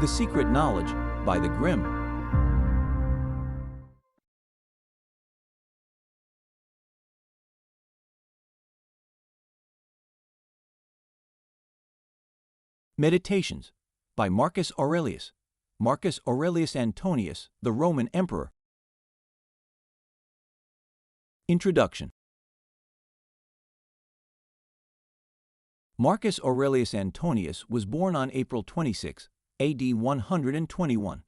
The Secret Knowledge by the Grimm. Meditations by Marcus Aurelius. Marcus Aurelius Antonius, the Roman Emperor. Introduction. Marcus Aurelius Antonius was born on April 26, AD 121.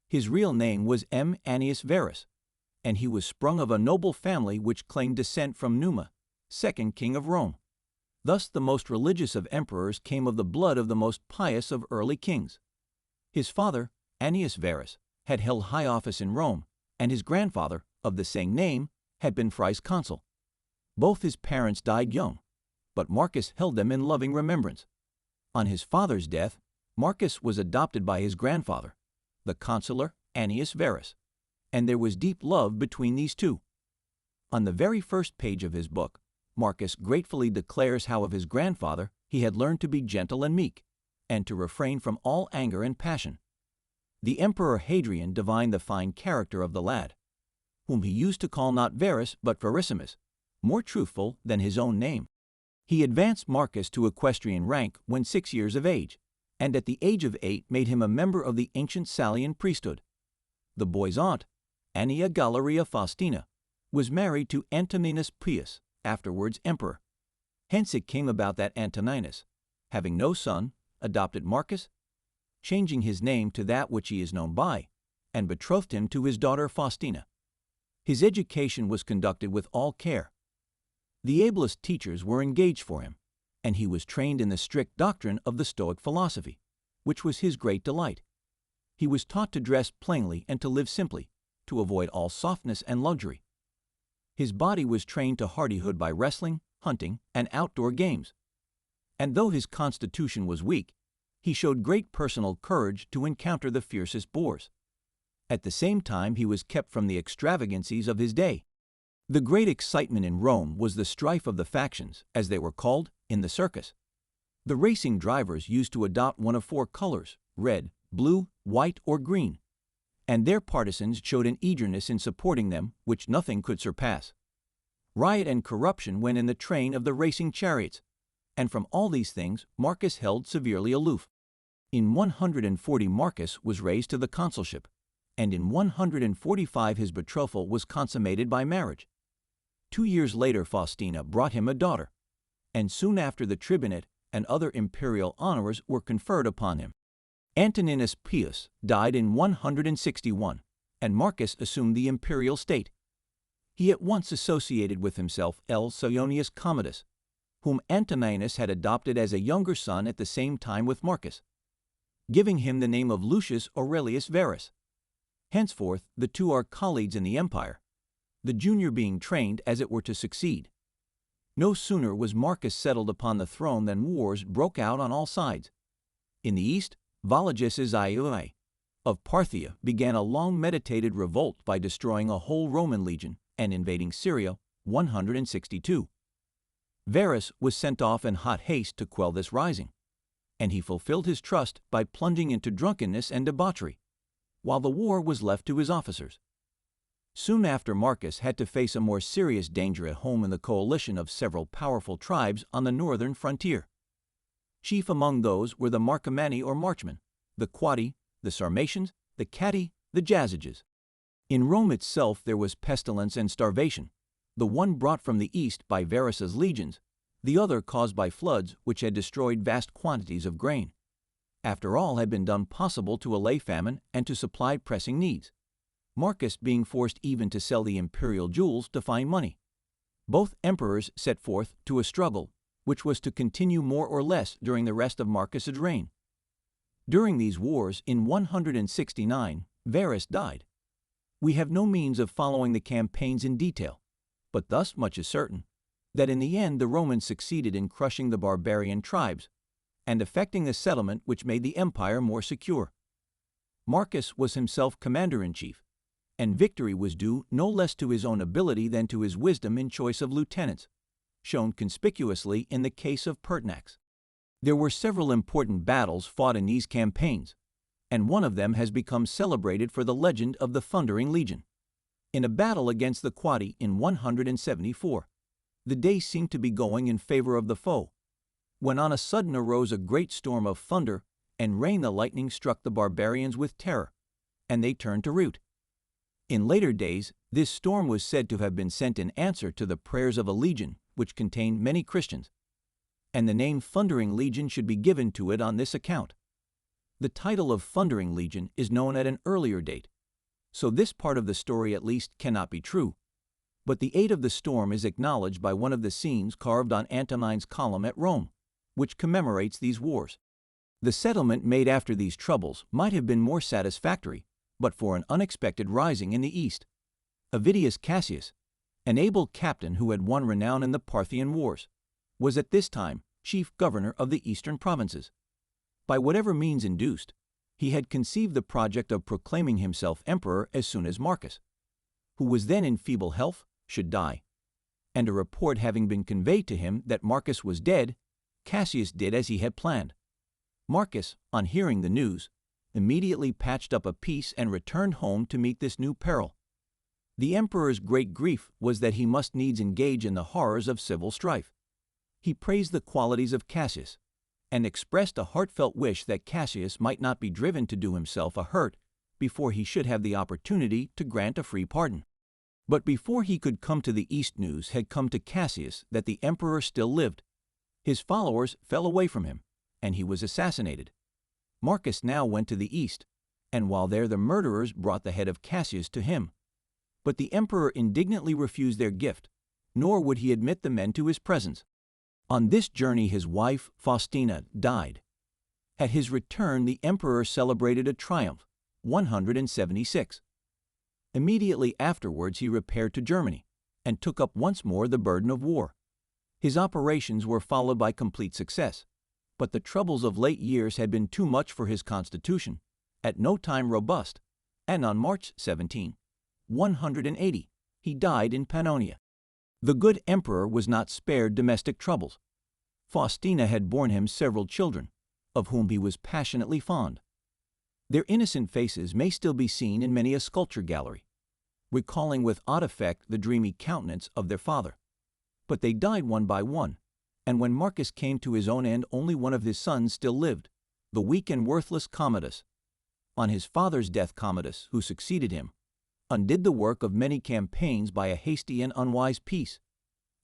His real name was M. Annius Verus, and he was sprung of a noble family which claimed descent from Numa, second king of Rome. Thus the most religious of emperors came of the blood of the most pious of early kings. His father, Annius Verus, had held high office in Rome, and his grandfather, of the same name, had been Vice Consul. Both his parents died young, but Marcus held them in loving remembrance. On his father's death, Marcus was adopted by his grandfather, the consular Annius Verus, and there was deep love between these two. On the very first page of his book, Marcus gratefully declares how of his grandfather he had learned to be gentle and meek, and to refrain from all anger and passion. The Emperor Hadrian divined the fine character of the lad, whom he used to call not Verus but Verissimus, more truthful than his own name. He advanced Marcus to equestrian rank when 6 years of age, and at the age of 8 made him a member of the ancient Salian priesthood. The boy's aunt, Annia Galeria Faustina, was married to Antoninus Pius, afterwards emperor. Hence it came about that Antoninus, having no son, adopted Marcus, changing his name to that which he is known by, and betrothed him to his daughter Faustina. His education was conducted with all care. The ablest teachers were engaged for him, and he was trained in the strict doctrine of the Stoic philosophy, which was his great delight. He was taught to dress plainly and to live simply, to avoid all softness and luxury. His body was trained to hardihood by wrestling, hunting, and outdoor games. And though his constitution was weak, he showed great personal courage to encounter the fiercest boars. At the same time, he was kept from the extravagancies of his day. The great excitement in Rome was the strife of the factions, as they were called, in the circus. The racing drivers used to adopt one of 4 colors, red, blue, white, or green, and their partisans showed an eagerness in supporting them which nothing could surpass. Riot and corruption went in the train of the racing chariots, and from all these things Marcus held severely aloof. In 140 Marcus was raised to the consulship, and in 145 his betrothal was consummated by marriage. 2 years later Faustina brought him a daughter, and soon after the tribunate and other imperial honors were conferred upon him. Antoninus Pius died in 161, and Marcus assumed the imperial state. He at once associated with himself L. Ceionius Commodus, whom Antoninus had adopted as a younger son at the same time with Marcus, giving him the name of Lucius Aurelius Verus. Henceforth the two are colleagues in the empire, the junior being trained as it were to succeed. No sooner was Marcus settled upon the throne than wars broke out on all sides. In the east, Vologeses I of Parthia began a long-meditated revolt by destroying a whole Roman legion and invading Syria 162. Verus was sent off in hot haste to quell this rising, and he fulfilled his trust by plunging into drunkenness and debauchery, while the war was left to his officers. Soon after, Marcus had to face a more serious danger at home in the coalition of several powerful tribes on the northern frontier. Chief among those were the Marcomanni or Marchmen, the Quadi, the Sarmatians, the Catti, the Jazyges. In Rome itself there was pestilence and starvation, the one brought from the east by Verus's legions, the other caused by floods which had destroyed vast quantities of grain. After all had been done possible to allay famine and to supply pressing needs, Marcus being forced even to sell the imperial jewels to find money. Both emperors set forth to a struggle, which was to continue more or less during the rest of Marcus's reign. During these wars, in 169, Verus died. We have no means of following the campaigns in detail, but thus much is certain, that in the end the Romans succeeded in crushing the barbarian tribes, and effecting a settlement which made the empire more secure. Marcus was himself commander-in-chief, and victory was due no less to his own ability than to his wisdom in choice of lieutenants, shown conspicuously in the case of Pertinax. There were several important battles fought in these campaigns, and one of them has become celebrated for the legend of the Thundering Legion. In a battle against the Quadi in 174, the day seemed to be going in favor of the foe, when on a sudden arose a great storm of thunder, and rain the lightning struck the barbarians with terror, and they turned to rout. In later days, this storm was said to have been sent in answer to the prayers of a legion which contained many Christians, and the name Thundering Legion should be given to it on this account. The title of Thundering Legion is known at an earlier date, so this part of the story at least cannot be true, but the aid of the storm is acknowledged by one of the scenes carved on Antonine's column at Rome, which commemorates these wars. The settlement made after these troubles might have been more satisfactory, but for an unexpected rising in the east. Avidius Cassius, an able captain who had won renown in the Parthian Wars, was at this time chief governor of the eastern provinces. By whatever means induced, he had conceived the project of proclaiming himself emperor as soon as Marcus, who was then in feeble health, should die. And a report having been conveyed to him that Marcus was dead, Cassius did as he had planned. Marcus, on hearing the news, immediately patched up a peace and returned home to meet this new peril. The emperor's great grief was that he must needs engage in the horrors of civil strife. He praised the qualities of Cassius, and expressed a heartfelt wish that Cassius might not be driven to do himself a hurt before he should have the opportunity to grant a free pardon. But before he could come to the east, news had come to Cassius that the emperor still lived. His followers fell away from him, and he was assassinated. Marcus now went to the east, and while there the murderers brought the head of Cassius to him. But the emperor indignantly refused their gift, nor would he admit the men to his presence. On this journey his wife, Faustina, died. At his return the emperor celebrated a triumph, 176. Immediately afterwards he repaired to Germany, and took up once more the burden of war. His operations were followed by complete success, but the troubles of late years had been too much for his constitution, at no time robust, and on March 17, 180, he died in Pannonia. The good emperor was not spared domestic troubles. Faustina had borne him several children, of whom he was passionately fond. Their innocent faces may still be seen in many a sculpture gallery, recalling with odd effect the dreamy countenance of their father. But they died one by one, and when Marcus came to his own end only one of his sons still lived, the weak and worthless Commodus. On his father's death Commodus, who succeeded him, undid the work of many campaigns by a hasty and unwise peace,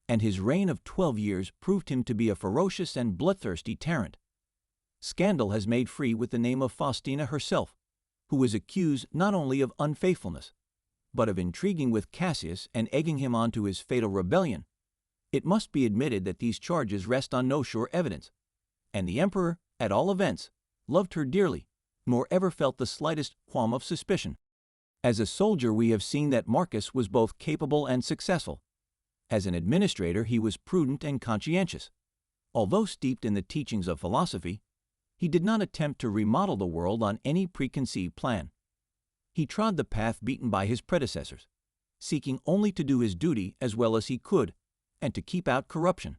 and his reign of 12 years proved him to be a ferocious and bloodthirsty tyrant. Scandal has made free with the name of Faustina herself, who is accused not only of unfaithfulness, but of intriguing with Cassius and egging him on to his fatal rebellion. It must be admitted that these charges rest on no sure evidence, and the emperor, at all events, loved her dearly, nor ever felt the slightest qualm of suspicion. As a soldier we have seen that Marcus was both capable and successful. As an administrator he was prudent and conscientious. Although steeped in the teachings of philosophy, he did not attempt to remodel the world on any preconceived plan. He trod the path beaten by his predecessors, seeking only to do his duty as well as he could, and to keep out corruption.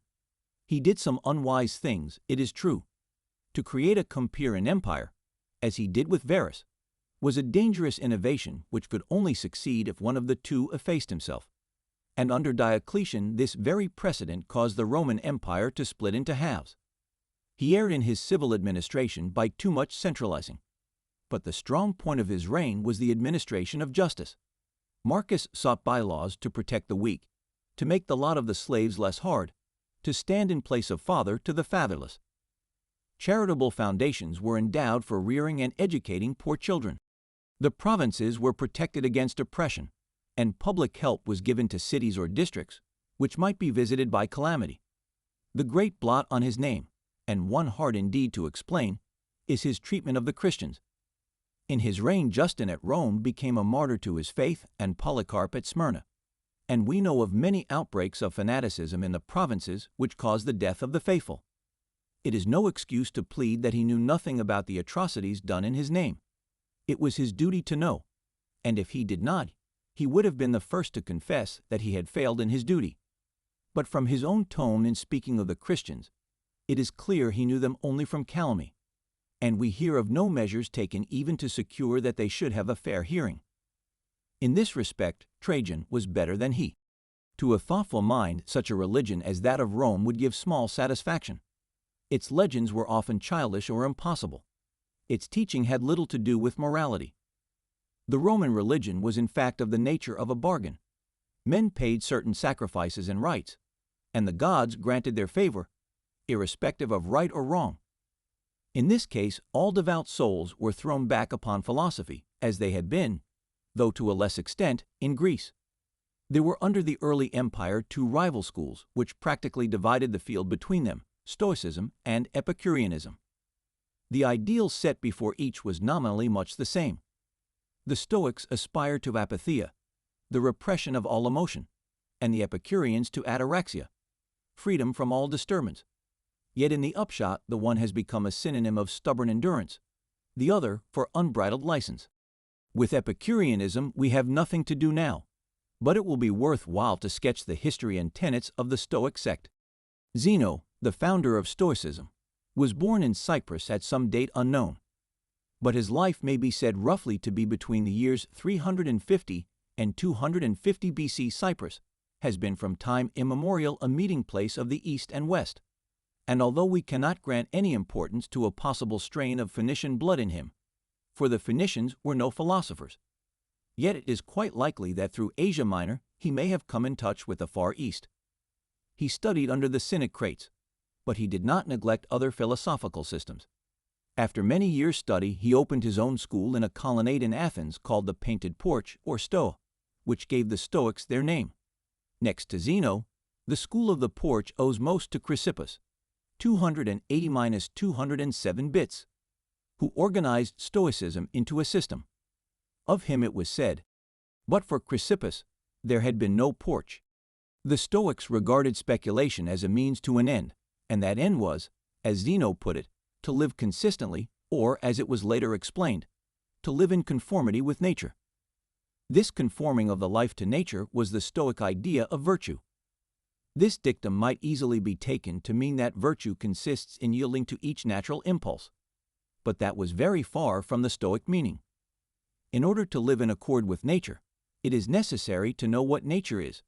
He did some unwise things, it is true. To create a compeer in empire, as he did with Verus, was a dangerous innovation which could only succeed if one of the two effaced himself. And under Diocletian this very precedent caused the Roman Empire to split into halves. He erred in his civil administration by too much centralizing. But the strong point of his reign was the administration of justice. Marcus sought bylaws to protect the weak, to make the lot of the slaves less hard, to stand in place of father to the fatherless. Charitable foundations were endowed for rearing and educating poor children. The provinces were protected against oppression, and public help was given to cities or districts which might be visited by calamity. The great blot on his name, and one hard indeed to explain, is his treatment of the Christians. In his reign Justin at Rome became a martyr to his faith, and Polycarp at Smyrna, and we know of many outbreaks of fanaticism in the provinces which caused the death of the faithful. It is no excuse to plead that he knew nothing about the atrocities done in his name. It was his duty to know, and if he did not, he would have been the first to confess that he had failed in his duty. But from his own tone in speaking of the Christians, it is clear he knew them only from calumny. and we hear of no measures taken even to secure that they should have a fair hearing. In this respect, Trajan was better than he. To a thoughtful mind, such a religion as that of Rome would give small satisfaction. Its legends were often childish or impossible. Its teaching had little to do with morality. The Roman religion was in fact of the nature of a bargain. Men paid certain sacrifices and rites, and the gods granted their favor, irrespective of right or wrong. In this case, all devout souls were thrown back upon philosophy, as they had been, though to a less extent, in Greece. There were under the early empire two rival schools which practically divided the field between them, Stoicism and Epicureanism. The ideal set before each was nominally much the same. The Stoics aspired to apatheia, the repression of all emotion, and the Epicureans to ataraxia, freedom from all disturbance. Yet in the upshot, the one has become a synonym of stubborn endurance, the other for unbridled license. With Epicureanism we have nothing to do now, but it will be worthwhile to sketch the history and tenets of the Stoic sect. Zeno, the founder of Stoicism, was born in Cyprus at some date unknown, but his life may be said roughly to be between the years 350 and 250 BC. Cyprus has been from time immemorial a meeting place of the East and West, and although we cannot grant any importance to a possible strain of Phoenician blood in him, for the Phoenicians were no philosophers, yet it is quite likely that through Asia Minor he may have come in touch with the Far East. He studied under the Cynicrates, but he did not neglect other philosophical systems. After many years' study, he opened his own school in a colonnade in Athens called the Painted Porch, or Stoa, which gave the Stoics their name. Next to Zeno, the school of the Porch owes most to Chrysippus, 280–207 bits, who organized Stoicism into a system. Of him it was said, "But for Chrysippus, there had been no porch." The Stoics regarded speculation as a means to an end, and that end was, as Zeno put it, to live consistently, or, as it was later explained, to live in conformity with nature. This conforming of the life to nature was the Stoic idea of virtue. This dictum might easily be taken to mean that virtue consists in yielding to each natural impulse, but that was very far from the Stoic meaning. In order to live in accord with nature, it is necessary to know what nature is,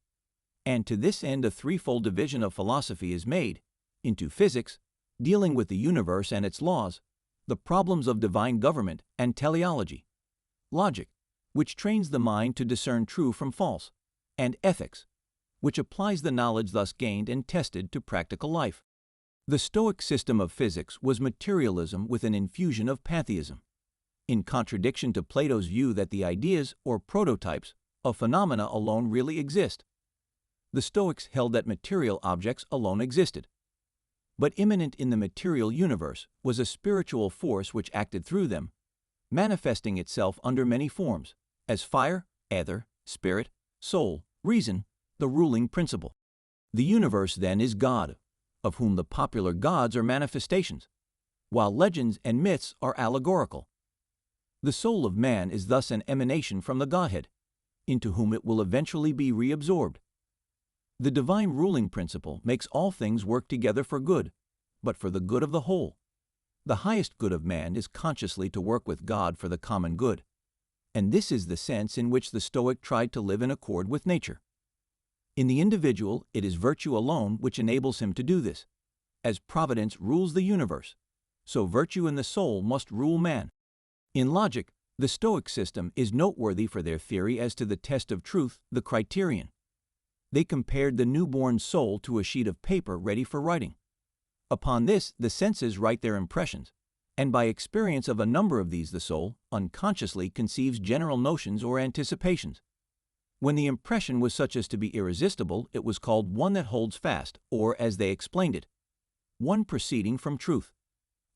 and to this end a threefold division of philosophy is made, into physics, dealing with the universe and its laws, the problems of divine government, and teleology, logic, which trains the mind to discern true from false, and ethics, which applies the knowledge thus gained and tested to practical life. The Stoic system of physics was materialism with an infusion of pantheism, in contradiction to Plato's view that the ideas, or prototypes, of phenomena alone really exist. The Stoics held that material objects alone existed. But immanent in the material universe was a spiritual force which acted through them, manifesting itself under many forms, as fire, ether, spirit, soul, reason, the ruling principle. The universe, then, is God, of whom the popular gods are manifestations, while legends and myths are allegorical. The soul of man is thus an emanation from the Godhead, into whom it will eventually be reabsorbed. The divine ruling principle makes all things work together for good, but for the good of the whole. The highest good of man is consciously to work with God for the common good, and this is the sense in which the Stoic tried to live in accord with nature. In the individual, it is virtue alone which enables him to do this. As providence rules the universe, so virtue in the soul must rule man. In logic, the Stoic system is noteworthy for their theory as to the test of truth, the criterion. They compared the newborn soul to a sheet of paper ready for writing. Upon this, the senses write their impressions, and by experience of a number of these the soul unconsciously conceives general notions or anticipations. When the impression was such as to be irresistible, it was called one that holds fast, or, as they explained it, one proceeding from truth.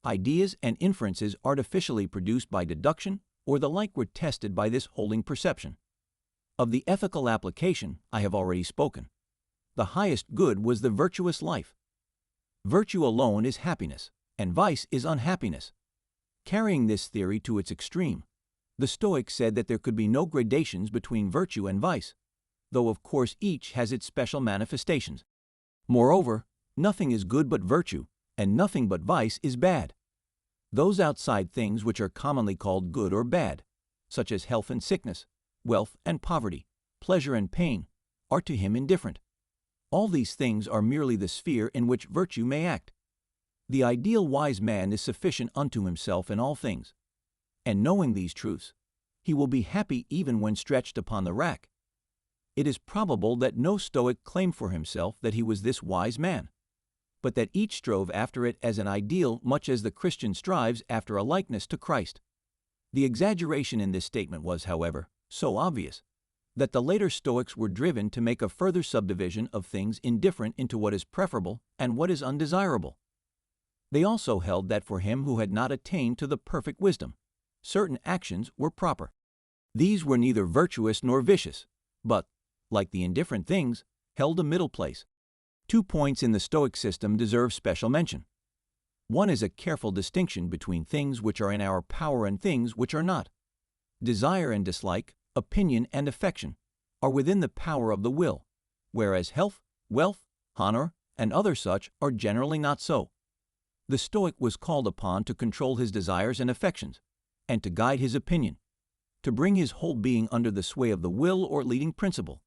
Ideas and inferences artificially produced by deduction or the like were tested by this holding perception. Of the ethical application I have already spoken. The highest good was the virtuous life. Virtue alone is happiness, and vice is unhappiness. Carrying this theory to its extreme, the Stoics said that there could be no gradations between virtue and vice, though of course each has its special manifestations. Moreover, nothing is good but virtue, and nothing but vice is bad. Those outside things which are commonly called good or bad, such as health and sickness, wealth and poverty, pleasure and pain, are to him indifferent. All these things are merely the sphere in which virtue may act. The ideal wise man is sufficient unto himself in all things, and knowing these truths, he will be happy even when stretched upon the rack. It is probable that no Stoic claimed for himself that he was this wise man, but that each strove after it as an ideal much as the Christian strives after a likeness to Christ. The exaggeration in this statement was, however, so obvious that the later Stoics were driven to make a further subdivision of things indifferent into what is preferable and what is undesirable. They also held that for him who had not attained to the perfect wisdom, certain actions were proper. These were neither virtuous nor vicious, but, like the indifferent things, held a middle place. 2 points in the Stoic system deserve special mention. One is a careful distinction between things which are in our power and things which are not. Desire and dislike, opinion and affection, are within the power of the will, whereas health, wealth, honor, and other such are generally not so. The Stoic was called upon to control his desires and affections, and to guide his opinion, to bring his whole being under the sway of the will or leading principle,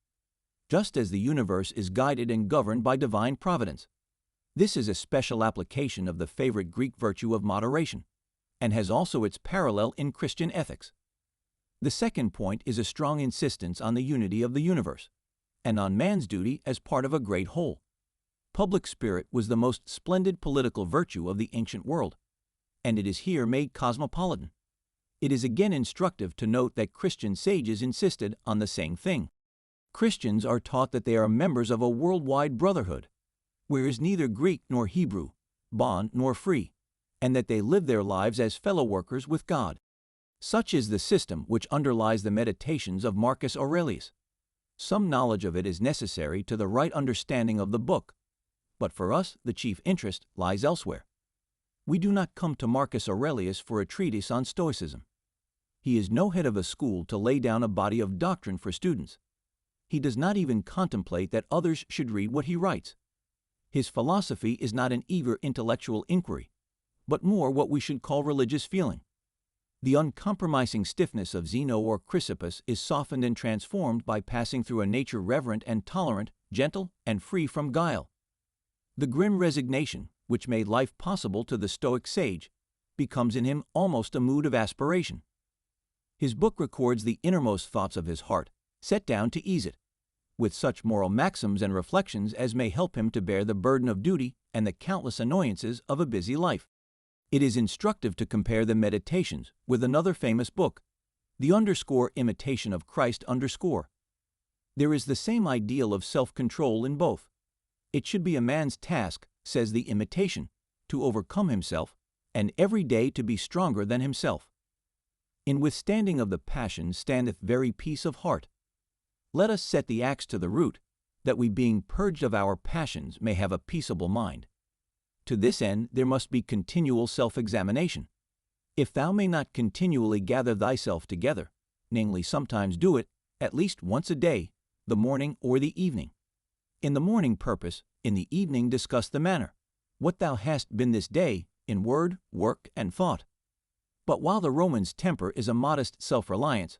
just as the universe is guided and governed by divine providence. This is a special application of the favorite Greek virtue of moderation, and has also its parallel in Christian ethics. The second point is a strong insistence on the unity of the universe, and on man's duty as part of a great whole. Public spirit was the most splendid political virtue of the ancient world, and it is here made cosmopolitan. It is again instructive to note that Christian sages insisted on the same thing. Christians are taught that they are members of a worldwide brotherhood, where is neither Greek nor Hebrew, bond nor free, and that they live their lives as fellow workers with God. Such is the system which underlies the meditations of Marcus Aurelius. Some knowledge of it is necessary to the right understanding of the book, but for us the chief interest lies elsewhere. We do not come to Marcus Aurelius for a treatise on Stoicism. He is no head of a school to lay down a body of doctrine for students. He does not even contemplate that others should read what he writes. His philosophy is not an eager intellectual inquiry, but more what we should call religious feeling. The uncompromising stiffness of Zeno or Chrysippus is softened and transformed by passing through a nature reverent and tolerant, gentle and free from guile. The grim resignation, which made life possible to the Stoic sage, becomes in him almost a mood of aspiration. His book records the innermost thoughts of his heart, set down to ease it, with such moral maxims and reflections as may help him to bear the burden of duty and the countless annoyances of a busy life. It is instructive to compare the Meditations with another famous book, the Imitation of Christ. There is the same ideal of self-control in both. It should be a man's task, says the Imitation, to overcome himself, and every day to be stronger than himself. In withstanding of the passions standeth very peace of heart. Let us set the axe to the root, that we being purged of our passions may have a peaceable mind. To this end there must be continual self-examination. If thou may not continually gather thyself together, namely sometimes do it, at least once a day, the morning or the evening. In the morning purpose, in the evening discuss the manner, what thou hast been this day, in word, work, and thought. But while the Roman's temper is a modest self-reliance,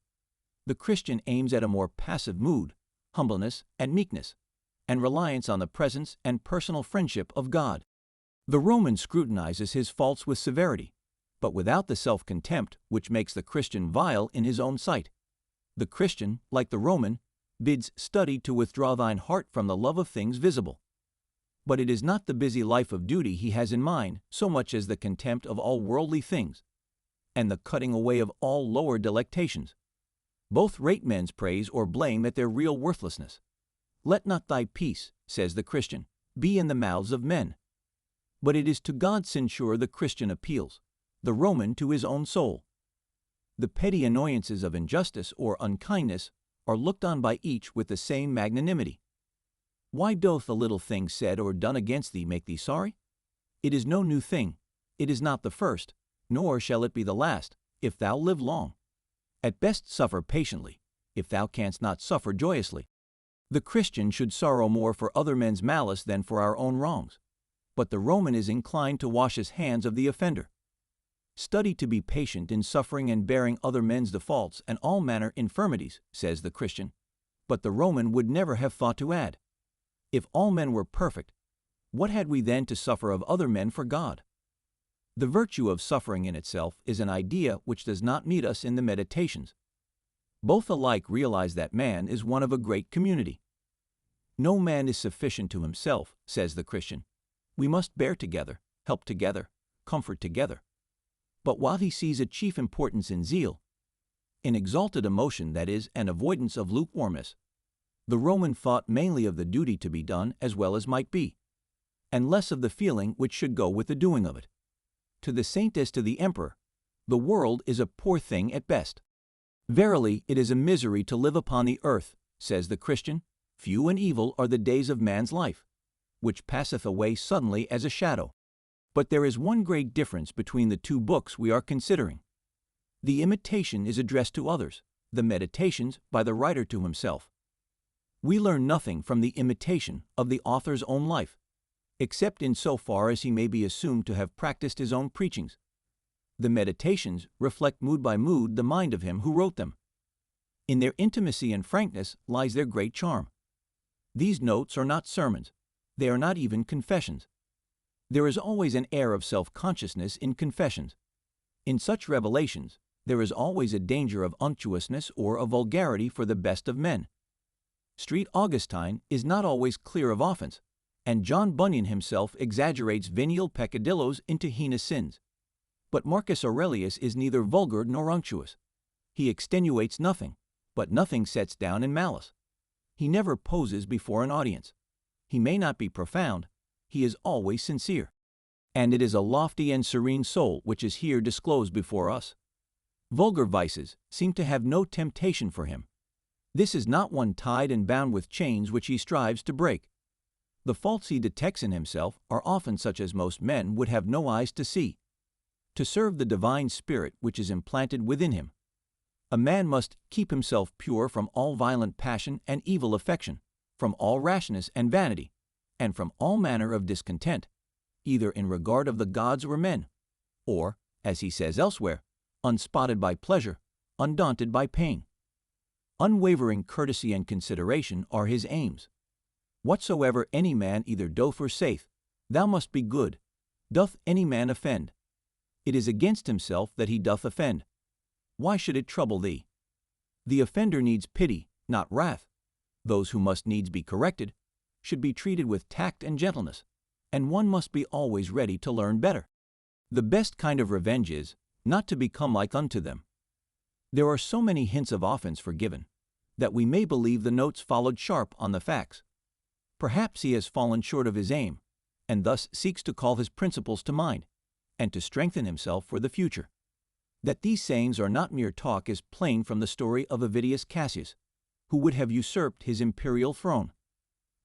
the Christian aims at a more passive mood, humbleness and meekness, and reliance on the presence and personal friendship of God. The Roman scrutinizes his faults with severity, but without the self-contempt which makes the Christian vile in his own sight. The Christian, like the Roman, bids study to withdraw thine heart from the love of things visible. But it is not the busy life of duty he has in mind so much as the contempt of all worldly things, and the cutting away of all lower delectations. Both rate men's praise or blame at their real worthlessness. Let not thy peace, says the Christian, be in the mouths of men. But it is to God's censure the Christian appeals, the Roman to his own soul. The petty annoyances of injustice or unkindness are looked on by each with the same magnanimity. Why doth a little thing said or done against thee make thee sorry? It is no new thing, it is not the first, nor shall it be the last, if thou live long. At best suffer patiently, if thou canst not suffer joyously. The Christian should sorrow more for other men's malice than for our own wrongs, but the Roman is inclined to wash his hands of the offender. Study to be patient in suffering and bearing other men's defaults and all manner infirmities, says the Christian. But the Roman would never have thought to add, if all men were perfect, what had we then to suffer of other men for God? The virtue of suffering in itself is an idea which does not meet us in the Meditations. Both alike realize that man is one of a great community. No man is sufficient to himself, says the Christian. We must bear together, help together, comfort together. But while he sees a chief importance in zeal, in exalted emotion, that is, an avoidance of lukewarmness, the Roman thought mainly of the duty to be done as well as might be, and less of the feeling which should go with the doing of it. To the saint as to the emperor, the world is a poor thing at best. Verily, it is a misery to live upon the earth, says the Christian. Few and evil are the days of man's life, which passeth away suddenly as a shadow. But there is one great difference between the two books we are considering. The Imitation is addressed to others, the Meditations by the writer to himself. We learn nothing from the imitation of the author's own life, except in so far as he may be assumed to have practiced his own preachings. The Meditations reflect mood by mood the mind of him who wrote them. In their intimacy and frankness lies their great charm. These notes are not sermons. They are not even confessions. There is always an air of self-consciousness in confessions. In such revelations, there is always a danger of unctuousness or of vulgarity for the best of men. St. Augustine is not always clear of offense, and John Bunyan himself exaggerates venial peccadillos into heinous sins. But Marcus Aurelius is neither vulgar nor unctuous. He extenuates nothing, but nothing sets down in malice. He never poses before an audience. He may not be profound, he is always sincere. And it is a lofty and serene soul which is here disclosed before us. Vulgar vices seem to have no temptation for him. This is not one tied and bound with chains which he strives to break. The faults he detects in himself are often such as most men would have no eyes to see. To serve the divine spirit which is implanted within him, a man must keep himself pure from all violent passion and evil affection, from all rashness and vanity, and from all manner of discontent, either in regard of the gods or men, or, as he says elsewhere, unspotted by pleasure, undaunted by pain. Unwavering courtesy and consideration are his aims. Whatsoever any man either doth or saith, thou must be good. Doth any man offend? It is against himself that he doth offend. Why should it trouble thee? The offender needs pity, not wrath. Those who must needs be corrected should be treated with tact and gentleness, and one must be always ready to learn better. The best kind of revenge is not to become like unto them. There are so many hints of offense forgiven that we may believe the notes followed sharp on the facts. Perhaps he has fallen short of his aim, and thus seeks to call his principles to mind, and to strengthen himself for the future. That these sayings are not mere talk is plain from the story of Avidius Cassius, who would have usurped his imperial throne.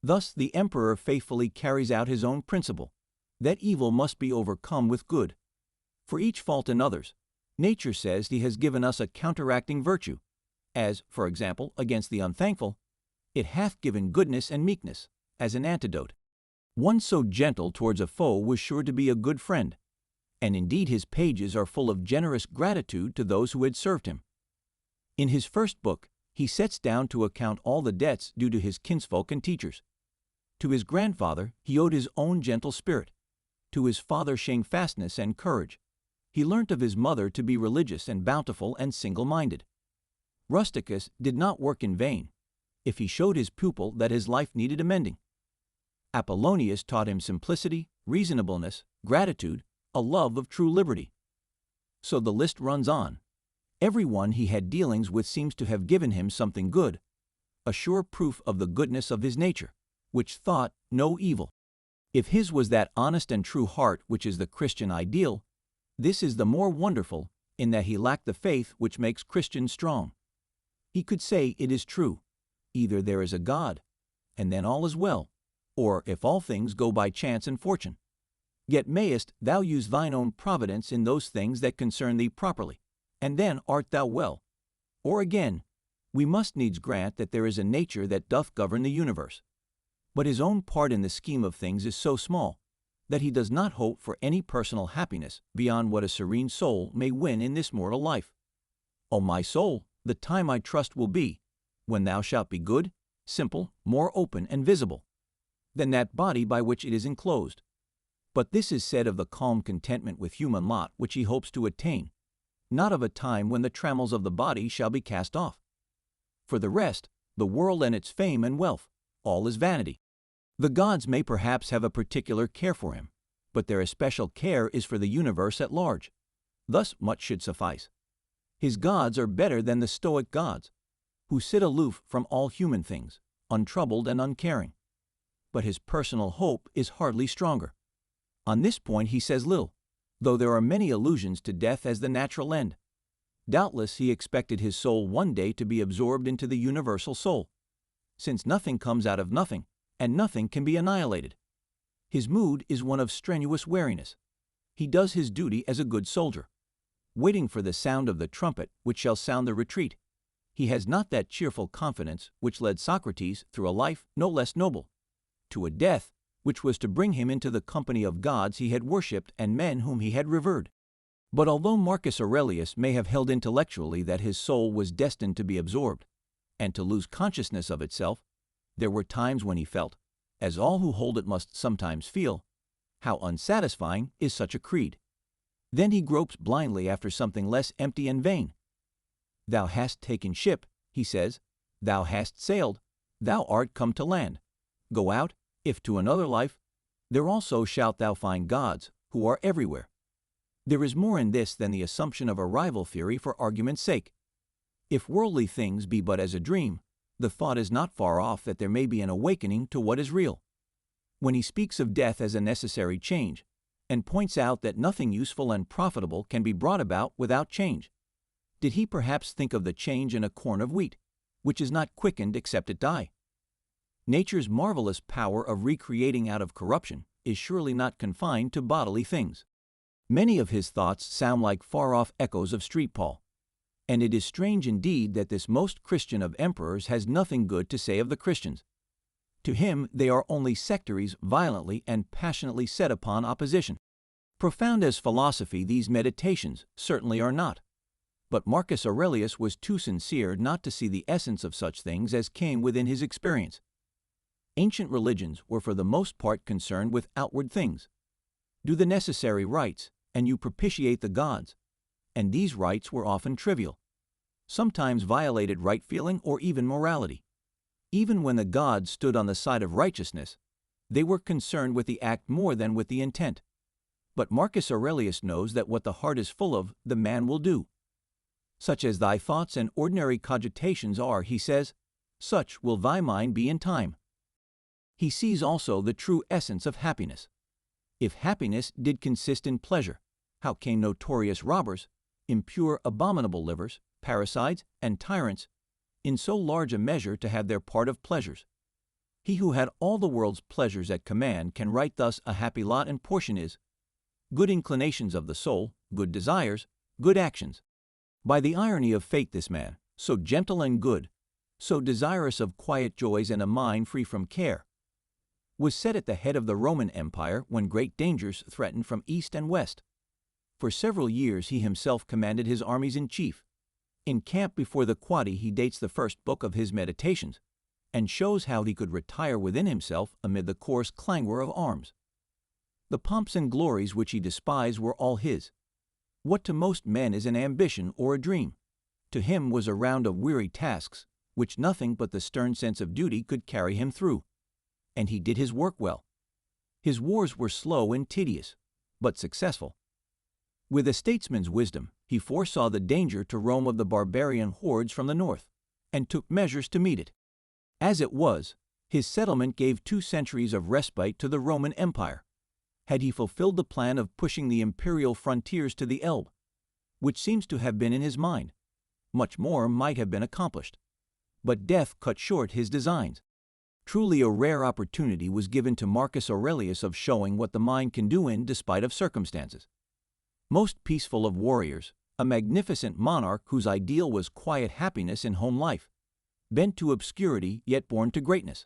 Thus the emperor faithfully carries out his own principle, that evil must be overcome with good. For each fault in others, nature says he has given us a counteracting virtue, as, for example, against the unthankful, it hath given goodness and meekness, as an antidote. One so gentle towards a foe was sure to be a good friend, and indeed his pages are full of generous gratitude to those who had served him. In his first book, he sets down to account all the debts due to his kinsfolk and teachers. To his grandfather he owed his own gentle spirit, to his father shamefastness and courage. He learnt of his mother to be religious and bountiful and single-minded. Rusticus did not work in vain, if he showed his pupil that his life needed amending. Apollonius taught him simplicity, reasonableness, gratitude, a love of true liberty. So the list runs on. Every one he had dealings with seems to have given him something good, a sure proof of the goodness of his nature, which thought no evil. If his was that honest and true heart which is the Christian ideal, this is the more wonderful in that he lacked the faith which makes Christians strong. He could say it is true, either there is a God, and then all is well, or if all things go by chance and fortune. Yet mayest thou use thine own providence in those things that concern thee properly, and then art thou well. Or again, we must needs grant that there is a nature that doth govern the universe. But his own part in the scheme of things is so small, that he does not hope for any personal happiness beyond what a serene soul may win in this mortal life. O my soul, the time I trust will be, when thou shalt be good, simple, more open and visible, than that body by which it is enclosed. But this is said of the calm contentment with human lot which he hopes to attain, not of a time when the trammels of the body shall be cast off. For the rest, the world and its fame and wealth, all is vanity. The gods may perhaps have a particular care for him, but their especial care is for the universe at large. Thus much should suffice. His gods are better than the Stoic gods, who sit aloof from all human things, untroubled and uncaring. But his personal hope is hardly stronger. On this point he says little, though there are many allusions to death as the natural end. Doubtless he expected his soul one day to be absorbed into the universal soul, since nothing comes out of nothing, and nothing can be annihilated. His mood is one of strenuous wariness. He does his duty as a good soldier, waiting for the sound of the trumpet which shall sound the retreat. He has not that cheerful confidence which led Socrates through a life no less noble, to a death which was to bring him into the company of gods he had worshipped and men whom he had revered. But although Marcus Aurelius may have held intellectually that his soul was destined to be absorbed, and to lose consciousness of itself, there were times when he felt, as all who hold it must sometimes feel, how unsatisfying is such a creed. Then he gropes blindly after something less empty and vain. Thou hast taken ship, he says, thou hast sailed, thou art come to land. Go out, if to another life, there also shalt thou find gods, who are everywhere. There is more in this than the assumption of a rival theory for argument's sake. If worldly things be but as a dream, the thought is not far off that there may be an awakening to what is real. When he speaks of death as a necessary change, and points out that nothing useful and profitable can be brought about without change, did he perhaps think of the change in a corn of wheat, which is not quickened except it die? Nature's marvelous power of recreating out of corruption is surely not confined to bodily things. Many of his thoughts sound like far-off echoes of street Paul, and it is strange indeed that this most Christian of emperors has nothing good to say of the Christians. To him they are only sectaries violently and passionately set upon opposition. Profound as philosophy these meditations certainly are not, but Marcus Aurelius was too sincere not to see the essence of such things as came within his experience. Ancient religions were for the most part concerned with outward things. Do the necessary rites, and you propitiate the gods, and these rites were often trivial, sometimes violated right feeling or even morality. Even when the gods stood on the side of righteousness, they were concerned with the act more than with the intent. But Marcus Aurelius knows that what the heart is full of, the man will do. Such as thy thoughts and ordinary cogitations are, he says, such will thy mind be in time. He sees also the true essence of happiness. If happiness did consist in pleasure, how came notorious robbers, impure abominable livers, parricides, and tyrants, in so large a measure to have their part of pleasures? He who had all the world's pleasures at command can write thus: a happy lot and portion is good inclinations of the soul, good desires, good actions. By the irony of fate this man, so gentle and good, so desirous of quiet joys and a mind free from care, was set at the head of the Roman Empire when great dangers threatened from east and west. For several years he himself commanded his armies in chief. In camp before the Quadi he dates the first book of his Meditations, and shows how he could retire within himself amid the coarse clangor of arms. The pomps and glories which he despised were all his. What to most men is an ambition or a dream, to him was a round of weary tasks, which nothing but the stern sense of duty could carry him through. And he did his work well. His wars were slow and tedious, but successful. With a statesman's wisdom, he foresaw the danger to Rome of the barbarian hordes from the north, and took measures to meet it. As it was, his settlement gave 2 centuries of respite to the Roman Empire. Had he fulfilled the plan of pushing the imperial frontiers to the Elbe, which seems to have been in his mind, much more might have been accomplished. But death cut short his designs. Truly a rare opportunity was given to Marcus Aurelius of showing what the mind can do in despite of circumstances. Most peaceful of warriors, a magnificent monarch whose ideal was quiet happiness in home life, bent to obscurity yet born to greatness,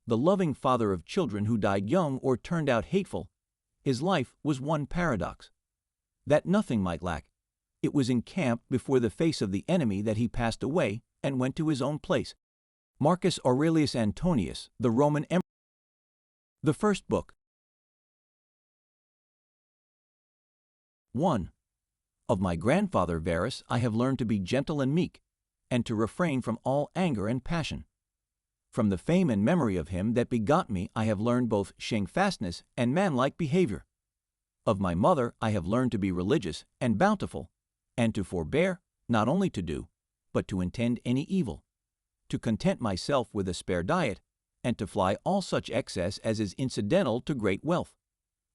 the loving father of children who died young or turned out hateful, his life was one paradox. That nothing might lack, it was encamped before the face of the enemy that he passed away and went to his own place. Marcus Aurelius Antonius, the Roman Emperor. The First Book. 1. Of my grandfather Verus I have learned to be gentle and meek, and to refrain from all anger and passion. From the fame and memory of him that begot me I have learned both shamefastness and manlike behavior. Of my mother I have learned to be religious and bountiful, and to forbear, not only to do, but to intend any evil, to content myself with a spare diet, and to fly all such excess as is incidental to great wealth.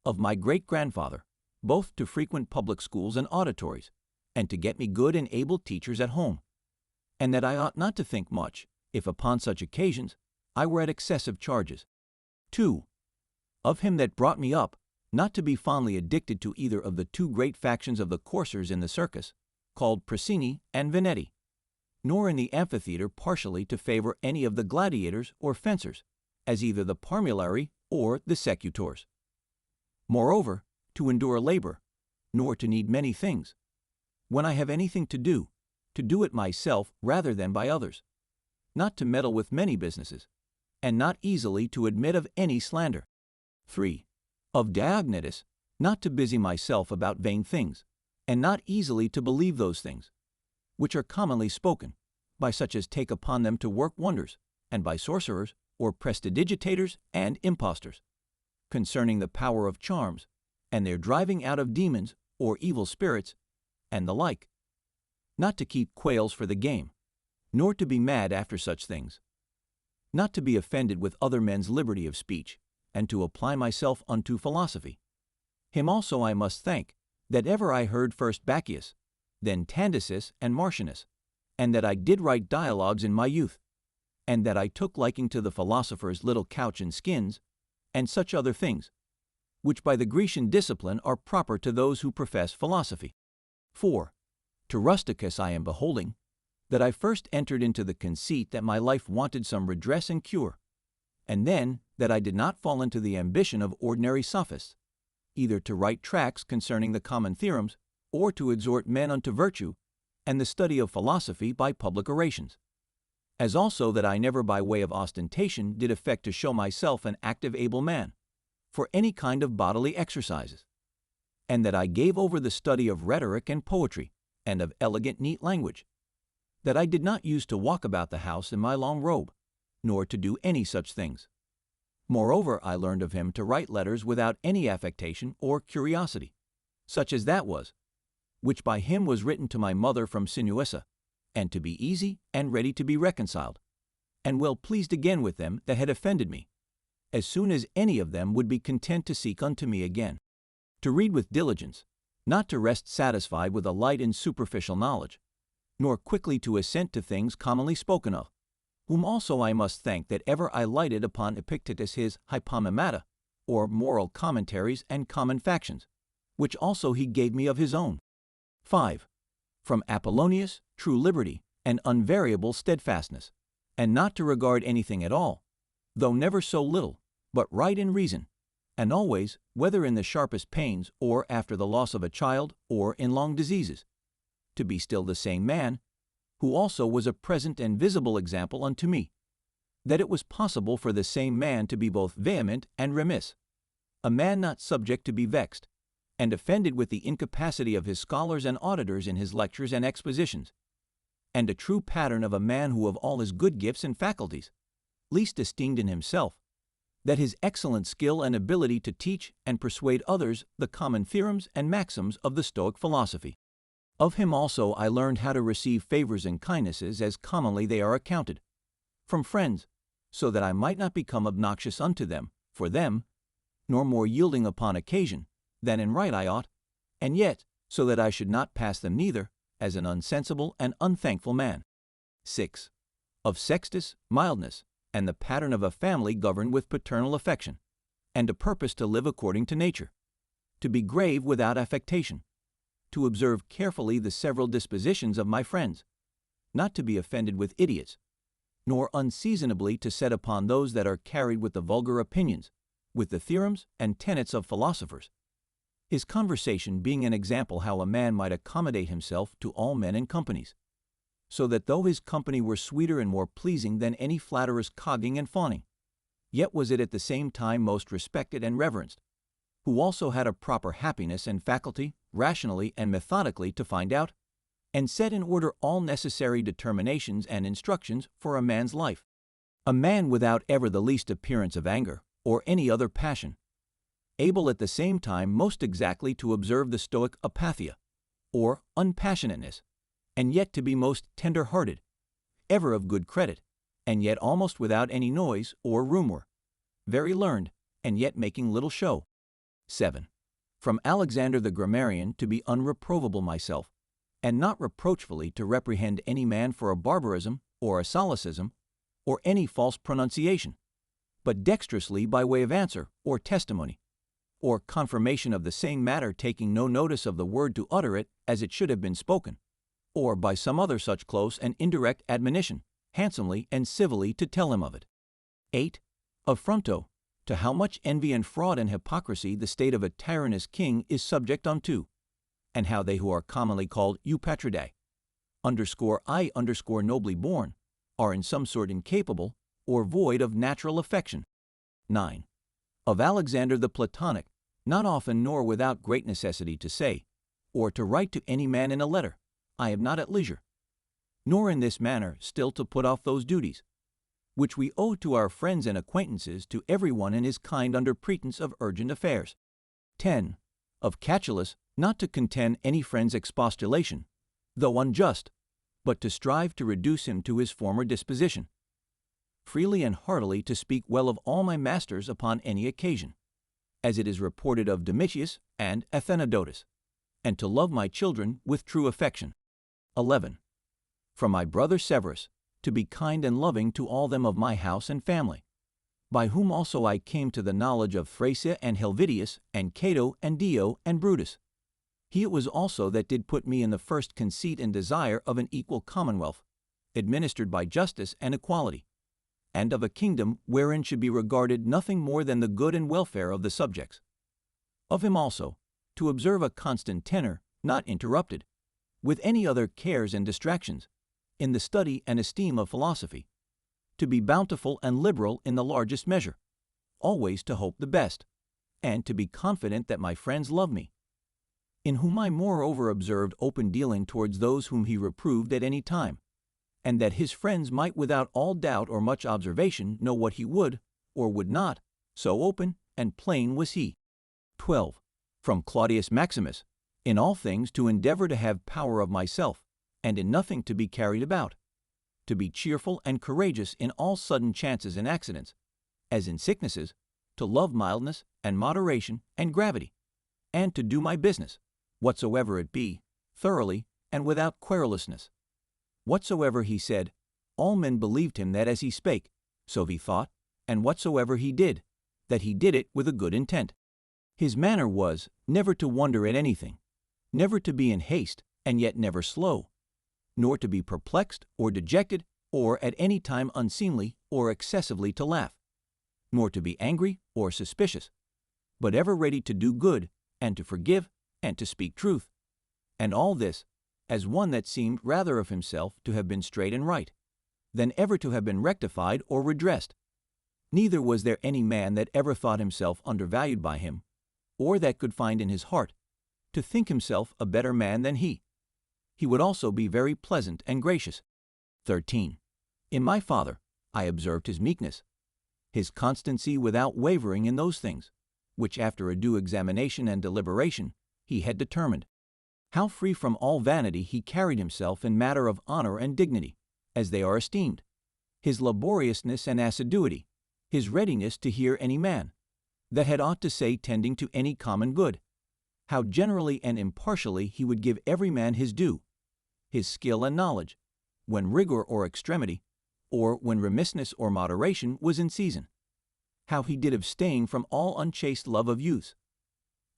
Of my great-grandfather, both to frequent public schools and auditories, and to get me good and able teachers at home, and that I ought not to think much, if upon such occasions I were at excessive charges. 2. Of him that brought me up, not to be fondly addicted to either of the two great factions of the coursers in the circus, called Prasini and Venetti, nor in the amphitheater partially to favor any of the gladiators or fencers, as either the parmulari or the secutors. Moreover, to endure labor, nor to need many things. When I have anything to do it myself rather than by others, not to meddle with many businesses, and not easily to admit of any slander. 3. Of Diognetus, not to busy myself about vain things, and not easily to believe those things, which are commonly spoken, by such as take upon them to work wonders, and by sorcerers, or prestidigitators and impostors, concerning the power of charms, and their driving out of demons or evil spirits, and the like. Not to keep quails for the game, nor to be mad after such things. Not to be offended with other men's liberty of speech, and to apply myself unto philosophy. Him also I must thank, that ever I heard first Bacchius, then Tandisis and Martianus, and that I did write dialogues in my youth, and that I took liking to the philosophers' little couch and skins, and such other things, which by the Grecian discipline are proper to those who profess philosophy. 4. To Rusticus I am beholding, that I first entered into the conceit that my life wanted some redress and cure, and then that I did not fall into the ambition of ordinary sophists, either to write tracts concerning the common theorems, or to exhort men unto virtue, and the study of philosophy by public orations. As also that I never by way of ostentation did affect to show myself an active able man, for any kind of bodily exercises, and that I gave over the study of rhetoric and poetry, and of elegant neat language, that I did not use to walk about the house in my long robe, nor to do any such things. Moreover, I learned of him to write letters without any affectation or curiosity, such as that was, which by him was written to my mother from Sinuessa, and to be easy and ready to be reconciled, and well pleased again with them that had offended me, as soon as any of them would be content to seek unto me again. To read with diligence, not to rest satisfied with a light and superficial knowledge, nor quickly to assent to things commonly spoken of, whom also I must thank that ever I lighted upon Epictetus his Hypomemata, or moral commentaries and common factions, which also he gave me of his own. 5. From Apollonius, true liberty, and unvariable steadfastness, and not to regard anything at all, though never so little, but right in reason, and always, whether in the sharpest pains, or after the loss of a child, or in long diseases, to be still the same man, who also was a present and visible example unto me, that it was possible for the same man to be both vehement and remiss, a man not subject to be vexed, and offended with the incapacity of his scholars and auditors in his lectures and expositions, and a true pattern of a man who of all his good gifts and faculties, least esteemed in himself, that his excellent skill and ability to teach and persuade others the common theorems and maxims of the Stoic philosophy. Of him also I learned how to receive favors and kindnesses as commonly they are accounted, from friends, so that I might not become obnoxious unto them, for them, nor more yielding upon occasion, than in right I ought, and yet so that I should not pass them neither, as an unsensible and unthankful man. 6. Of Sextus, mildness, and the pattern of a family governed with paternal affection, and a purpose to live according to nature, to be grave without affectation, to observe carefully the several dispositions of my friends, not to be offended with idiots, nor unseasonably to set upon those that are carried with the vulgar opinions, with the theorems and tenets of philosophers, his conversation being an example how a man might accommodate himself to all men and companies, so that though his company were sweeter and more pleasing than any flatterer's cogging and fawning, yet was it at the same time most respected and reverenced, who also had a proper happiness and faculty, rationally and methodically to find out, and set in order all necessary determinations and instructions for a man's life, a man without ever the least appearance of anger, or any other passion, able at the same time most exactly to observe the Stoic apatheia, or unpassionateness, and yet to be most tender-hearted, ever of good credit, and yet almost without any noise or rumor, very learned, and yet making little show. 7. From Alexander the grammarian to be unreprovable myself, and not reproachfully to reprehend any man for a barbarism or a solecism, or any false pronunciation, but dexterously by way of answer or testimony, or confirmation of the same matter, taking no notice of the word to utter it as it should have been spoken, or by some other such close and indirect admonition, handsomely and civilly to tell him of it. 8. Affronto, to how much envy and fraud and hypocrisy the state of a tyrannous king is subject unto, and how they who are commonly called eupatridae, _I_nobly born, are in some sort incapable or void of natural affection. 9. Of Alexander the Platonic, not often nor without great necessity to say, or to write to any man in a letter, I am not at leisure, nor in this manner still to put off those duties, which we owe to our friends and acquaintances to every one in his kind under pretence of urgent affairs. 10. Of Catullus, not to contend any friend's expostulation, though unjust, but to strive to reduce him to his former disposition, freely and heartily to speak well of all my masters upon any occasion, as it is reported of Domitius and Athenodotus, and to love my children with true affection. 11. From my brother Severus, to be kind and loving to all them of my house and family, by whom also I came to the knowledge of Thrasea and Helvidius, and Cato and Dio and Brutus. He it was also that did put me in the first conceit and desire of an equal commonwealth, administered by justice and equality, and of a kingdom wherein should be regarded nothing more than the good and welfare of the subjects. Of him also, to observe a constant tenor, not interrupted, with any other cares and distractions, in the study and esteem of philosophy, to be bountiful and liberal in the largest measure, always to hope the best, and to be confident that my friends love me, in whom I moreover observed open dealing towards those whom he reproved at any time, and that his friends might without all doubt or much observation know what he would or would not, so open and plain was he. 12. From Claudius Maximus, in all things to endeavor to have power of myself, and in nothing to be carried about, to be cheerful and courageous in all sudden chances and accidents, as in sicknesses, to love mildness and moderation and gravity, and to do my business, whatsoever it be, thoroughly and without querulousness. Whatsoever he said, all men believed him that as he spake, so he thought, and whatsoever he did, that he did it with a good intent. His manner was, never to wonder at anything, never to be in haste, and yet never slow, nor to be perplexed or dejected, or at any time unseemly or excessively to laugh, nor to be angry or suspicious, but ever ready to do good, and to forgive, and to speak truth, and all this as one that seemed rather of himself to have been straight and right, than ever to have been rectified or redressed. Neither was there any man that ever thought himself undervalued by him, or that could find in his heart to think himself a better man than he. He would also be very pleasant and gracious. 13. In my father I observed his meekness, his constancy without wavering in those things, which after a due examination and deliberation he had determined. How free from all vanity he carried himself in matter of honor and dignity, as they are esteemed, his laboriousness and assiduity, his readiness to hear any man, that had aught to say tending to any common good, how generally and impartially he would give every man his due, his skill and knowledge, when rigor or extremity, or when remissness or moderation was in season, how he did abstain from all unchaste love of use,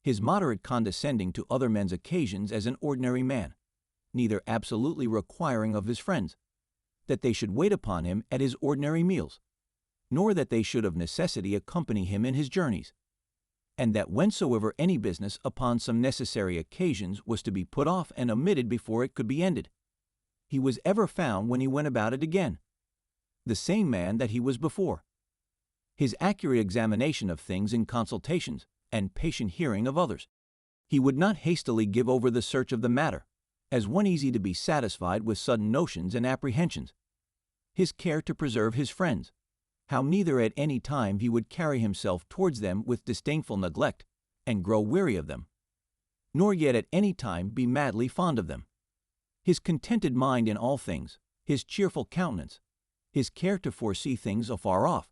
his moderate condescending to other men's occasions as an ordinary man, neither absolutely requiring of his friends that they should wait upon him at his ordinary meals, nor that they should of necessity accompany him in his journeys, and that whensoever any business upon some necessary occasions was to be put off and omitted before it could be ended, he was ever found when he went about it again, the same man that he was before. His accurate examination of things in consultations, and patient hearing of others. He would not hastily give over the search of the matter, as one easy to be satisfied with sudden notions and apprehensions. His care to preserve his friends, how neither at any time he would carry himself towards them with disdainful neglect, and grow weary of them, nor yet at any time be madly fond of them. His contented mind in all things, his cheerful countenance, his care to foresee things afar off,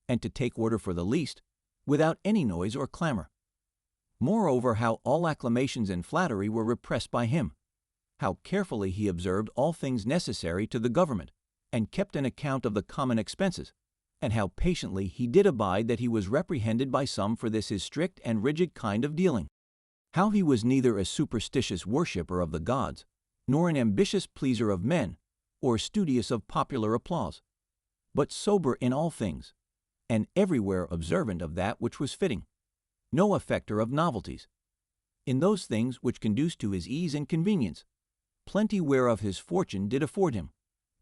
and to take order for the least, without any noise or clamor. Moreover, how all acclamations and flattery were repressed by him, how carefully he observed all things necessary to the government, and kept an account of the common expenses, and how patiently he did abide that he was reprehended by some for this his strict and rigid kind of dealing. How he was neither a superstitious worshipper of the gods, nor an ambitious pleaser of men, or studious of popular applause, but sober in all things, and everywhere observant of that which was fitting, no affecter of novelties. In those things which conduce to his ease and convenience, plenty whereof his fortune did afford him,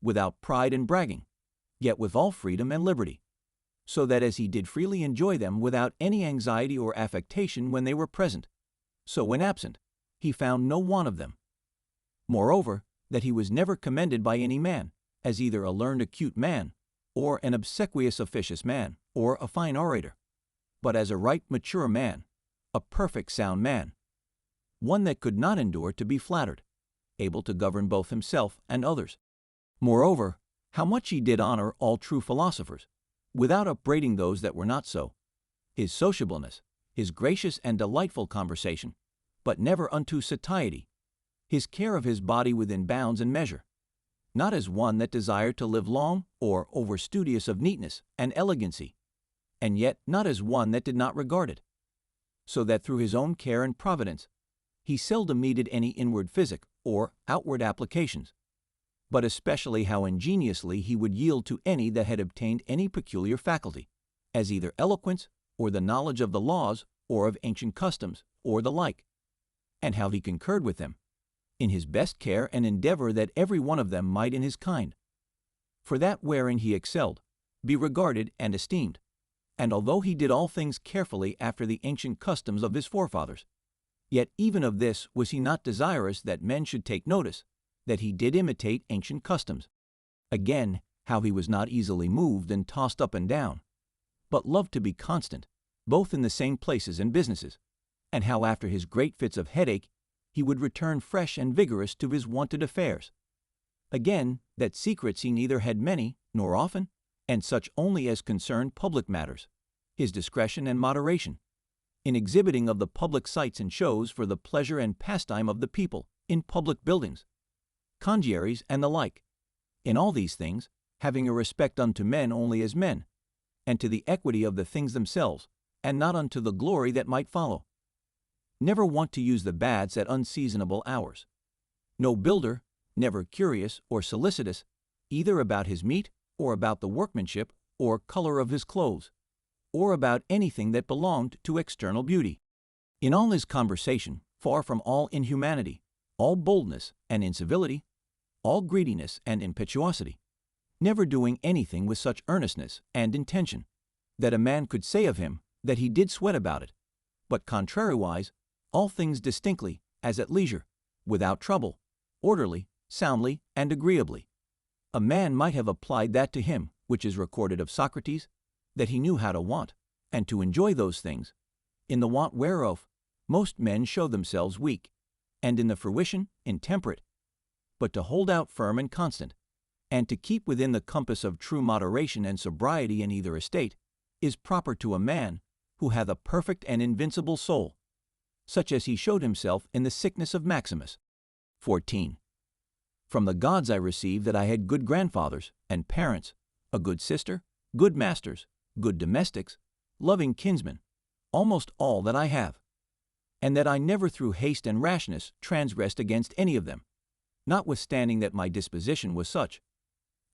without pride and bragging, yet with all freedom and liberty, so that as he did freely enjoy them without any anxiety or affectation when they were present, so when absent, he found no want of them. Moreover, that he was never commended by any man, as either a learned acute man, or an obsequious officious man, or a fine orator, but as a right mature man, a perfect sound man, one that could not endure to be flattered, able to govern both himself and others. Moreover, how much he did honor all true philosophers, without upbraiding those that were not so, his sociableness, his gracious and delightful conversation, but never unto satiety, his care of his body within bounds and measure, not as one that desired to live long or over-studious of neatness and elegancy, and yet not as one that did not regard it, so that through his own care and providence he seldom needed any inward physic or outward applications, but especially how ingeniously he would yield to any that had obtained any peculiar faculty, as either eloquence, or the knowledge of the laws, or of ancient customs, or the like, and how he concurred with them, in his best care and endeavor that every one of them might in his kind, for that wherein he excelled, be regarded and esteemed. And although he did all things carefully after the ancient customs of his forefathers, yet even of this was he not desirous that men should take notice, that he did imitate ancient customs. Again, how he was not easily moved and tossed up and down, but loved to be constant, both in the same places and businesses, and how after his great fits of headache he would return fresh and vigorous to his wonted affairs. Again, that secrets he neither had many, nor often, and such only as concerned public matters, his discretion and moderation, in exhibiting of the public sights and shows for the pleasure and pastime of the people, in public buildings, congeries, and the like, in all these things, having a respect unto men only as men, and to the equity of the things themselves, and not unto the glory that might follow. Never want to use the baths at unseasonable hours. No builder, never curious or solicitous, either about his meat, or about the workmanship or color of his clothes, or about anything that belonged to external beauty. In all his conversation, far from all inhumanity, all boldness and incivility, all greediness and impetuosity, never doing anything with such earnestness and intention, that a man could say of him that he did sweat about it, but contrariwise, all things distinctly, as at leisure, without trouble, orderly, soundly, and agreeably. A man might have applied that to him, which is recorded of Socrates, that he knew how to want, and to enjoy those things, in the want whereof most men show themselves weak, and in the fruition intemperate, but to hold out firm and constant, and to keep within the compass of true moderation and sobriety in either estate, is proper to a man who hath a perfect and invincible soul, such as he showed himself in the sickness of Maximus. 14. From the gods I received that I had good grandfathers and parents, a good sister, good masters, good domestics, loving kinsmen, almost all that I have, and that I never through haste and rashness transgressed against any of them, notwithstanding that my disposition was such,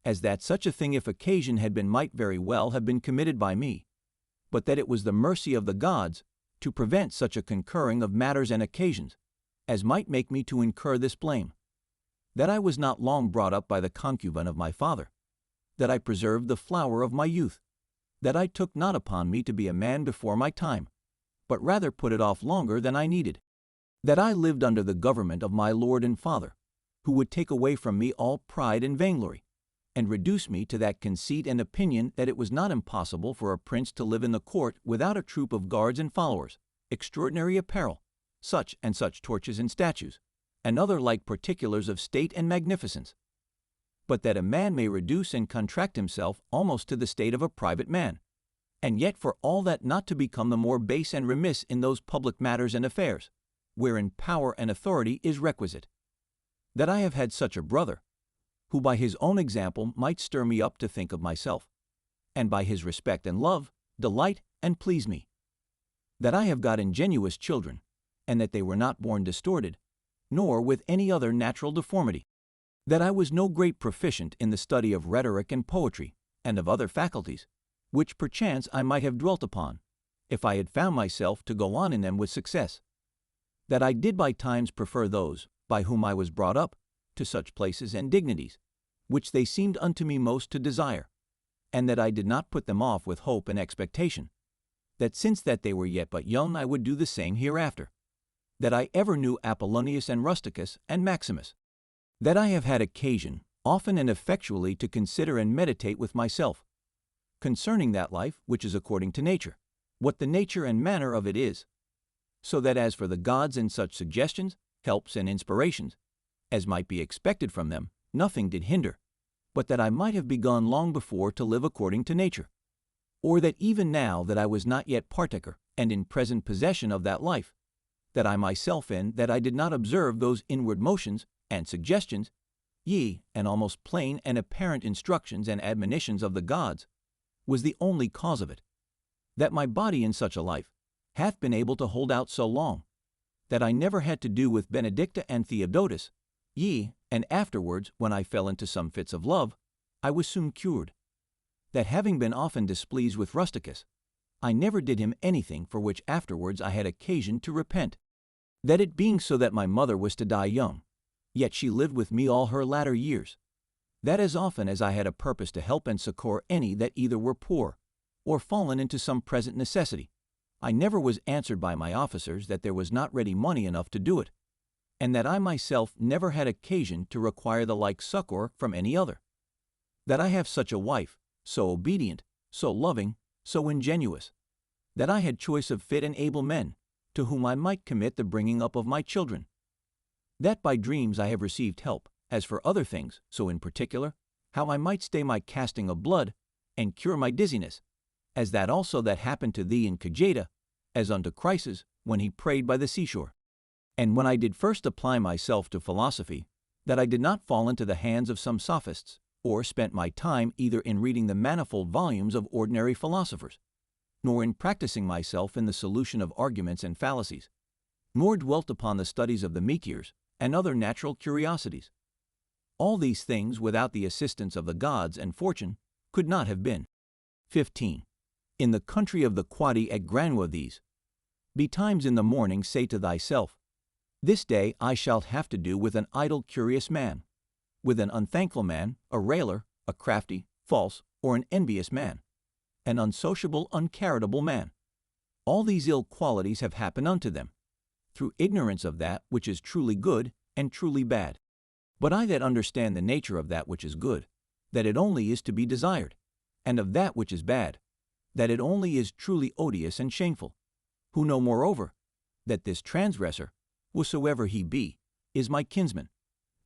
as that such a thing if occasion had been might very well have been committed by me, but that it was the mercy of the gods to prevent such a concurring of matters and occasions, as might make me to incur this blame, that I was not long brought up by the concubine of my father, that I preserved the flower of my youth, that I took not upon me to be a man before my time, but rather put it off longer than I needed, that I lived under the government of my Lord and Father, who would take away from me all pride and vainglory, and reduce me to that conceit and opinion that it was not impossible for a prince to live in the court without a troop of guards and followers, extraordinary apparel, such and such torches and statues, and other like particulars of state and magnificence, but that a man may reduce and contract himself almost to the state of a private man, and yet for all that not to become the more base and remiss in those public matters and affairs, wherein power and authority is requisite. That I have had such a brother, who by his own example might stir me up to think of myself, and by his respect and love delight and please me. That I have got ingenuous children, and that they were not born distorted, nor with any other natural deformity. That I was no great proficient in the study of rhetoric and poetry, and of other faculties, which perchance I might have dwelt upon, if I had found myself to go on in them with success. That I did by times prefer those, by whom I was brought up, to such places and dignities, which they seemed unto me most to desire, and that I did not put them off with hope and expectation, that since that they were yet but young I would do the same hereafter. That I ever knew Apollonius and Rusticus and Maximus. That I have had occasion, often and effectually, to consider and meditate with myself, concerning that life which is according to nature, what the nature and manner of it is, so that as for the gods and such suggestions, helps and inspirations, as might be expected from them, nothing did hinder, but that I might have begun long before to live according to nature, or that even now that I was not yet partaker and in present possession of that life, that I myself in that I did not observe those inward motions and suggestions, yea, and almost plain and apparent instructions and admonitions of the gods, was the only cause of it, that my body in such a life hath been able to hold out so long, that I never had to do with Benedicta and Theodotus, yea, and afterwards, when I fell into some fits of love, I was soon cured, that having been often displeased with Rusticus, I never did him anything for which afterwards I had occasion to repent, that it being so that my mother was to die young, yet she lived with me all her latter years, that as often as I had a purpose to help and succor any that either were poor, or fallen into some present necessity, I never was answered by my officers that there was not ready money enough to do it, and that I myself never had occasion to require the like succor from any other. That I have such a wife, so obedient, so loving, so ingenuous, that I had choice of fit and able men, to whom I might commit the bringing up of my children. That by dreams I have received help, as for other things, so in particular, how I might stay my casting of blood, and cure my dizziness, as that also that happened to thee in Cajeta, as unto Chryses, when he prayed by the seashore. And when I did first apply myself to philosophy, that I did not fall into the hands of some sophists, or spent my time either in reading the manifold volumes of ordinary philosophers, nor in practicing myself in the solution of arguments and fallacies, nor dwelt upon the studies of the Mekiers and other natural curiosities. All these things, without the assistance of the gods and fortune, could not have been. 15. In the country of the Quadi at Granua these, betimes in the morning say to thyself, this day I shalt have to do with an idle curious man, with an unthankful man, a railer, a crafty, false, or an envious man, an unsociable, uncharitable man. All these ill qualities have happened unto them, through ignorance of that which is truly good and truly bad. But I that understand the nature of that which is good, that it only is to be desired, and of that which is bad, that it only is truly odious and shameful, who know moreover that this transgressor, whosoever he be, is my kinsman,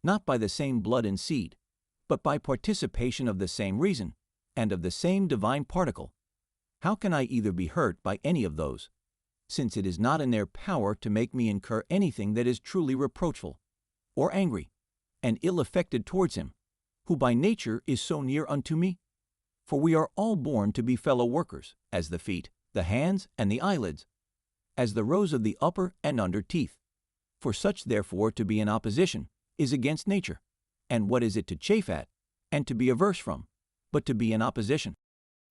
not by the same blood and seed, but by participation of the same reason, and of the same divine particle. How can I either be hurt by any of those, since it is not in their power to make me incur anything that is truly reproachful, or angry, and ill affected towards him, who by nature is so near unto me? For we are all born to be fellow workers, as the feet, the hands, and the eyelids, as the rows of the upper and under teeth. For such therefore to be in opposition is against nature, and what is it to chafe at, and to be averse from, but to be in opposition?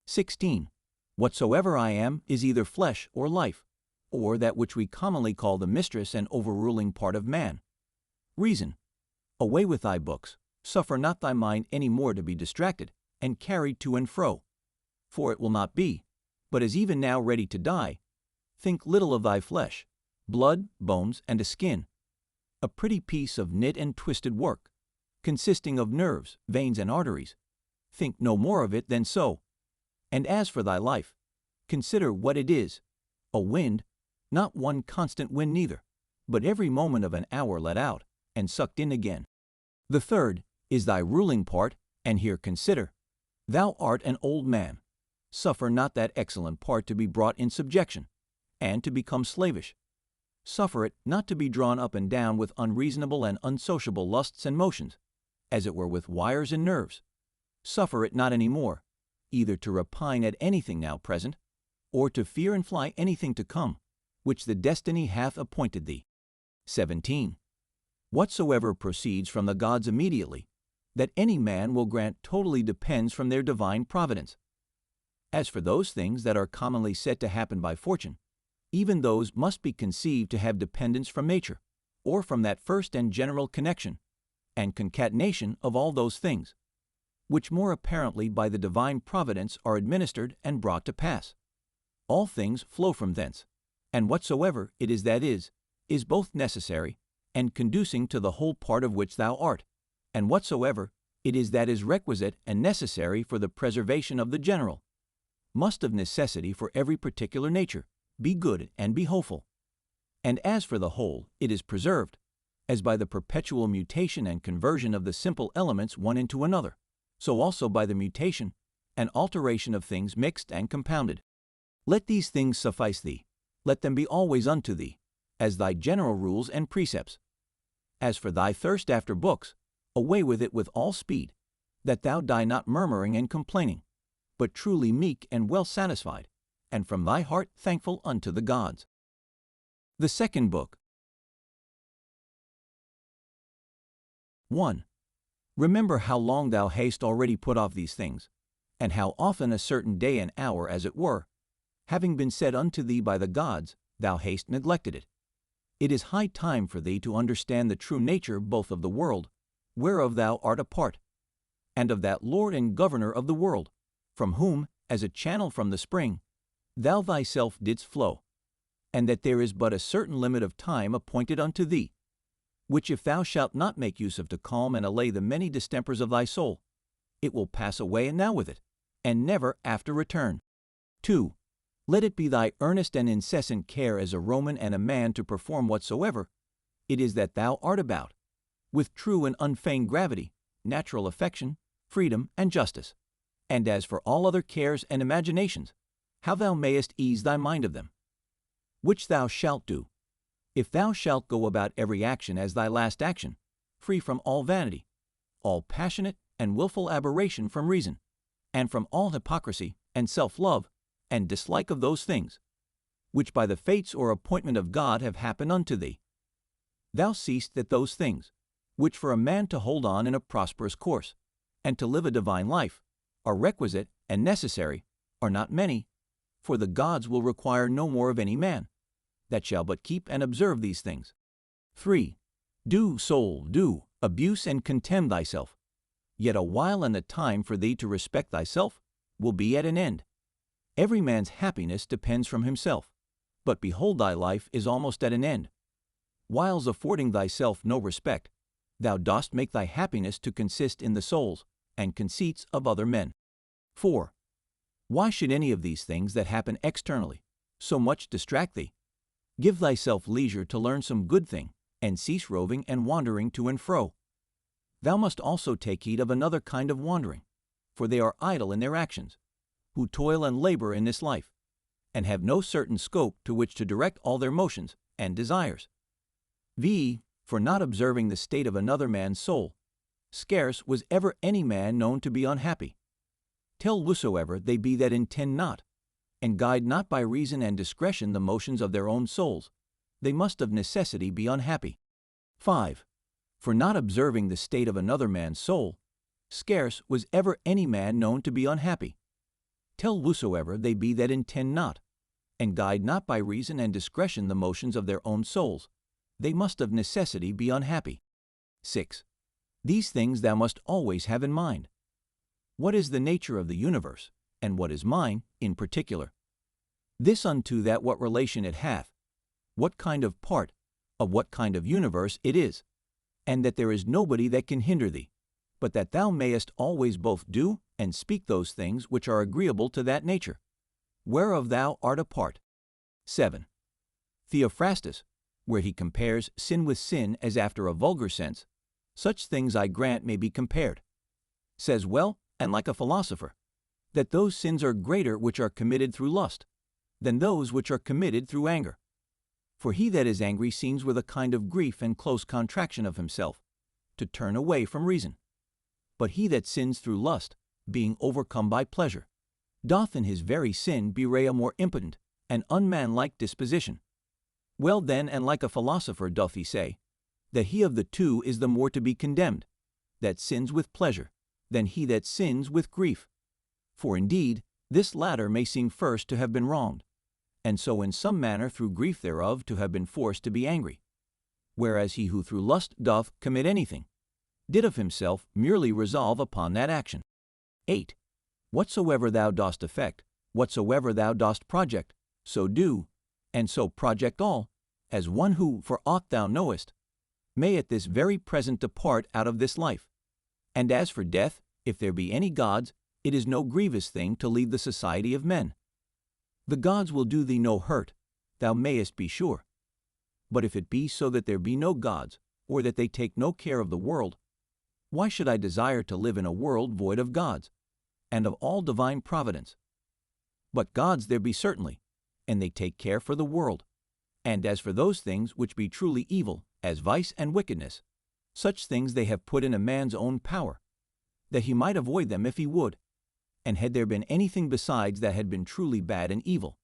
16. Whatsoever I am is either flesh or life, or that which we commonly call the mistress and overruling part of man. Reason. Away with thy books, suffer not thy mind any more to be distracted, and carried to and fro. For it will not be, but is even now ready to die. Think little of thy flesh, blood, bones, and a skin, a pretty piece of knit and twisted work, consisting of nerves, veins, and arteries. Think no more of it than so. And as for thy life, consider what it is, a wind, not one constant wind neither, but every moment of an hour let out, and sucked in again. The third is thy ruling part, and here consider. Thou art an old man. Suffer not that excellent part to be brought in subjection, and to become slavish. Suffer it not to be drawn up and down with unreasonable and unsociable lusts and motions, as it were with wires and nerves. Suffer it not any more, either to repine at anything now present, or to fear and fly anything to come, which the destiny hath appointed thee. 17. Whatsoever proceeds from the gods immediately, that any man will grant totally depends from their divine providence. As for those things that are commonly said to happen by fortune, even those must be conceived to have dependence from nature, or from that first and general connection and concatenation of all those things, which more apparently by the divine providence are administered and brought to pass. All things flow from thence, and whatsoever it is that is both necessary and conducing to the whole part of which thou art, and whatsoever it is that is requisite and necessary for the preservation of the general, must of necessity for every particular nature be good and be hopeful. And as for the whole, it is preserved, as by the perpetual mutation and conversion of the simple elements one into another, so also by the mutation and alteration of things mixed and compounded. Let these things suffice thee, let them be always unto thee, as thy general rules and precepts. As for thy thirst after books, away with it with all speed, that thou die not murmuring and complaining, but truly meek and well satisfied, and from thy heart thankful unto the gods. The Second Book. 1. Remember how long thou hast already put off these things, and how often a certain day and hour, as it were, having been said unto thee by the gods, thou hast neglected it. It is high time for thee to understand the true nature both of the world, whereof thou art a part, and of that Lord and Governor of the world, from whom, as a channel from the spring, thou thyself didst flow, and that there is but a certain limit of time appointed unto thee, which if thou shalt not make use of to calm and allay the many distempers of thy soul, it will pass away and now with it, and never after return. 2. Let it be thy earnest and incessant care as a Roman and a man to perform whatsoever it is that thou art about, with true and unfeigned gravity, natural affection, freedom, and justice. And as for all other cares and imaginations, how thou mayest ease thy mind of them. Which thou shalt do, if thou shalt go about every action as thy last action, free from all vanity, all passionate and wilful aberration from reason, and from all hypocrisy and self-love, and dislike of those things, which by the fates or appointment of God have happened unto thee. Thou seest that those things, which for a man to hold on in a prosperous course, and to live a divine life, are requisite and necessary, are not many, for the gods will require no more of any man, that shall but keep and observe these things. 3. Do, soul, do, abuse and contemn thyself. Yet a while and the time for thee to respect thyself will be at an end. Every man's happiness depends from himself, but behold thy life is almost at an end. Whiles affording thyself no respect, thou dost make thy happiness to consist in the souls and conceits of other men. 4. Why should any of these things that happen externally so much distract thee? Give thyself leisure to learn some good thing, and cease roving and wandering to and fro. Thou must also take heed of another kind of wandering, for they are idle in their actions, who toil and labor in this life, and have no certain scope to which to direct all their motions and desires. V. For not observing the state of another man's soul, scarce was ever any man known to be unhappy. Tell whosoever they be that intend not, and guide not by reason and discretion the motions of their own souls, they must of necessity be unhappy. 5. For not observing the state of another man's soul, scarce was ever any man known to be unhappy. Tell whosoever they be that intend not, and guide not by reason and discretion the motions of their own souls, they must of necessity be unhappy. 6. These things thou must always have in mind. What is the nature of the universe, and what is mine in particular? This unto that what relation it hath, what kind of part, of what kind of universe it is, and that there is nobody that can hinder thee, but that thou mayest always both do and speak those things which are agreeable to that nature, whereof thou art a part. 7. Theophrastus, where he compares sin with sin as after a vulgar sense, such things I grant may be compared, says well, and like a philosopher, that those sins are greater which are committed through lust, than those which are committed through anger. For he that is angry seems with a kind of grief and close contraction of himself, to turn away from reason. But he that sins through lust, being overcome by pleasure, doth in his very sin bewray a more impotent and unmanlike disposition. Well then, and like a philosopher doth he say, that he of the two is the more to be condemned, that sins with pleasure, than he that sins with grief. For indeed, this latter may seem first to have been wronged, and so in some manner through grief thereof to have been forced to be angry, whereas he who through lust doth commit anything, did of himself merely resolve upon that action. 8. Whatsoever thou dost effect, whatsoever thou dost project, so do, and so project all, as one who, for aught thou knowest, may at this very present depart out of this life. And as for death, if there be any gods, it is no grievous thing to leave the society of men. The gods will do thee no hurt, thou mayest be sure. But if it be so that there be no gods, or that they take no care of the world, why should I desire to live in a world void of gods, and of all divine providence? But gods there be certainly, and they take care for the world. And as for those things which be truly evil, as vice and wickedness, such things they have put in a man's own power, that he might avoid them if he would. And had there been anything besides that had been truly bad and evil,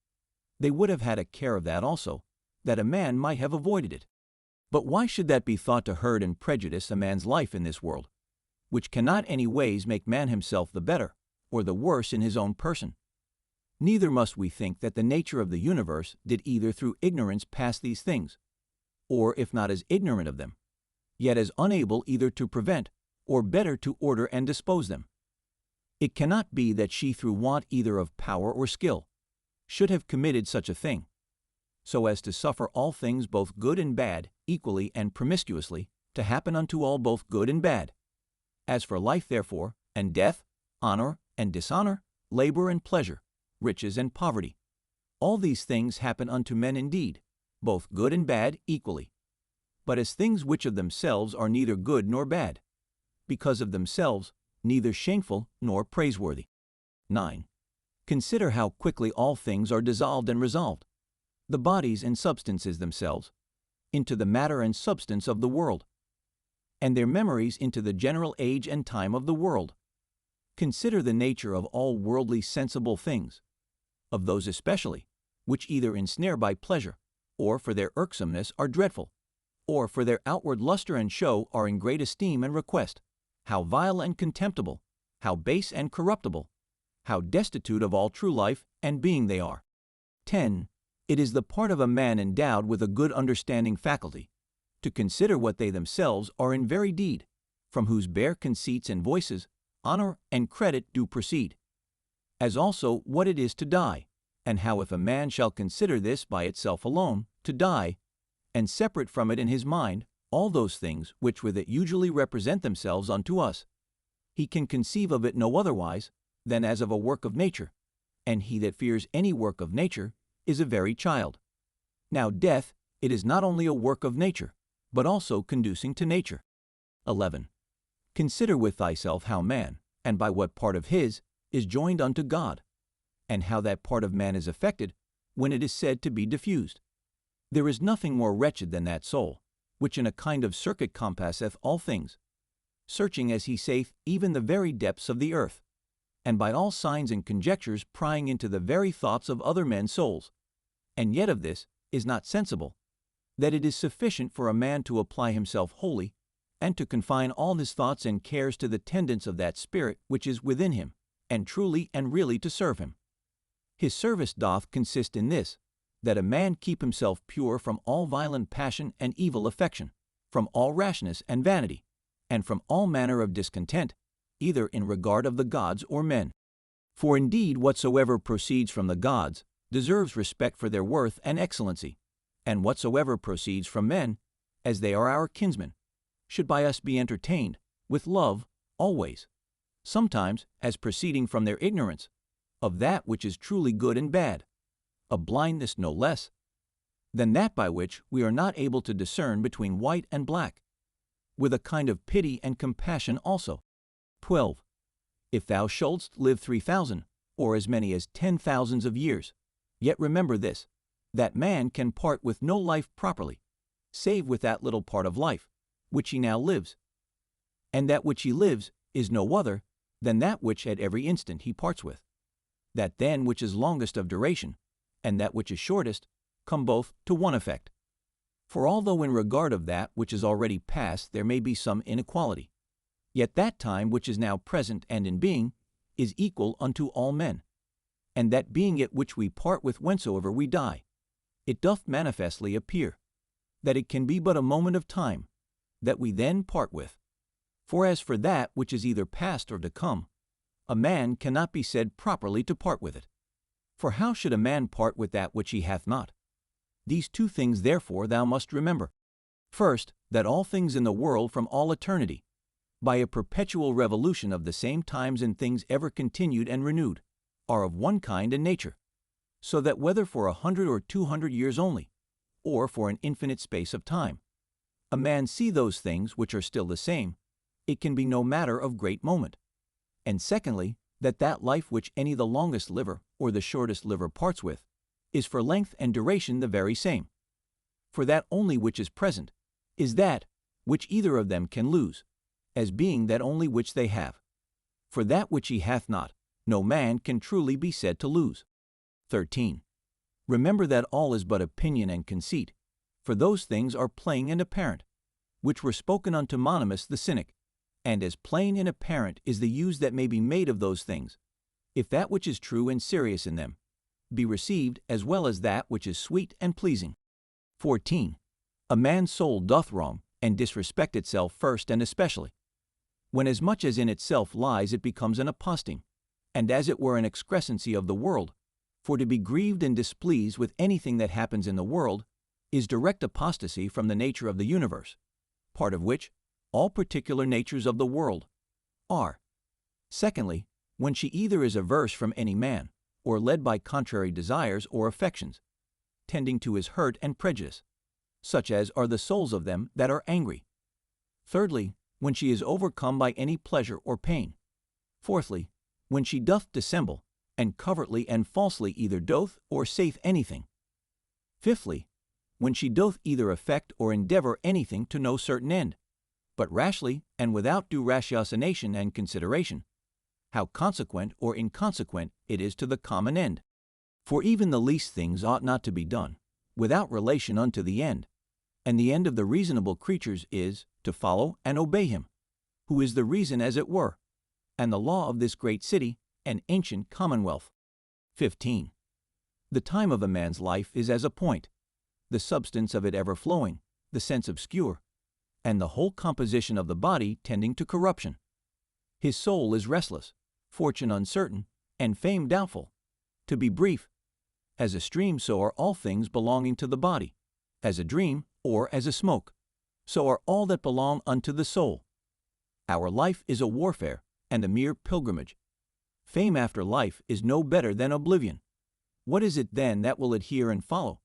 they would have had a care of that also, that a man might have avoided it. But why should that be thought to hurt and prejudice a man's life in this world, which cannot any ways make man himself the better, or the worse in his own person? Neither must we think that the nature of the universe did either through ignorance pass these things, or if not as ignorant of them, yet as unable either to prevent, or better to order and dispose them. It cannot be that she through want either of power or skill should have committed such a thing, so as to suffer all things both good and bad equally and promiscuously to happen unto all both good and bad. As for life therefore, and death, honor and dishonor, labor and pleasure, riches and poverty, all these things happen unto men indeed, both good and bad equally, but as things which of themselves are neither good nor bad, because of themselves neither shameful nor praiseworthy. 9. Consider how quickly all things are dissolved and resolved, the bodies and substances themselves, into the matter and substance of the world, and their memories into the general age and time of the world. Consider the nature of all worldly sensible things, of those especially, which either ensnare by pleasure, or for their irksomeness are dreadful, or for their outward luster and show are in great esteem and request, how vile and contemptible, how base and corruptible, how destitute of all true life and being they are. 10. It is the part of a man endowed with a good understanding faculty, to consider what they themselves are in very deed, from whose bare conceits and voices honor and credit do proceed, as also what it is to die, and how if a man shall consider this by itself alone, to die, and separate from it in his mind all those things which with it usually represent themselves unto us, he can conceive of it no otherwise than as of a work of nature, and he that fears any work of nature is a very child. Now death, it is not only a work of nature, but also conducing to nature. 11. Consider with thyself how man, and by what part of his, is joined unto God, and how that part of man is affected when it is said to be diffused. There is nothing more wretched than that soul, which in a kind of circuit compasseth all things, searching as he saith even the very depths of the earth, and by all signs and conjectures prying into the very thoughts of other men's souls, and yet of this is not sensible, that it is sufficient for a man to apply himself wholly, and to confine all his thoughts and cares to the tendance of that spirit which is within him, and truly and really to serve him. His service doth consist in this, that a man keep himself pure from all violent passion and evil affection, from all rashness and vanity, and from all manner of discontent, either in regard of the gods or men. For indeed whatsoever proceeds from the gods deserves respect for their worth and excellency, and whatsoever proceeds from men, as they are our kinsmen, should by us be entertained with love always, sometimes as proceeding from their ignorance of that which is truly good and bad, a blindness no less than that by which we are not able to discern between white and black, with a kind of pity and compassion also. 12. If thou shouldst live 3,000, or as many as 10,000 of years, yet remember this, that man can part with no life properly, save with that little part of life, which he now lives, and that which he lives is no other than that which at every instant he parts with. That then which is longest of duration, and that which is shortest, come both to one effect. For although in regard of that which is already past there may be some inequality, yet that time which is now present and in being is equal unto all men, and that being it which we part with whensoever we die, it doth manifestly appear that it can be but a moment of time that we then part with. For as for that which is either past or to come, a man cannot be said properly to part with it. For how should a man part with that which he hath not? These two things therefore thou must remember. First, that all things in the world from all eternity, by a perpetual revolution of the same times and things ever continued and renewed, are of one kind and nature, so that whether for 100 or 200 years only, or for an infinite space of time, a man see those things which are still the same, it can be no matter of great moment. And secondly, that that life which any the longest liver or the shortest liver parts with, is for length and duration the very same. For that only which is present is that which either of them can lose, as being that only which they have. For that which he hath not, no man can truly be said to lose. 13. Remember that all is but opinion and conceit, for those things are plain and apparent, which were spoken unto Monimus the Cynic, and as plain and apparent is the use that may be made of those things, if that which is true and serious in them be received as well as that which is sweet and pleasing. 14. A man's soul doth wrong and disrespect itself first and especially, when as much as in itself lies it becomes an apostate, and as it were an excrescency of the world, for to be grieved and displeased with anything that happens in the world is direct apostasy from the nature of the universe, part of which all particular natures of the world are. Secondly, when she either is averse from any man, or led by contrary desires or affections, tending to his hurt and prejudice, such as are the souls of them that are angry. Thirdly, when she is overcome by any pleasure or pain. Fourthly, when she doth dissemble, and covertly and falsely either doth or saith anything. Fifthly, when she doth either affect or endeavor anything to no certain end, but rashly and without due ratiocination and consideration, how consequent or inconsequent it is to the common end. For even the least things ought not to be done without relation unto the end, and the end of the reasonable creatures is to follow and obey him, who is the reason as it were, and the law of this great city and ancient commonwealth. 15. The time of a man's life is as a point, the substance of it ever flowing, the sense obscure, and the whole composition of the body tending to corruption. His soul is restless, fortune uncertain, and fame doubtful. To be brief, as a stream so are all things belonging to the body, as a dream or as a smoke, so are all that belong unto the soul. Our life is a warfare and a mere pilgrimage. Fame after life is no better than oblivion. What is it then that will adhere and follow?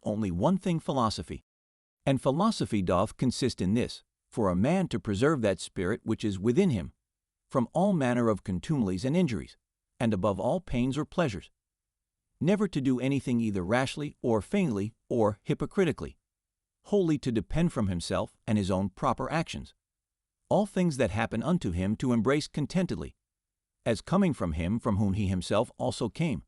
Only one thing, philosophy. And philosophy doth consist in this, for a man to preserve that spirit which is within him, from all manner of contumelies and injuries, and above all pains or pleasures. Never to do anything either rashly or feignedly or hypocritically, wholly to depend from himself and his own proper actions. All things that happen unto him to embrace contentedly, as coming from him from whom he himself also came,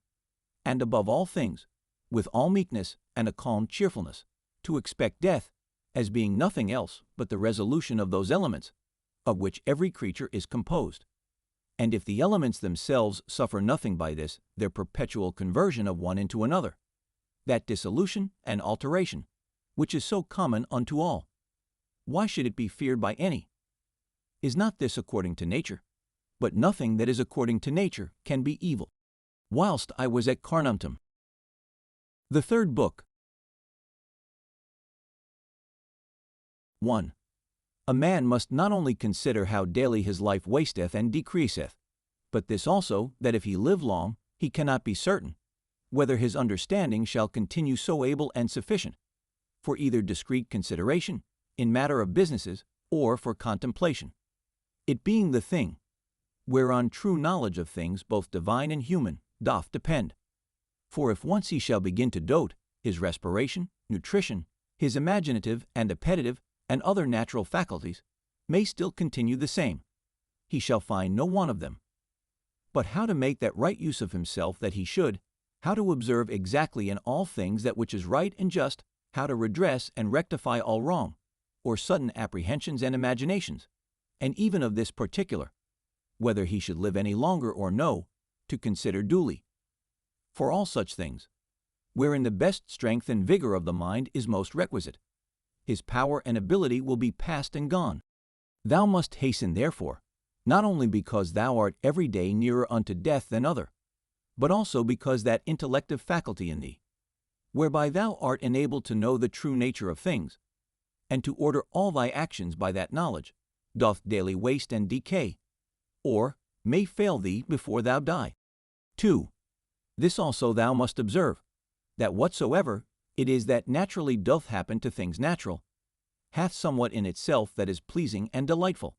and above all things, with all meekness and a calm cheerfulness, to expect death, as being nothing else but the resolution of those elements, of which every creature is composed. And if the elements themselves suffer nothing by this, their perpetual conversion of one into another, that dissolution and alteration, which is so common unto all. Why should it be feared by any? Is not this according to nature? But nothing that is according to nature can be evil. Whilst I was at Carnuntum. The Third Book. 1. A man must not only consider how daily his life wasteth and decreaseth, but this also, that if he live long, he cannot be certain, whether his understanding shall continue so able and sufficient, for either discreet consideration, in matter of businesses, or for contemplation. It being the thing, whereon true knowledge of things both divine and human doth depend. For if once he shall begin to dote, his respiration, nutrition, his imaginative and appetitive and other natural faculties may still continue the same. He shall find no one of them. But how to make that right use of himself that he should, how to observe exactly in all things that which is right and just, how to redress and rectify all wrong, or sudden apprehensions and imaginations, and even of this particular, whether he should live any longer or no, to consider duly. For all such things, wherein the best strength and vigor of the mind is most requisite, his power and ability will be past and gone. Thou must hasten therefore, not only because thou art every day nearer unto death than other, but also because that intellective faculty in thee, whereby thou art enabled to know the true nature of things, and to order all thy actions by that knowledge, doth daily waste and decay, or may fail thee before thou die. 2. This also thou must observe, that whatsoever it is that naturally doth happen to things natural, hath somewhat in itself that is pleasing and delightful.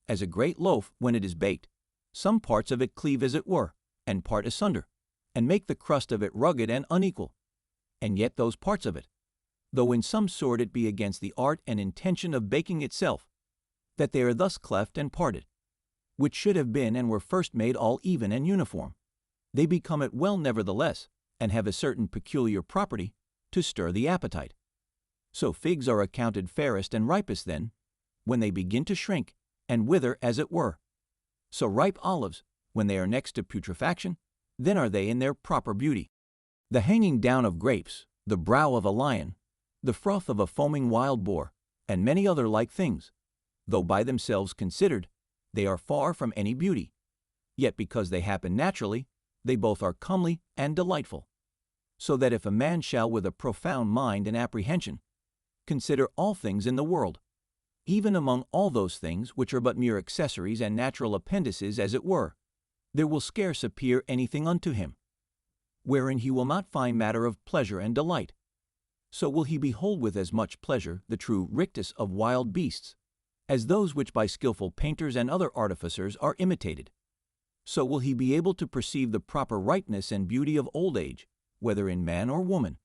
As a great loaf, when it is baked, some parts of it cleave as it were, and part asunder, and make the crust of it rugged and unequal. And yet those parts of it, though in some sort it be against the art and intention of baking itself, that they are thus cleft and parted, which should have been and were first made all even and uniform, they become it well nevertheless, and have a certain peculiar property to stir the appetite. So figs are accounted fairest and ripest then, when they begin to shrink and wither as it were. So ripe olives, when they are next to putrefaction, then are they in their proper beauty. The hanging down of grapes, the brow of a lion, the froth of a foaming wild boar, and many other like things, though by themselves considered, they are far from any beauty, yet because they happen naturally, they both are comely and delightful. So that if a man shall with a profound mind and apprehension consider all things in the world, even among all those things which are but mere accessories and natural appendices as it were, there will scarce appear anything unto him, wherein he will not find matter of pleasure and delight. So will he behold with as much pleasure the true rictus of wild beasts, as those which by skillful painters and other artificers are imitated. So will he be able to perceive the proper rightness and beauty of old age, whether in man or woman,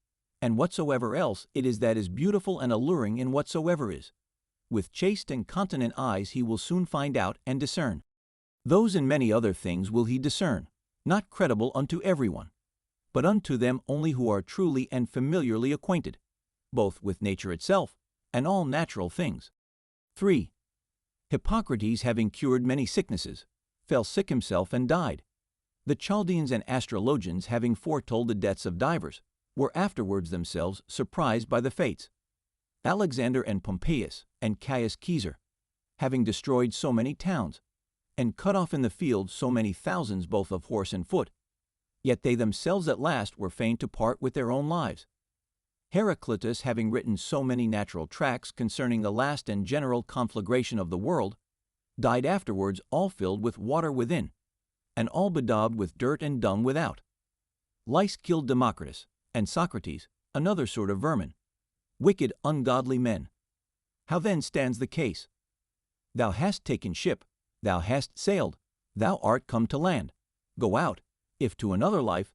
and whatsoever else it is that is beautiful and alluring in whatsoever is. With chaste and continent eyes he will soon find out and discern. Those and many other things will he discern, not credible unto everyone, but unto them only who are truly and familiarly acquainted, both with nature itself and all natural things. 3. Hippocrates, having cured many sicknesses, fell sick himself and died. The Chaldeans and astrologians, having foretold the deaths of divers, were afterwards themselves surprised by the fates. Alexander and Pompeius and Caius Caesar, having destroyed so many towns, and cut off in the field so many thousands both of horse and foot, yet they themselves at last were fain to part with their own lives. Heraclitus, having written so many natural tracts concerning the last and general conflagration of the world, died afterwards all filled with water within, and all bedaubed with dirt and dung without. Lice killed Democritus, and Socrates, another sort of vermin, wicked ungodly men. How then stands the case? Thou hast taken ship, thou hast sailed, thou art come to land. Go out, if to another life,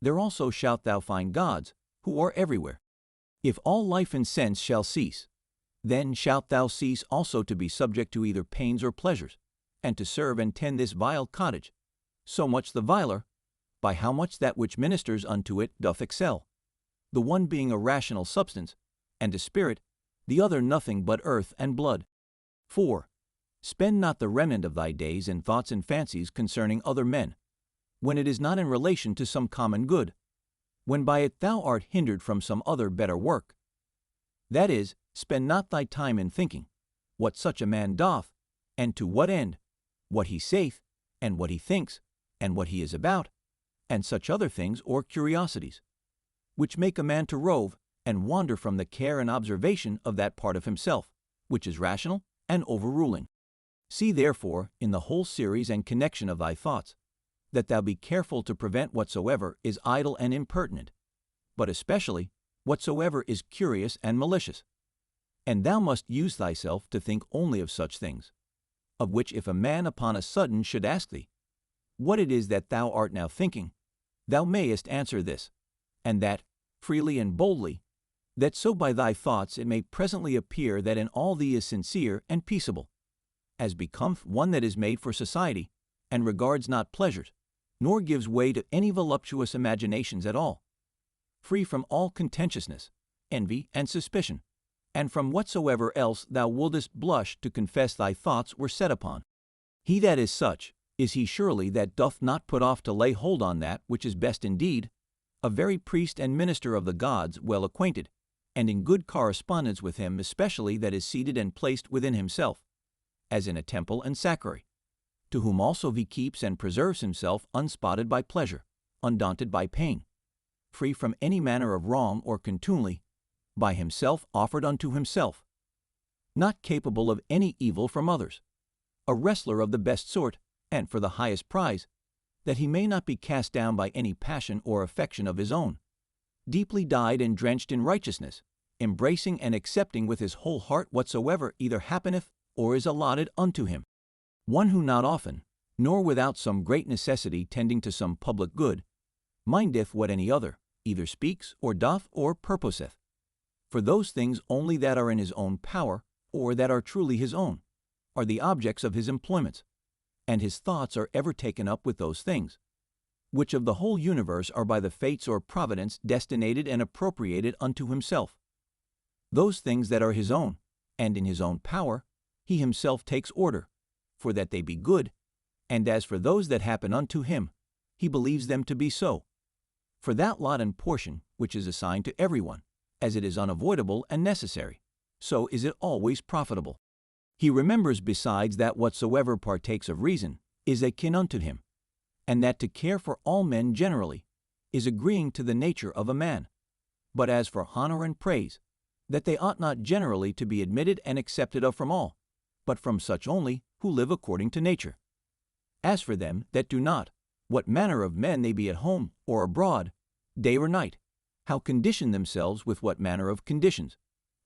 there also shalt thou find gods, who are everywhere. If all life and sense shall cease, then shalt thou cease also to be subject to either pains or pleasures, and to serve and tend this vile cottage, so much the viler, by how much that which ministers unto it doth excel, the one being a rational substance, and a spirit, the other nothing but earth and blood. 4. Spend not the remnant of thy days in thoughts and fancies concerning other men, when it is not in relation to some common good. when by it thou art hindered from some other better work. That is, spend not thy time in thinking, what such a man doth, and to what end, what he saith, and what he thinks, and what he is about, and such other things or curiosities, which make a man to rove and wander from the care and observation of that part of himself, which is rational and overruling. See therefore, in the whole series and connection of thy thoughts, that thou be careful to prevent whatsoever is idle and impertinent, but especially whatsoever is curious and malicious. And thou must use thyself to think only of such things, of which if a man upon a sudden should ask thee, what it is that thou art now thinking, thou mayest answer this, and that freely and boldly, that so by thy thoughts it may presently appear that in all thee is sincere and peaceable, as becometh one that is made for society, and regards not pleasures, nor gives way to any voluptuous imaginations at all, free from all contentiousness, envy, and suspicion, and from whatsoever else thou wouldest blush to confess thy thoughts were set upon. He that is such, is he surely that doth not put off to lay hold on that which is best indeed, a very priest and minister of the gods, well acquainted, and in good correspondence with him, especially that is seated and placed within himself, as in a temple and sacrary, to whom also he keeps and preserves himself unspotted by pleasure, undaunted by pain, free from any manner of wrong or contumely, by himself offered unto himself, not capable of any evil from others, a wrestler of the best sort, and for the highest prize, that he may not be cast down by any passion or affection of his own, deeply dyed and drenched in righteousness, embracing and accepting with his whole heart whatsoever either happeneth or is allotted unto him. One who not often, nor without some great necessity tending to some public good, mindeth what any other, either speaks or doth or purposeth, for those things only that are in his own power, or that are truly his own, are the objects of his employments, and his thoughts are ever taken up with those things, which of the whole universe are by the fates or providence destinated and appropriated unto himself. Those things that are his own, and in his own power, he himself takes order, for that they be good, and as for those that happen unto him, he believes them to be so. For that lot and portion which is assigned to everyone, as it is unavoidable and necessary, so is it always profitable. He remembers besides that whatsoever partakes of reason is akin unto him, and that to care for all men generally is agreeing to the nature of a man. But as for honor and praise, that they ought not generally to be admitted and accepted of from all, but from such only who live according to nature. As for them that do not, what manner of men they be at home or abroad, day or night, how condition themselves with what manner of conditions,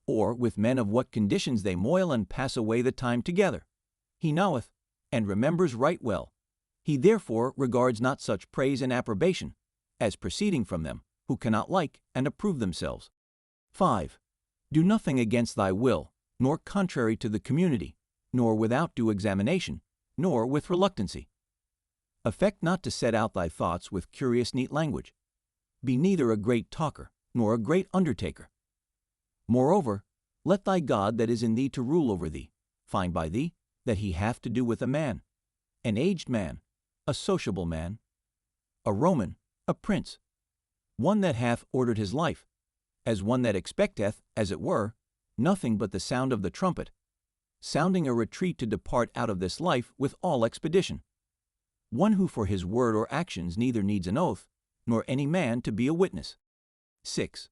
or with men of what conditions they moil and pass away the time together, he knoweth, and remembers right well. He therefore regards not such praise and approbation, as proceeding from them, who cannot like and approve themselves. 5. Do nothing against thy will, nor contrary to the community, nor without due examination, nor with reluctancy. Affect not to set out thy thoughts with curious neat language. Be neither a great talker, nor a great undertaker. Moreover, let thy God that is in thee to rule over thee, find by thee that he hath to do with a man, an aged man, a sociable man, a Roman, a prince, one that hath ordered his life, as one that expecteth, as it were, nothing but the sound of the trumpet, sounding a retreat to depart out of this life with all expedition, one who for his word or actions neither needs an oath, nor any man to be a witness. 6.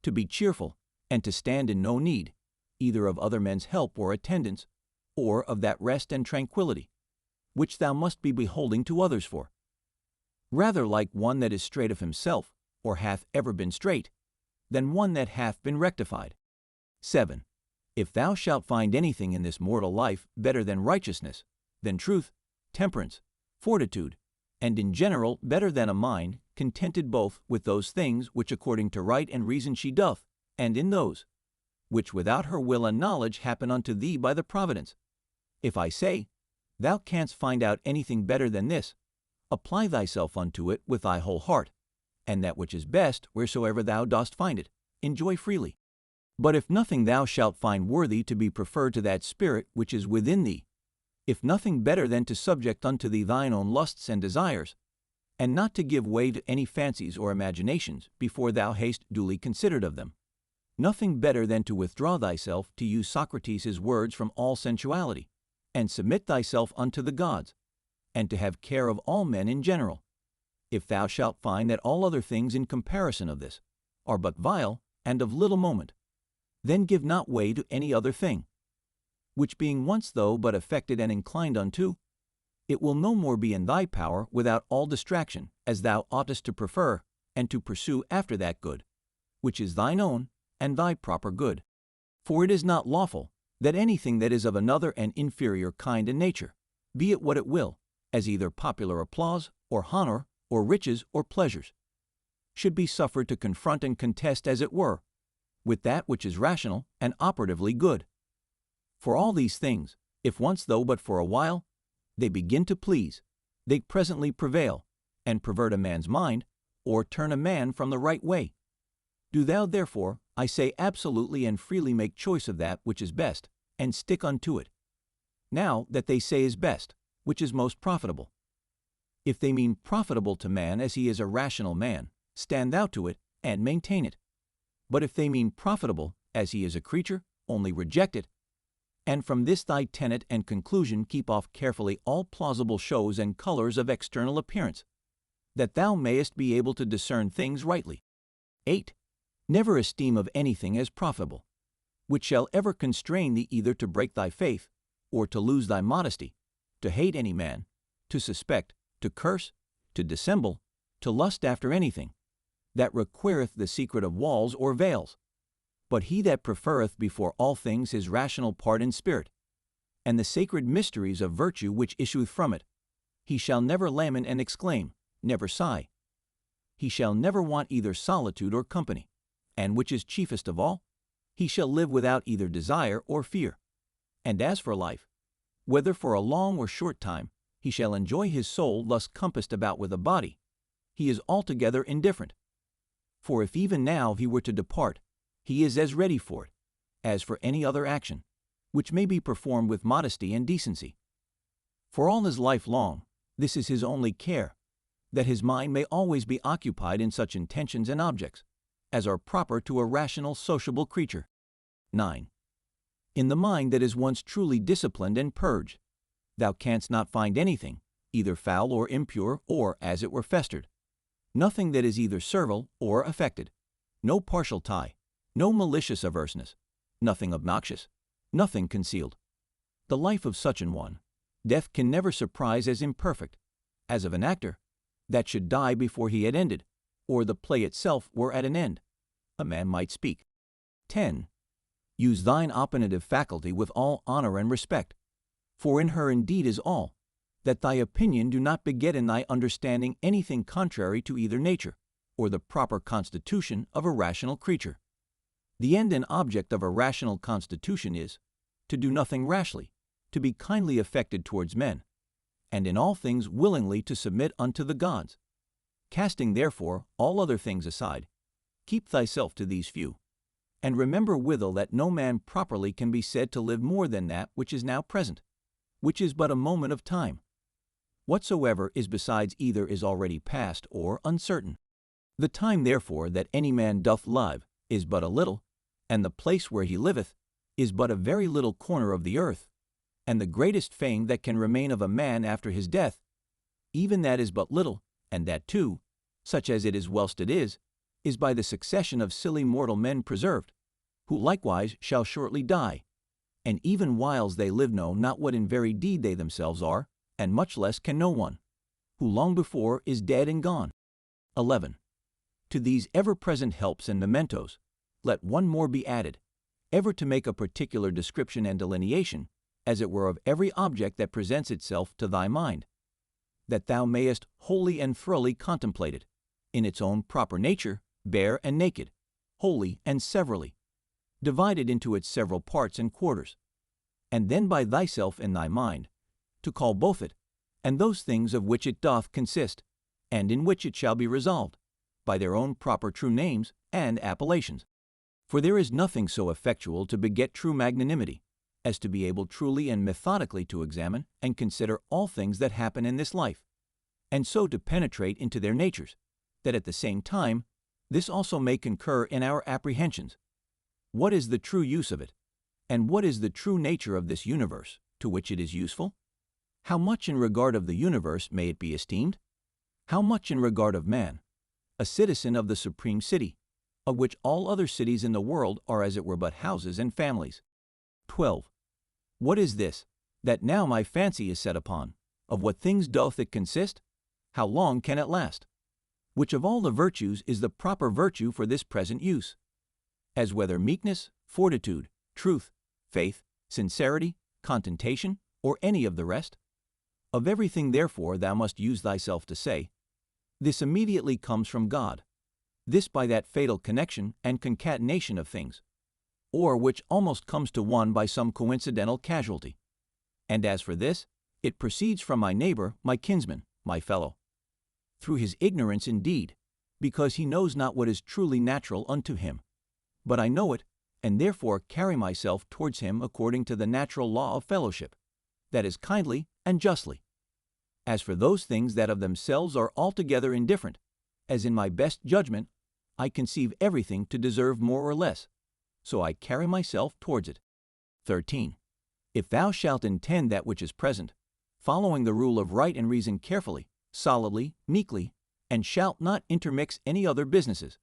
To be cheerful, and to stand in no need, either of other men's help or attendance, or of that rest and tranquility, which thou must be beholding to others for. Rather like one that is straight of himself, or hath ever been straight, than one that hath been rectified. 7. If thou shalt find anything in this mortal life better than righteousness, than truth, temperance, fortitude, and in general better than a mind, contented both with those things which according to right and reason she doth, and in those which without her will and knowledge happen unto thee by the providence. If I say, thou canst find out anything better than this, apply thyself unto it with thy whole heart, and that which is best, wheresoever thou dost find it, enjoy freely. But if nothing thou shalt find worthy to be preferred to that spirit which is within thee, if nothing better than to subject unto thee thine own lusts and desires, and not to give way to any fancies or imaginations before thou hast duly considered of them. Nothing better than to withdraw thyself, to use Socrates' words, from all sensuality, and submit thyself unto the gods, and to have care of all men in general. If thou shalt find that all other things in comparison of this are but vile and of little moment, then give not way to any other thing, which being once though but affected and inclined unto, it will no more be in thy power without all distraction, as thou oughtest to prefer and to pursue after that good, which is thine own and thy proper good. For it is not lawful that anything that is of another and inferior kind and nature, be it what it will, as either popular applause or honor or riches or pleasures, should be suffered to confront and contest, as it were, with that which is rational and operatively good. For all these things, if once though but for a while, they begin to please, they presently prevail, and pervert a man's mind, or turn a man from the right way. Do thou therefore, I say, absolutely and freely make choice of that which is best, and stick unto it. Now that they say is best, which is most profitable. If they mean profitable to man as he is a rational man, stand thou to it, and maintain it. But if they mean profitable as he is a creature, only reject it, and from this thy tenet and conclusion keep off carefully all plausible shows and colors of external appearance, that thou mayest be able to discern things rightly. 8. Never esteem of anything as profitable, which shall ever constrain thee either to break thy faith, or to lose thy modesty, to hate any man, to suspect, to curse, to dissemble, to lust after anything, that requireth the secret of walls or veils. But he that preferreth before all things his rational part in spirit, and the sacred mysteries of virtue which issueth from it, he shall never lament and exclaim, never sigh. He shall never want either solitude or company, and which is chiefest of all, he shall live without either desire or fear. And as for life, whether for a long or short time, he shall enjoy his soul thus compassed about with a body, he is altogether indifferent. For if even now he were to depart, he is as ready for it, as for any other action, which may be performed with modesty and decency. For all his life long, this is his only care, that his mind may always be occupied in such intentions and objects, as are proper to a rational sociable creature. 9. In the mind that is once truly disciplined and purged, thou canst not find anything, either foul or impure, or as it were festered, nothing that is either servile or affected, no partial tie, no malicious averseness, nothing obnoxious, nothing concealed. The life of such an one, death can never surprise as imperfect, as of an actor, that should die before he had ended, or the play itself were at an end, a man might speak. 10. Use thine opinative faculty with all honor and respect, for in her indeed is all, that thy opinion do not beget in thy understanding anything contrary to either nature, or the proper constitution of a rational creature. The end and object of a rational constitution is, to do nothing rashly, to be kindly affected towards men, and in all things willingly to submit unto the gods. Casting therefore all other things aside, keep thyself to these few, and remember withal that no man properly can be said to live more than that which is now present, which is but a moment of time. Whatsoever is besides either is already past or uncertain. The time therefore that any man doth live is but a little, and the place where he liveth is but a very little corner of the earth, and the greatest fame that can remain of a man after his death, even that is but little, and that too, such as it is whilst it is by the succession of silly mortal men preserved, who likewise shall shortly die, and even whiles they live know not what in very deed they themselves are, and much less can no one, who long before is dead and gone. 11. To these ever-present helps and mementos, let one more be added, ever to make a particular description and delineation, as it were, of every object that presents itself to thy mind, that thou mayest wholly and thoroughly contemplate it, in its own proper nature, bare and naked, wholly and severally, divided into its several parts and quarters, and then by thyself in thy mind, to call both it, and those things of which it doth consist, and in which it shall be resolved, by their own proper true names and appellations. For there is nothing so effectual to beget true magnanimity, as to be able truly and methodically to examine and consider all things that happen in this life, and so to penetrate into their natures, that at the same time this also may concur in our apprehensions. What is the true use of it? And what is the true nature of this universe, to which it is useful? How much in regard of the universe may it be esteemed? How much in regard of man, a citizen of the supreme city, of which all other cities in the world are as it were but houses and families? 12. What is this, that now my fancy is set upon? Of what things doth it consist? How long can it last? Which of all the virtues is the proper virtue for this present use? As whether meekness, fortitude, truth, faith, sincerity, contentation, or any of the rest? Of everything therefore thou must use thyself to say, this immediately comes from God, this by that fatal connection and concatenation of things, or which almost comes to one by some coincidental casualty. And as for this, it proceeds from my neighbor, my kinsman, my fellow. Through his ignorance indeed, because he knows not what is truly natural unto him. But I know it, and therefore carry myself towards him according to the natural law of fellowship, that is kindly and justly. As for those things that of themselves are altogether indifferent, as in my best judgment, I conceive everything to deserve more or less, so I carry myself towards it. 13. If thou shalt intend that which is present, following the rule of right and reason carefully, solidly, meekly, and shalt not intermix any other businesses,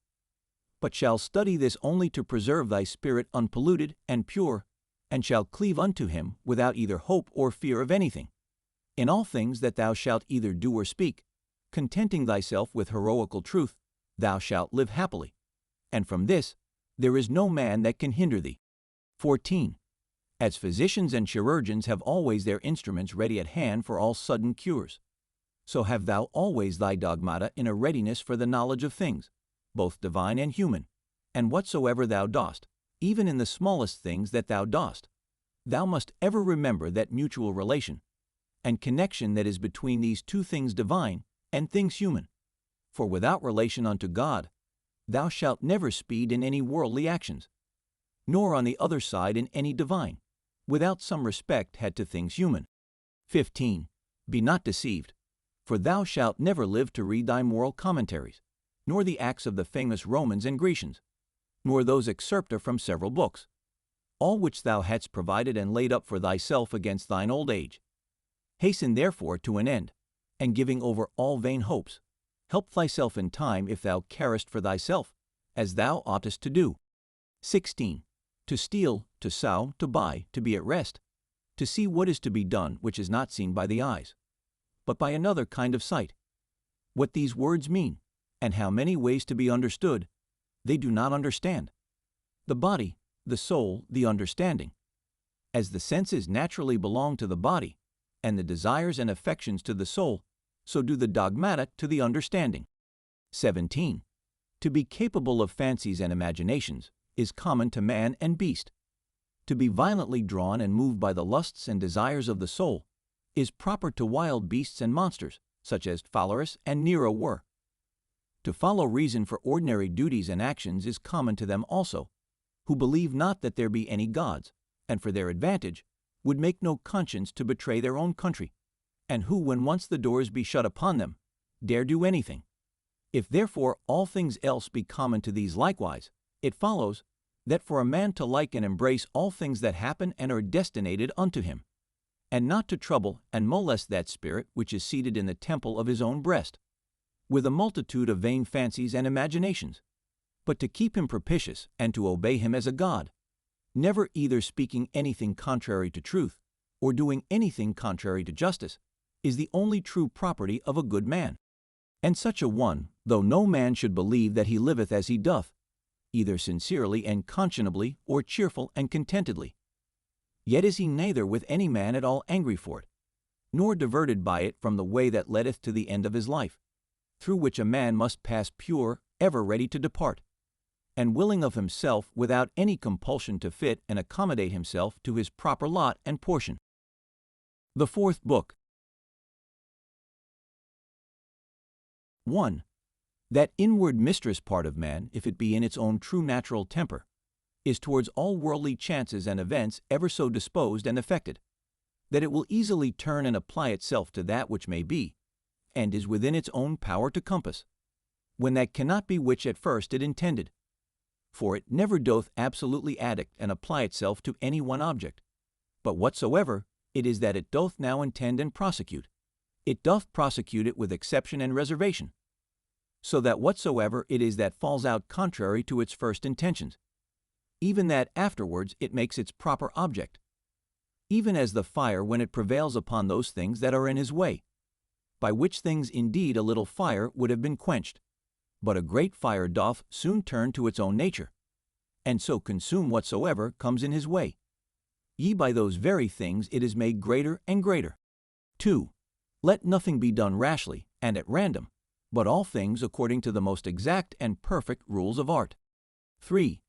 but shall study this only to preserve thy spirit unpolluted and pure, and shall cleave unto him without either hope or fear of anything, in all things that thou shalt either do or speak, contenting thyself with heroical truth, thou shalt live happily, and from this there is no man that can hinder thee. 14. As physicians and chirurgeons have always their instruments ready at hand for all sudden cures, so have thou always thy dogmata in a readiness for the knowledge of things, both divine and human, and whatsoever thou dost, even in the smallest things that thou dost, thou must ever remember that mutual relation and connection that is between these two things divine and things human. For without relation unto God, thou shalt never speed in any worldly actions, nor on the other side in any divine, without some respect had to things human. 15. Be not deceived, for thou shalt never live to read thy moral commentaries, nor the acts of the famous Romans and Grecians, nor those excerpta from several books, all which thou hadst provided and laid up for thyself against thine old age. Hasten therefore to an end, and giving over all vain hopes, help thyself in time if thou carest for thyself, as thou oughtest to do. 16. To steal, to sow, to buy, to be at rest, to see what is to be done which is not seen by the eyes, but by another kind of sight. What these words mean, and how many ways to be understood, they do not understand. The body, the soul, the understanding. As the senses naturally belong to the body, and the desires and affections to the soul, so do the dogmata to the understanding. 17. To be capable of fancies and imaginations is common to man and beast. To be violently drawn and moved by the lusts and desires of the soul is proper to wild beasts and monsters, such as Phalaris and Nero were. To follow reason for ordinary duties and actions is common to them also, who believe not that there be any gods, and for their advantage would make no conscience to betray their own country, and who, when once the doors be shut upon them, dare do anything. If therefore all things else be common to these likewise, it follows that for a man to like and embrace all things that happen and are destinated unto him, and not to trouble and molest that spirit which is seated in the temple of his own breast, with a multitude of vain fancies and imaginations, but to keep him propitious and to obey him as a god, never either speaking anything contrary to truth, or doing anything contrary to justice, is the only true property of a good man. And such a one, though no man should believe that he liveth as he doth, either sincerely and conscionably, or cheerful and contentedly, yet is he neither with any man at all angry for it, nor diverted by it from the way that leadeth to the end of his life, through which a man must pass pure, ever ready to depart, and willing of himself without any compulsion to fit and accommodate himself to his proper lot and portion. The Fourth Book. 1. That inward mistress part of man, if it be in its own true natural temper, is towards all worldly chances and events ever so disposed and affected, that it will easily turn and apply itself to that which may be, and is within its own power to compass, when that cannot be which at first it intended. For it never doth absolutely addict and apply itself to any one object, but whatsoever it is that it doth now intend and prosecute, it doth prosecute it with exception and reservation, so that whatsoever it is that falls out contrary to its first intentions, even that afterwards it makes its proper object, even as the fire when it prevails upon those things that are in his way, by which things indeed a little fire would have been quenched, but a great fire doth soon turn to its own nature, and so consume whatsoever comes in his way. Ye by those very things it is made greater and greater. 2. Let nothing be done rashly and at random, but all things according to the most exact and perfect rules of art. 3.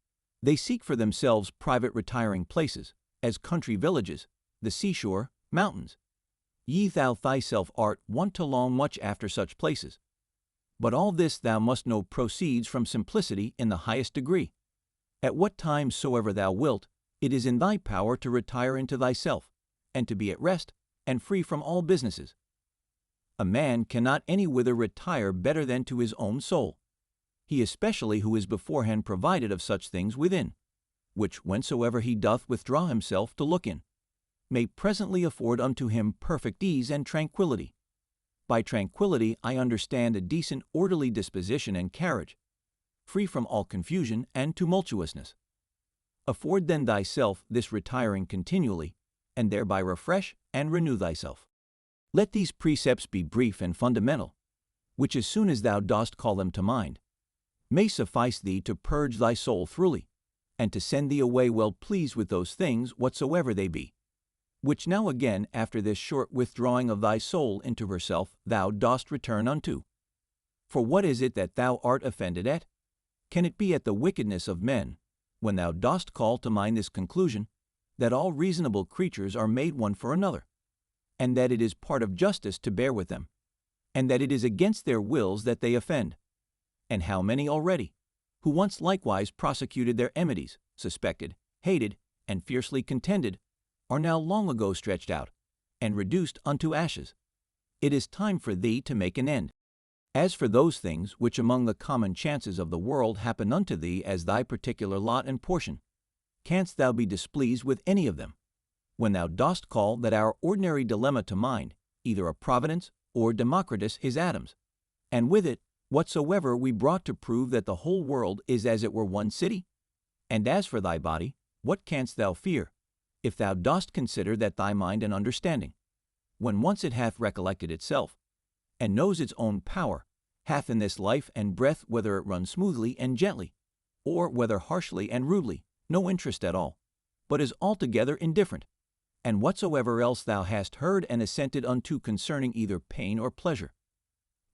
They seek for themselves private retiring places, as country villages, the seashore, mountains. Ye thou thyself art wont to long much after such places. But all this thou must know proceeds from simplicity in the highest degree. At what time soever thou wilt, it is in thy power to retire into thyself, and to be at rest, and free from all businesses. A man cannot any whither retire better than to his own soul, he especially who is beforehand provided of such things within, which whensoever he doth withdraw himself to look in, may presently afford unto him perfect ease and tranquility. By tranquility I understand a decent orderly disposition and carriage, free from all confusion and tumultuousness. Afford then thyself this retiring continually, and thereby refresh and renew thyself. Let these precepts be brief and fundamental, which as soon as thou dost call them to mind, may suffice thee to purge thy soul thoroughly, and to send thee away well pleased with those things whatsoever they be, which now again after this short withdrawing of thy soul into herself thou dost return unto. For what is it that thou art offended at? Can it be at the wickedness of men, when thou dost call to mind this conclusion, that all reasonable creatures are made one for another, and that it is part of justice to bear with them, and that it is against their wills that they offend? And how many already, who once likewise prosecuted their enmities, suspected, hated, and fiercely contended, are now long ago stretched out, and reduced unto ashes? It is time for thee to make an end. As for those things which among the common chances of the world happen unto thee as thy particular lot and portion, canst thou be displeased with any of them, when thou dost call that our ordinary dilemma to mind, either a Providence or Democritus his atoms, and with it whatsoever we brought to prove that the whole world is as it were one city? And as for thy body, what canst thou fear, if thou dost consider that thy mind and understanding, when once it hath recollected itself, and knows its own power, hath in this life and breath, whether it run smoothly and gently, or whether harshly and rudely, no interest at all, but is altogether indifferent, and whatsoever else thou hast heard and assented unto concerning either pain or pleasure.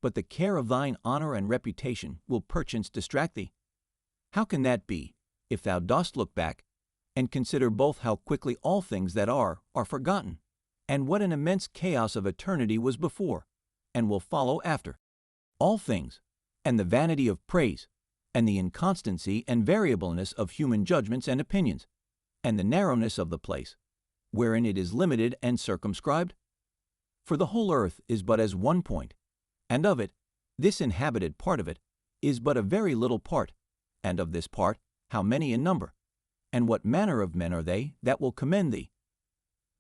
But the care of thine honor and reputation will perchance distract thee. How can that be, if thou dost look back, and consider both how quickly all things that are forgotten, and what an immense chaos of eternity was before, and will follow after? All things, and the vanity of praise, and the inconstancy and variableness of human judgments and opinions, and the narrowness of the place, wherein it is limited and circumscribed? For the whole earth is but as one point, and of it, this inhabited part of it, is but a very little part, and of this part, how many in number? And what manner of men are they that will commend thee?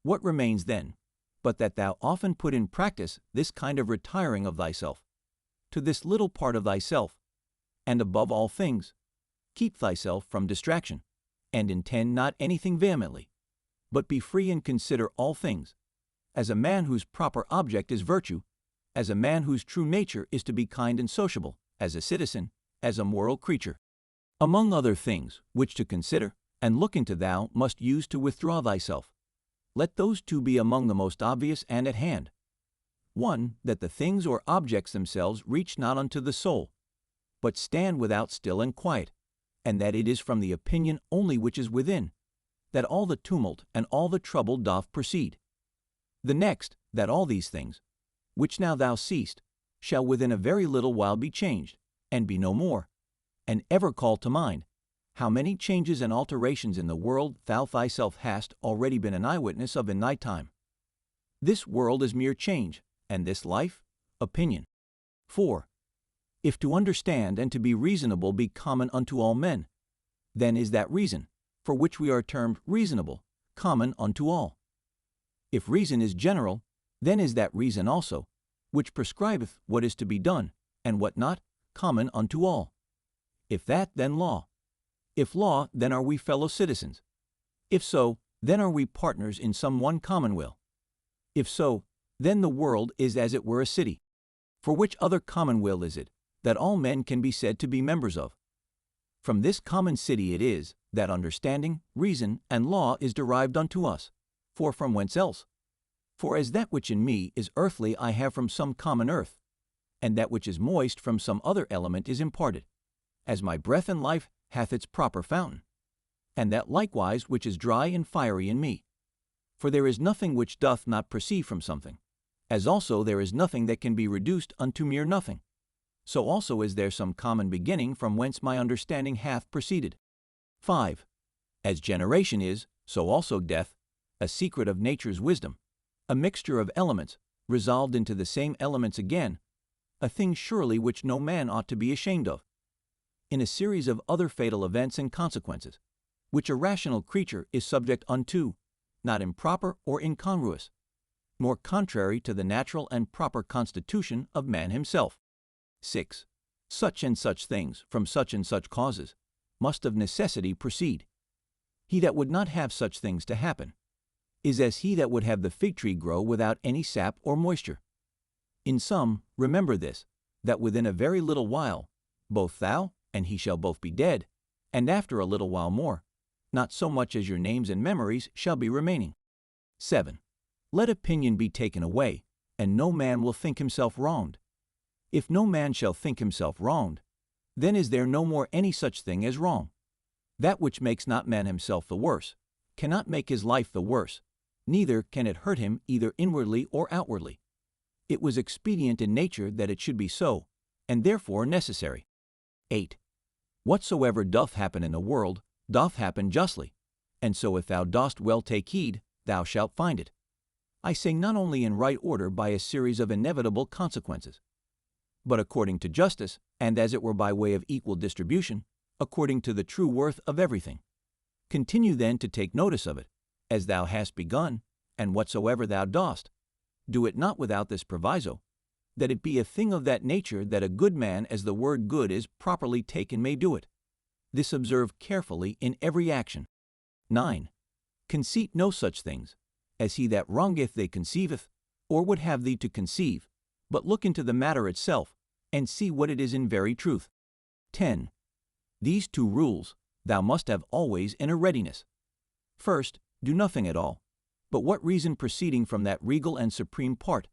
What remains then, but that thou often put in practice this kind of retiring of thyself, to this little part of thyself, and above all things, keep thyself from distraction, and intend not anything vehemently, but be free and consider all things, as a man whose proper object is virtue, as a man whose true nature is to be kind and sociable, as a citizen, as a moral creature. Among other things, which to consider, and look into thou must use to withdraw thyself, let those two be among the most obvious and at hand. 1. That the things or objects themselves reach not unto the soul, but stand without still and quiet, and that it is from the opinion only which is within, that all the tumult and all the trouble doth proceed. The next, that all these things, which now thou seest, shall within a very little while be changed, and be no more, and ever call to mind how many changes and alterations in the world thou thyself hast already been an eyewitness of in thy time. This world is mere change, and this life, opinion. 4. If to understand and to be reasonable be common unto all men, then is that reason, for which we are termed reasonable, common unto all. If reason is general, then is that reason also, which prescribeth what is to be done, and what not, common unto all. If that, then law. If law, then are we fellow citizens. If so, then are we partners in some one commonweal. If so, then the world is as it were a city. For which other commonweal is it, that all men can be said to be members of? From this common city it is, that understanding, reason, and law is derived unto us. For from whence else? For as that which in me is earthly I have from some common earth, and that which is moist from some other element is imparted, as my breath and life hath its proper fountain, and that likewise which is dry and fiery in me. For there is nothing which doth not proceed from something, as also there is nothing that can be reduced unto mere nothing. So also is there some common beginning from whence my understanding hath proceeded. 5. As generation is, so also death, a secret of nature's wisdom, a mixture of elements, resolved into the same elements again, a thing surely which no man ought to be ashamed of, in a series of other fatal events and consequences, which a rational creature is subject unto, not improper or incongruous, nor contrary to the natural and proper constitution of man himself. 6. Such and such things, from such and such causes, must of necessity proceed. He that would not have such things to happen is as he that would have the fig tree grow without any sap or moisture. In sum, remember this, that within a very little while, both thou and he shall both be dead, and after a little while more, not so much as your names and memories shall be remaining. 7. Let opinion be taken away, and no man will think himself wronged. If no man shall think himself wronged, then is there no more any such thing as wrong. That which makes not man himself the worse, cannot make his life the worse, neither can it hurt him either inwardly or outwardly. It was expedient in nature that it should be so, and therefore necessary. 8. Whatsoever doth happen in the world, doth happen justly, and so if thou dost well take heed, thou shalt find it. I say not only in right order by a series of inevitable consequences, but according to justice, and as it were by way of equal distribution, according to the true worth of everything. Continue then to take notice of it, as thou hast begun, and whatsoever thou dost, do it not without this proviso, that it be a thing of that nature that a good man, as the word good is properly taken, may do it. This observe carefully in every action. 9. Conceit no such things, as he that wrongeth they conceiveth, or would have thee to conceive, but look into the matter itself, and see what it is in very truth. 10. These 2 rules thou must have always in a readiness. First, do nothing at all, but what reason proceeding from that regal and supreme part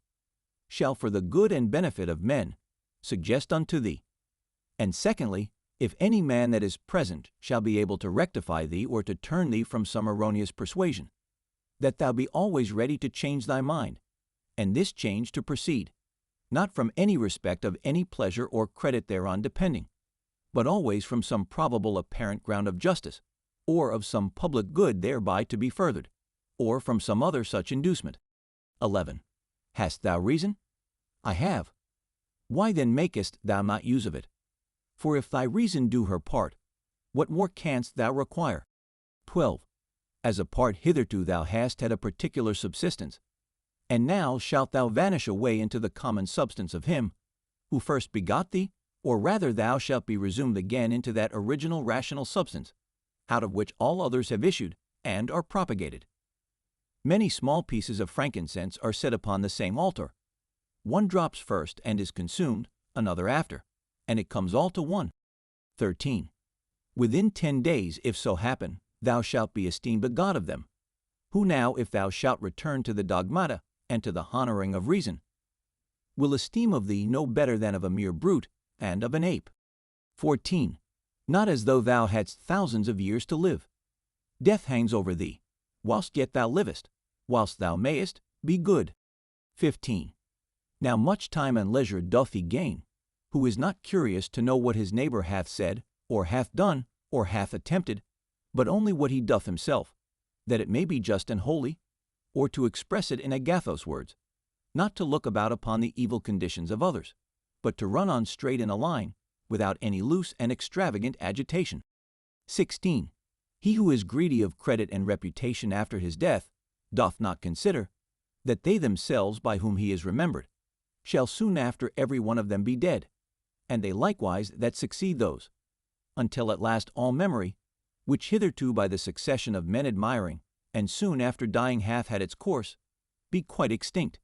shall for the good and benefit of men suggest unto thee. And secondly, if any man that is present shall be able to rectify thee or to turn thee from some erroneous persuasion, that thou be always ready to change thy mind, and this change to proceed, not from any respect of any pleasure or credit thereon depending, but always from some probable apparent ground of justice, or of some public good thereby to be furthered, or from some other such inducement. 11. Hast thou reason? I have. Why then makest thou not use of it? For if thy reason do her part, what more canst thou require? 12. As a part hitherto thou hast had a particular subsistence, and now shalt thou vanish away into the common substance of him who first begot thee, or rather thou shalt be resumed again into that original rational substance, out of which all others have issued and are propagated. Many small pieces of frankincense are set upon the same altar. One drops first and is consumed, another after, and it comes all to one. 13. Within 10 days, if so happen, thou shalt be esteemed a god of them, who now, if thou shalt return to the dogmata and to the honoring of reason, will esteem of thee no better than of a mere brute and of an ape. 14. Not as though thou hadst thousands of years to live. Death hangs over thee, whilst yet thou livest, whilst thou mayest, be good. 15. Now much time and leisure doth he gain, who is not curious to know what his neighbor hath said, or hath done, or hath attempted, but only what he doth himself, that it may be just and holy, or to express it in Agathos words, not to look about upon the evil conditions of others, but to run on straight in a line, without any loose and extravagant agitation. 16. He who is greedy of credit and reputation after his death, doth not consider that they themselves by whom he is remembered shall soon after every one of them be dead, and they likewise that succeed those, until at last all memory, which hitherto by the succession of men admiring, and soon after dying hath had its course, be quite extinct.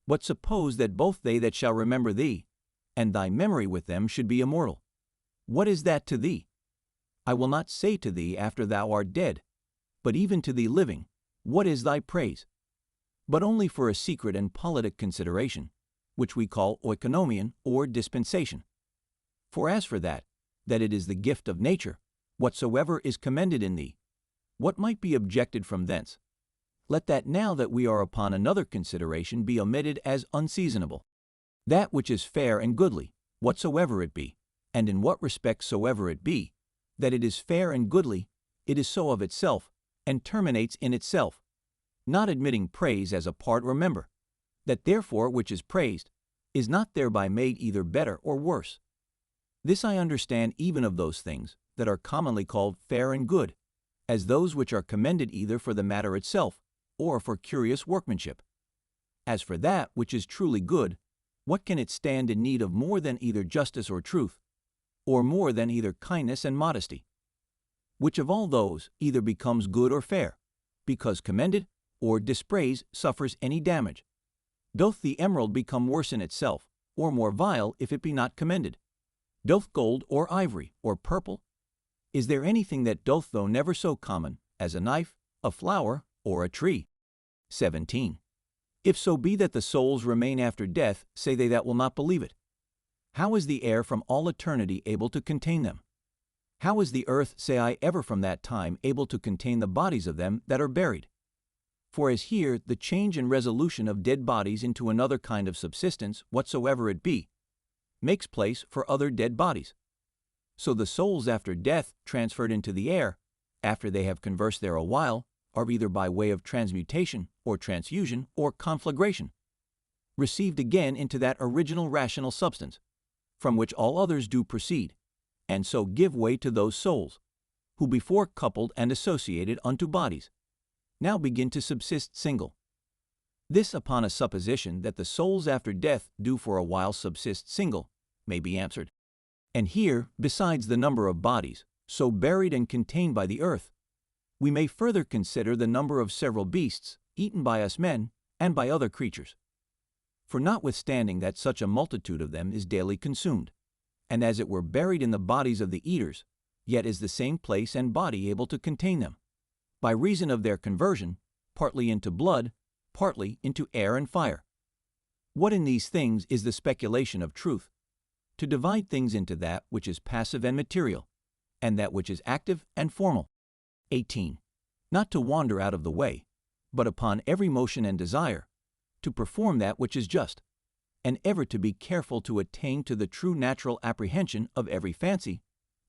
But suppose that both they that shall remember thee, and thy memory with them should be immortal. What is that to thee? I will not say to thee after thou art dead, but even to thee living, what is thy praise? But only for a secret and politic consideration, which we call oikonomion or dispensation. For as for that it is the gift of nature, whatsoever is commended in thee, what might be objected from thence? Let that now that we are upon another consideration be omitted as unseasonable. That which is fair and goodly, whatsoever it be, and in what respect soever it be, that it is fair and goodly, it is so of itself, and terminates in itself, not admitting praise as a part or member, that therefore which is praised is not thereby made either better or worse. This I understand even of those things that are commonly called fair and good, as those which are commended either for the matter itself, or for curious workmanship. As for that which is truly good, what can it stand in need of more than either justice or truth, or more than either kindness and modesty? Which of all those either becomes good or fair, because commended, or dispraise suffers any damage? Doth the emerald become worse in itself, or more vile if it be not commended? Doth gold or ivory or purple? Is there anything that doth though never so common as a knife, a flower, or a tree? 17. If so be that the souls remain after death, say they that will not believe it. How is the air from all eternity able to contain them? How is the earth, say I, ever from that time able to contain the bodies of them that are buried? For as here the change and resolution of dead bodies into another kind of subsistence, whatsoever it be, makes place for other dead bodies, so the souls after death transferred into the air, after they have conversed there a while, are either by way of transmutation, or transfusion, or conflagration, received again into that original rational substance, from which all others do proceed, and so give way to those souls, who before coupled and associated unto bodies, now begin to subsist single. This upon a supposition that the souls after death do for a while subsist single, may be answered. And here, besides the number of bodies, so buried and contained by the earth, we may further consider the number of several beasts, eaten by us men, and by other creatures. For notwithstanding that such a multitude of them is daily consumed, and as it were buried in the bodies of the eaters, yet is the same place and body able to contain them, by reason of their conversion, partly into blood, partly into air and fire. What in these things is the speculation of truth? To divide things into that which is passive and material, and that which is active and formal. 18. Not to wander out of the way, but upon every motion and desire, to perform that which is just, and ever to be careful to attain to the true natural apprehension of every fancy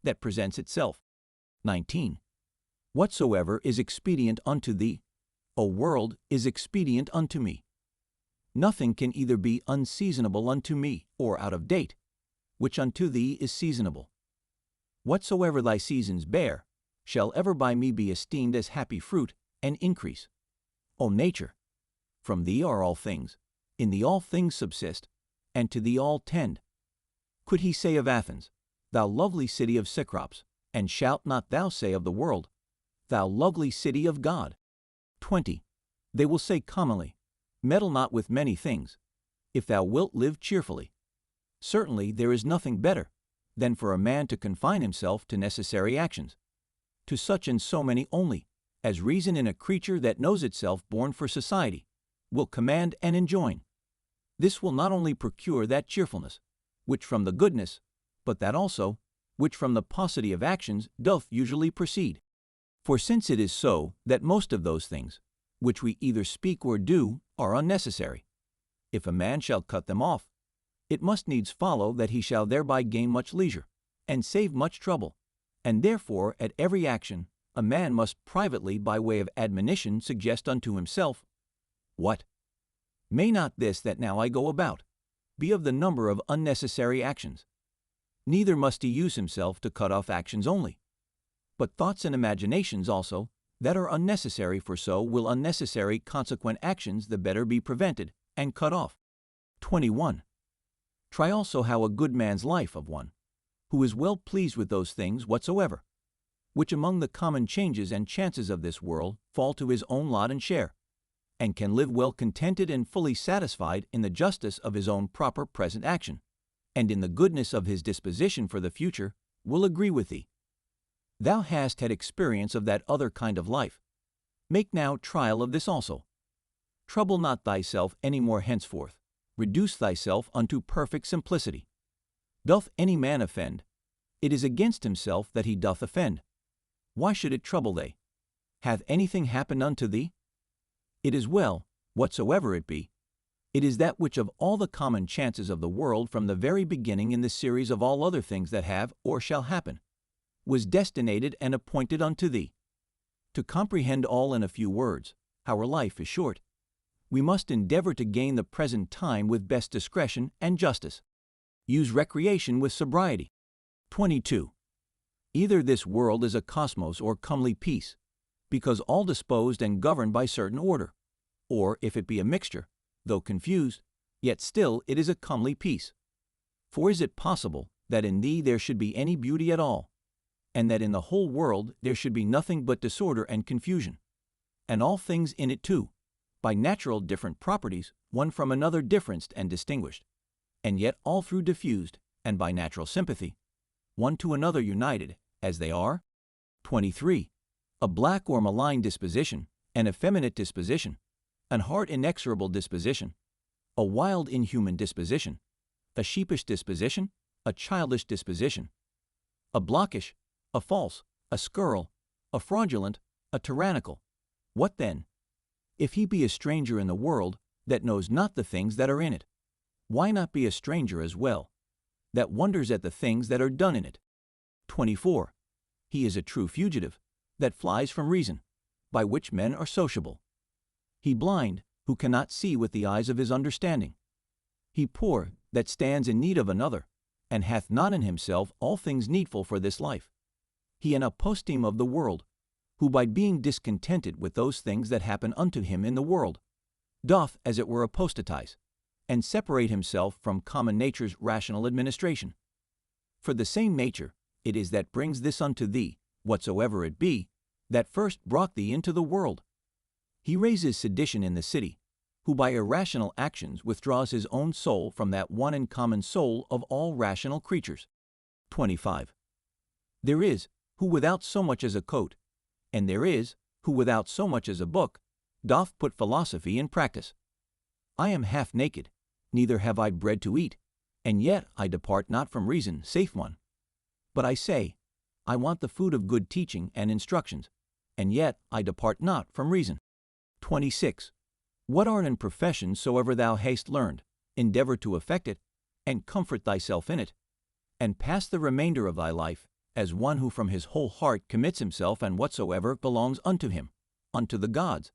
that presents itself. 19. Whatsoever is expedient unto thee, O world, is expedient unto me. Nothing can either be unseasonable unto me, or out of date, which unto thee is seasonable. Whatsoever thy seasons bear, shall ever by me be esteemed as happy fruit and increase. O nature, from thee are all things, in thee all things subsist, and to thee all tend. Could he say of Athens, thou lovely city of Cecrops, and shalt not thou say of the world, thou lovely city of God? 20. They will say commonly, meddle not with many things, if thou wilt live cheerfully. Certainly there is nothing better than for a man to confine himself to necessary actions, to such and so many only, as reason in a creature that knows itself born for society, will command and enjoin. This will not only procure that cheerfulness, which from the goodness, but that also, which from the paucity of actions doth usually proceed. For since it is so that most of those things, which we either speak or do, are unnecessary, if a man shall cut them off, it must needs follow that he shall thereby gain much leisure, and save much trouble, and therefore at every action a man must privately by way of admonition suggest unto himself, what? May not this that now I go about be of the number of unnecessary actions? Neither must he use himself to cut off actions only, but thoughts and imaginations also that are unnecessary, for so will unnecessary consequent actions the better be prevented and cut off. 21. Try also how a good man's life of one, who is well pleased with those things whatsoever, which among the common changes and chances of this world fall to his own lot and share, and can live well contented and fully satisfied in the justice of his own proper present action, and in the goodness of his disposition for the future, will agree with thee. Thou hast had experience of that other kind of life. Make now trial of this also. Trouble not thyself any more henceforth. Reduce thyself unto perfect simplicity. Doth any man offend? It is against himself that he doth offend. Why should it trouble thee? Hath anything happened unto thee? It is well, whatsoever it be. It is that which of all the common chances of the world from the very beginning in the series of all other things that have or shall happen, was destinated and appointed unto thee. To comprehend all in a few words, our life is short. We must endeavor to gain the present time with best discretion and justice. Use recreation with sobriety. 22. Either this world is a cosmos or comely peace, because all disposed and governed by certain order, or if it be a mixture, though confused, yet still it is a comely peace. For is it possible that in thee there should be any beauty at all, and that in the whole world there should be nothing but disorder and confusion, and all things in it too, by natural different properties, one from another differenced and distinguished, and yet all through diffused, and by natural sympathy, one to another united, as they are? 23. A black or malign disposition, an effeminate disposition, an hard inexorable disposition, a wild inhuman disposition, a sheepish disposition, a childish disposition, a blockish, a false, a scurril, a fraudulent, a tyrannical. What then? If he be a stranger in the world, that knows not the things that are in it, why not be a stranger as well, that wonders at the things that are done in it? 24. He is a true fugitive, that flies from reason, by which men are sociable. He blind, who cannot see with the eyes of his understanding. He poor, that stands in need of another, and hath not in himself all things needful for this life. He an aposteme of the world, who by being discontented with those things that happen unto him in the world, doth as it were apostatize, and separate himself from common nature's rational administration. For the same nature it is that brings this unto thee, whatsoever it be, that first brought thee into the world. He raises sedition in the city, who by irrational actions withdraws his own soul from that one and common soul of all rational creatures. 25. There is, who without so much as a coat, and there is, who without so much as a book, doth put philosophy in practice. I am half naked, neither have I bread to eat, and yet I depart not from reason, safe one. But I say, I want the food of good teaching and instructions, and yet I depart not from reason. 26. What art and profession soever thou hast learned, endeavor to effect it, and comfort thyself in it, and pass the remainder of thy life, as one who from his whole heart commits himself and whatsoever belongs unto him, unto the gods.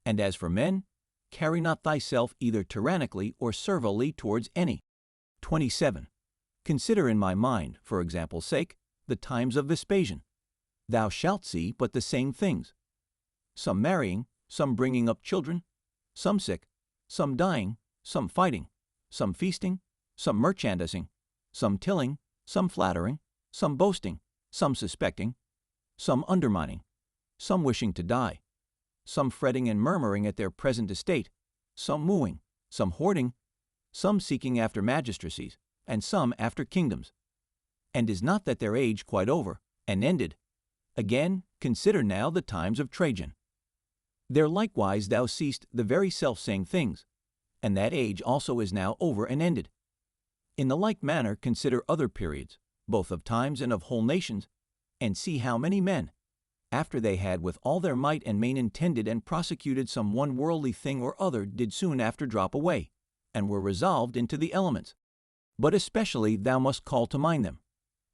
And as for men, carry not thyself either tyrannically or servilely towards any. 27. Consider in my mind, for example's sake, the times of Vespasian. Thou shalt see but the same things. Some marrying, some bringing up children, some sick, some dying, some fighting, some feasting, some merchandising, some tilling, some flattering, some boasting, some suspecting, some undermining, some wishing to die, some fretting and murmuring at their present estate, some wooing, some hoarding, some seeking after magistracies, and some after kingdoms. And is not that their age quite over, and ended? Again, consider now the times of Trajan. There likewise thou seest the very selfsame things, and that age also is now over and ended. In the like manner consider other periods, both of times and of whole nations, and see how many men, after they had with all their might and main intended and prosecuted some one worldly thing or other, did soon after drop away, and were resolved into the elements. But especially thou must call to mind them,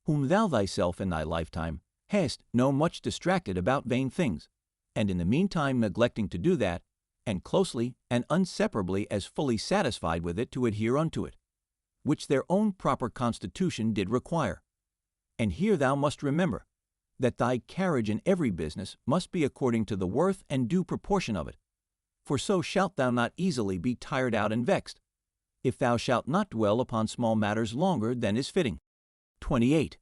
whom thou thyself in thy lifetime hast no much distracted about vain things, and in the meantime neglecting to do that, and closely and inseparably as fully satisfied with it to adhere unto it, which their own proper constitution did require. And here thou must remember, that thy carriage in every business must be according to the worth and due proportion of it, for so shalt thou not easily be tired out and vexed, if thou shalt not dwell upon small matters longer than is fitting. 28.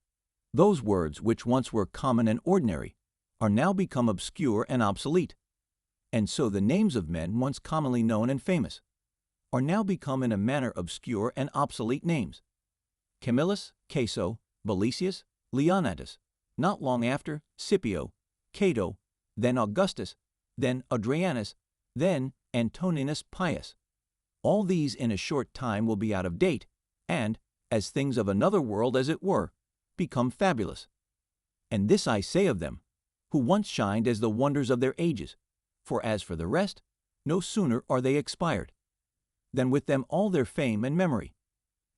Those words which once were common and ordinary are now become obscure and obsolete, and so the names of men once commonly known and famous are now become in a manner obscure and obsolete names. Camillus, Caso, Belesius, Leonatus, not long after Scipio, Cato, then Augustus, then Adrianus, then Antoninus Pius. All these in a short time will be out of date, and, as things of another world as it were, become fabulous. And this I say of them, who once shined as the wonders of their ages, for as for the rest, no sooner are they expired, than with them all their fame and memory.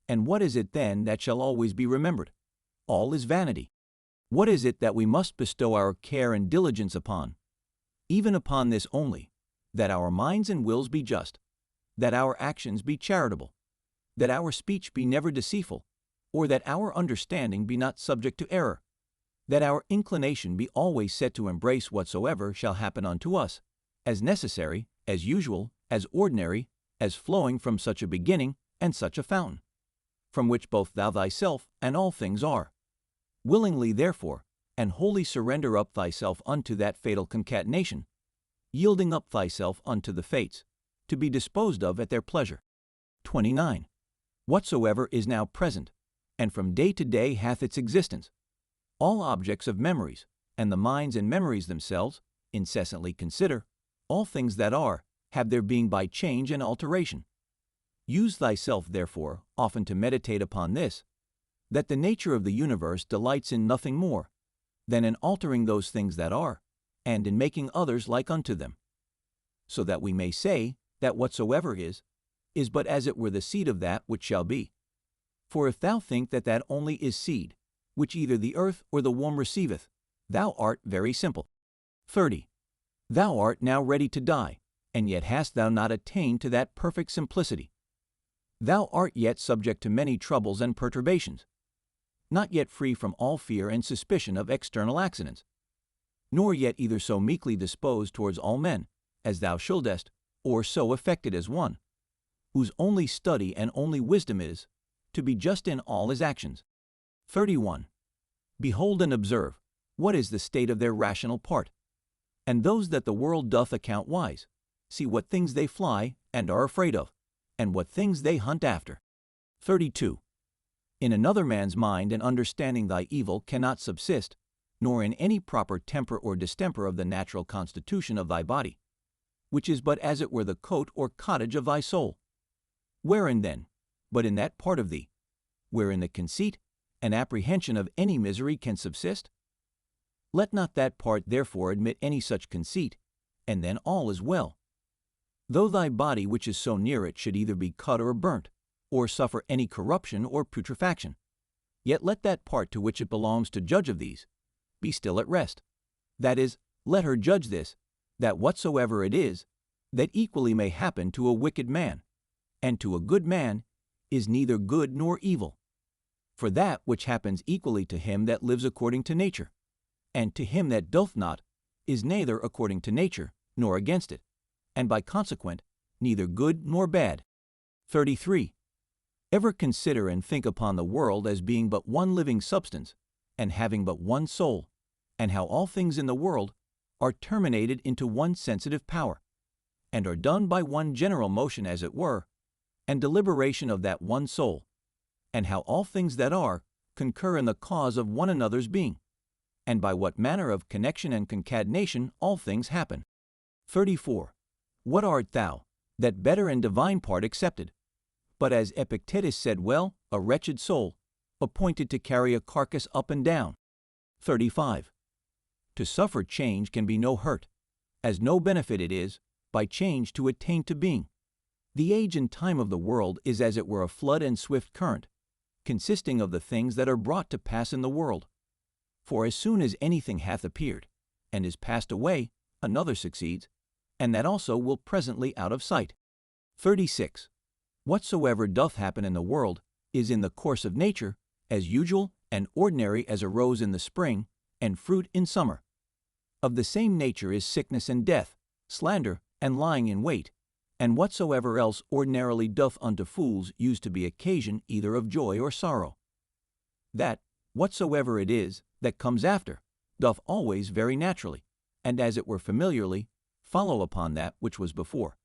And what is it then that shall always be remembered? All is vanity. What is it that we must bestow our care and diligence upon? Even upon this only, that our minds and wills be just, that our actions be charitable, that our speech be never deceitful, or that our understanding be not subject to error, that our inclination be always set to embrace whatsoever shall happen unto us, as necessary, as usual, as ordinary, as flowing from such a beginning and such a fountain, from which both thou thyself and all things are. Willingly, therefore, and wholly surrender up thyself unto that fatal concatenation, yielding up thyself unto the fates, to be disposed of at their pleasure. 29. Whatsoever is now present, and from day to day hath its existence, all objects of memories, and the minds and memories themselves, incessantly consider, all things that are, have their being by change and alteration. Use thyself, therefore, often to meditate upon this, that the nature of the universe delights in nothing more than in altering those things that are, and in making others like unto them, so that we may say that whatsoever is but as it were the seed of that which shall be. For if thou think that that only is seed, which either the earth or the womb receiveth, thou art very simple. 30. Thou art now ready to die, and yet hast thou not attained to that perfect simplicity. Thou art yet subject to many troubles and perturbations, not yet free from all fear and suspicion of external accidents, nor yet either so meekly disposed towards all men, as thou shouldest, or so affected as one, whose only study and only wisdom is, to be just in all his actions. 31. Behold and observe, what is the state of their rational part, and those that the world doth account wise, see what things they fly and are afraid of, and what things they hunt after. 32. In another man's mind and understanding thy evil cannot subsist, nor in any proper temper or distemper of the natural constitution of thy body, which is but as it were the coat or cottage of thy soul. Wherein then, but in that part of thee, wherein the conceit and apprehension of any misery can subsist? Let not that part therefore admit any such conceit, and then all is well. Though thy body which is so near it should either be cut or burnt, or suffer any corruption or putrefaction, yet let that part to which it belongs to judge of these be still at rest. That is, let her judge this, that whatsoever it is, that equally may happen to a wicked man, and to a good man is neither good nor evil. For that which happens equally to him that lives according to nature, and to him that doth not, is neither according to nature nor against it, and by consequent neither good nor bad. 33. Ever consider and think upon the world as being but one living substance, and having but one soul, and how all things in the world are terminated into one sensitive power, and are done by one general motion as it were, and deliberation of that one soul, and how all things that are concur in the cause of one another's being, and by what manner of connection and concatenation all things happen. 34. What art thou, that better and divine part accepted, but as Epictetus said well, a wretched soul, appointed to carry a carcass up and down? 35. To suffer change can be no hurt, as no benefit it is, by change to attain to being. The age and time of the world is as it were a flood and swift current, consisting of the things that are brought to pass in the world. For as soon as anything hath appeared, and is passed away, another succeeds, and that also will presently out of sight. 36. Whatsoever doth happen in the world is in the course of nature, as usual and ordinary as a rose in the spring, and fruit in summer. Of the same nature is sickness and death, slander and lying in wait, and whatsoever else ordinarily doth unto fools use to be occasion either of joy or sorrow. That, whatsoever it is, that comes after, doth always very naturally, and as it were familiarly, follow upon that which was before.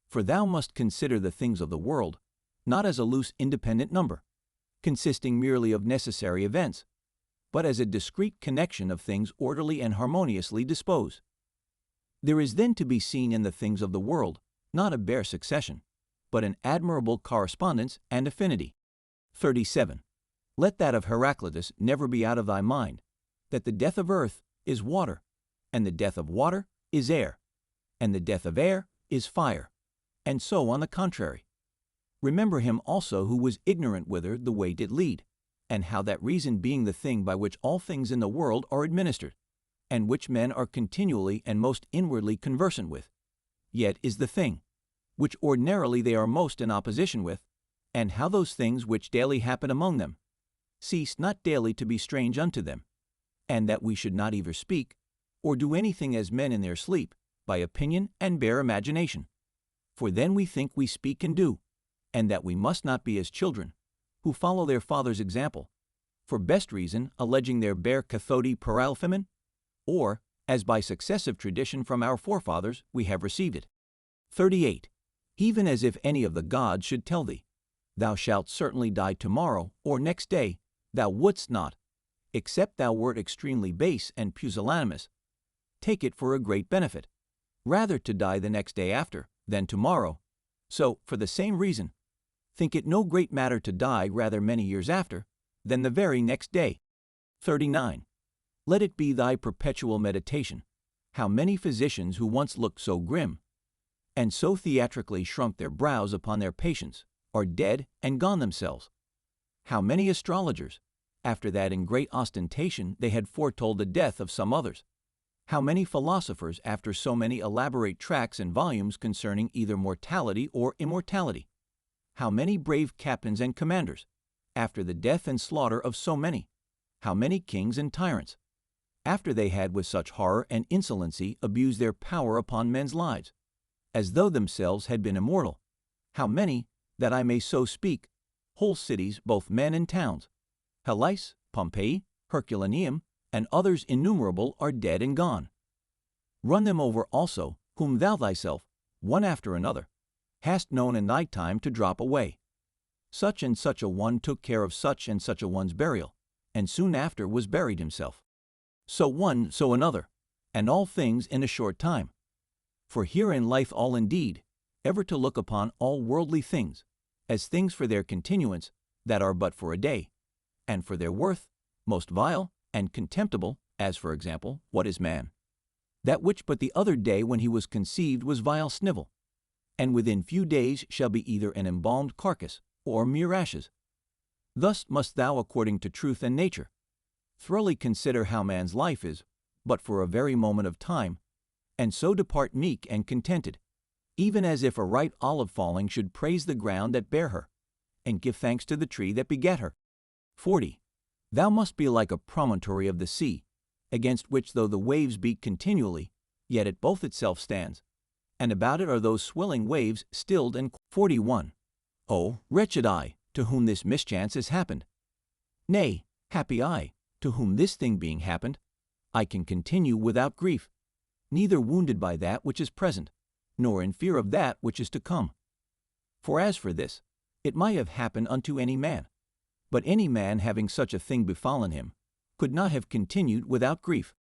For thou must consider the things of the world, not as a loose independent number, consisting merely of necessary events, but as a discrete connection of things orderly and harmoniously disposed. There is then to be seen in the things of the world not a bare succession, but an admirable correspondence and affinity. 37. Let that of Heraclitus never be out of thy mind, that the death of earth is water, and the death of water is air, and the death of air is fire, and so on the contrary. Remember him also who was ignorant whither the way did lead, and how that reason being the thing by which all things in the world are administered, and which men are continually and most inwardly conversant with, yet is the thing, which ordinarily they are most in opposition with, and how those things which daily happen among them, cease not daily to be strange unto them, and that we should not either speak, or do anything as men in their sleep, by opinion and bare imagination. For then we think we speak and do, and that we must not be as children, who follow their father's example, for best reason alleging their bare cathodi paralphemen, or, as by successive tradition from our forefathers we have received it. 38. Even as if any of the gods should tell thee, thou shalt certainly die tomorrow or next day, thou wouldst not, except thou wert extremely base and pusillanimous, take it for a great benefit, rather to die the next day after, than tomorrow. So, for the same reason, think it no great matter to die rather many years after, than the very next day. 39. Let it be thy perpetual meditation, how many physicians who once looked so grim, and so theatrically shrunk their brows upon their patients, are dead and gone themselves. How many astrologers, after that in great ostentation they had foretold the death of some others, how many philosophers after so many elaborate tracts and volumes concerning either mortality or immortality, how many brave captains and commanders, after the death and slaughter of so many, how many kings and tyrants, after they had with such horror and insolency abused their power upon men's lives, as though themselves had been immortal, how many, that I may so speak, whole cities, both men and towns, Hellas, Pompeii, Herculaneum, and others innumerable are dead and gone. Run them over also, whom thou thyself, one after another, hast known in thy time to drop away. Such and such a one took care of such and such a one's burial, and soon after was buried himself. So one, so another, and all things in a short time. For herein lieth all indeed, ever to look upon all worldly things, as things for their continuance, that are but for a day, and for their worth, most vile and contemptible, as for example, what is man? That which but the other day when he was conceived was vile snivel, and within few days shall be either an embalmed carcass, or mere ashes. Thus must thou, according to truth and nature, thoroughly consider how man's life is but for a very moment of time, and so depart meek and contented, even as if a ripe olive falling should praise the ground that bare her, and give thanks to the tree that begat her. 40. Thou must be like a promontory of the sea, against which though the waves beat continually, yet it both itself stands, and about it are those swelling waves stilled and 41. O wretched I, to whom this mischance has happened! Nay, happy I, to whom this thing being happened, I can continue without grief, neither wounded by that which is present, nor in fear of that which is to come. For as for this, it might have happened unto any man, but any man having such a thing befallen him, could not have continued without grief.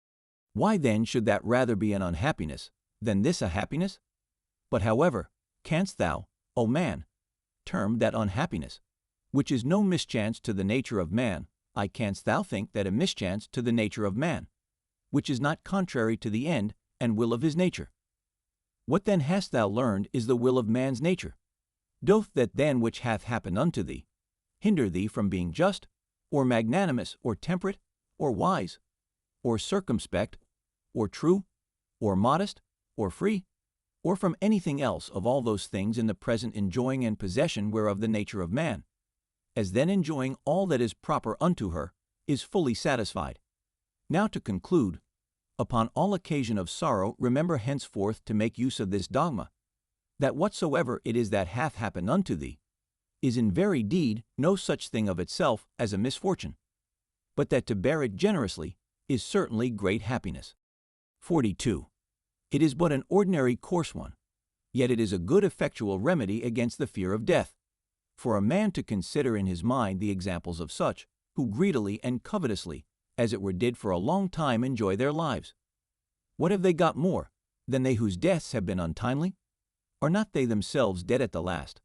Why then should that rather be an unhappiness, than this a happiness? But however, canst thou, O man, term that unhappiness, which is no mischance to the nature of man, canst thou think that a mischance to the nature of man, which is not contrary to the end and will of his nature? What then hast thou learned is the will of man's nature? Doth that then which hath happened unto thee hinder thee from being just, or magnanimous, or temperate, or wise, or circumspect, or true, or modest, or free? or from anything else of all those things in the present enjoying and possession whereof the nature of man, as then enjoying all that is proper unto her, is fully satisfied. Now to conclude, upon all occasion of sorrow remember henceforth to make use of this dogma, that whatsoever it is that hath happened unto thee, is in very deed no such thing of itself as a misfortune, but that to bear it generously is certainly great happiness. 42. It is but an ordinary coarse one, yet it is a good effectual remedy against the fear of death, for a man to consider in his mind the examples of such, who greedily and covetously, as it were did for a long time enjoy their lives. What have they got more than they whose deaths have been untimely? Are not they themselves dead at the last,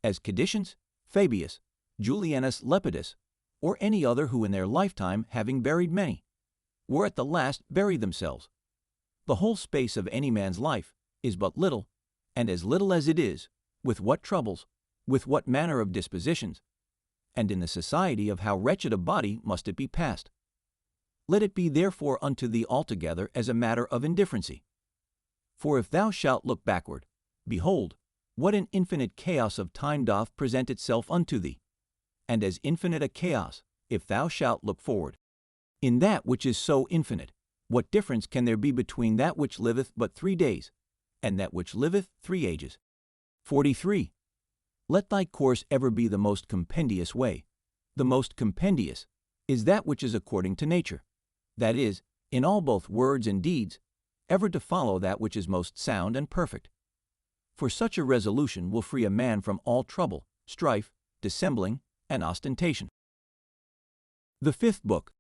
as Cadicians, Fabius, Julianus Lepidus, or any other who in their lifetime, having buried many, were at the last buried themselves? The whole space of any man's life is but little, and as little as it is, with what troubles, with what manner of dispositions, and in the society of how wretched a body must it be passed. Let it be therefore unto thee altogether as a matter of indifferency. For if thou shalt look backward, behold, what an infinite chaos of time doth present itself unto thee, and as infinite a chaos, if thou shalt look forward. In that which is so infinite, what difference can there be between that which liveth but 3 days, and that which liveth 3 ages? 43. Let thy course ever be the most compendious way. The most compendious is that which is according to nature, that is, in all both words and deeds, ever to follow that which is most sound and perfect. For such a resolution will free a man from all trouble, strife, dissembling, and ostentation. The Fifth Book.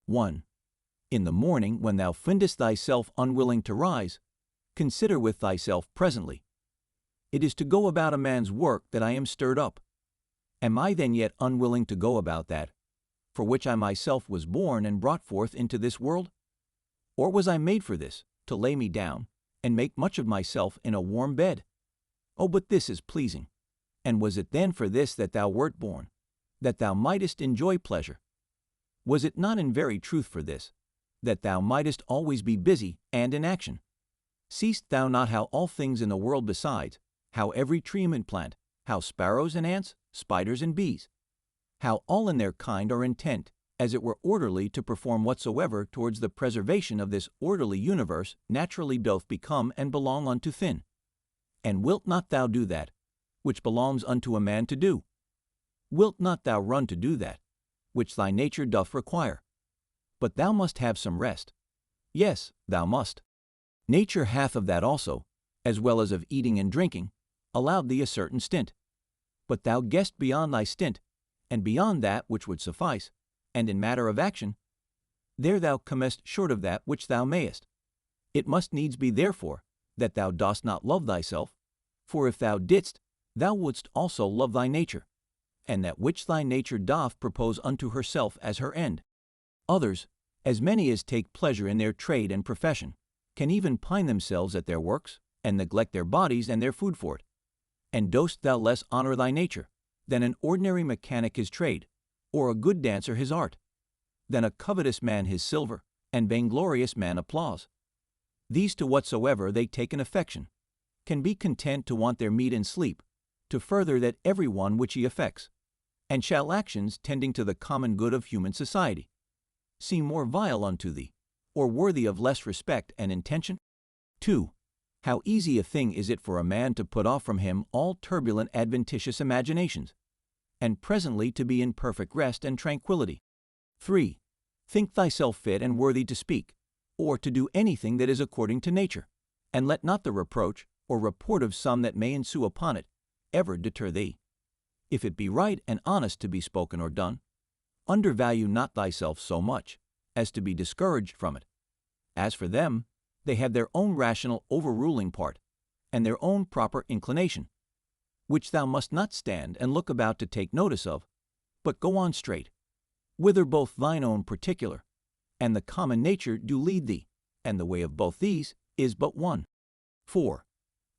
1. In the morning, when thou findest thyself unwilling to rise, consider with thyself presently, it is to go about a man's work that I am stirred up. Am I then yet unwilling to go about that, for which I myself was born and brought forth into this world? Or was I made for this, to lay me down, and make much of myself in a warm bed? Oh, but this is pleasing. And was it then for this that thou wert born, that thou mightest enjoy pleasure? Was it not in very truth for this, that thou mightest always be busy and in action? Seest thou not how all things in the world besides, how every tree and plant, how sparrows and ants, spiders and bees, how all in their kind are intent, as it were orderly to perform whatsoever towards the preservation of this orderly universe naturally doth become and belong unto thin? And wilt not thou do that, which belongs unto a man to do? Wilt not thou run to do that, which thy nature doth require? But thou must have some rest. Yes, thou must. Nature hath of that also, as well as of eating and drinking, allowed thee a certain stint. But thou guessed beyond thy stint, and beyond that which would suffice, and in matter of action, there thou comest short of that which thou mayest. It must needs be therefore that thou dost not love thyself, for if thou didst, thou wouldst also love thy nature, and that which thy nature doth propose unto herself as her end. Others, as many as take pleasure in their trade and profession, can even pine themselves at their works, and neglect their bodies and their food for it. And dost thou less honor thy nature, than an ordinary mechanic his trade, or a good dancer his art, than a covetous man his silver, and vainglorious man applause? These to whatsoever they take an affection, can be content to want their meat and sleep, to further that every one which he affects, and shall actions tending to the common good of human society seem more vile unto thee, or worthy of less respect and intention? 2. How easy a thing is it for a man to put off from him all turbulent adventitious imaginations, and presently to be in perfect rest and tranquility. 3. Think thyself fit and worthy to speak, or to do anything that is according to nature, and let not the reproach or report of some that may ensue upon it ever deter thee. If it be right and honest to be spoken or done, undervalue not thyself so much as to be discouraged from it. As for them, they have their own rational overruling part, and their own proper inclination, which thou must not stand and look about to take notice of, but go on straight, whither both thine own particular and the common nature do lead thee, and the way of both these is but one. 4.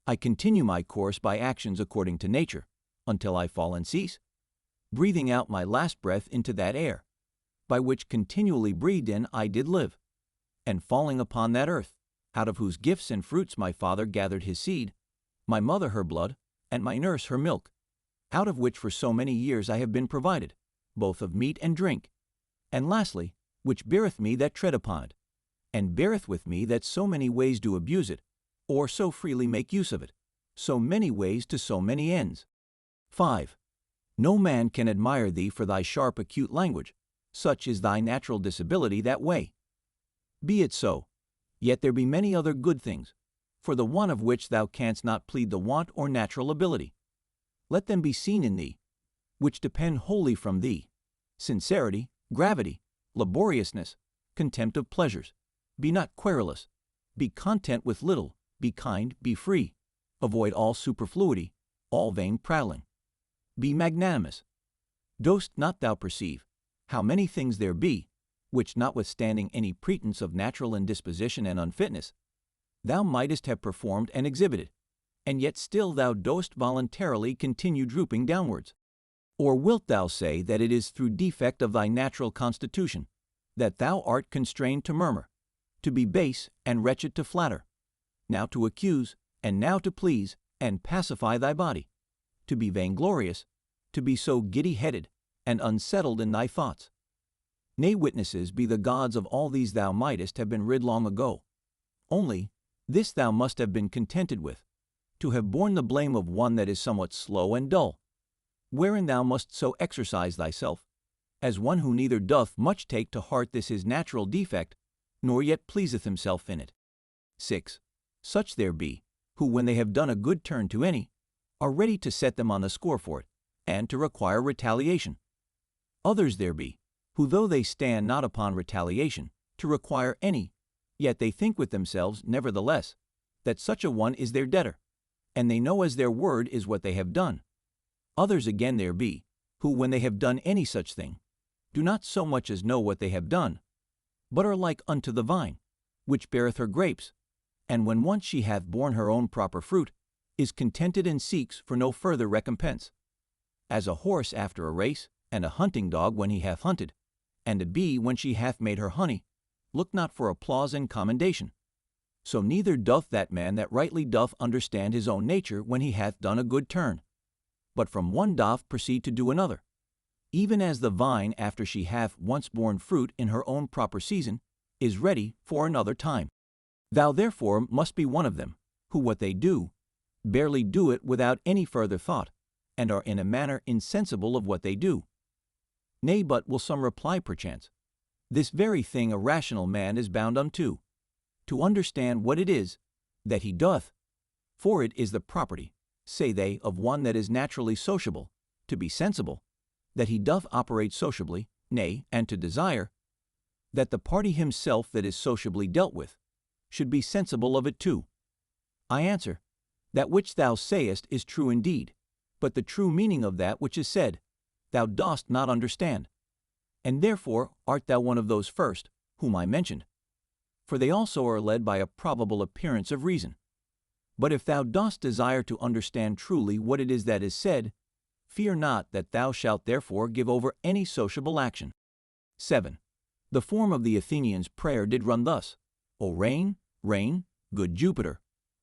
I continue my course by actions according to nature, until I fall and cease, breathing out my last breath into that air, by which continually breathed in I did live, and falling upon that earth, out of whose gifts and fruits my father gathered his seed, my mother her blood, and my nurse her milk, out of which for so many years I have been provided, both of meat and drink, and lastly, which beareth me that tread upon it, and beareth with me that so many ways do abuse it, or so freely make use of it, so many ways to so many ends. 5. No man can admire thee for thy sharp acute language, such is thy natural disability that way. Be it so, yet there be many other good things, for the one of which thou canst not plead the want or natural ability. Let them be seen in thee, which depend wholly from thee: sincerity, gravity, laboriousness, contempt of pleasures. Be not querulous. Be content with little. Be kind, be free. Avoid all superfluity, all vain prattling. Be magnanimous. Dost not thou perceive how many things there be, which, notwithstanding any pretence of natural indisposition and unfitness, thou mightest have performed and exhibited, and yet still thou dost voluntarily continue drooping downwards? Or wilt thou say that it is through defect of thy natural constitution that thou art constrained to murmur, to be base and wretched to flatter, now to accuse, and now to please and pacify thy body, to be vainglorious, to be so giddy-headed and unsettled in thy thoughts? Nay, witnesses be the gods of all these thou mightest have been rid long ago. Only this thou must have been contented with, to have borne the blame of one that is somewhat slow and dull, wherein thou must so exercise thyself, as one who neither doth much take to heart this his natural defect, nor yet pleaseth himself in it. 6. Such there be, who when they have done a good turn to any, are ready to set them on the score for it, and to require retaliation. Others there be, who though they stand not upon retaliation, to require any, yet they think with themselves, nevertheless, that such a one is their debtor, and they know as their word is what they have done. Others again there be, who when they have done any such thing, do not so much as know what they have done, but are like unto the vine, which beareth her grapes, and when once she hath borne her own proper fruit, is contented and seeks for no further recompense. As a horse after a race, and a hunting dog when he hath hunted, and a bee when she hath made her honey, look not for applause and commendation. So neither doth that man that rightly doth understand his own nature when he hath done a good turn, but from one doth proceed to do another, even as the vine after she hath once borne fruit in her own proper season, is ready for another time. Thou therefore must be one of them, who what they do, barely do it without any further thought, and are in a manner insensible of what they do. Nay, but will some reply perchance, this very thing a rational man is bound unto, to understand what it is that he doth, for it is the property, say they, of one that is naturally sociable, to be sensible, that he doth operate sociably, nay, and to desire, that the party himself that is sociably dealt with, should be sensible of it too. I answer, that which thou sayest is true indeed, but the true meaning of that which is said, thou dost not understand, and therefore art thou one of those first, whom I mentioned. For they also are led by a probable appearance of reason. But if thou dost desire to understand truly what it is that is said, fear not that thou shalt therefore give over any sociable action. 7. The form of the Athenians' prayer did run thus: O rain, rain, good Jupiter,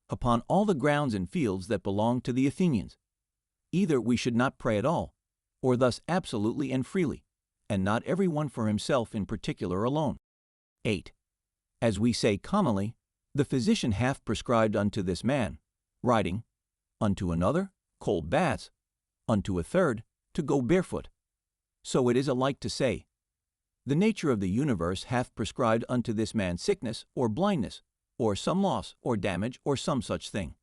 upon all the grounds and fields that belong to the Athenians. Either we should not pray at all, or thus absolutely and freely, and not every one for himself in particular alone. 8. As we say commonly, the physician hath prescribed unto this man riding, unto another cold baths, unto a third to go barefoot. So it is alike to say, the nature of the universe hath prescribed unto this man sickness or blindness, or some loss or damage or some such thing.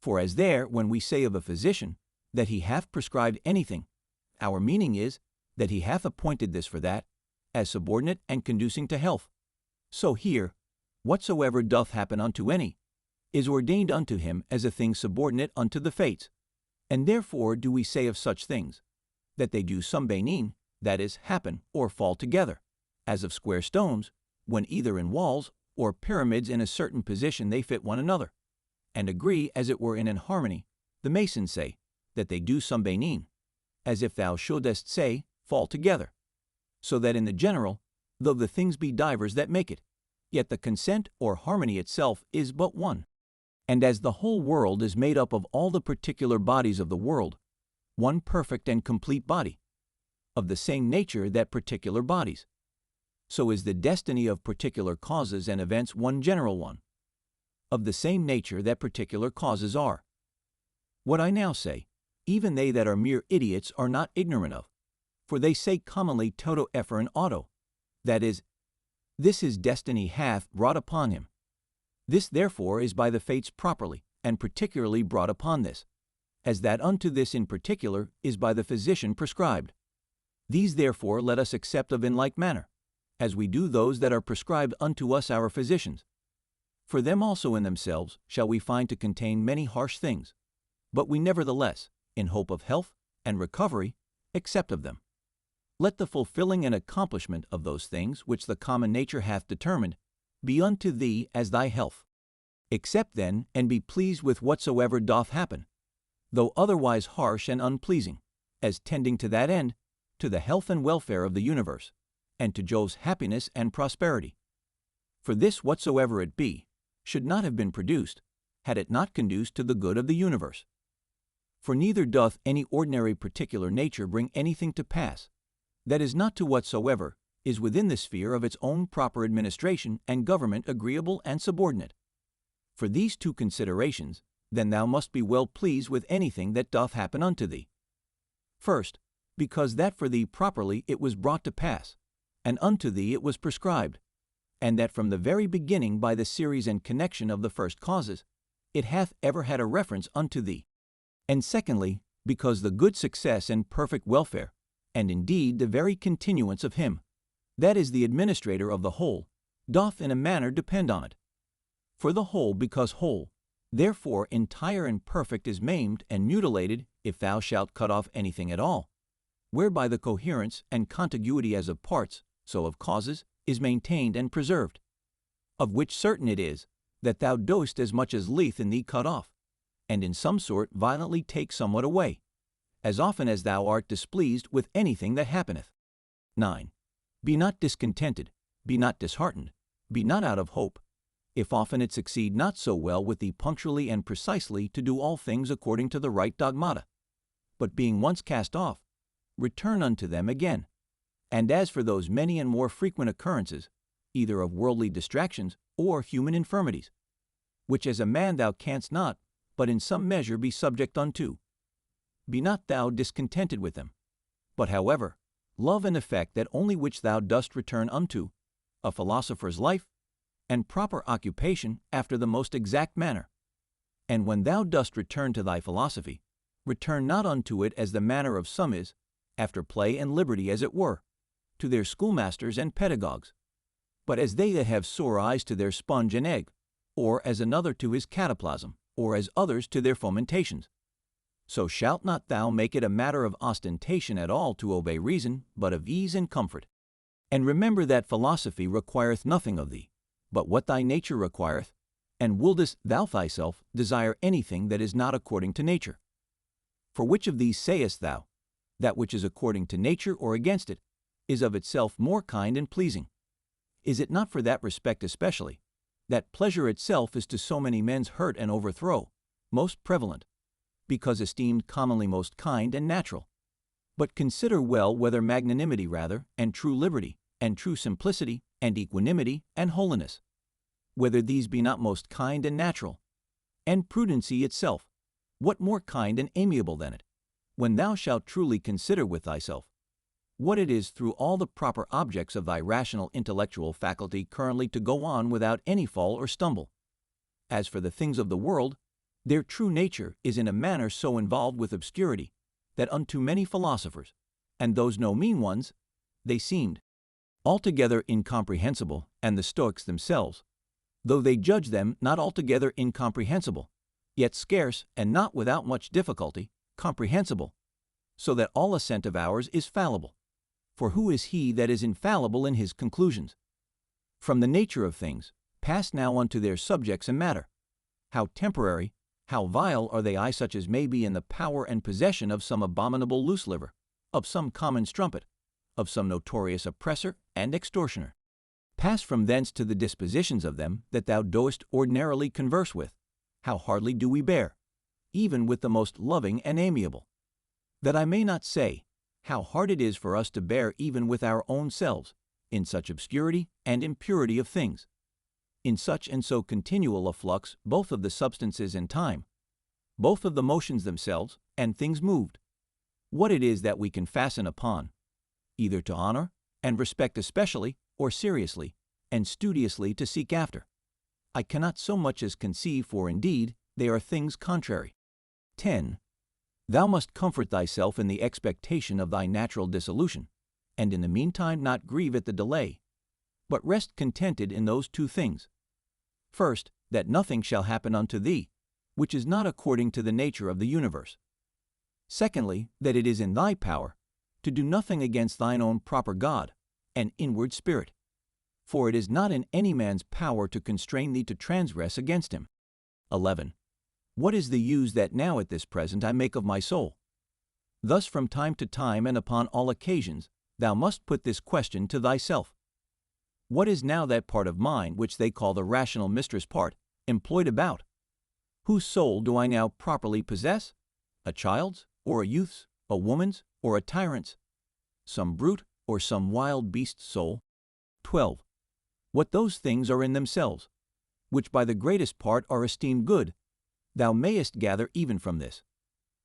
For as there, when we say of a physician that he hath prescribed anything, our meaning is that he hath appointed this for that, as subordinate and conducing to health, so here, whatsoever doth happen unto any, is ordained unto him as a thing subordinate unto the fates, and therefore do we say of such things, that they do sumbenin, that is, happen or fall together, as of square stones, when either in walls or pyramids in a certain position they fit one another, and agree as it were in an harmony. The masons say that they do sumbenin, as if thou shouldest say, fall together, so that in the general, though the things be divers that make it, yet the consent or harmony itself is but one. And as the whole world is made up of all the particular bodies of the world, one perfect and complete body, of the same nature that particular bodies, so is the destiny of particular causes and events one general one, of the same nature that particular causes are. What I now say, even they that are mere idiots are not ignorant of, for they say commonly toto efferent auto, that is, this his destiny hath wrought upon him. This therefore is by the fates properly and particularly brought upon this, as that unto this in particular is by the physician prescribed. These therefore let us accept of in like manner, as we do those that are prescribed unto us our physicians. For them also in themselves shall we find to contain many harsh things, but we nevertheless, in hope of health and recovery, accept of them. Let the fulfilling and accomplishment of those things which the common nature hath determined be unto thee as thy health. Accept then, and be pleased with whatsoever doth happen, though otherwise harsh and unpleasing, as tending to that end, to the health and welfare of the universe, and to Jove's happiness and prosperity. For this whatsoever it be, should not have been produced, had it not conduced to the good of the universe. For neither doth any ordinary particular nature bring anything to pass, that is not to whatsoever is within the sphere of its own proper administration and government agreeable and subordinate. For these two considerations, then thou must be well pleased with anything that doth happen unto thee. First, because that for thee properly it was brought to pass, and unto thee it was prescribed, and that from the very beginning by the series and connection of the first causes, it hath ever had a reference unto thee. And secondly, because the good success and perfect welfare, and indeed the very continuance of him, that is the administrator of the whole, doth in a manner depend on it. For the whole, because whole, therefore entire and perfect, is maimed and mutilated if thou shalt cut off anything at all, whereby the coherence and contiguity as of parts, so of causes, is maintained and preserved, of which certain it is that thou dost as much as lieth in thee cut off, and in some sort violently take somewhat away, as often as thou art displeased with anything that happeneth. 9. Be not discontented, be not disheartened, be not out of hope, if often it succeed not so well with thee punctually and precisely to do all things according to the right dogmata, but being once cast off, return unto them again. And as for those many and more frequent occurrences, either of worldly distractions or human infirmities, which as a man thou canst not, but in some measure be subject unto, be not thou discontented with them, but however, love and affect that only which thou dost return unto, a philosopher's life, and proper occupation after the most exact manner. And when thou dost return to thy philosophy, return not unto it as the manner of some is, after play and liberty as it were, to their schoolmasters and pedagogues, but as they that have sore eyes to their sponge and egg, or as another to his cataplasm, or as others to their fomentations. So shalt not thou make it a matter of ostentation at all to obey reason, but of ease and comfort. And remember that philosophy requireth nothing of thee, but what thy nature requireth, and wouldest thou thyself desire anything that is not according to nature? For which of these sayest thou, that which is according to nature or against it, is of itself more kind and pleasing? Is it not for that respect especially, that pleasure itself is to so many men's hurt and overthrow, most prevalent, because esteemed commonly most kind and natural? But consider well whether magnanimity rather, and true liberty, and true simplicity, and equanimity, and holiness, whether these be not most kind and natural, and prudency itself, what more kind and amiable than it, when thou shalt truly consider with thyself, what it is through all the proper objects of thy rational intellectual faculty currently to go on without any fall or stumble. As for the things of the world, their true nature is in a manner so involved with obscurity, that unto many philosophers, and those no mean ones, they seemed altogether incomprehensible, and the Stoics themselves, though they judge them not altogether incomprehensible, yet scarce, and not without much difficulty, comprehensible, so that all assent of ours is fallible. For who is he that is infallible in his conclusions? From the nature of things, pass now unto their subjects and matter. How temporary, how vile are they such as may be in the power and possession of some abominable loose liver, of some common strumpet, of some notorious oppressor and extortioner. Pass from thence to the dispositions of them that thou dost ordinarily converse with. How hardly do we bear, even with the most loving and amiable. That I may not say, how hard it is for us to bear even with our own selves, in such obscurity and impurity of things, in such and so continual a flux both of the substances and time, both of the motions themselves and things moved, what it is that we can fasten upon, either to honor and respect especially, or seriously and studiously to seek after, I cannot so much as conceive, for indeed they are things contrary. 10. Thou must comfort thyself in the expectation of thy natural dissolution, and in the meantime not grieve at the delay, but rest contented in those two things. First, that nothing shall happen unto thee, which is not according to the nature of the universe. Secondly, that it is in thy power to do nothing against thine own proper God and inward spirit, for it is not in any man's power to constrain thee to transgress against him. 11. What is the use that now at this present I make of my soul? Thus from time to time and upon all occasions thou must put this question to thyself. What is now that part of mine which they call the rational mistress part, employed about? Whose soul do I now properly possess? A child's, or a youth's, a woman's, or a tyrant's? Some brute or some wild beast's soul? 12. What those things are in themselves, which by the greatest part are esteemed good, thou mayest gather even from this.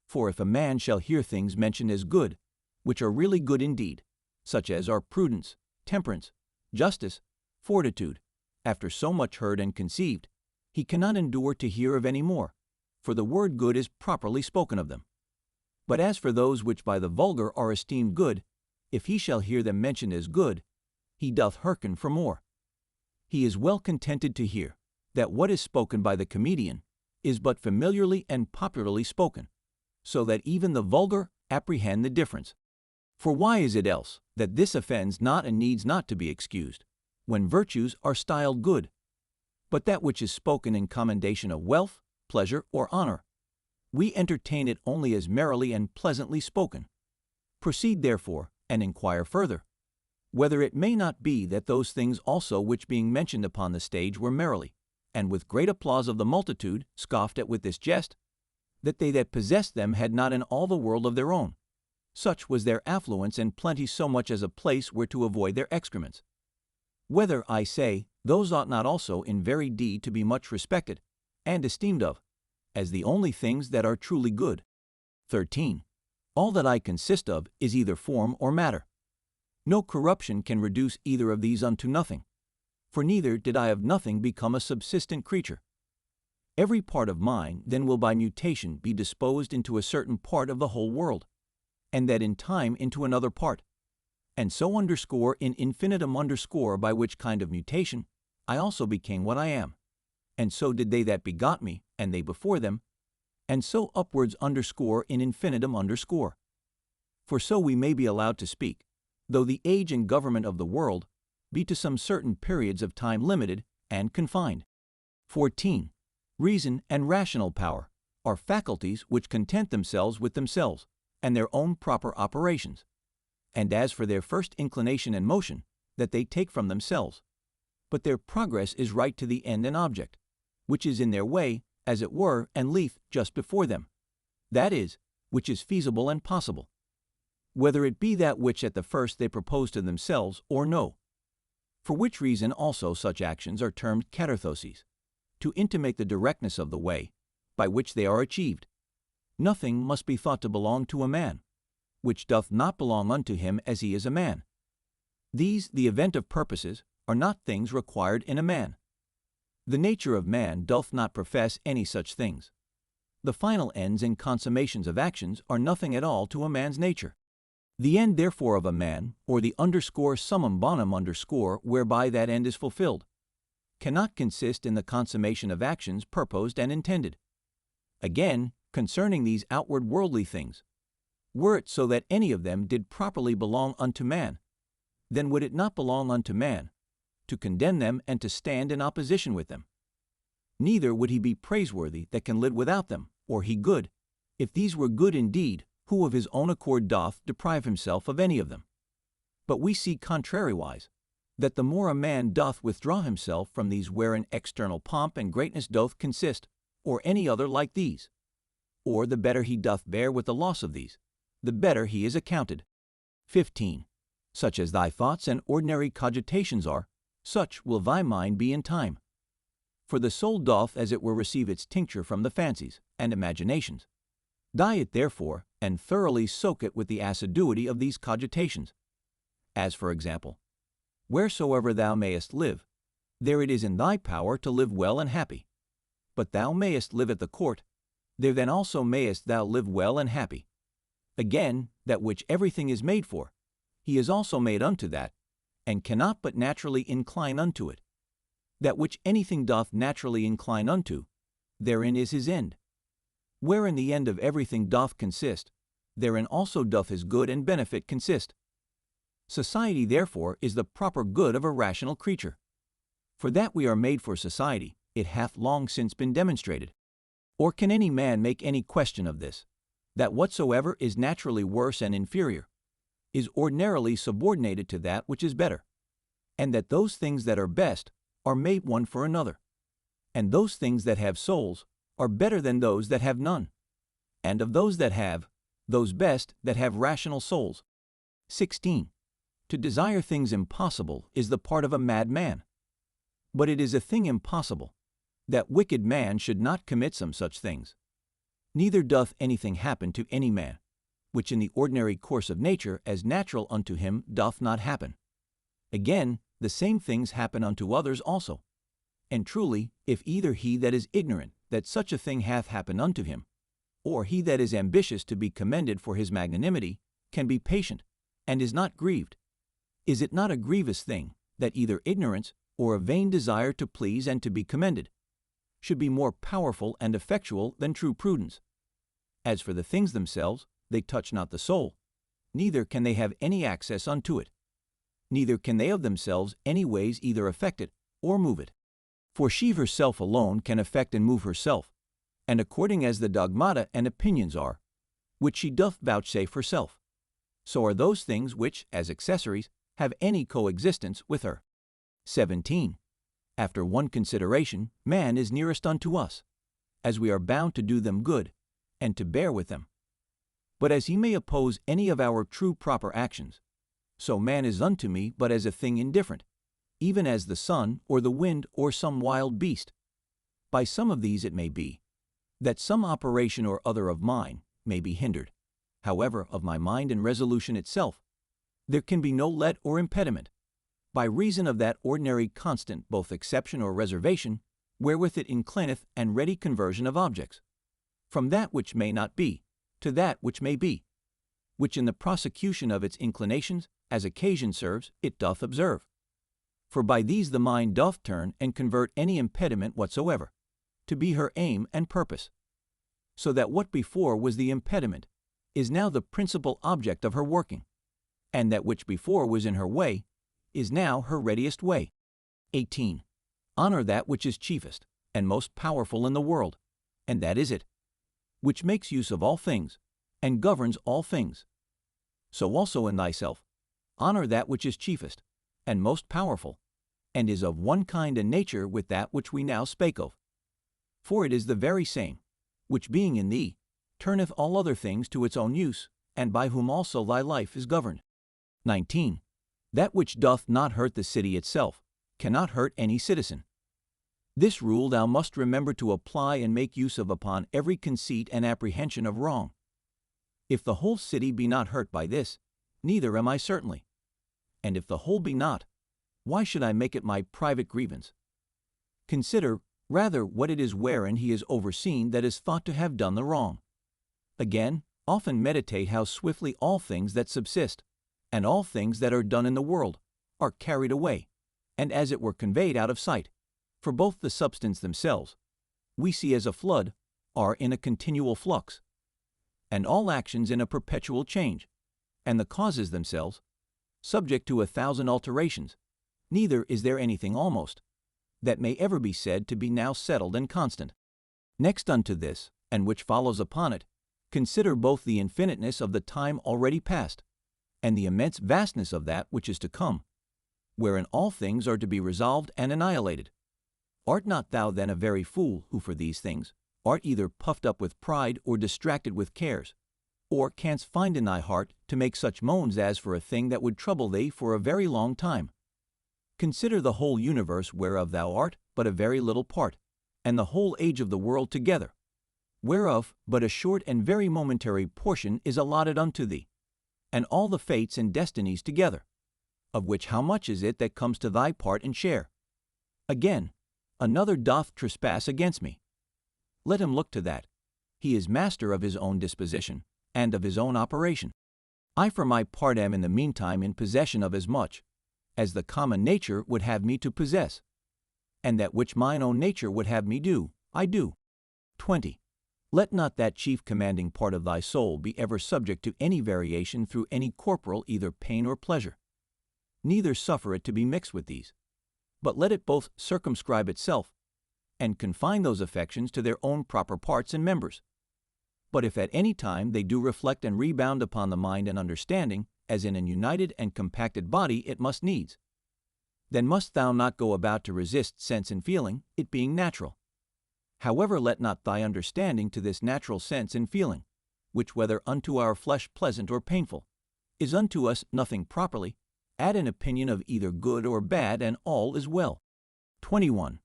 For if a man shall hear things mentioned as good, which are really good indeed, such as are prudence, temperance, justice, fortitude, after so much heard and conceived, he cannot endure to hear of any more, for the word good is properly spoken of them. But as for those which by the vulgar are esteemed good, if he shall hear them mentioned as good, he doth hearken for more. He is well contented to hear that what is spoken by the comedian is but familiarly and popularly spoken, so that even the vulgar apprehend the difference. For why is it else that this offends not and needs not to be excused, when virtues are styled good? But that which is spoken in commendation of wealth, pleasure, or honor, we entertain it only as merrily and pleasantly spoken. Proceed therefore, and inquire further, whether it may not be that those things also which being mentioned upon the stage were merrily, and with great applause of the multitude, scoffed at with this jest, that they that possessed them had not in all the world of their own. Such was their affluence and plenty so much as a place where to avoid their excrements. Whether, I say, those ought not also in very deed to be much respected, and esteemed of, as the only things that are truly good. 13. All that I consist of is either form or matter. No corruption can reduce either of these unto nothing, for neither did I of nothing become a subsistent creature. Every part of mine then will by mutation be disposed into a certain part of the whole world, and that in time into another part, and so underscore in infinitum underscore, by which kind of mutation I also became what I am, and so did they that begot me, and they before them, and so upwards underscore in infinitum underscore. For so we may be allowed to speak, though the age and government of the world be to some certain periods of time limited and confined. 14. Reason and rational power are faculties which content themselves with themselves and their own proper operations, and as for their first inclination and motion, that they take from themselves, but their progress is right to the end and object, which is in their way, as it were, and lieth just before them, that is, which is feasible and possible, whether it be that which at the first they propose to themselves or no. For which reason also such actions are termed katarthoses, to intimate the directness of the way by which they are achieved. Nothing must be thought to belong to a man, which doth not belong unto him as he is a man. These, the event of purposes, are not things required in a man. The nature of man doth not profess any such things. The final ends and consummations of actions are nothing at all to a man's nature. The end therefore of a man, or the underscore summum bonum underscore whereby that end is fulfilled, cannot consist in the consummation of actions purposed and intended. Again, concerning these outward worldly things, were it so that any of them did properly belong unto man, then would it not belong unto man to condemn them and to stand in opposition with them. Neither would he be praiseworthy that can live without them, or he good, if these were good indeed, who of his own accord doth deprive himself of any of them. But we see contrariwise, that the more a man doth withdraw himself from these wherein external pomp and greatness doth consist, or any other like these, or the better he doth bear with the loss of these, the better he is accounted. 15. Such as thy thoughts and ordinary cogitations are, such will thy mind be in time. For the soul doth as it were receive its tincture from the fancies and imaginations. Dye it therefore, and thoroughly soak it with the assiduity of these cogitations. As for example, wheresoever thou mayest live, there it is in thy power to live well and happy. But thou mayest live at the court, there then also mayest thou live well and happy. Again, that which everything is made for, he is also made unto that, and cannot but naturally incline unto it. That which anything doth naturally incline unto, therein is his end. Wherein the end of everything doth consist, therein also doth his good and benefit consist. Society, therefore, is the proper good of a rational creature. For that we are made for society, it hath long since been demonstrated. Or can any man make any question of this, that whatsoever is naturally worse and inferior, is ordinarily subordinated to that which is better, and that those things that are best are made one for another, and those things that have souls are better than those that have none, and of those that have, those best that have rational souls. 16. To desire things impossible is the part of a mad man. But it is a thing impossible, that wicked man should not commit some such things. Neither doth anything happen to any man, which in the ordinary course of nature as natural unto him doth not happen. Again, the same things happen unto others also. And truly, if either he that is ignorant that such a thing hath happened unto him, or he that is ambitious to be commended for his magnanimity, can be patient, and is not grieved, is it not a grievous thing that either ignorance or a vain desire to please and to be commended should be more powerful and effectual than true prudence? As for the things themselves, they touch not the soul, neither can they have any access unto it, neither can they of themselves any ways either affect it or move it. For she herself alone can affect and move herself, and according as the dogmata and opinions are, which she doth vouchsafe herself, so are those things which, as accessories, have any coexistence with her. 17. After one consideration, man is nearest unto us, as we are bound to do them good, and to bear with them. But as he may oppose any of our true proper actions, so man is unto me but as a thing indifferent, even as the sun or the wind or some wild beast. By some of these it may be, that some operation or other of mine may be hindered. However, of my mind and resolution itself, there can be no let or impediment, by reason of that ordinary constant both exception or reservation, wherewith it inclineth and ready conversion of objects, from that which may not be, to that which may be, which in the prosecution of its inclinations, as occasion serves, it doth observe. For by these the mind doth turn and convert any impediment whatsoever, to be her aim and purpose, so that what before was the impediment is now the principal object of her working, and that which before was in her way is now her readiest way. 18. Honor that which is chiefest and most powerful in the world, and that is it, which makes use of all things, and governs all things. So also in thyself, honor that which is chiefest, and most powerful, and is of one kind and nature with that which we now spake of. For it is the very same, which being in thee, turneth all other things to its own use, and by whom also thy life is governed. 19. That which doth not hurt the city itself, cannot hurt any citizen. This rule thou must remember to apply and make use of upon every conceit and apprehension of wrong. If the whole city be not hurt by this, neither am I certainly. And if the whole be not, why should I make it my private grievance? Consider rather what it is wherein he is overseen that is thought to have done the wrong. Again, often meditate how swiftly all things that subsist, and all things that are done in the world, are carried away, and as it were conveyed out of sight. For both the substance themselves, we see as a flood, are in a continual flux, and all actions in a perpetual change, and the causes themselves, subject to 1,000 alterations, neither is there anything almost, that may ever be said to be now settled and constant. Next unto this, and which follows upon it, consider both the infiniteness of the time already past, and the immense vastness of that which is to come, wherein all things are to be resolved and annihilated. Art not thou then a very fool, who for these things art either puffed up with pride or distracted with cares, or canst find in thy heart to make such moans as for a thing that would trouble thee for a very long time? Consider the whole universe whereof thou art but a very little part, and the whole age of the world together, whereof but a short and very momentary portion is allotted unto thee, and all the fates and destinies together, of which how much is it that comes to thy part and share? Again, another doth trespass against me. Let him look to that. He is master of his own disposition, and of his own operation. I for my part am in the meantime in possession of as much as the common nature would have me to possess, and that which mine own nature would have me do, I do. 20. Let not that chief commanding part of thy soul be ever subject to any variation through any corporal either pain or pleasure. Neither suffer it to be mixed with these, but let it both circumscribe itself, and confine those affections to their own proper parts and members. But if at any time they do reflect and rebound upon the mind and understanding, as in an united and compacted body it must needs, then must thou not go about to resist sense and feeling, it being natural. However, let not thy understanding to this natural sense and feeling, which whether unto our flesh pleasant or painful, is unto us nothing properly, add an opinion of either good or bad, and all is well. 21.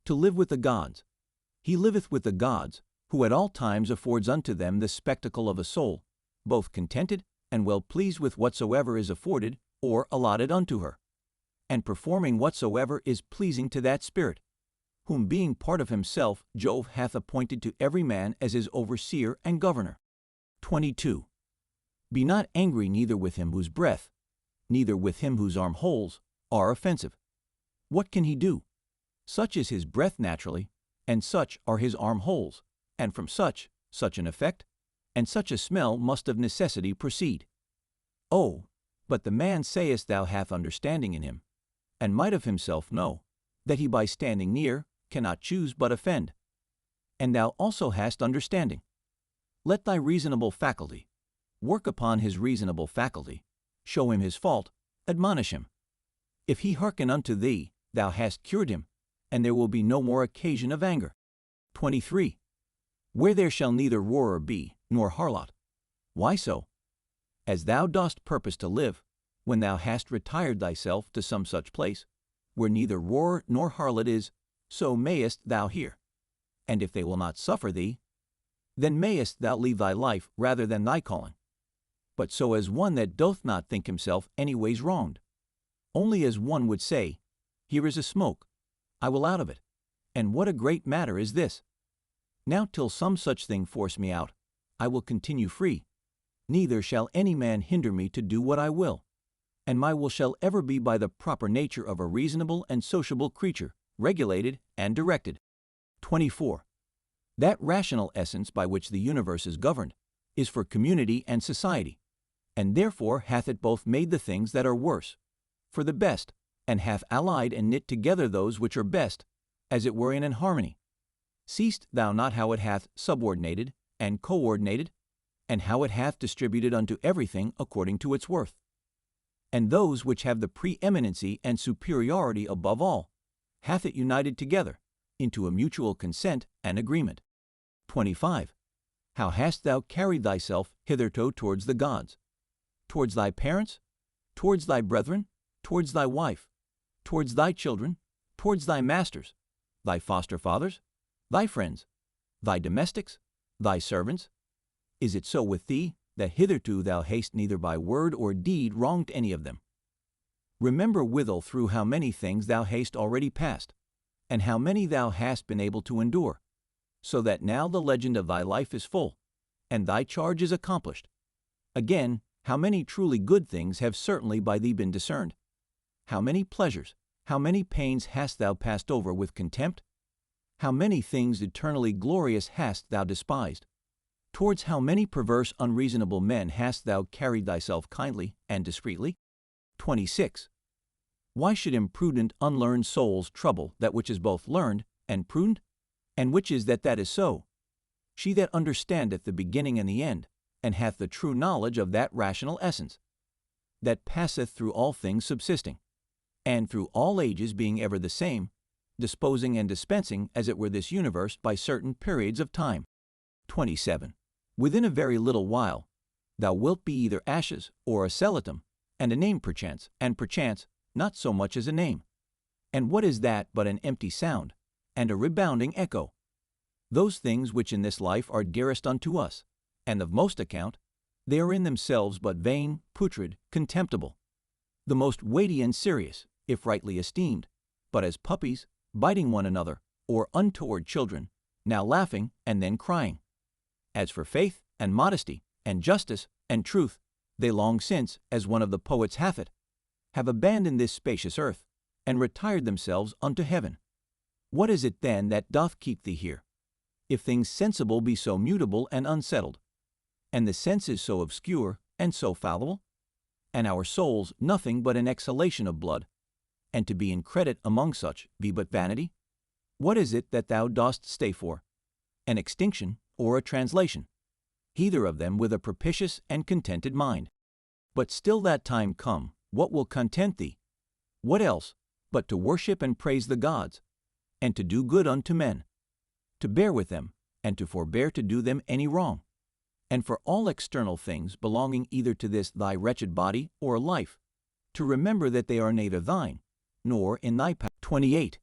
To live with the gods. He liveth with the gods, who at all times affords unto them the spectacle of a soul, both contented and well pleased with whatsoever is afforded or allotted unto her, and performing whatsoever is pleasing to that spirit, whom being part of himself Jove hath appointed to every man as his overseer and governor. 22. Be not angry neither with him whose breath, neither with him whose arm holes, are offensive. What can he do? Such is his breath naturally, and such are his arm holes, and from such an effect, and such a smell must of necessity proceed. Oh, but the man sayest thou hath understanding in him, and might of himself know, that he by standing near cannot choose but offend. And thou also hast understanding. Let thy reasonable faculty work upon his reasonable faculty, show him his fault, admonish him. If he hearken unto thee, thou hast cured him, and there will be no more occasion of anger. 23. Where there shall neither roarer be, nor harlot. Why so? As thou dost purpose to live, when thou hast retired thyself to some such place, where neither roarer nor harlot is, so mayest thou hear. And if they will not suffer thee, then mayest thou leave thy life rather than thy calling. But so as one that doth not think himself any ways wronged, only as one would say, Here is a smoke, I will out of it, and what a great matter is this! Now till some such thing force me out, I will continue free, neither shall any man hinder me to do what I will, and my will shall ever be by the proper nature of a reasonable and sociable creature, regulated and directed. 24. That rational essence by which the universe is governed is for community and society, and therefore hath it both made the things that are worse for the best, and hath allied and knit together those which are best, as it were in an harmony. Seest thou not how it hath subordinated and coordinated, and how it hath distributed unto everything according to its worth? And those which have the preeminency and superiority above all, hath it united together into a mutual consent and agreement. 25. How hast thou carried thyself hitherto towards the gods? Towards thy parents? Towards thy brethren? Towards thy wife? Towards thy children? Towards thy masters? Thy foster fathers? Thy friends? Thy domestics? Thy servants? Is it so with thee, that hitherto thou hast neither by word or deed wronged any of them? Remember withal through how many things thou hast already passed, and how many thou hast been able to endure, so that now the legend of thy life is full, and thy charge is accomplished. Again, how many truly good things have certainly by thee been discerned? How many pleasures, how many pains hast thou passed over with contempt? How many things eternally glorious hast thou despised? Towards how many perverse, unreasonable men hast thou carried thyself kindly and discreetly? 26. Why should imprudent, unlearned souls trouble that which is both learned and prudent? And which is that is so? She that understandeth the beginning and the end, and hath the true knowledge of that rational essence, that passeth through all things subsisting, and through all ages being ever the same, disposing and dispensing as it were this universe by certain periods of time. 27. Within a very little while, thou wilt be either ashes or a skeleton, and a name perchance, and perchance not so much as a name. And what is that but an empty sound, and a rebounding echo? Those things which in this life are dearest unto us, and of most account, they are in themselves but vain, putrid, contemptible. The most weighty and serious, if rightly esteemed, but as puppies, biting one another, or untoward children, now laughing and then crying. As for faith, and modesty, and justice, and truth, they long since, as one of the poets hath it, have abandoned this spacious earth, and retired themselves unto heaven. What is it then that doth keep thee here? If things sensible be so mutable and unsettled, and the senses so obscure and so fallible, and our souls nothing but an exhalation of blood, and to be in credit among such be but vanity? What is it that thou dost stay for? An extinction or a translation? Either of them with a propitious and contented mind. But still that time come, what will content thee? What else but to worship and praise the gods, and to do good unto men, to bear with them, and to forbear to do them any wrong, and for all external things belonging either to this thy wretched body or life, to remember that they are neither thine, nor in thy power. 28.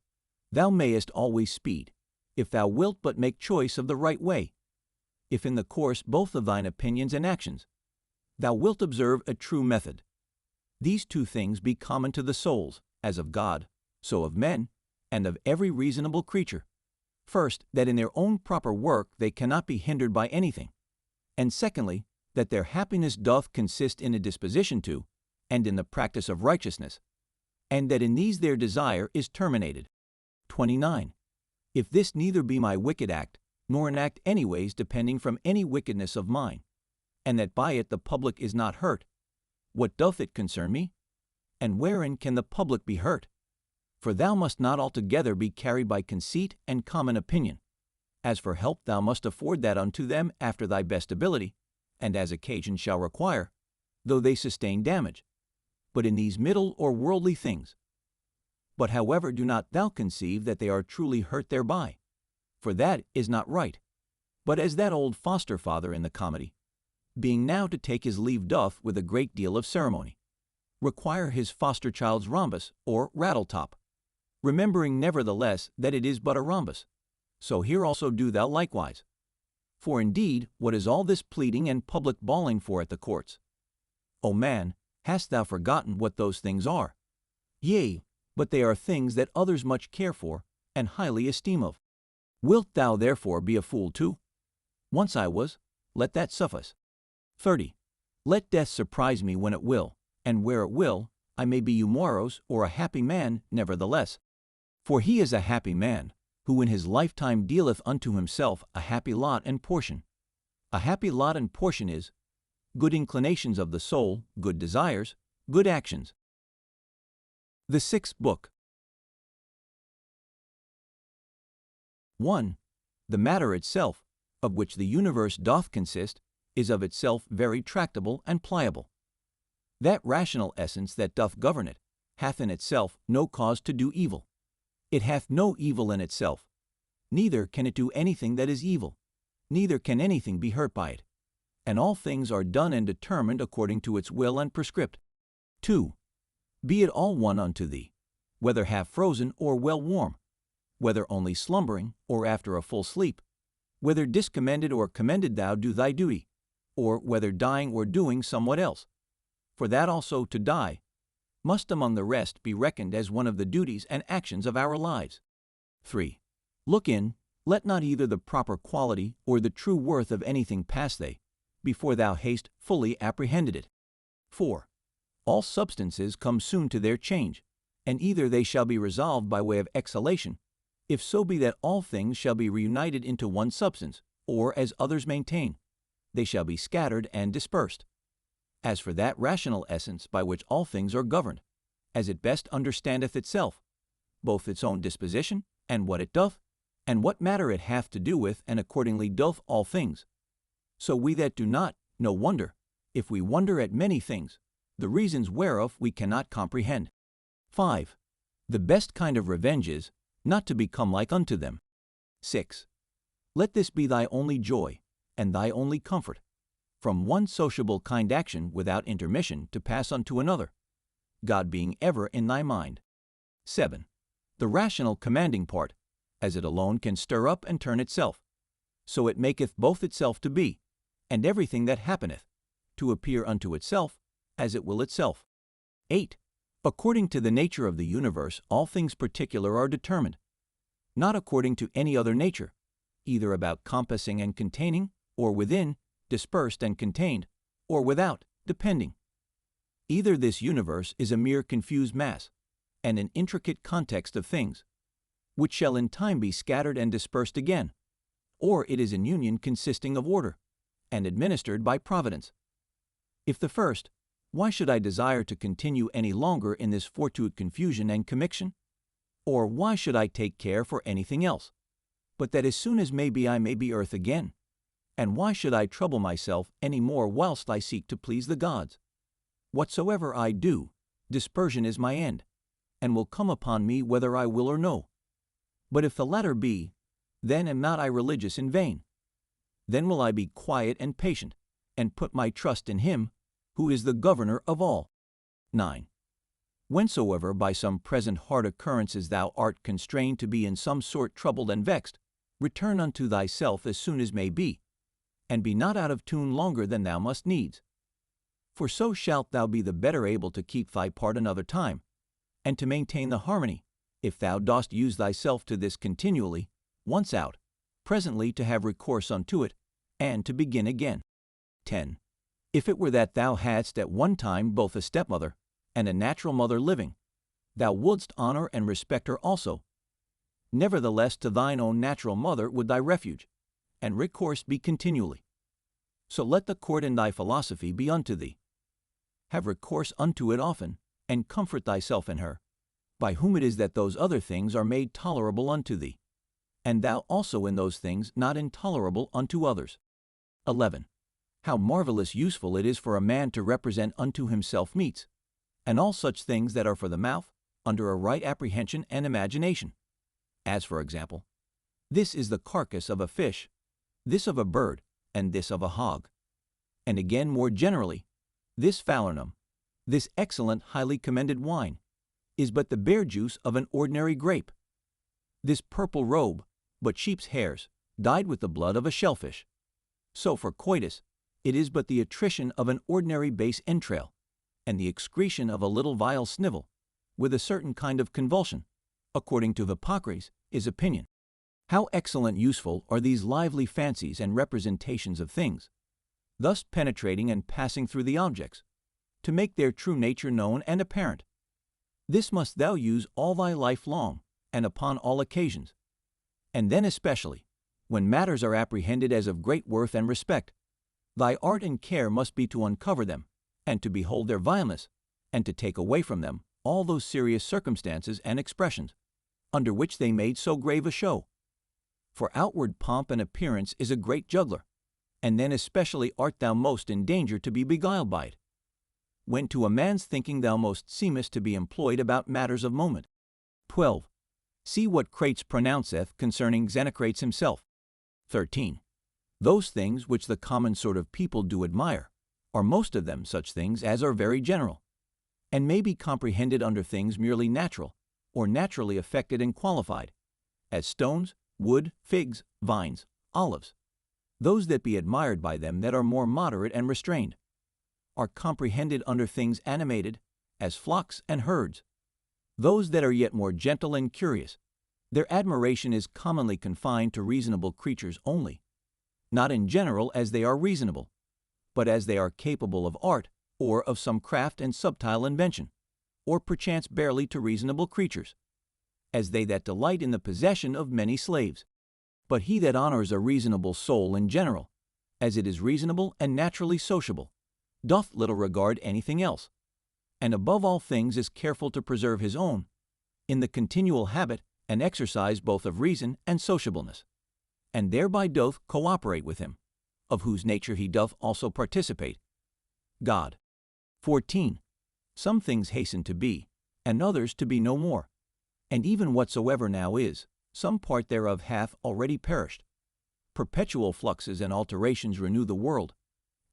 Thou mayest always speed, if thou wilt but make choice of the right way, if in the course both of thine opinions and actions thou wilt observe a true method. These two things be common to the souls, as of God, so of men, and of every reasonable creature. First, that in their own proper work they cannot be hindered by anything, and secondly, that their happiness doth consist in a disposition to, and in the practice of righteousness, and that in these their desire is terminated. 29. If this neither be my wicked act, nor an act anyways depending from any wickedness of mine, and that by it the public is not hurt, what doth it concern me? And wherein can the public be hurt? For thou must not altogether be carried by conceit and common opinion. As for help thou must afford that unto them after thy best ability, and as occasion shall require, though they sustain damage, but in these middle or worldly things. But however do not thou conceive that they are truly hurt thereby, for that is not right, but as that old foster father in the comedy, being now to take his leave doth with a great deal of ceremony, require his foster child's rhombus or rattle-top, remembering nevertheless that it is but a rhombus. So here also do thou likewise. For indeed, what is all this pleading and public bawling for at the courts? O man, hast thou forgotten what those things are? Yea, but they are things that others much care for, and highly esteem of. Wilt thou therefore be a fool too? Once I was, let that suffice. 30. Let death surprise me when it will, and where it will, I may be eumoros or a happy man nevertheless. For he is a happy man, who in his lifetime dealeth unto himself a happy lot and portion. A happy lot and portion is good inclinations of the soul, good desires, good actions. The Sixth Book. 1. The matter itself, of which the universe doth consist, is of itself very tractable and pliable. That rational essence that doth govern it hath in itself no cause to do evil. It hath no evil in itself, neither can it do anything that is evil, neither can anything be hurt by it, and all things are done and determined according to its will and prescript. 2. Be it all one unto thee, whether half frozen or well warm, whether only slumbering or after a full sleep, whether discommended or commended thou do thy duty, or whether dying or doing somewhat else. For that also to die must among the rest be reckoned as one of the duties and actions of our lives. 3. Look in, let not either the proper quality or the true worth of anything pass thee, before thou hast fully apprehended it. 4. All substances come soon to their change, and either they shall be resolved by way of exhalation, if so be that all things shall be reunited into one substance, or, as others maintain, they shall be scattered and dispersed. As for that rational essence by which all things are governed, as it best understandeth itself, both its own disposition, and what it doth, and what matter it hath to do with, and accordingly doth all things. So we that do not, no wonder, if we wonder at many things, the reasons whereof we cannot comprehend. 5. The best kind of revenge is, not to become like unto them. 6. Let this be thy only joy, and thy only comfort, from one sociable kind action without intermission to pass unto another, God being ever in thy mind. 7. The rational commanding part, as it alone can stir up and turn itself, so it maketh both itself to be, and everything that happeneth, to appear unto itself, as it will itself. 8. According to the nature of the universe, all things particular are determined, not according to any other nature, either about compassing and containing, or within, dispersed and contained, or without, depending. Either this universe is a mere confused mass, and an intricate context of things, which shall in time be scattered and dispersed again, or it is an union consisting of order, and administered by providence. If the first, why should I desire to continue any longer in this fortuite confusion and commixtion? Or why should I take care for anything else, but that as soon as may be I may be earth again? And why should I trouble myself any more whilst I seek to please the gods? Whatsoever I do, dispersion is my end, and will come upon me whether I will or no. But if the latter be, then am not I religious in vain. Then will I be quiet and patient, and put my trust in him, who is the governor of all. 9. Whensoever by some present hard occurrences thou art constrained to be in some sort troubled and vexed, return unto thyself as soon as may be, and be not out of tune longer than thou must needs. For so shalt thou be the better able to keep thy part another time, and to maintain the harmony, if thou dost use thyself to this continually, once out, presently to have recourse unto it, and to begin again. 10. If it were that thou hadst at one time both a stepmother and a natural mother living, thou wouldst honor and respect her also. Nevertheless, to thine own natural mother would thy refuge, and recourse be continually. So let the court in thy philosophy be unto thee. Have recourse unto it often, and comfort thyself in her, by whom it is that those other things are made tolerable unto thee, and thou also in those things not intolerable unto others. 11. How marvelous useful it is for a man to represent unto himself meats, and all such things that are for the mouth, under a right apprehension and imagination. As for example, this is the carcass of a fish, this of a bird, and this of a hog. And again more generally, this falernum, this excellent highly commended wine, is but the bare juice of an ordinary grape. This purple robe, but sheep's hairs, dyed with the blood of a shellfish. So for coitus, it is but the attrition of an ordinary base entrail, and the excretion of a little vile snivel, with a certain kind of convulsion, according to Hippocrates, is opinion. How excellent useful are these lively fancies and representations of things, thus penetrating and passing through the objects, to make their true nature known and apparent. This must thou use all thy life long, and upon all occasions, and then especially, when matters are apprehended as of great worth and respect. Thy art and care must be to uncover them, and to behold their vileness, and to take away from them all those serious circumstances and expressions, under which they made so grave a show. For outward pomp and appearance is a great juggler, and then especially art thou most in danger to be beguiled by it, when to a man's thinking thou most seemest to be employed about matters of moment. 12. See what Crates pronounceth concerning Xenocrates himself. 13. Those things which the common sort of people do admire are most of them such things as are very general, and may be comprehended under things merely natural, or naturally affected and qualified, as stones, wood, figs, vines, olives. Those that be admired by them that are more moderate and restrained are comprehended under things animated, as flocks and herds. Those that are yet more gentle and curious, their admiration is commonly confined to reasonable creatures only, not in general as they are reasonable, but as they are capable of art, or of some craft and subtile invention, or perchance barely to reasonable creatures, as they that delight in the possession of many slaves. But he that honors a reasonable soul in general, as it is reasonable and naturally sociable, doth little regard anything else, and above all things is careful to preserve his own, in the continual habit and exercise both of reason and sociableness, and thereby doth cooperate with him, of whose nature he doth also participate. God. 14. Some things hasten to be, and others to be no more. And even whatsoever now is, some part thereof hath already perished. Perpetual fluxes and alterations renew the world,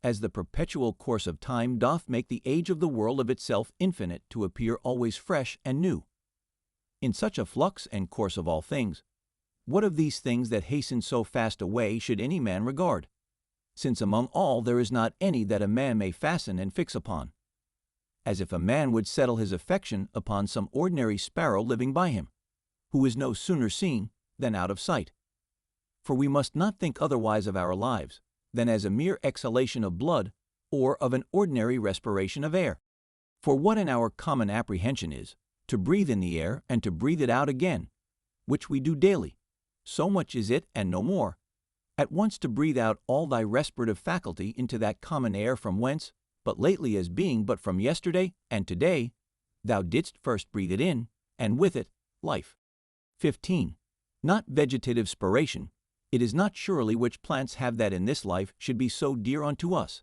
as the perpetual course of time doth make the age of the world of itself infinite to appear always fresh and new. In such a flux and course of all things, what of these things that hasten so fast away should any man regard? Since among all there is not any that a man may fasten and fix upon, as if a man would settle his affection upon some ordinary sparrow living by him, who is no sooner seen than out of sight. For we must not think otherwise of our lives than as a mere exhalation of blood or of an ordinary respiration of air. For what in our common apprehension is, to breathe in the air and to breathe it out again, which we do daily, so much is it and no more, at once to breathe out all thy respirative faculty into that common air from whence, but lately as being but from yesterday and today, thou didst first breathe it in, and with it, life. 15. Not vegetative spiration. It is not surely which plants have that in this life should be so dear unto us.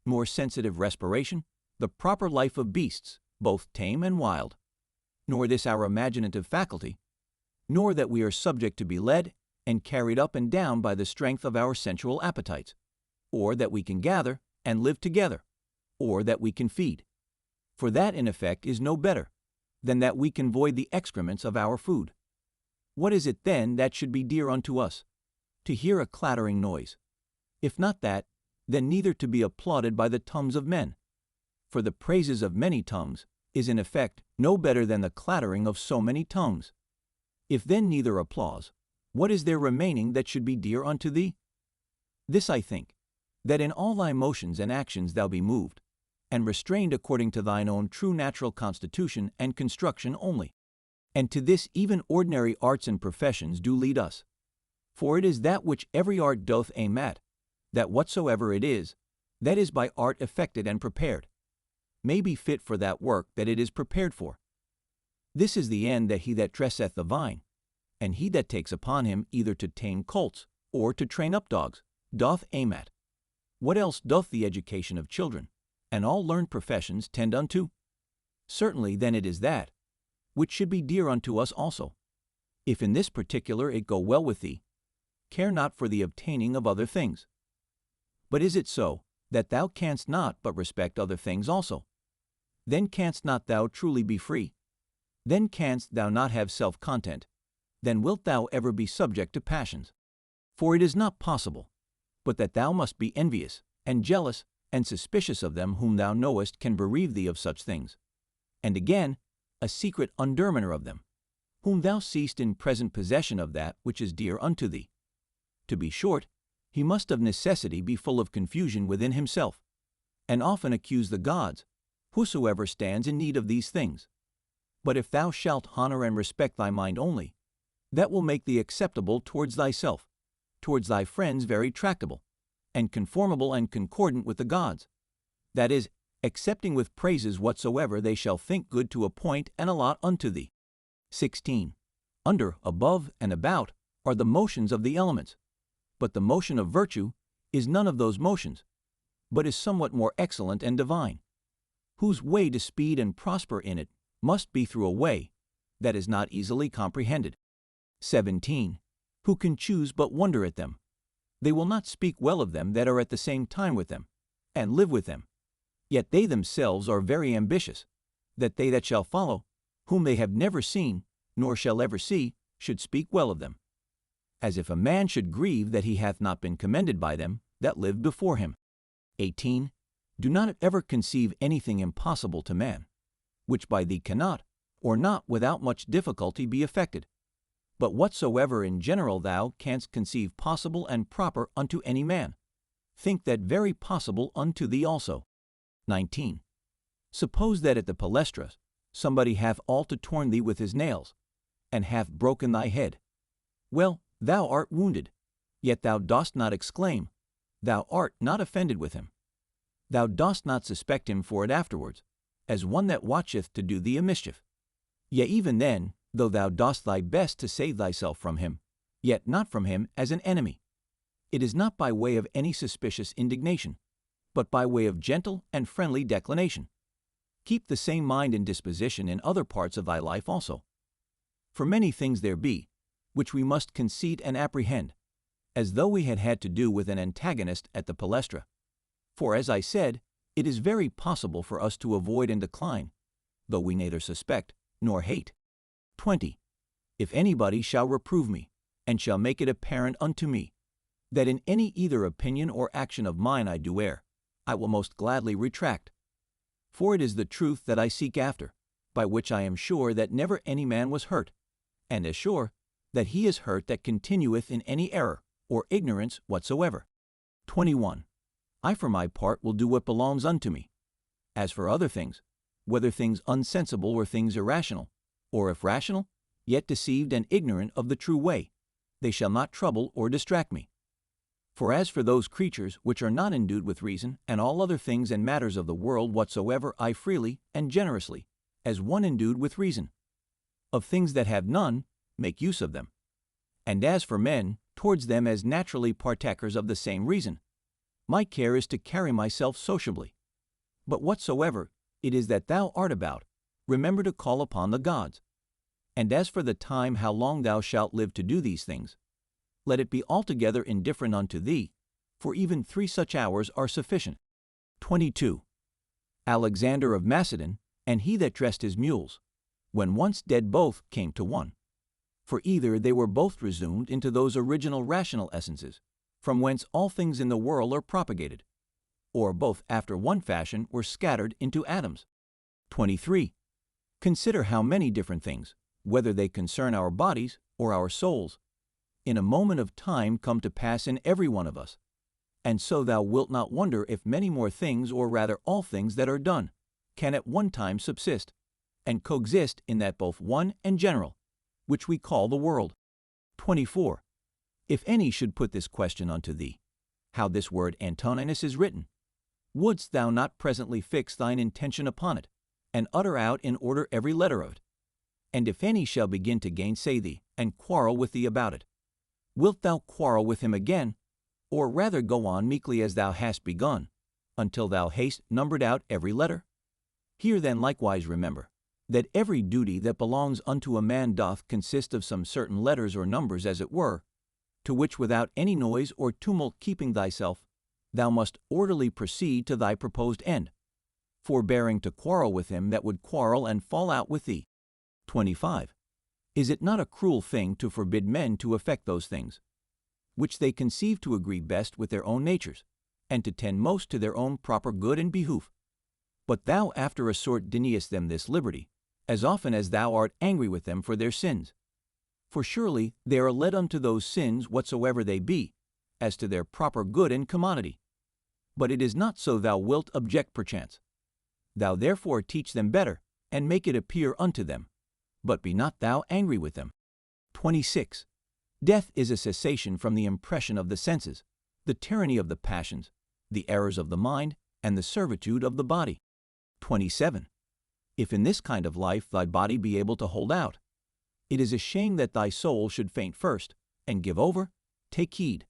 More sensitive respiration, the proper life of beasts, both tame and wild. Nor this our imaginative faculty, nor that we are subject to be led and carried up and down by the strength of our sensual appetites, or that we can gather and live together, or that we can feed. For that in effect is no better than that we can void the excrements of our food. What is it then that should be dear unto us? To hear a clattering noise. If not that, then neither to be applauded by the tongues of men. For the praises of many tongues is in effect no better than the clattering of so many tongues. If then neither applause, what is there remaining that should be dear unto thee? This I think, that in all thy motions and actions thou be moved, and restrained according to thine own true natural constitution and construction only. And to this even ordinary arts and professions do lead us. For it is that which every art doth aim at, that whatsoever it is, that is by art effected and prepared, may be fit for that work that it is prepared for. This is the end that he that dresseth the vine, and he that takes upon him either to tame colts or to train up dogs, doth aim at. What else doth the education of children, and all learned professions tend unto? Certainly then it is that, which should be dear unto us also. If in this particular it go well with thee, care not for the obtaining of other things. But is it so, that thou canst not but respect other things also? Then canst not thou truly be free. Then canst thou not have self-content. Then wilt thou ever be subject to passions. For it is not possible, but that thou must be envious, and jealous, and suspicious of them whom thou knowest can bereave thee of such things. And again, a secret underminer of them, whom thou seest in present possession of that which is dear unto thee. To be short, he must of necessity be full of confusion within himself, and often accuse the gods, whosoever stands in need of these things. But if thou shalt honor and respect thy mind only, that will make thee acceptable towards thyself, towards thy friends very tractable, and conformable and concordant with the gods, that is, accepting with praises whatsoever they shall think good to appoint and allot unto thee. 16. Under, above, and about are the motions of the elements, but the motion of virtue is none of those motions, but is somewhat more excellent and divine, whose way to speed and prosper in it must be through a way that is not easily comprehended. 17. Who can choose but wonder at them? They will not speak well of them that are at the same time with them, and live with them. Yet they themselves are very ambitious, that they that shall follow, whom they have never seen, nor shall ever see, should speak well of them. As if a man should grieve that he hath not been commended by them that lived before him. 18. Do not ever conceive anything impossible to man, which by thee cannot, or not without much difficulty be effected. But whatsoever in general thou canst conceive possible and proper unto any man, think that very possible unto thee also. 19. Suppose that at the palestra somebody hath all to torn thee with his nails, and hath broken thy head. Well, thou art wounded, yet thou dost not exclaim, thou art not offended with him. Thou dost not suspect him for it afterwards, as one that watcheth to do thee a mischief. Yea, even then, though thou dost thy best to save thyself from him, yet not from him as an enemy. It is not by way of any suspicious indignation, but by way of gentle and friendly declination. Keep the same mind and disposition in other parts of thy life also. For many things there be, which we must conceit and apprehend, as though we had to do with an antagonist at the palestra. For, as I said, it is very possible for us to avoid and decline, though we neither suspect nor hate. 20. If anybody shall reprove me, and shall make it apparent unto me, that in any either opinion or action of mine I do err, I will most gladly retract. For it is the truth that I seek after, by which I am sure that never any man was hurt, and as sure that he is hurt that continueth in any error or ignorance whatsoever. 21. I for my part will do what belongs unto me. As for other things, whether things unsensible or things irrational, or if rational, yet deceived and ignorant of the true way, they shall not trouble or distract me. For as for those creatures which are not endued with reason, and all other things and matters of the world whatsoever, I freely and generously, as one endued with reason. Of things that have none, make use of them. And as for men, towards them as naturally partakers of the same reason, my care is to carry myself sociably. But whatsoever it is that thou art about, remember to call upon the gods. And as for the time how long thou shalt live to do these things, let it be altogether indifferent unto thee, for even 3 such hours are sufficient. 22. Alexander of Macedon, and he that dressed his mules, when once dead both came to one. For either they were both resumed into those original rational essences, from whence all things in the world are propagated, or both after one fashion were scattered into atoms. 23. Consider how many different things, whether they concern our bodies or our souls, in a moment of time come to pass in every one of us, and so thou wilt not wonder if many more things, or rather all things that are done, can at one time subsist, and coexist in that both one and general, which we call the world. 24. If any should put this question unto thee, how this word Antoninus is written, wouldst thou not presently fix thine intention upon it, and utter out in order every letter of it? And if any shall begin to gainsay thee, and quarrel with thee about it, wilt thou quarrel with him again, or rather go on meekly as thou hast begun, until thou hast numbered out every letter? Here then likewise remember, that every duty that belongs unto a man doth consist of some certain letters or numbers, as it were, to which without any noise or tumult keeping thyself, thou must orderly proceed to thy proposed end, forbearing to quarrel with him that would quarrel and fall out with thee. 25. Is it not a cruel thing to forbid men to effect those things, which they conceive to agree best with their own natures, and to tend most to their own proper good and behoof? But thou after a sort deniest them this liberty, as often as thou art angry with them for their sins. For surely they are led unto those sins whatsoever they be, as to their proper good and commodity. But it is not so thou wilt object perchance. Thou therefore teach them better, and make it appear unto them, but be not thou angry with them. 26. Death is a cessation from the impression of the senses, the tyranny of the passions, the errors of the mind, and the servitude of the body. 27. If in this kind of life thy body be able to hold out, it is a shame that thy soul should faint first, and give over. Take heed,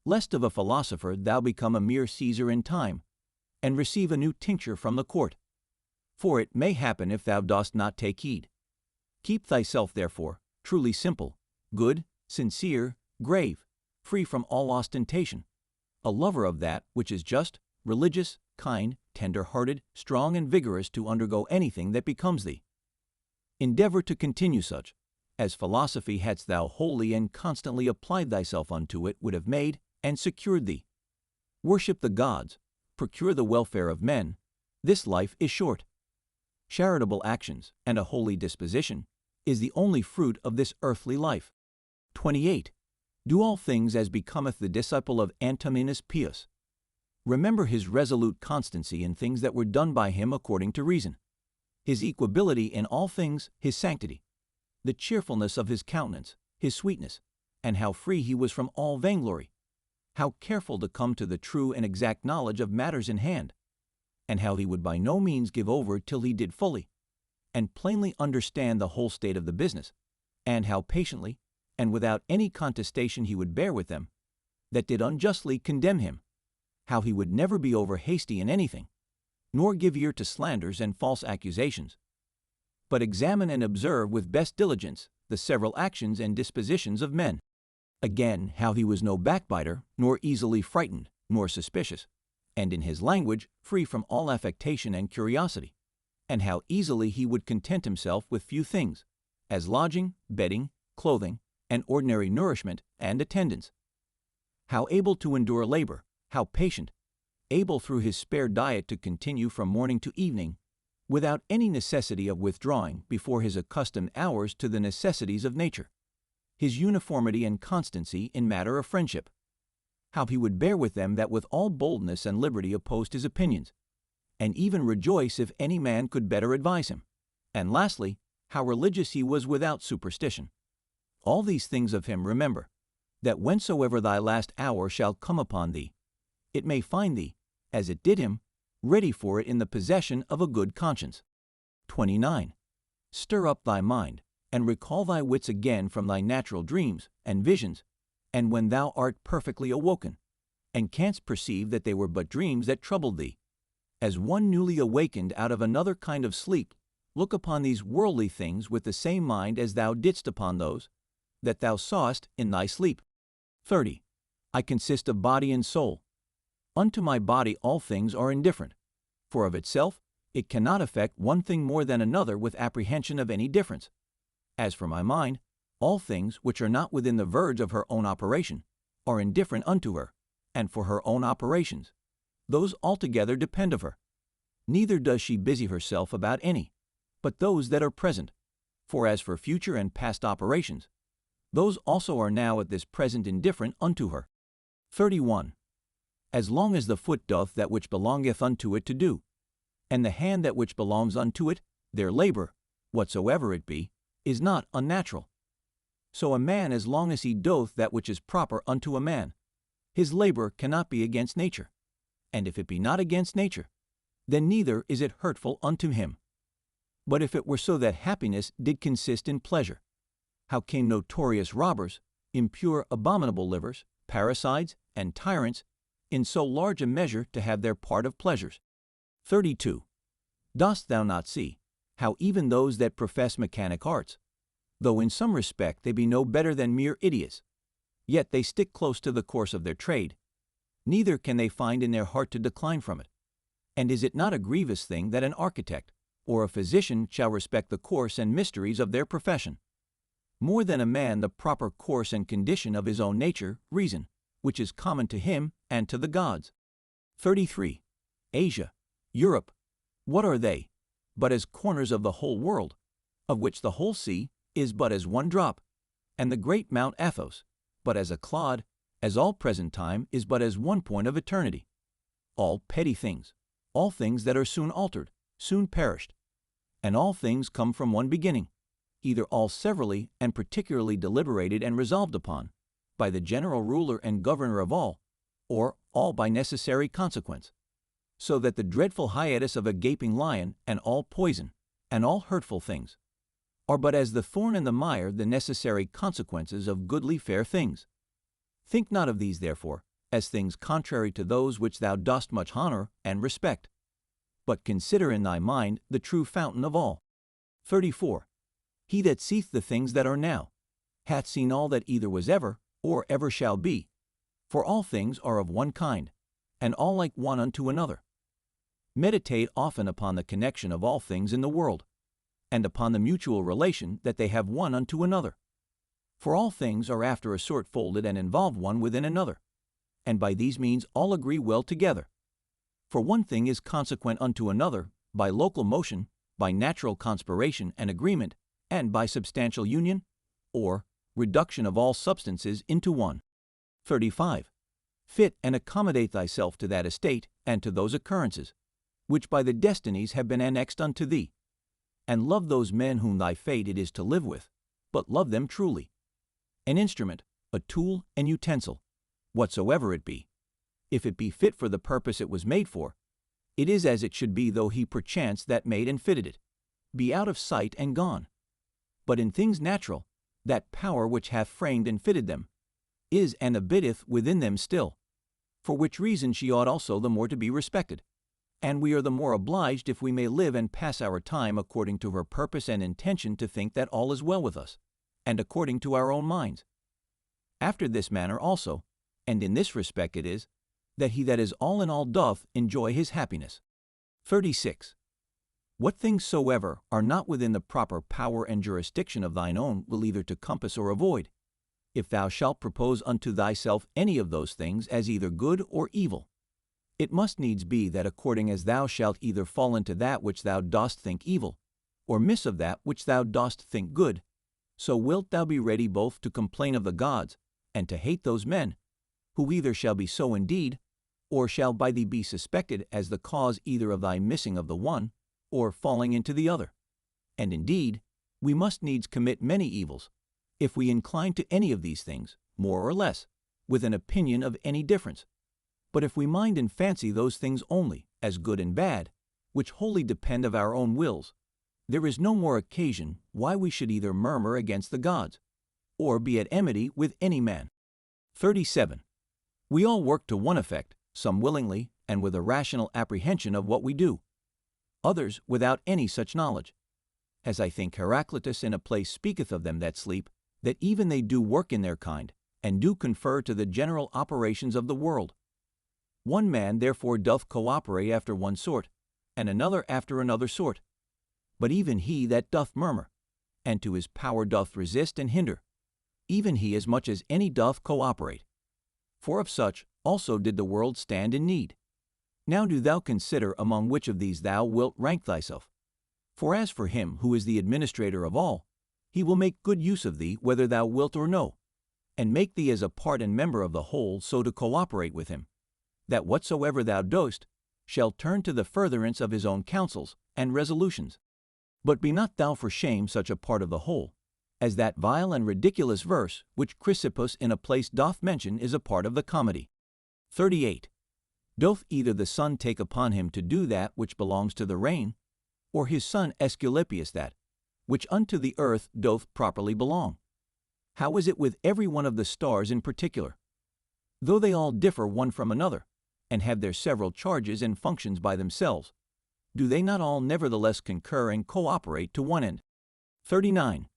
lest of a philosopher thou become a mere Caesar in time, and receive a new tincture from the court. For it may happen if thou dost not take heed. Keep thyself, therefore, truly simple, good, sincere, grave, free from all ostentation, a lover of that which is just, religious, kind, tender-hearted, strong, and vigorous to undergo anything that becomes thee. Endeavor to continue such, as philosophy hadst thou wholly and constantly applied thyself unto it would have made and secured thee. Worship the gods, procure the welfare of men. This life is short. Charitable actions and a holy disposition is the only fruit of this earthly life. 28. Do all things as becometh the disciple of Antoninus Pius. Remember his resolute constancy in things that were done by him according to reason, his equability in all things, his sanctity, the cheerfulness of his countenance, his sweetness, and how free he was from all vainglory, how careful to come to the true and exact knowledge of matters in hand, and how he would by no means give over till he did fully and plainly understand the whole state of the business, and how patiently and without any contestation he would bear with them that did unjustly condemn him, how he would never be over hasty in anything, nor give ear to slanders and false accusations. But examine and observe with best diligence the several actions and dispositions of men. Again, how he was no backbiter, nor easily frightened, nor suspicious, and in his language free from all affectation and curiosity, and how easily he would content himself with few things, as lodging, bedding, clothing, and ordinary nourishment and attendance. How able to endure labor, how patient, able through his spare diet to continue from morning to evening, without any necessity of withdrawing before his accustomed hours to the necessities of nature. His uniformity and constancy in matter of friendship. How he would bear with them that with all boldness and liberty opposed his opinions, and even rejoice if any man could better advise him. And lastly, how religious he was without superstition. All these things of him remember, that whensoever thy last hour shall come upon thee, it may find thee, as it did him, ready for it in the possession of a good conscience. 29. Stir up thy mind, and recall thy wits again from thy natural dreams and visions, and when thou art perfectly awoken, and canst perceive that they were but dreams that troubled thee, as one newly awakened out of another kind of sleep, look upon these worldly things with the same mind as thou didst upon those that thou sawest in thy sleep. 30. I consist of body and soul. Unto my body all things are indifferent, for of itself it cannot affect one thing more than another with apprehension of any difference. As for my mind, all things which are not within the verge of her own operation are indifferent unto her, and for her own operations, those altogether depend of her. Neither does she busy herself about any, but those that are present, for as for future and past operations, those also are now at this present indifferent unto her. 31. As long as the foot doth that which belongeth unto it to do, and the hand that which belongs unto it, their labor, whatsoever it be, is not unnatural. So a man, as long as he doth that which is proper unto a man, his labor cannot be against nature, and if it be not against nature, then neither is it hurtful unto him. But if it were so that happiness did consist in pleasure, how came notorious robbers, impure abominable livers, parricides, and tyrants, in so large a measure to have their part of pleasures? 32. Dost thou not see how even those that profess mechanic arts, though in some respect they be no better than mere idiots, yet they stick close to the course of their trade, neither can they find in their heart to decline from it? And is it not a grievous thing that an architect or a physician shall respect the course and mysteries of their profession, more than a man the proper course and condition of his own nature, reason, which is common to him and to the gods? 33. Asia, Europe, what are they, but as corners of the whole world, of which the whole sea is but as one drop, and the great Mount Athos, but as a clod, as all present time is but as one point of eternity. All petty things, all things that are soon altered, soon perished, and all things come from one beginning, either all severally and particularly deliberated and resolved upon, by the general ruler and governor of all, or all by necessary consequence, so that the dreadful hiatus of a gaping lion, and all poison, and all hurtful things, are but as the thorn and the mire the necessary consequences of goodly fair things. Think not of these, therefore, as things contrary to those which thou dost much honor and respect, but consider in thy mind the true fountain of all. 34. He that seeth the things that are now, hath seen all that either was ever, or ever shall be, for all things are of one kind, and all like one unto another. Meditate often upon the connection of all things in the world, and upon the mutual relation that they have one unto another. For all things are after a sort folded and involved one within another, and by these means all agree well together. For one thing is consequent unto another by local motion, by natural conspiration and agreement, and by substantial union, or reduction of all substances into one. 35. Fit and accommodate thyself to that estate and to those occurrences, which by the destinies have been annexed unto thee, and love those men whom thy fate it is to live with, but love them truly. An instrument, a tool, an utensil, whatsoever it be, if it be fit for the purpose it was made for, it is as it should be though he perchance that made and fitted it be out of sight and gone. But in things natural, that power which hath framed and fitted them is and abideth within them still, for which reason she ought also the more to be respected, and we are the more obliged if we may live and pass our time according to her purpose and intention to think that all is well with us, and according to our own minds. After this manner also, and in this respect it is, that he that is all in all doth enjoy his happiness. 36. What things soever are not within the proper power and jurisdiction of thine own will either to compass or avoid, if thou shalt propose unto thyself any of those things as either good or evil. It must needs be that according as thou shalt either fall into that which thou dost think evil, or miss of that which thou dost think good, so wilt thou be ready both to complain of the gods, and to hate those men, who either shall be so indeed, or shall by thee be suspected as the cause either of thy missing of the one, or falling into the other. And indeed, we must needs commit many evils, if we incline to any of these things, more or less, with an opinion of any difference. But if we mind and fancy those things only, as good and bad, which wholly depend of our own wills, there is no more occasion why we should either murmur against the gods, or be at enmity with any man. 37. We all work to one effect, some willingly, and with a rational apprehension of what we do, others without any such knowledge. As I think Heraclitus in a place speaketh of them that sleep, that even they do work in their kind, and do confer to the general operations of the world. One man therefore doth cooperate after one sort, and another after another sort. But even he that doth murmur, and to his power doth resist and hinder, even he as much as any doth cooperate. For of such also did the world stand in need. Now do thou consider among which of these thou wilt rank thyself. For as for him who is the administrator of all, he will make good use of thee whether thou wilt or no, and make thee as a part and member of the whole so to cooperate with him, that whatsoever thou dost shall turn to the furtherance of his own counsels and resolutions. But be not thou for shame such a part of the whole, as that vile and ridiculous verse which Chrysippus in a place doth mention is a part of the comedy. 38. Doth either the sun take upon him to do that which belongs to the rain, or his son Aesculapius that, which unto the earth doth properly belong? How is it with every one of the stars in particular? Though they all differ one from another, and have their several charges and functions by themselves, do they not all nevertheless concur and cooperate to one end? 39.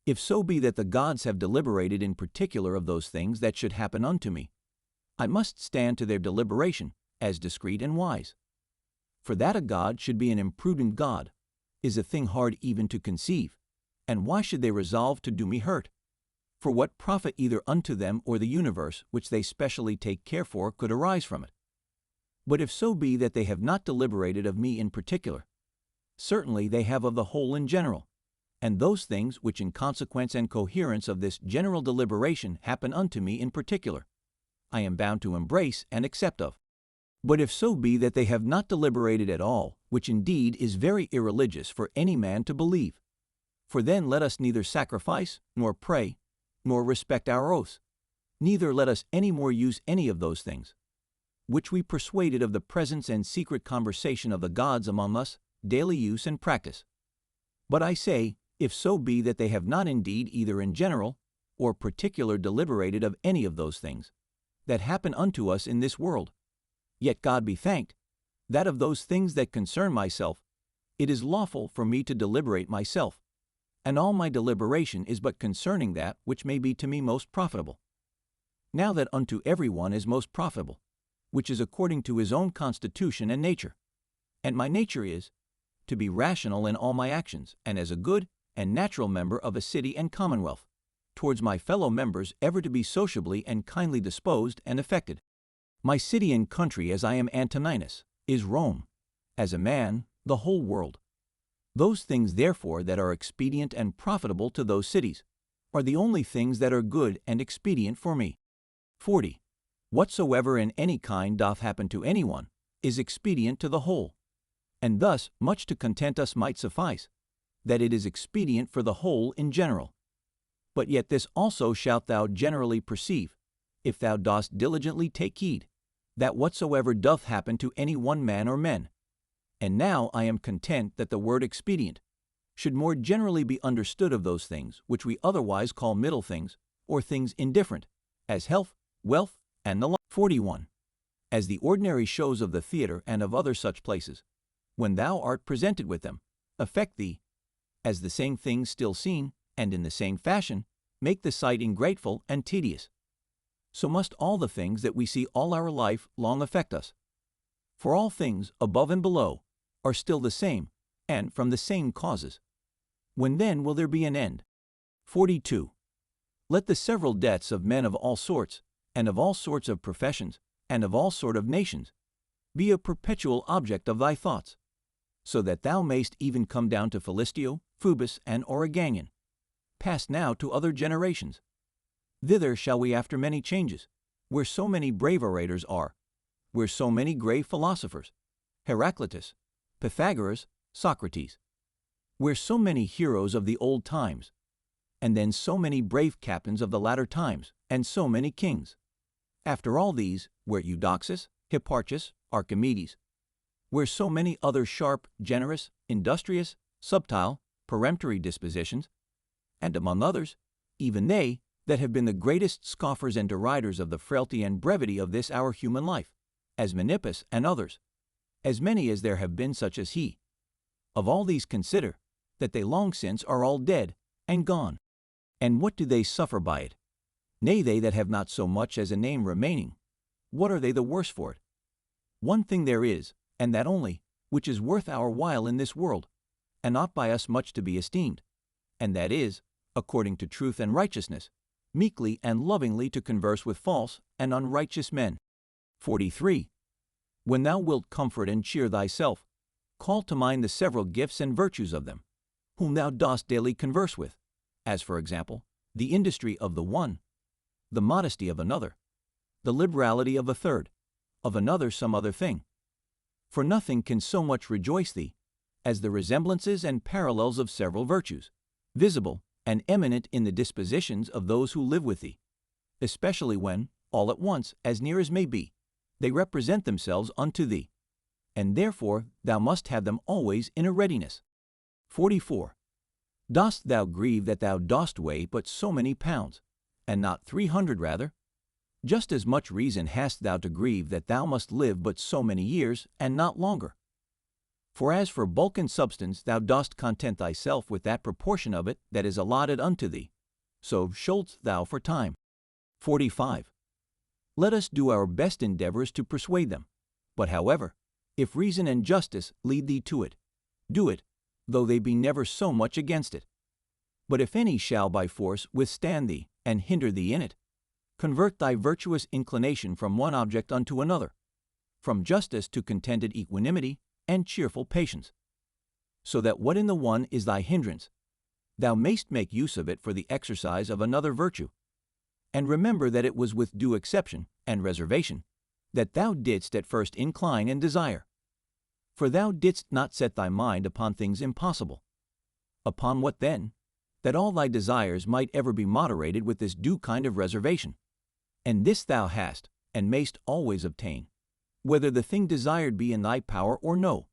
If so be that the gods have deliberated in particular of those things that should happen unto me, I must stand to their deliberation as discreet and wise. For that a god should be an imprudent god is a thing hard even to conceive, and why should they resolve to do me hurt? For what profit either unto them or the universe which they specially take care for could arise from it? But if so be that they have not deliberated of me in particular, certainly they have of the whole in general, and those things which in consequence and coherence of this general deliberation happen unto me in particular, I am bound to embrace and accept of. But if so be that they have not deliberated at all, which indeed is very irreligious for any man to believe, for then let us neither sacrifice, nor pray, nor respect our oaths, neither let us any more use any of those things, which we persuaded of the presence and secret conversation of the gods among us, daily use and practice. But I say, if so be that they have not indeed either in general or particular deliberated of any of those things that happen unto us in this world, yet God be thanked, that of those things that concern myself, it is lawful for me to deliberate myself, and all my deliberation is but concerning that which may be to me most profitable. Now that unto every one is most profitable, which is according to his own constitution and nature, and my nature is, to be rational in all my actions, and as a good and natural member of a city and commonwealth, towards my fellow members ever to be sociably and kindly disposed and affected. My city and country, as I am Antoninus, is Rome, as a man, the whole world. Those things therefore that are expedient and profitable to those cities are the only things that are good and expedient for me. 40. Whatsoever in any kind doth happen to any one is expedient to the whole, and thus much to content us might suffice, that it is expedient for the whole in general. But yet this also shalt thou generally perceive, if thou dost diligently take heed, that whatsoever doth happen to any one man or men. And now I am content that the word expedient should more generally be understood of those things which we otherwise call middle things, or things indifferent, as health, wealth, and the like. 41. as the ordinary shows of the theatre and of other such places, when thou art presented with them, affect thee, as the same things still seen, and in the same fashion, make the sight ingrateful and tedious. So must all the things that we see all our life long affect us. For all things, above and below, are still the same, and from the same causes. When then will there be an end? 42. Let the several deaths of men of all sorts, and of all sorts of professions, and of all sort of nations, be a perpetual object of thy thoughts, so that thou mayst even come down to Philistio, Phoebus, and Origanian. Pass now to other generations. Thither shall we after many changes, where so many brave orators are, where so many grave philosophers, Heraclitus, Pythagoras, Socrates, where so many heroes of the old times, and then so many brave captains of the latter times, and so many kings. After all these, where Eudoxus, Hipparchus, Archimedes, where so many other sharp, generous, industrious, subtile, peremptory dispositions, and among others, even they that have been the greatest scoffers and deriders of the frailty and brevity of this our human life, as Menippus and others, as many as there have been such as he. Of all these consider, that they long since are all dead and gone. And what do they suffer by it? Nay, they that have not so much as a name remaining, what are they the worse for it? One thing there is, and that only, which is worth our while in this world, and ought by us much to be esteemed, and that is, according to truth and righteousness, meekly and lovingly to converse with false and unrighteous men. 43. When thou wilt comfort and cheer thyself, call to mind the several gifts and virtues of them, whom thou dost daily converse with, as for example, the industry of the one, the modesty of another, the liberality of a third, of another some other thing. For nothing can so much rejoice thee as the resemblances and parallels of several virtues, visible and eminent in the dispositions of those who live with thee, especially when, all at once, as near as may be, they represent themselves unto thee, and therefore thou must have them always in a readiness. 44. Dost thou grieve that thou dost weigh but so many pounds, and not 300 rather? Just as much reason hast thou to grieve that thou must live but so many years, and not longer. For as for bulk and substance thou dost content thyself with that proportion of it that is allotted unto thee, so shouldst thou for time. 45. Let us do our best endeavors to persuade them, but however, if reason and justice lead thee to it, do it, though they be never so much against it. But if any shall by force withstand thee, and hinder thee in it, convert thy virtuous inclination from one object unto another, from justice to contented equanimity and cheerful patience, so that what in the one is thy hindrance, thou mayst make use of it for the exercise of another virtue. And remember that it was with due exception and reservation that thou didst at first incline and desire. For thou didst not set thy mind upon things impossible. Upon what then? That all thy desires might ever be moderated with this due kind of reservation. And this thou hast, and mayst always obtain, whether the thing desired be in thy power or no.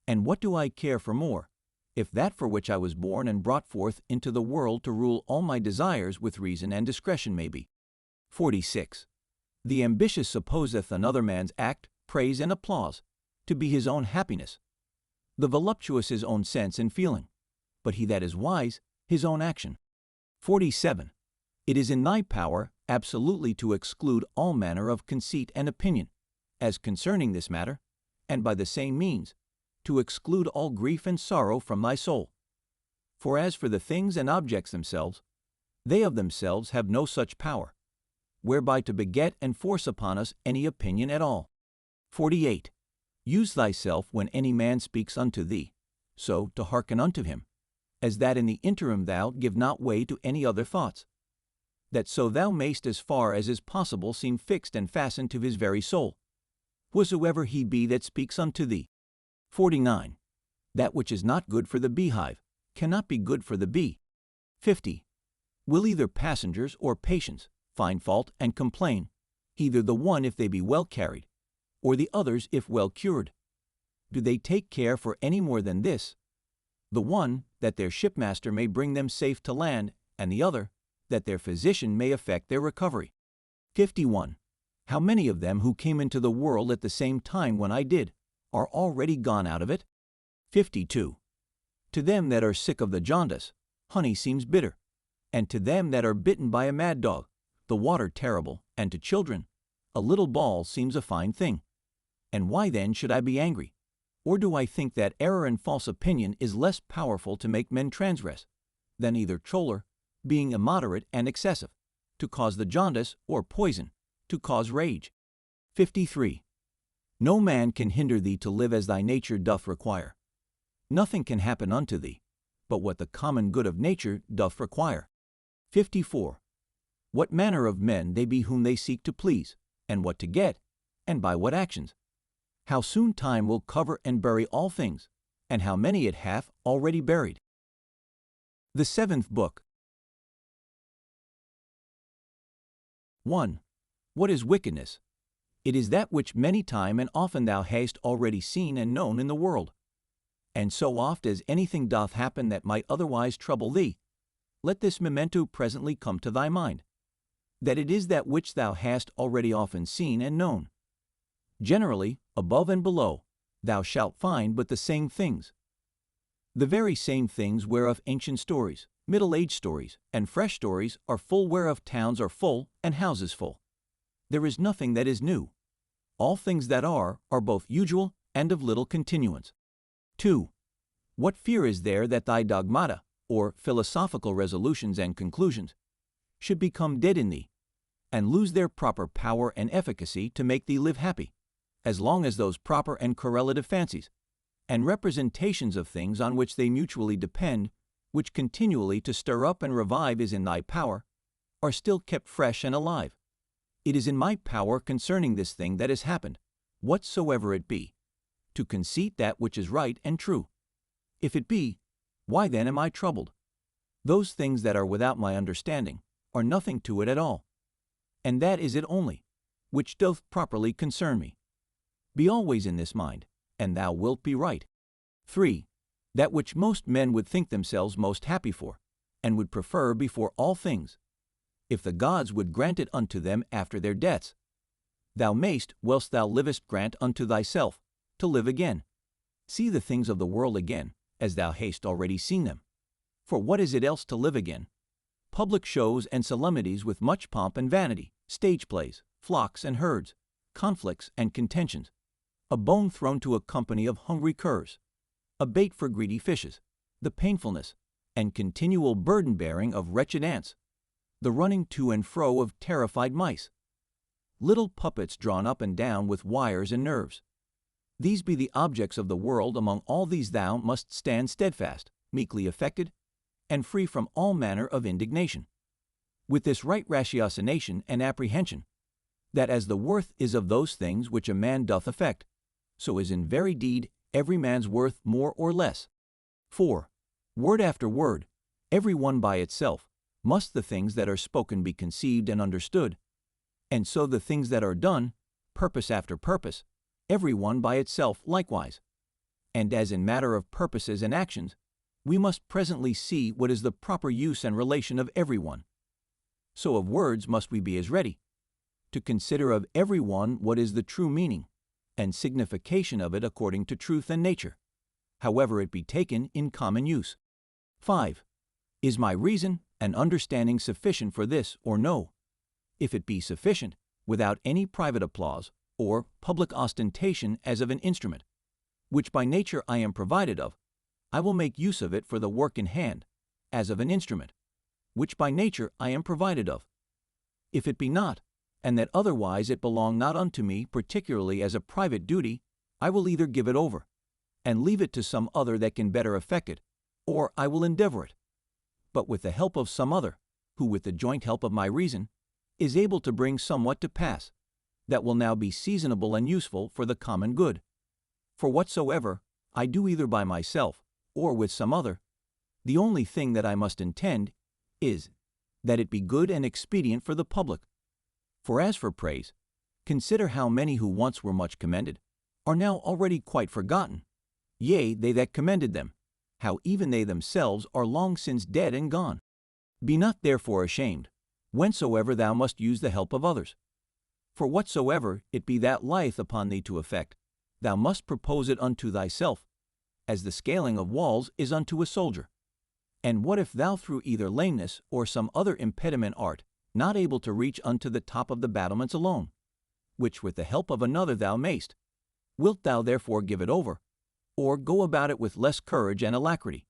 And what do I care for more, if that for which I was born and brought forth into the world to rule all my desires with reason and discretion may be? 46. The ambitious supposeth another man's act, praise, and applause to be his own happiness, the voluptuous his own sense and feeling, but he that is wise his own action. 47. It is in thy power absolutely to exclude all manner of conceit and opinion, as concerning this matter, and by the same means to exclude all grief and sorrow from thy soul. For as for the things and objects themselves, they of themselves have no such power, whereby to beget and force upon us any opinion at all. 48. Use thyself when any man speaks unto thee, so to hearken unto him, as that in the interim thou give not way to any other thoughts, that so thou mayst as far as is possible seem fixed and fastened to his very soul, whosoever he be that speaks unto thee. 49. That which is not good for the beehive cannot be good for the bee. 50. Will either passengers or patients find fault and complain, either the one if they be well carried, or the others if well cured? Do they take care for any more than this? The one, that their shipmaster may bring them safe to land, and the other, that their physician may effect their recovery. 51. How many of them who came into the world at the same time when I did are already gone out of it? 52. To them that are sick of the jaundice, honey seems bitter, and to them that are bitten by a mad dog, the water terrible, and to children, a little ball seems a fine thing. And why then should I be angry? Or do I think that error and false opinion is less powerful to make men transgress, than either choler, being immoderate and excessive, to cause the jaundice, or poison, to cause rage? 53. No man can hinder thee to live as thy nature doth require. Nothing can happen unto thee, but what the common good of nature doth require. 54. What manner of men they be whom they seek to please, and what to get, and by what actions. How soon time will cover and bury all things, and how many it hath already buried. The Seventh Book. 1. What is wickedness? It is that which many time and often thou hast already seen and known in the world. And so oft as anything doth happen that might otherwise trouble thee, let this memento presently come to thy mind, that it is that which thou hast already often seen and known. Generally, above and below, thou shalt find but the same things. The very same things whereof ancient stories, middle-aged stories, and fresh stories are full, whereof towns are full and houses full. There is nothing that is new. All things that are both usual and of little continuance. 2. What fear is there that thy dogmata, or philosophical resolutions and conclusions, should become dead in thee, and lose their proper power and efficacy to make thee live happy, as long as those proper and correlative fancies, and representations of things on which they mutually depend, which continually to stir up and revive is in thy power, are still kept fresh and alive? It is in my power concerning this thing that has happened, whatsoever it be, to conceit that which is right and true. If it be, why then am I troubled? Those things that are without my understanding are nothing to it at all, and that is it only, which doth properly concern me. Be always in this mind, and thou wilt be right. 3. That which most men would think themselves most happy for, and would prefer before all things, if the gods would grant it unto them after their deaths. Thou mayst, whilst thou livest, grant unto thyself, to live again. See the things of the world again, as thou hast already seen them. For what is it else to live again? Public shows and solemnities with much pomp and vanity, stage plays, flocks and herds, conflicts and contentions, a bone thrown to a company of hungry curs, a bait for greedy fishes, the painfulness and continual burden-bearing of wretched ants, the running to and fro of terrified mice, little puppets drawn up and down with wires and nerves. These be the objects of the world. Among all these thou must stand steadfast, meekly affected, and free from all manner of indignation, with this right ratiocination and apprehension, that as the worth is of those things which a man doth affect, so is in very deed every man's worth more or less. 4. Word after word, every one by itself, must the things that are spoken be conceived and understood, and so the things that are done, purpose after purpose, every one by itself likewise. And as in matter of purposes and actions, we must presently see what is the proper use and relation of every one, so of words must we be as ready, to consider of every one what is the true meaning, and signification of it according to truth and nature, however it be taken in common use. 5. Is my reason and understanding sufficient for this or no? If it be sufficient, without any private applause, or public ostentation as of an instrument, which by nature I am provided of, I will make use of it for the work in hand, as of an instrument, which by nature I am provided of. If it be not, and that otherwise it belong not unto me particularly as a private duty, I will either give it over, and leave it to some other that can better effect it, or I will endeavor it, but with the help of some other, who with the joint help of my reason, is able to bring somewhat to pass, that will now be seasonable and useful for the common good. For whatsoever I do either by myself, or with some other, the only thing that I must intend is, that it be good and expedient for the public. For as for praise, consider how many who once were much commended, are now already quite forgotten, yea, they that commended them, how even they themselves are long since dead and gone. Be not therefore ashamed, whensoever thou must use the help of others. For whatsoever it be that lieth upon thee to effect, thou must propose it unto thyself, as the scaling of walls is unto a soldier. And what if thou through either lameness or some other impediment art not able to reach unto the top of the battlements alone, which with the help of another thou mayst? Wilt thou therefore give it over, or go about it with less courage and alacrity,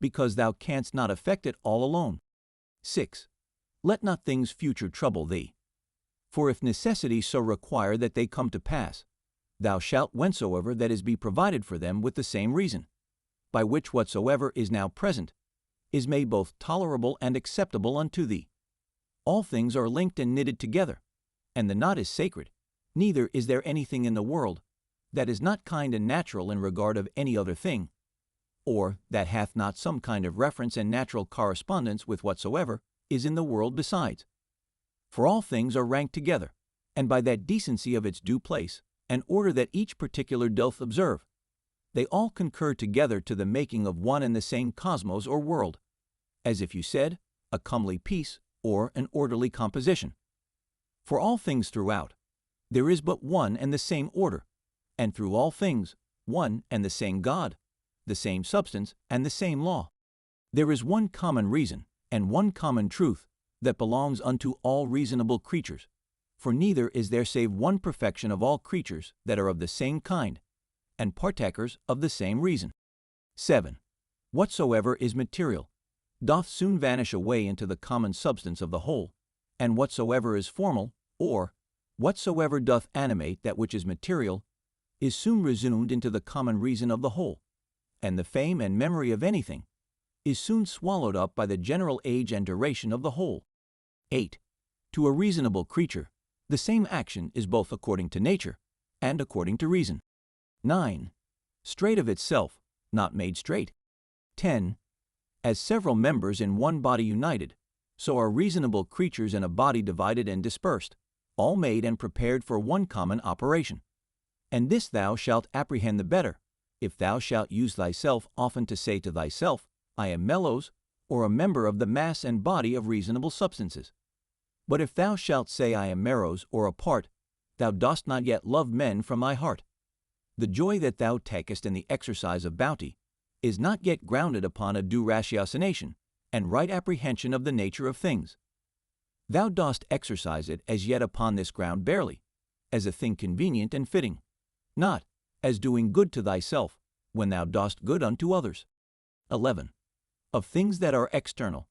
because thou canst not effect it all alone? 6. Let not things future trouble thee. For if necessity so require that they come to pass, thou shalt whensoever that is be provided for them with the same reason, by which whatsoever is now present is made both tolerable and acceptable unto thee. All things are linked and knitted together, and the knot is sacred, neither is there anything in the world that is not kind and natural in regard of any other thing, or that hath not some kind of reference and natural correspondence with whatsoever is in the world besides. For all things are ranked together, and by that decency of its due place, and order that each particular doth observe, they all concur together to the making of one and the same cosmos or world, as if you said, a comely piece, or an orderly composition. For all things throughout, there is but one and the same order, and through all things, one and the same God, the same substance, and the same law. There is one common reason, and one common truth, that belongs unto all reasonable creatures, for neither is there save one perfection of all creatures that are of the same kind, and partakers of the same reason. 7. Whatsoever is material doth soon vanish away into the common substance of the whole, and whatsoever is formal, or whatsoever doth animate that which is material, is soon resumed into the common reason of the whole, and the fame and memory of anything is soon swallowed up by the general age and duration of the whole. 8. To a reasonable creature, the same action is both according to nature and according to reason. 9. Straight of itself, not made straight. 10. As several members in one body united, so are reasonable creatures in a body divided and dispersed, all made and prepared for one common operation. And this thou shalt apprehend the better, if thou shalt use thyself often to say to thyself, I am mellows, or a member of the mass and body of reasonable substances. But if thou shalt say I am meros, or a part, thou dost not yet love men from thy heart. The joy that thou takest in the exercise of bounty is not yet grounded upon a due ratiocination and right apprehension of the nature of things. Thou dost exercise it as yet upon this ground barely, as a thing convenient and fitting, not as doing good to thyself when thou dost good unto others. 11. Of things that are external,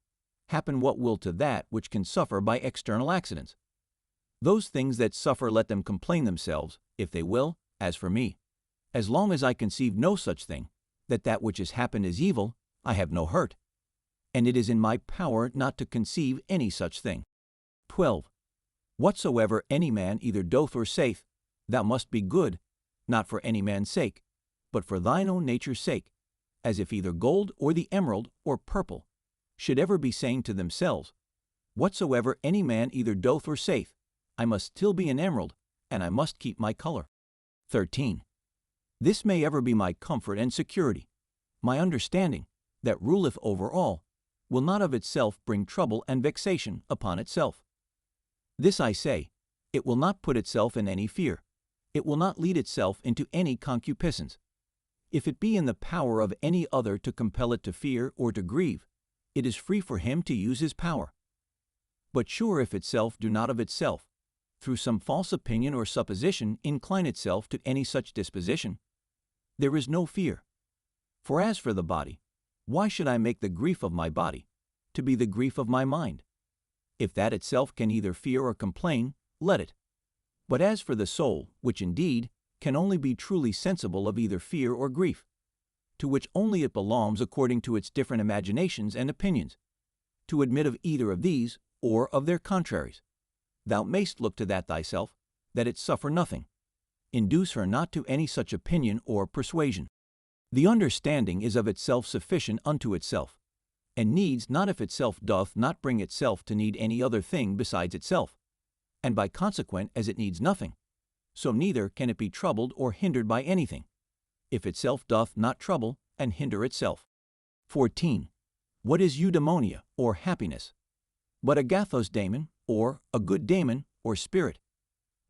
happen what will to that which can suffer by external accidents. Those things that suffer let them complain themselves, if they will, as for me. As long as I conceive no such thing, that which has happened is evil, I have no hurt, and it is in my power not to conceive any such thing. 12. Whatsoever any man either doth or saith, thou must be good, not for any man's sake, but for thine own nature's sake, as if either gold or the emerald or purple should ever be saying to themselves, whatsoever any man either doth or saith, I must still be an emerald, and I must keep my color. 13. This may ever be my comfort and security. My understanding, that ruleth over all, will not of itself bring trouble and vexation upon itself. This I say, it will not put itself in any fear. It will not lead itself into any concupiscence. If it be in the power of any other to compel it to fear or to grieve, it is free for him to use his power. But sure if itself do not of itself, through some false opinion or supposition, incline itself to any such disposition, there is no fear. For as for the body, why should I make the grief of my body to be the grief of my mind? If that itself can either fear or complain, let it. But as for the soul, which indeed can only be truly sensible of either fear or grief, to which only it belongs according to its different imaginations and opinions, to admit of either of these or of their contraries, thou mayst look to that thyself, that it suffer nothing. Induce her not to any such opinion or persuasion. The understanding is of itself sufficient unto itself, and needs not if itself doth not bring itself to need any other thing besides itself, and by consequent as it needs nothing, so neither can it be troubled or hindered by anything, if itself doth not trouble and hinder itself. 14. What is eudaimonia, or happiness? But a gathos daemon, or a good daemon, or spirit,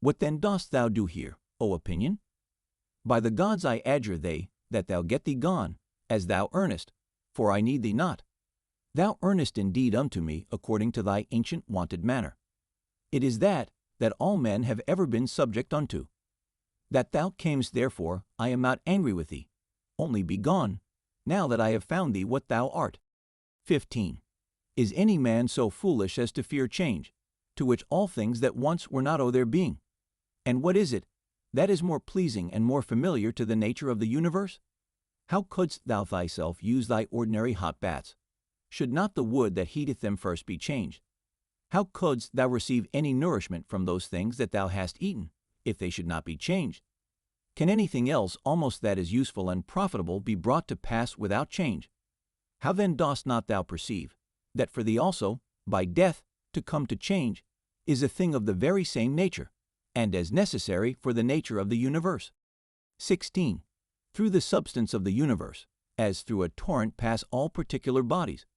What then dost thou do here, O opinion? By the gods I adjure thee, that thou get thee gone, as thou earnest, for I need thee not. Thou earnest indeed unto me according to thy ancient wonted manner. It is that all men have ever been subject unto. That thou camest therefore, I am not angry with thee. Only be gone, now that I have found thee what thou art. 15. Is any man so foolish as to fear change, to which all things that once were not owe their being? And what is it that is more pleasing and more familiar to the nature of the universe? How couldst thou thyself use thy ordinary hot baths, should not the wood that heateth them first be changed? How couldst thou receive any nourishment from those things that thou hast eaten, if they should not be changed? Can anything else almost that is useful and profitable be brought to pass without change? How then dost not thou perceive that for thee also, by death, to come to change, is a thing of the very same nature, and as necessary for the nature of the universe? 16. Through the substance of the universe, as through a torrent pass all particular bodies,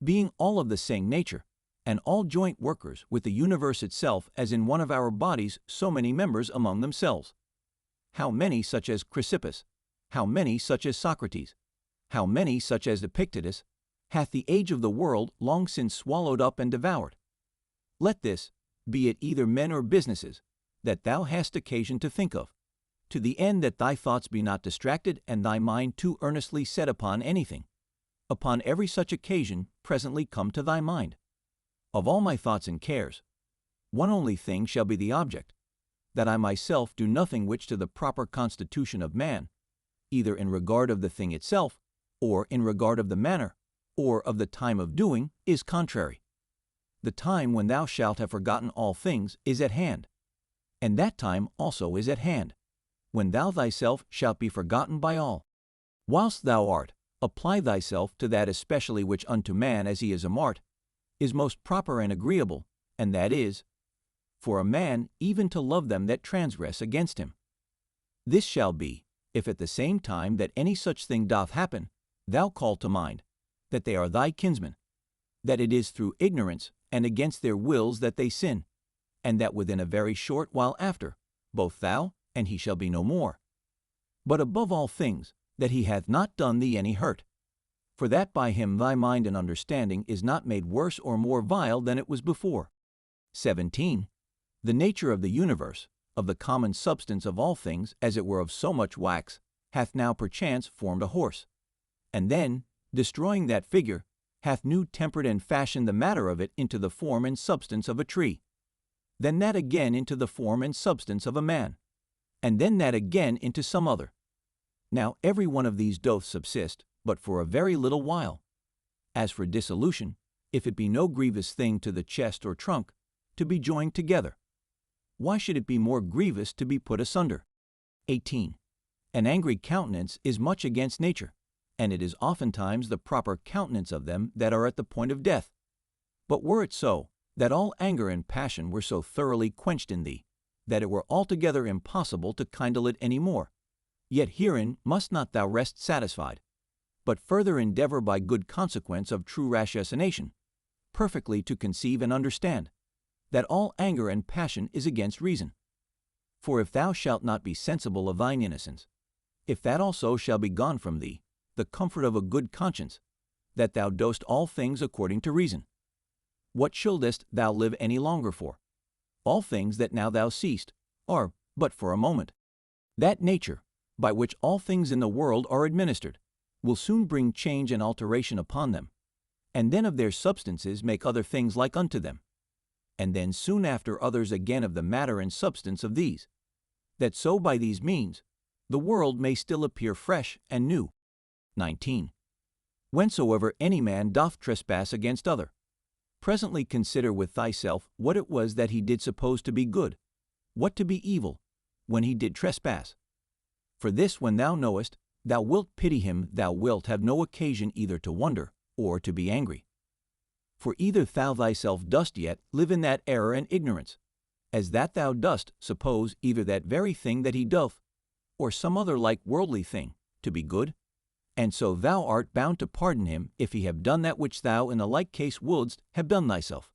being all of the same nature, and all joint workers with the universe itself, as in one of our bodies so many members among themselves. How many such as Chrysippus, how many such as Socrates, how many such as Epictetus, hath the age of the world long since swallowed up and devoured? Let this, be it either men or businesses, that thou hast occasion to think of, to the end that thy thoughts be not distracted and thy mind too earnestly set upon anything. Upon every such occasion presently come to thy mind. Of all my thoughts and cares, one only thing shall be the object, that I myself do nothing which to the proper constitution of man, either in regard of the thing itself, or in regard of the manner, or of the time of doing, is contrary. The time when thou shalt have forgotten all things is at hand, and that time also is at hand, when thou thyself shalt be forgotten by all. Whilst thou art, apply thyself to that especially which unto man, as he is a mart, is most proper and agreeable, and that is, for a man even to love them that transgress against him. This shall be, if at the same time that any such thing doth happen, thou call to mind that they are thy kinsmen, that it is through ignorance and against their wills that they sin, and that within a very short while after, both thou and he shall be no more. But above all things, that he hath not done thee any hurt, for that by him thy mind and understanding is not made worse or more vile than it was before. 17. The nature of the universe, of the common substance of all things, as it were of so much wax, hath now perchance formed a horse, and then, destroying that figure, hath new tempered and fashioned the matter of it into the form and substance of a tree, then that again into the form and substance of a man, and then that again into some other. Now every one of these doth subsist, but for a very little while. As for dissolution, if it be no grievous thing to the chest or trunk, to be joined together, why should it be more grievous to be put asunder? 18. An angry countenance is much against nature, and it is oftentimes the proper countenance of them that are at the point of death. But were it so, that all anger and passion were so thoroughly quenched in thee, that it were altogether impossible to kindle it any more, yet herein must not thou rest satisfied, but further endeavor by good consequence of true ratiocination, perfectly to conceive and understand, that all anger and passion is against reason. For if thou shalt not be sensible of thine innocence, if that also shall be gone from thee, the comfort of a good conscience, that thou dost all things according to reason, what shouldest thou live any longer for? All things that now thou seest are but for a moment. That nature, by which all things in the world are administered, will soon bring change and alteration upon them, and then of their substances make other things like unto them, and then soon after others again of the matter and substance of these, that so by these means the world may still appear fresh and new. 19. Whensoever any man doth trespass against other, presently consider with thyself what it was that he did suppose to be good, what to be evil, when he did trespass. For this when thou knowest, thou wilt pity him, thou wilt have no occasion either to wonder or to be angry. For either thou thyself dost yet live in that error and ignorance, as that thou dost suppose either that very thing that he doth, or some other like worldly thing, to be good, and so thou art bound to pardon him if he have done that which thou in the like case wouldst have done thyself.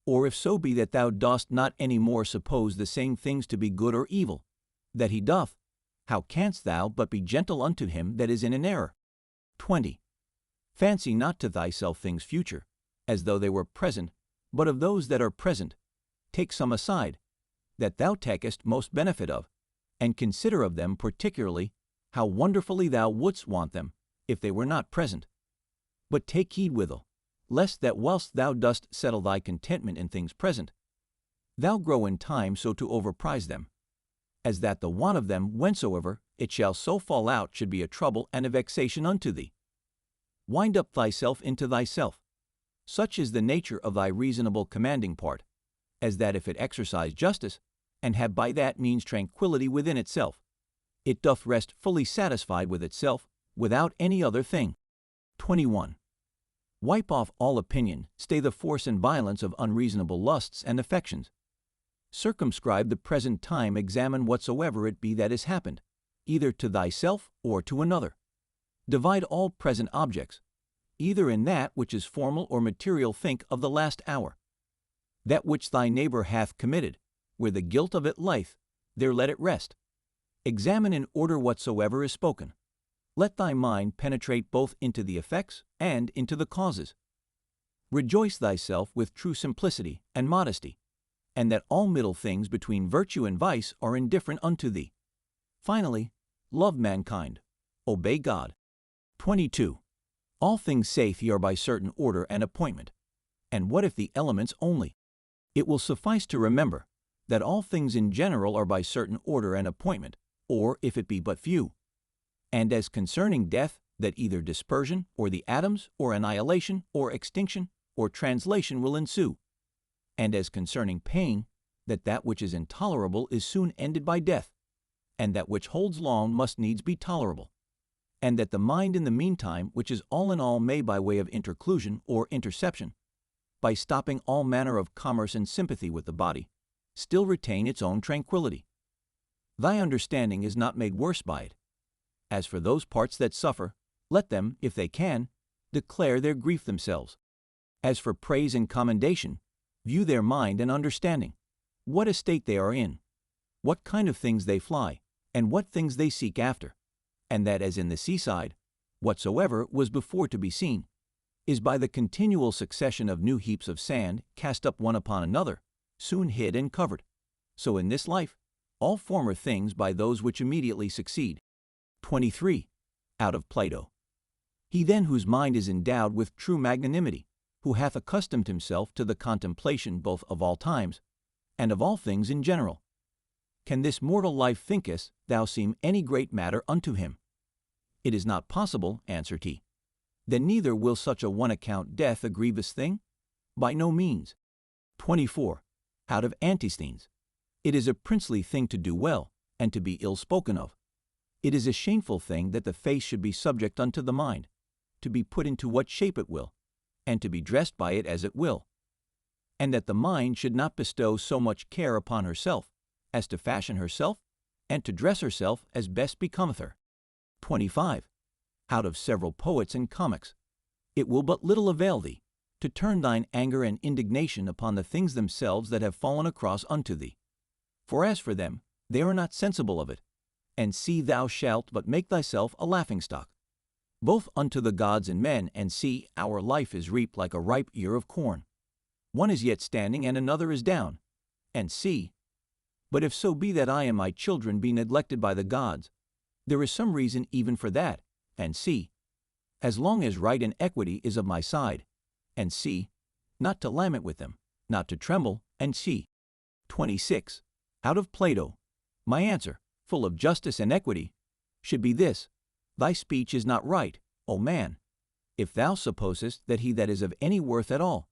Or if so be that thou dost not any more suppose the same things to be good or evil, that he doth, how canst thou but be gentle unto him that is in an error? 20. Fancy not to thyself things future, as though they were present, but of those that are present, take some aside, that thou takest most benefit of, and consider of them particularly how wonderfully thou wouldst want them, if they were not present. But take heed withal, lest that whilst thou dost settle thy contentment in things present, thou grow in time so to overprize them, as that the want of them whensoever it shall so fall out should be a trouble and a vexation unto thee. Wind up thyself into thyself. Such is the nature of thy reasonable commanding part, as that if it exercise justice, and have by that means tranquility within itself, it doth rest fully satisfied with itself, without any other thing. 21. Wipe off all opinion, stay the force and violence of unreasonable lusts and affections. Circumscribe the present time, examine whatsoever it be that is happened, either to thyself or to another. Divide all present objects, either in that which is formal or material think of the last hour. That which thy neighbor hath committed, where the guilt of it lieth, there let it rest. Examine in order whatsoever is spoken. Let thy mind penetrate both into the effects and into the causes. Rejoice thyself with true simplicity and modesty, and that all middle things between virtue and vice are indifferent unto thee. Finally, love mankind, obey God. 22. All things saith ye are by certain order and appointment. And what if the elements only? It will suffice to remember that all things in general are by certain order and appointment, or if it be but few. And as concerning death, that either dispersion, or the atoms, or annihilation, or extinction, or translation will ensue. And as concerning pain, that which is intolerable is soon ended by death, and that which holds long must needs be tolerable. And that the mind in the meantime, which is all in all, may by way of interclusion or interception, by stopping all manner of commerce and sympathy with the body, still retain its own tranquility. Thy understanding is not made worse by it. As for those parts that suffer, let them, if they can, declare their grief themselves. As for praise and commendation, view their mind and understanding, what estate they are in, what kind of things they fly, and what things they seek after, and that as in the seaside, whatsoever was before to be seen, is by the continual succession of new heaps of sand cast up one upon another, soon hid and covered. So in this life, all former things by those which immediately succeed. 23. Out of Plato. He then whose mind is endowed with true magnanimity, who hath accustomed himself to the contemplation both of all times, and of all things in general. Can this mortal life, thinkest thou, seem any great matter unto him? It is not possible, answered he. Then neither will such a one account death a grievous thing? By no means. 24. Out of Antisthenes. It is a princely thing to do well, and to be ill spoken of. It is a shameful thing that the face should be subject unto the mind, to be put into what shape it will, and to be dressed by it as it will, and that the mind should not bestow so much care upon herself, as to fashion herself, and to dress herself as best becometh her. 25. Out of several poets and comics. It will but little avail thee, to turn thine anger and indignation upon the things themselves that have fallen across unto thee. For as for them, they are not sensible of it, and see thou shalt but make thyself a laughing-stock, both unto the gods and men, and see our life is reaped like a ripe ear of corn. One is yet standing, and another is down. And see, but if so be that I and my children be neglected by the gods, there is some reason even for that, and see, as long as right and equity is of my side, and see, not to lament with them, not to tremble, and see. 26. Out of Plato. My answer, full of justice and equity, should be this: thy speech is not right, O man, if thou supposest that he that is of any worth at all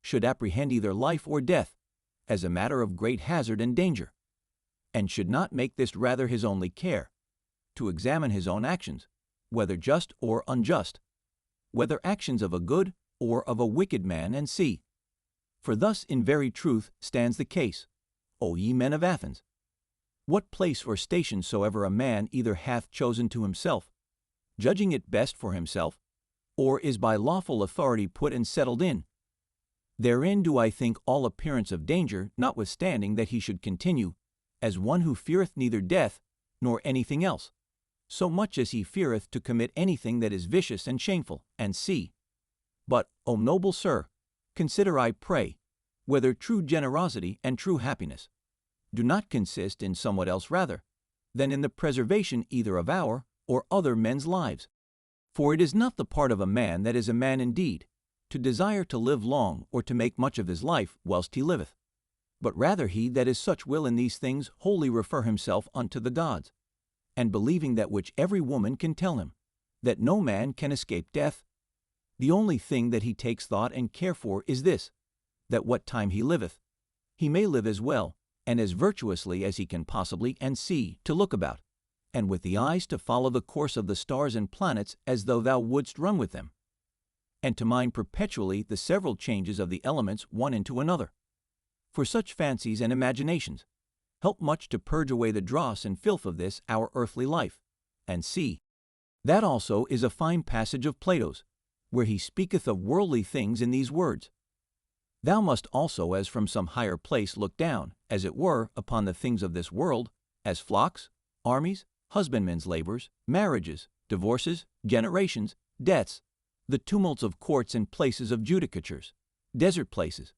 should apprehend either life or death as a matter of great hazard and danger, and should not make this rather his only care, to examine his own actions, whether just or unjust, whether actions of a good or of a wicked man, and see. For thus in very truth stands the case, O ye men of Athens. What place or station soever a man either hath chosen to himself, judging it best for himself, or is by lawful authority put and settled in, Therein do I think all appearance of danger, notwithstanding that he should continue, as one who feareth neither death, nor anything else, so much as he feareth to commit anything that is vicious and shameful, and see. But, O noble sir, consider, I pray, whether true generosity and true happiness do not consist in somewhat else rather than in the preservation either of our or other men's lives. For it is not the part of a man that is a man indeed, to desire to live long or to make much of his life whilst he liveth, but rather he that is such will in these things wholly refer himself unto the gods, and believing that which every woman can tell him, that no man can escape death, the only thing that he takes thought and care for is this, that what time he liveth, he may live as well and as virtuously as he can possibly, and see to look about, and with the eyes to follow the course of the stars and planets as though thou wouldst run with them, and to mind perpetually the several changes of the elements one into another. For such fancies and imaginations help much to purge away the dross and filth of this our earthly life. And see, that also is a fine passage of Plato's, where he speaketh of worldly things in these words: Thou must also as from some higher place look down, as it were, upon the things of this world, as flocks, armies, husbandmen's labors, marriages, divorces, generations, deaths, the tumults of courts and places of judicatures, desert places,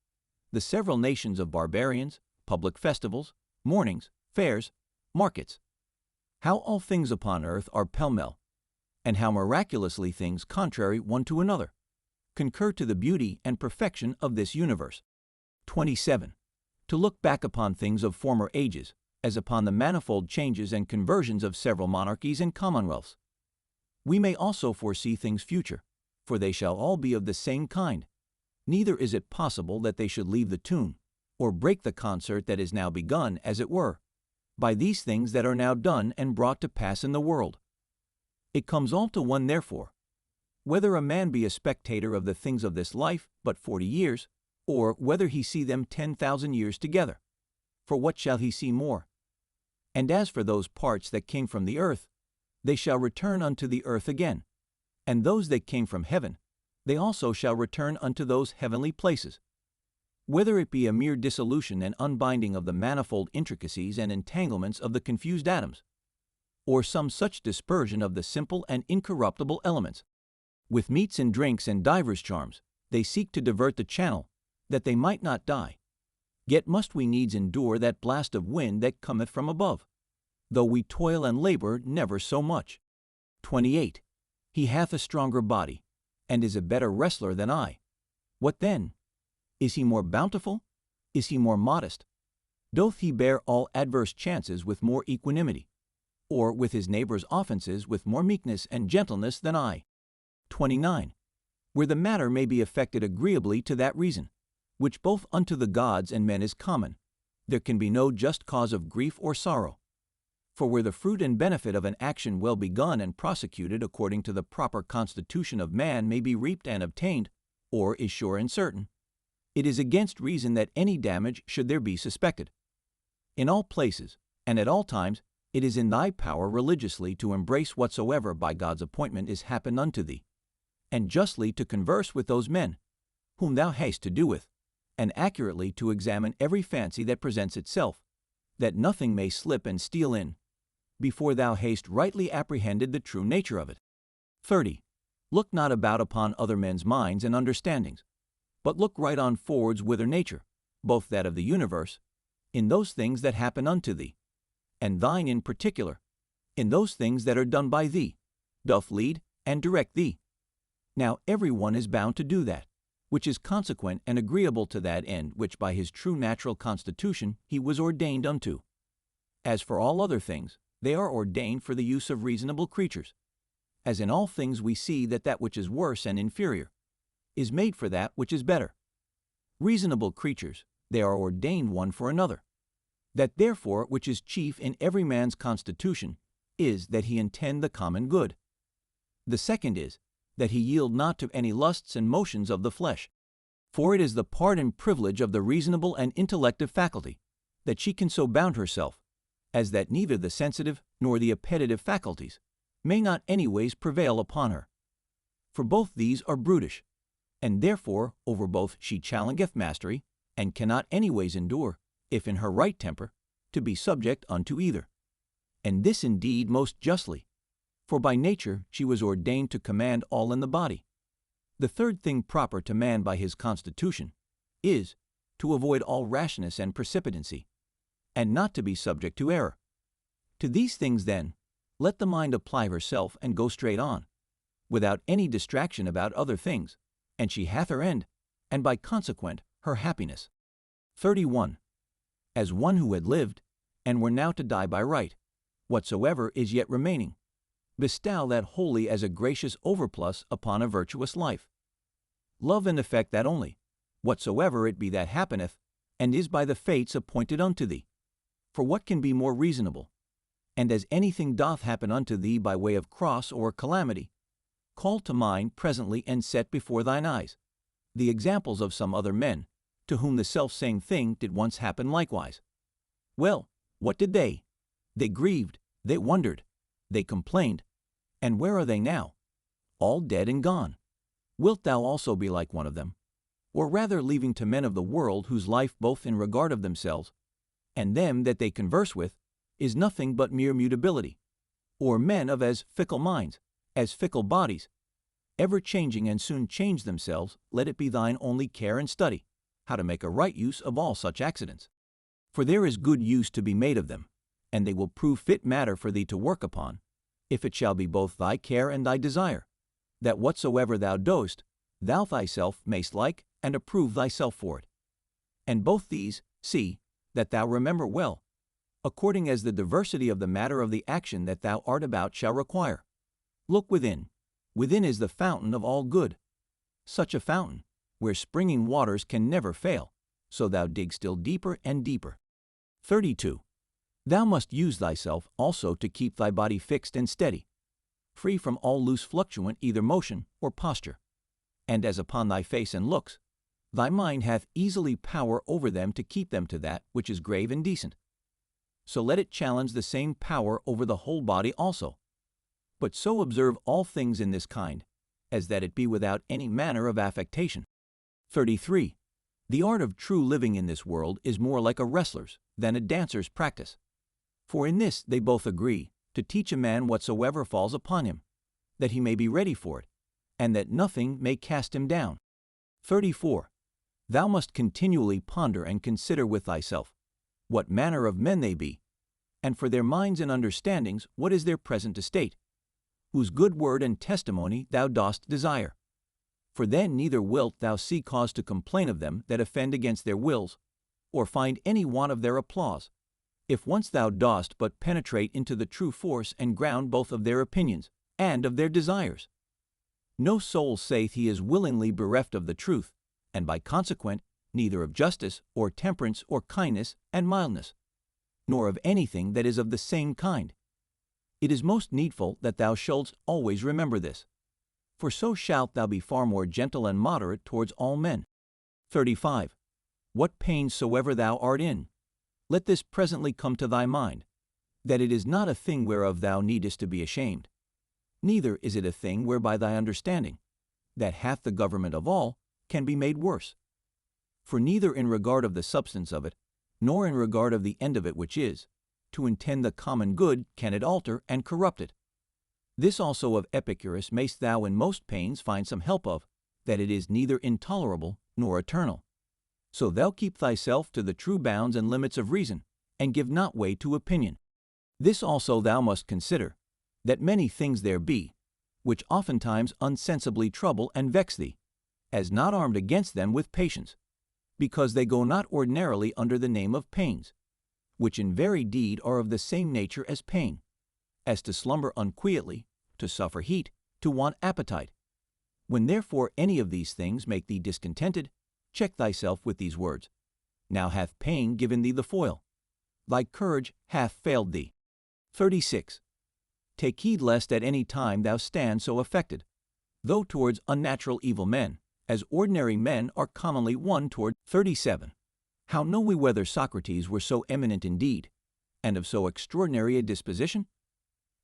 the several nations of barbarians, public festivals, mournings, fairs, markets. How all things upon earth are pell-mell, and how miraculously things contrary one to another concur to the beauty and perfection of this universe. 27. To look back upon things of former ages, as upon the manifold changes and conversions of several monarchies and commonwealths. We may also foresee things future, for they shall all be of the same kind. Neither is it possible that they should leave the tune, or break the concert that is now begun, as it were, by these things that are now done and brought to pass in the world. It comes all to one, therefore, whether a man be a spectator of the things of this life but 40 years, or whether he see them 10,000 years together. For what shall he see more? And as for those parts that came from the earth, they shall return unto the earth again, and those that came from heaven, they also shall return unto those heavenly places. Whether it be a mere dissolution and unbinding of the manifold intricacies and entanglements of the confused atoms, or some such dispersion of the simple and incorruptible elements, with meats and drinks and divers charms, they seek to divert the channel, that they might not die. Yet must we needs endure that blast of wind that cometh from above, though we toil and labor never so much. 28. He hath a stronger body, and is a better wrestler than I. What then? Is he more bountiful? Is he more modest? Doth he bear all adverse chances with more equanimity, or with his neighbor's offenses with more meekness and gentleness than I? 29. Where the matter may be effected agreeably to that reason, which both unto the gods and men is common, there can be no just cause of grief or sorrow. For where the fruit and benefit of an action well begun and prosecuted according to the proper constitution of man may be reaped and obtained, or is sure and certain, it is against reason that any damage should there be suspected. In all places, and at all times, it is in thy power religiously to embrace whatsoever by God's appointment is happened unto thee, and justly to converse with those men whom thou hast to do with, and accurately to examine every fancy that presents itself, that nothing may slip and steal in, before thou hast rightly apprehended the true nature of it. 30. Look not about upon other men's minds and understandings, but look right on forwards whither nature, both that of the universe, in those things that happen unto thee, and thine in particular, in those things that are done by thee, doth lead and direct thee. Now every one is bound to do that, which is consequent and agreeable to that end which by his true natural constitution he was ordained unto. As for all other things, they are ordained for the use of reasonable creatures, as in all things we see that that which is worse and inferior is made for that which is better. Reasonable creatures, they are ordained one for another. That therefore which is chief in every man's constitution is that he intend the common good. The second is, that he yield not to any lusts and motions of the flesh. For it is the part and privilege of the reasonable and intellective faculty, that she can so bound herself, as that neither the sensitive nor the appetitive faculties may not anyways prevail upon her. For both these are brutish, and therefore over both she challengeth mastery, and cannot anyways endure, if in her right temper, to be subject unto either. And this indeed most justly, for by nature she was ordained to command all in the body. The third thing proper to man by his constitution is to avoid all rashness and precipitancy, and not to be subject to error. To these things, then, let the mind apply herself and go straight on, without any distraction about other things, and she hath her end, and by consequent her happiness. 31. As one who had lived, and were now to die by right, whatsoever is yet remaining, bestow that wholly as a gracious overplus upon a virtuous life. Love and affect that only, whatsoever it be that happeneth, and is by the fates appointed unto thee. For what can be more reasonable? And as anything doth happen unto thee by way of cross or calamity, call to mind presently and set before thine eyes the examples of some other men, to whom the self-same thing did once happen likewise. Well, what did they? They grieved, they wondered, they complained, and where are they now? All dead and gone. Wilt thou also be like one of them? Or rather leaving to men of the world, whose life both in regard of themselves and them that they converse with is nothing but mere mutability, or men of as fickle minds, as fickle bodies, ever changing and soon change themselves, let it be thine only care and study, how to make a right use of all such accidents. For there is good use to be made of them, and they will prove fit matter for thee to work upon, if it shall be both thy care and thy desire, that whatsoever thou doest, thou thyself mayst like and approve thyself for it. And both these, see, that thou remember well, according as the diversity of the matter of the action that thou art about shall require. Look within. Within is the fountain of all good. Such a fountain, where springing waters can never fail, so thou dig still deeper and deeper. 32. Thou must use thyself also to keep thy body fixed and steady, free from all loose fluctuant either motion or posture. And as upon thy face and looks, thy mind hath easily power over them to keep them to that which is grave and decent. So let it challenge the same power over the whole body also. But so observe all things in this kind, as that it be without any manner of affectation. 33. The art of true living in this world is more like a wrestler's than a dancer's practice. For in this they both agree, to teach a man whatsoever falls upon him, that he may be ready for it, and that nothing may cast him down. 34. Thou must continually ponder and consider with thyself, what manner of men they be, and for their minds and understandings what is their present estate, whose good word and testimony thou dost desire. For then neither wilt thou see cause to complain of them that offend against their wills, or find any want of their applause, if once thou dost but penetrate into the true force and ground both of their opinions and of their desires. No soul saith he is willingly bereft of the truth, and by consequent neither of justice or temperance or kindness and mildness, nor of anything that is of the same kind. It is most needful that thou shouldst always remember this, for so shalt thou be far more gentle and moderate towards all men. 35. What pains soever thou art in, let this presently come to thy mind, that it is not a thing whereof thou needest to be ashamed, neither is it a thing whereby thy understanding, that hath the government of all, can be made worse. For neither in regard of the substance of it, nor in regard of the end of it which is, to intend the common good can it alter and corrupt it. This also of Epicurus mayst thou in most pains find some help of, that it is neither intolerable nor eternal. So thou keep thyself to the true bounds and limits of reason, and give not way to opinion. This also thou must consider, that many things there be, which oftentimes unsensibly trouble and vex thee, as not armed against them with patience, because they go not ordinarily under the name of pains, which in very deed are of the same nature as pain, as to slumber unquietly, to suffer heat, to want appetite. When therefore any of these things make thee discontented, check thyself with these words, Now hath pain given thee the foil, thy courage hath failed thee. 36. Take heed lest at any time thou stand so affected, though towards unnatural evil men, as ordinary men are commonly one toward. 37. How know we whether Socrates were so eminent indeed, and of so extraordinary a disposition?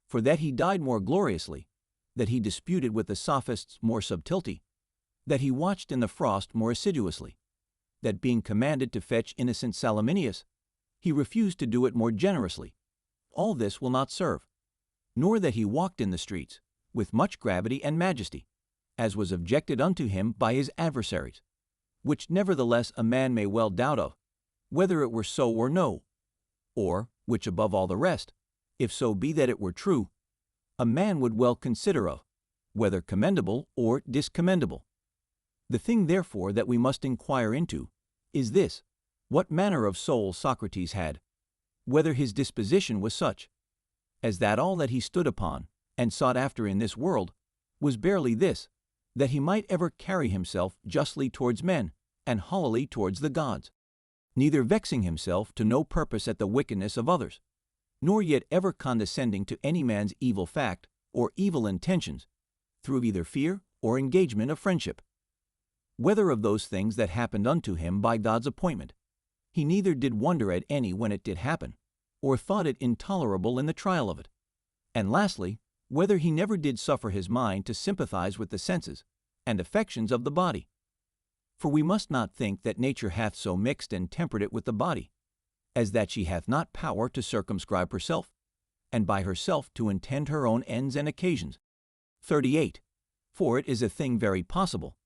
For that he died more gloriously, that he disputed with the sophists more subtilty, that he watched in the frost more assiduously, that being commanded to fetch innocent Salaminius, he refused to do it more generously. All this will not serve, nor that he walked in the streets with much gravity and majesty, as was objected unto him by his adversaries, which nevertheless a man may well doubt of, whether it were so or no, or, which above all the rest, if so be that it were true, a man would well consider of, whether commendable or discommendable. The thing therefore that we must inquire into is this: what manner of soul Socrates had, whether his disposition was such, as that all that he stood upon and sought after in this world was barely this, that he might ever carry himself justly towards men and hollowly towards the gods, neither vexing himself to no purpose at the wickedness of others, nor yet ever condescending to any man's evil fact or evil intentions, through either fear or engagement of friendship. Whether of those things that happened unto him by God's appointment, he neither did wonder at any when it did happen, or thought it intolerable in the trial of it. And lastly, whether he never did suffer his mind to sympathize with the senses and affections of the body. For we must not think that nature hath so mixed and tempered it with the body, as that she hath not power to circumscribe herself, and by herself to intend her own ends and occasions. 38. For it is a thing very possible,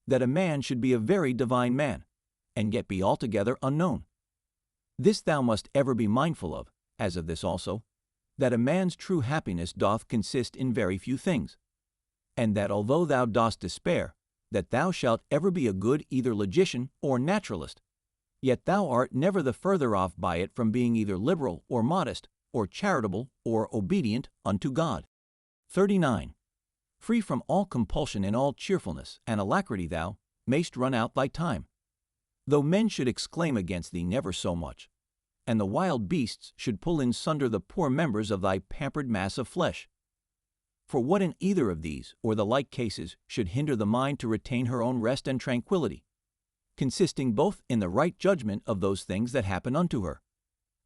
that a man should be a very divine man, and yet be altogether unknown. This thou must ever be mindful of, as of this also, that a man's true happiness doth consist in very few things, and that although thou dost despair that thou shalt ever be a good either logician or naturalist, yet thou art never the further off by it from being either liberal or modest, or charitable or obedient unto God. 39. Free from all compulsion in all cheerfulness and alacrity thou mayst run out thy time, though men should exclaim against thee never so much, and the wild beasts should pull in sunder the poor members of thy pampered mass of flesh. For what in either of these or the like cases should hinder the mind to retain her own rest and tranquility, consisting both in the right judgment of those things that happen unto her,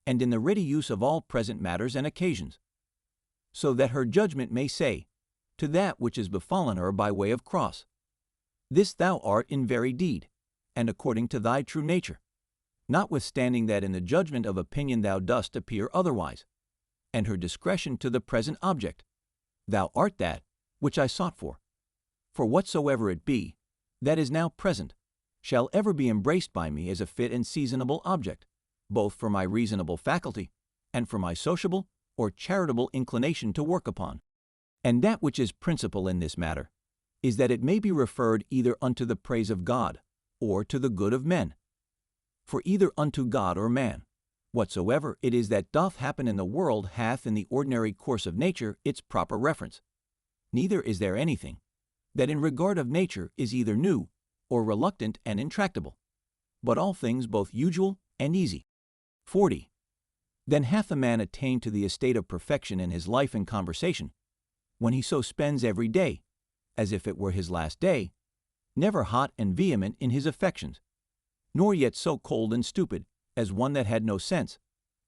and in the ready use of all present matters and occasions, so that her judgment may say, to that which is befallen her by way of cross, this thou art in very deed, and according to thy true nature, notwithstanding that in the judgment of opinion thou dost appear otherwise, and her discretion to the present object, thou art that which I sought for. For whatsoever it be, that is now present, shall ever be embraced by me as a fit and seasonable object, both for my reasonable faculty, and for my sociable or charitable inclination to work upon. And that which is principal in this matter is that it may be referred either unto the praise of God, or to the good of men. For either unto God or man, whatsoever it is that doth happen in the world hath in the ordinary course of nature its proper reference. Neither is there anything that in regard of nature is either new or reluctant and intractable, but all things both usual and easy. 40. Then hath a man attained to the estate of perfection in his life and conversation, when he so spends every day, as if it were his last day, never hot and vehement in his affections, nor yet so cold and stupid as one that had no sense,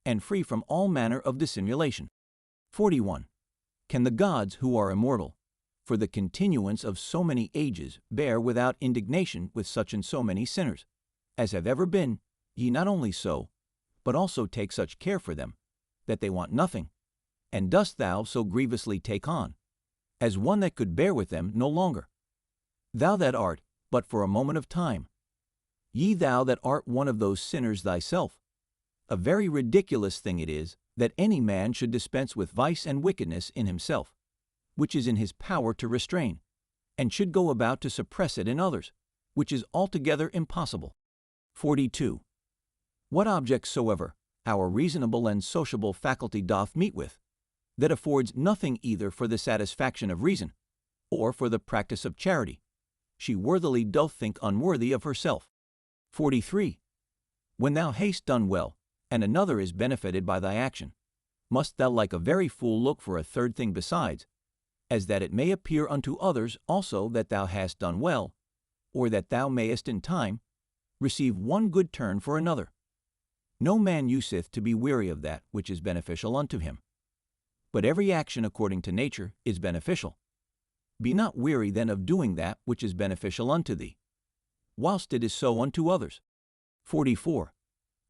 and free from all manner of dissimulation. 41. Can the gods, who are immortal, for the continuance of so many ages, bear without indignation with such and so many sinners, as have ever been, ye not only so, but also take such care for them, that they want nothing? And dost thou so grievously take on, as one that could bear with them no longer? Thou that art but for a moment of time, ye thou that art one of those sinners thyself, a very ridiculous thing it is that any man should dispense with vice and wickedness in himself, which is in his power to restrain, and should go about to suppress it in others, which is altogether impossible. 42. What object soever our reasonable and sociable faculty doth meet with, that affords nothing either for the satisfaction of reason, or for the practice of charity, she worthily doth think unworthy of herself. 43. When thou hast done well, and another is benefited by thy action, must thou like a very fool look for a third thing besides, as that it may appear unto others also that thou hast done well, or that thou mayest in time receive one good turn for another. No man useth to be weary of that which is beneficial unto him. But every action according to nature is beneficial. Be not weary then of doing that which is beneficial unto thee, whilst it is so unto others. 44.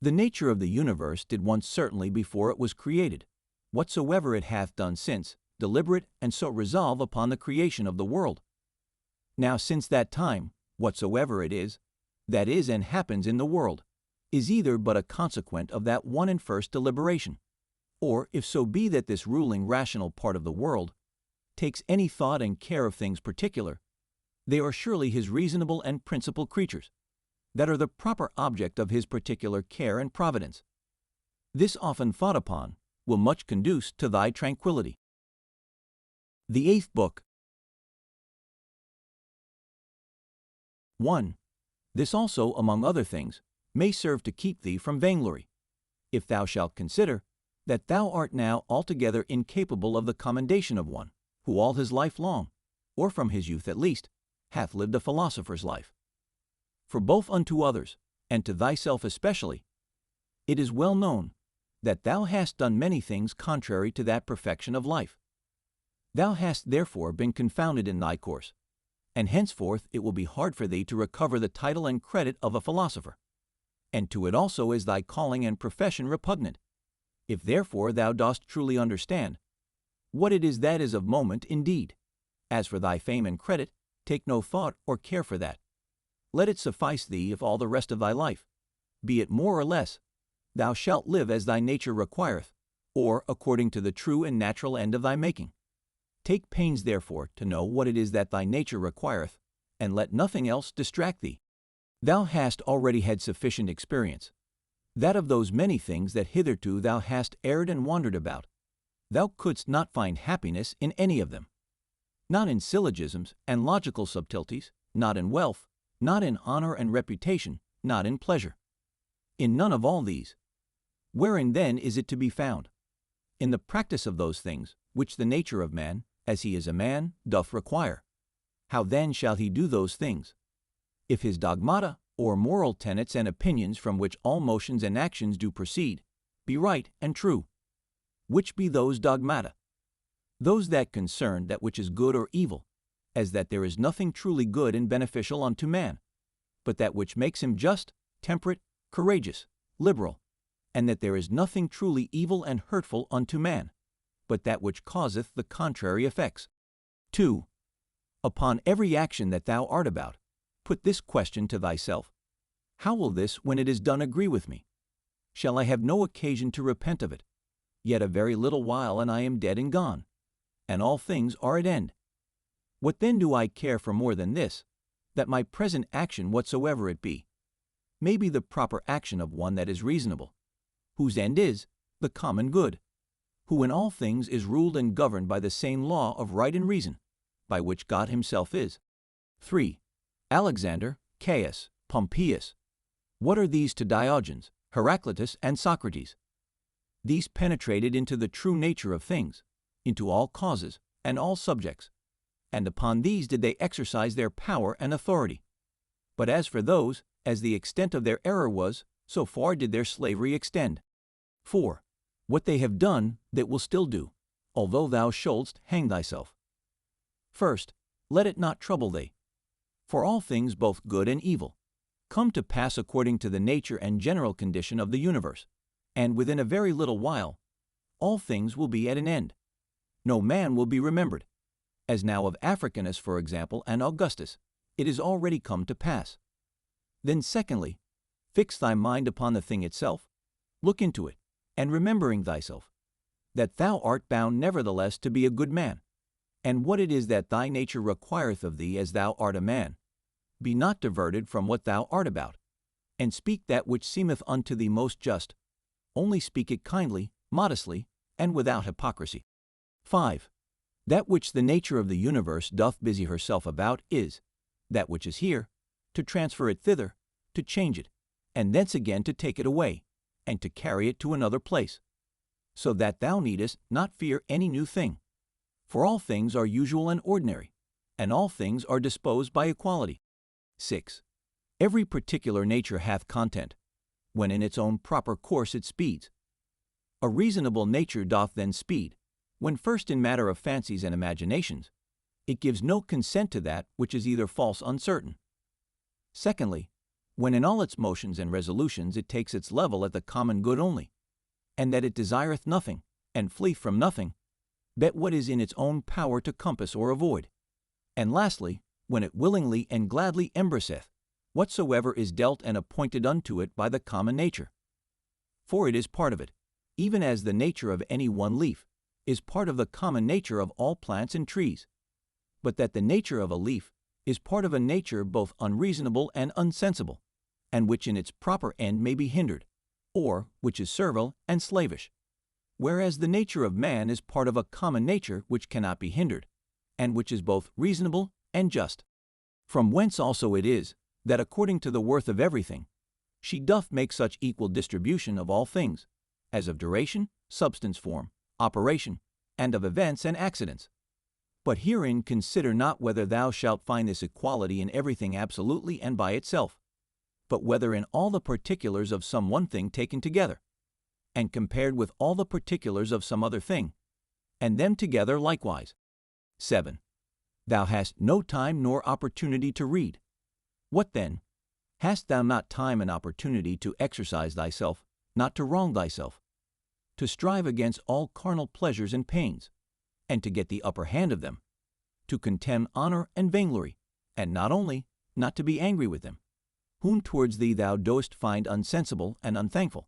The nature of the universe did once certainly before it was created, whatsoever it hath done since, deliberate and so resolve upon the creation of the world. Now since that time, whatsoever it is, that is and happens in the world, is either but a consequent of that one and first deliberation, or if so be that this ruling rational part of the world takes any thought and care of things particular, they are surely his reasonable and principal creatures, that are the proper object of his particular care and providence. This often thought upon will much conduce to thy tranquility. The Eighth Book. 1. This also, among other things, may serve to keep thee from vainglory, if thou shalt consider that thou art now altogether incapable of the commendation of one, who all his life long, or from his youth at least, hath lived a philosopher's life. For both unto others, and to thyself especially, it is well known that thou hast done many things contrary to that perfection of life. Thou hast therefore been confounded in thy course, and henceforth it will be hard for thee to recover the title and credit of a philosopher, and to it also is thy calling and profession repugnant. If therefore thou dost truly understand what it is that is of moment indeed, as for thy fame and credit, take no thought or care for that. Let it suffice thee if all the rest of thy life, be it more or less, thou shalt live as thy nature requireth, or according to the true and natural end of thy making. Take pains therefore to know what it is that thy nature requireth, and let nothing else distract thee. Thou hast already had sufficient experience, that of those many things that hitherto thou hast erred and wandered about, thou couldst not find happiness in any of them. Not in syllogisms and logical subtleties, not in wealth, not in honor and reputation, not in pleasure. In none of all these. Wherein then is it to be found? In the practice of those things, which the nature of man, as he is a man, doth require. How then shall he do those things? If his dogmata, or moral tenets and opinions from which all motions and actions do proceed, be right and true. Which be those dogmata? Those that concern that which is good or evil, as that there is nothing truly good and beneficial unto man, but that which makes him just, temperate, courageous, liberal, and that there is nothing truly evil and hurtful unto man, but that which causeth the contrary effects. 2. Upon every action that thou art about, put this question to thyself: how will this, when it is done, agree with me? Shall I have no occasion to repent of it? Yet a very little while, and I am dead and gone, and all things are at end. What then do I care for more than this, that my present action, whatsoever it be, may be the proper action of one that is reasonable, whose end is the common good, who in all things is ruled and governed by the same law of right and reason, by which God himself is. 3. Alexander, Caius, Pompeius. What are these to Diogenes, Heraclitus, and Socrates? These penetrated into the true nature of things, into all causes and all subjects, and upon these did they exercise their power and authority. But as for those, as the extent of their error was, so far did their slavery extend. 4. What they have done, they will still do, although thou shouldst hang thyself. First, let it not trouble thee. For all things, both good and evil, come to pass according to the nature and general condition of the universe, and within a very little while, all things will be at an end. No man will be remembered, as now of Africanus, for example, and Augustus, it is already come to pass. Then secondly, fix thy mind upon the thing itself, look into it, and remembering thyself, that thou art bound nevertheless to be a good man, and what it is that thy nature requireth of thee as thou art a man, be not diverted from what thou art about, and speak that which seemeth unto thee most just, only speak it kindly, modestly, and without hypocrisy. 5. That which the nature of the universe doth busy herself about is, that which is here, to transfer it thither, to change it, and thence again to take it away, and to carry it to another place, so that thou needest not fear any new thing. For all things are usual and ordinary, and all things are disposed by equality. 6. Every particular nature hath content, when in its own proper course it speeds. A reasonable nature doth then speed, when first in matter of fancies and imaginations, it gives no consent to that which is either false uncertain. Secondly, when in all its motions and resolutions it takes its level at the common good only, and that it desireth nothing, and fleeth from nothing, but what is in its own power to compass or avoid. And lastly, when it willingly and gladly embraceth whatsoever is dealt and appointed unto it by the common nature. For it is part of it, even as the nature of any one leaf is part of the common nature of all plants and trees, but that the nature of a leaf is part of a nature both unreasonable and unsensible, and which in its proper end may be hindered, or which is servile and slavish, whereas the nature of man is part of a common nature which cannot be hindered, and which is both reasonable and just. From whence also it is, that according to the worth of everything, she doth make such equal distribution of all things, as of duration, substance, form, operation, and of events and accidents. But herein consider not whether thou shalt find this equality in everything absolutely and by itself, but whether in all the particulars of some one thing taken together, and compared with all the particulars of some other thing, and them together likewise. 7. Thou hast no time nor opportunity to read. What then? Hast thou not time and opportunity to exercise thyself, not to wrong thyself, to strive against all carnal pleasures and pains, and to get the upper hand of them, to contemn honor and vainglory, and not only, not to be angry with them, whom towards thee thou dost find unsensible and unthankful,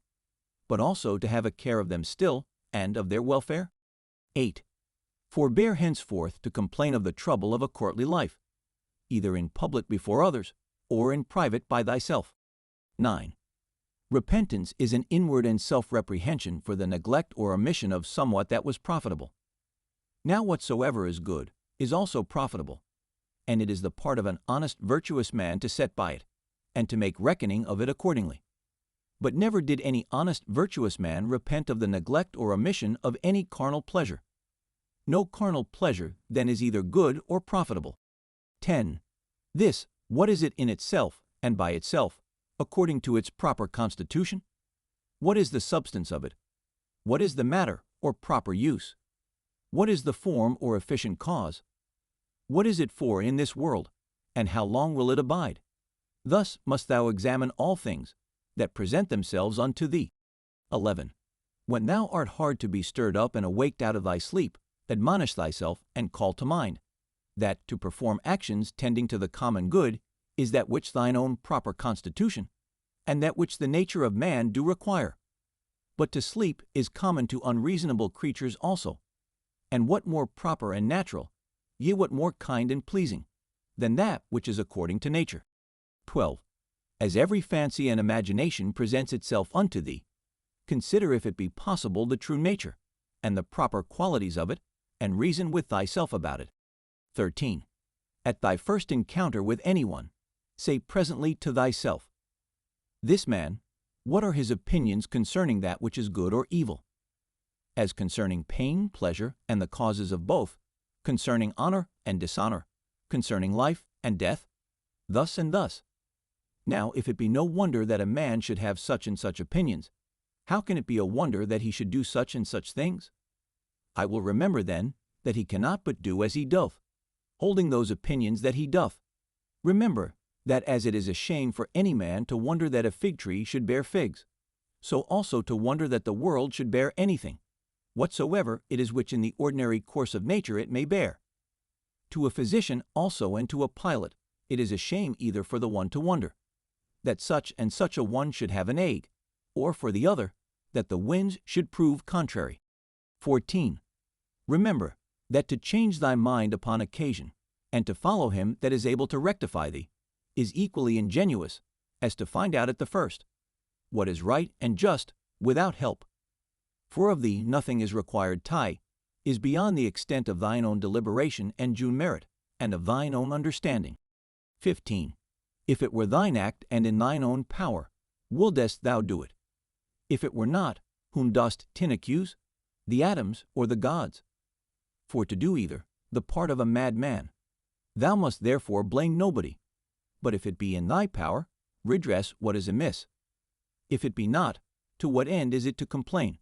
but also to have a care of them still, and of their welfare? 8. Forbear henceforth to complain of the trouble of a courtly life, either in public before others, or in private by thyself. 9. Repentance is an inward and self-reprehension for the neglect or omission of somewhat that was profitable. Now whatsoever is good is also profitable, and it is the part of an honest, virtuous man to set by it, and to make reckoning of it accordingly. But never did any honest, virtuous man repent of the neglect or omission of any carnal pleasure. No carnal pleasure then is either good or profitable. 10. This, what is it in itself, and by itself, according to its proper constitution? What is the substance of it? What is the matter, or proper use? What is the form or efficient cause? What is it for in this world, and how long will it abide? Thus must thou examine all things that present themselves unto thee. 11. When thou art hard to be stirred up and awaked out of thy sleep, admonish thyself and call to mind, that to perform actions tending to the common good is that which thine own proper constitution, and that which the nature of man do require. But to sleep is common to unreasonable creatures also, and what more proper and natural, yea, what more kind and pleasing, than that which is according to nature? 12. As every fancy and imagination presents itself unto thee, consider if it be possible the true nature, and the proper qualities of it, and reason with thyself about it. 13. At thy first encounter with anyone, say presently to thyself, This man, what are his opinions concerning that which is good or evil? As concerning pain, pleasure, and the causes of both, concerning honor and dishonor, concerning life and death, thus and thus. Now, if it be no wonder that a man should have such and such opinions, how can it be a wonder that he should do such and such things? I will remember then that he cannot but do as he doth, holding those opinions that he doth. Remember that as it is a shame for any man to wonder that a fig tree should bear figs, so also to wonder that the world should bear anything, whatsoever it is which in the ordinary course of nature it may bear. To a physician also and to a pilot it is a shame either for the one to wonder, that such and such a one should have an ague, or for the other, that the winds should prove contrary. 14. Remember that to change thy mind upon occasion, and to follow him that is able to rectify thee, is equally ingenious as to find out at the first what is right and just without help. For of thee nothing is required is beyond the extent of thine own deliberation and due merit, and of thine own understanding. 15. If it were thine act and in thine own power, wouldest thou do it? If it were not, whom dost tin accuse? The atoms or the gods? For to do either, the part of a mad man. Thou must therefore blame nobody. But if it be in thy power, redress what is amiss. If it be not, to what end is it to complain?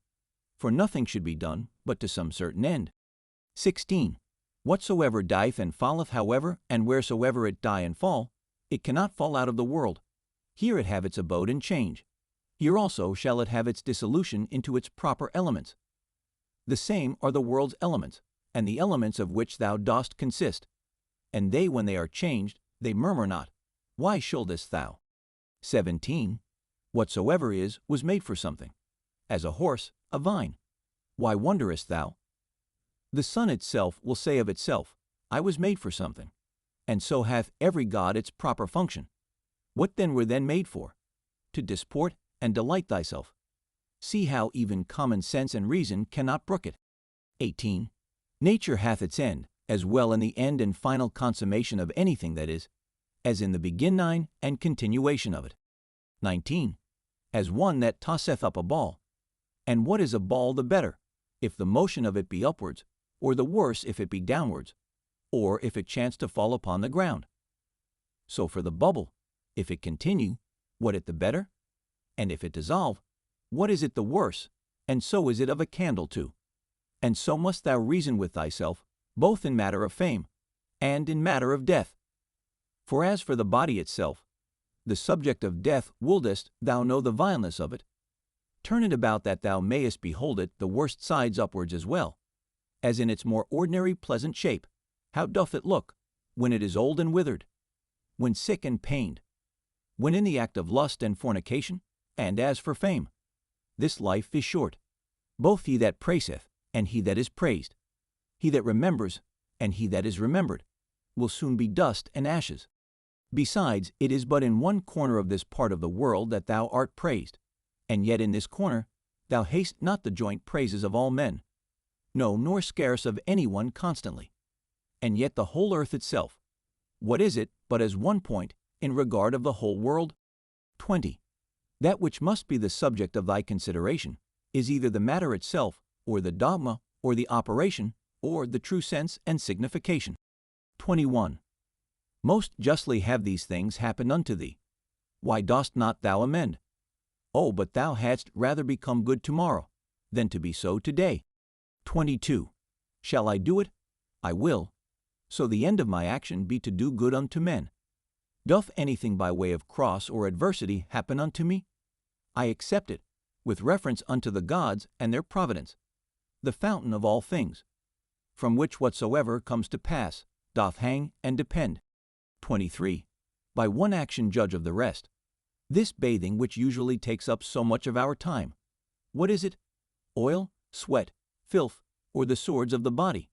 For nothing should be done but to some certain end. 16. Whatsoever dieth and falleth, however, and wheresoever it die and fall, it cannot fall out of the world. Here it have its abode and change. Here also shall it have its dissolution into its proper elements. The same are the world's elements, and the elements of which thou dost consist. And they, when they are changed, they murmur not. Why shouldest thou? 17. Whatsoever is, was made for something. As a horse, a vine. Why wonderest thou? The sun itself will say of itself, I was made for something. And so hath every god its proper function. What then were then made for? To disport and delight thyself. See how even common sense and reason cannot brook it. 18. Nature hath its end, as well in the end and final consummation of anything that is, as in the beginning and continuation of it. 19. As one that tosseth up a ball. And what is a ball the better, if the motion of it be upwards, or the worse if it be downwards, or if it chance to fall upon the ground? So for the bubble, if it continue, what it the better? And if it dissolve, what is it the worse? And so is it of a candle too. And so must thou reason with thyself, both in matter of fame, and in matter of death. For as for the body itself, the subject of death wouldest thou know the vileness of it. Turn it about that thou mayest behold it the worst sides upwards as well, as in its more ordinary pleasant shape. How doth it look, when it is old and withered, when sick and pained, when in the act of lust and fornication? And as for fame, this life is short. Both he that praiseth and he that is praised, he that remembers and he that is remembered, will soon be dust and ashes. Besides, it is but in one corner of this part of the world that thou art praised, and yet in this corner thou hast not the joint praises of all men, no, nor scarce of any one constantly. And yet the whole earth itself, what is it but as one point in regard of the whole world? 20. That which must be the subject of thy consideration is either the matter itself, or the dogma, or the operation, or the true sense and signification. 21. Most justly have these things happened unto thee. Why dost not thou amend? Oh, but thou hadst rather become good tomorrow than to be so today. 22. Shall I do it? I will. So the end of my action be to do good unto men. Doth anything by way of cross or adversity happen unto me? I accept it, with reference unto the gods and their providence, the fountain of all things, from which whatsoever comes to pass doth hang and depend. 23. By one action judge of the rest. This bathing which usually takes up so much of our time. What is it? Oil, sweat, filth, or the swords of the body?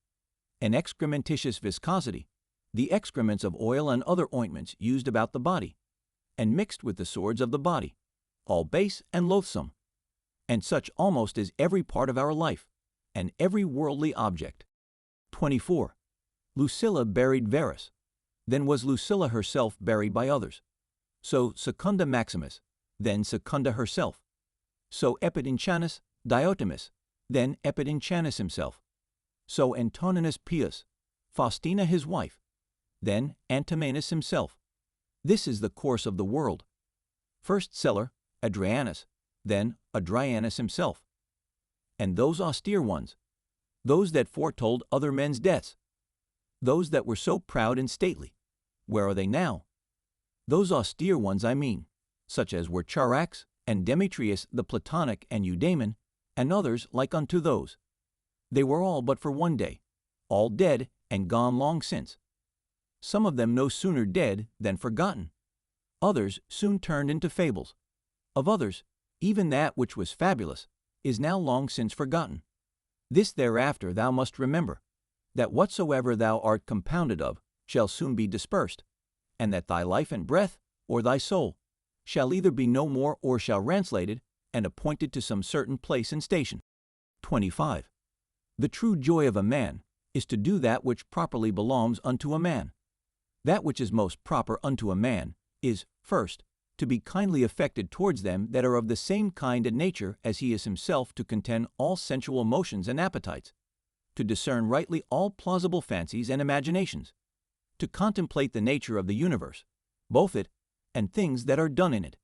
An excrementitious viscosity, the excrements of oil and other ointments used about the body, and mixed with the swords of the body, all base and loathsome. And such almost is every part of our life, and every worldly object. 24. Lucilla buried Verus. Then was Lucilla herself buried by others. So Secunda Maximus, then Secunda herself. So Epidincanus Diotimus, then Epidincanus himself. So Antoninus Pius, Faustina his wife, then Antimanus himself. This is the course of the world. First Celer, Adrianus, then Adrianus himself. And those austere ones, those that foretold other men's deaths, those that were so proud and stately, where are they now? Those austere ones I mean, such as were Charax and Demetrius the Platonic and Eudaemon, and others like unto those. They were all but for one day, all dead and gone long since. Some of them no sooner dead than forgotten. Others soon turned into fables. Of others, even that which was fabulous is now long since forgotten. This thereafter thou must remember, that whatsoever thou art compounded of shall soon be dispersed, and that thy life and breath, or thy soul, shall either be no more or shall ranslated and appointed to some certain place and station. 25. The true joy of a man is to do that which properly belongs unto a man. That which is most proper unto a man is, first, to be kindly affected towards them that are of the same kind and nature as he is himself, to content all sensual motions and appetites, to discern rightly all plausible fancies and imaginations, to contemplate the nature of the universe, both it and things that are done in it.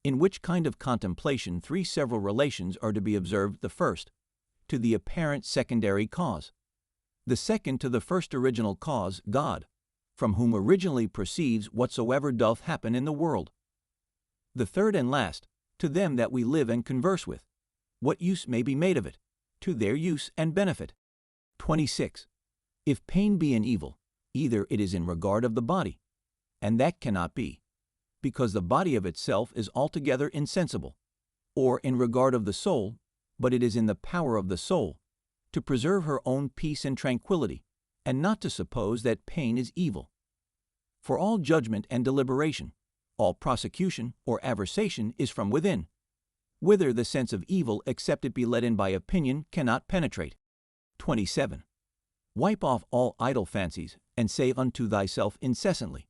In which kind of contemplation three several relations are to be observed. The first, to the apparent secondary cause. The second to the first original cause, God, from whom originally proceeds whatsoever doth happen in the world. The third and last, to them that we live and converse with, what use may be made of it, to their use and benefit. 26. If pain be an evil, either it is in regard of the body, and that cannot be, because the body of itself is altogether insensible, or in regard of the soul, but it is in the power of the soul, to preserve her own peace and tranquility, and not to suppose that pain is evil. For all judgment and deliberation, all prosecution or aversation is from within, whither the sense of evil, except it be let in by opinion, cannot penetrate. 27. Wipe off all idle fancies, and say unto thyself incessantly,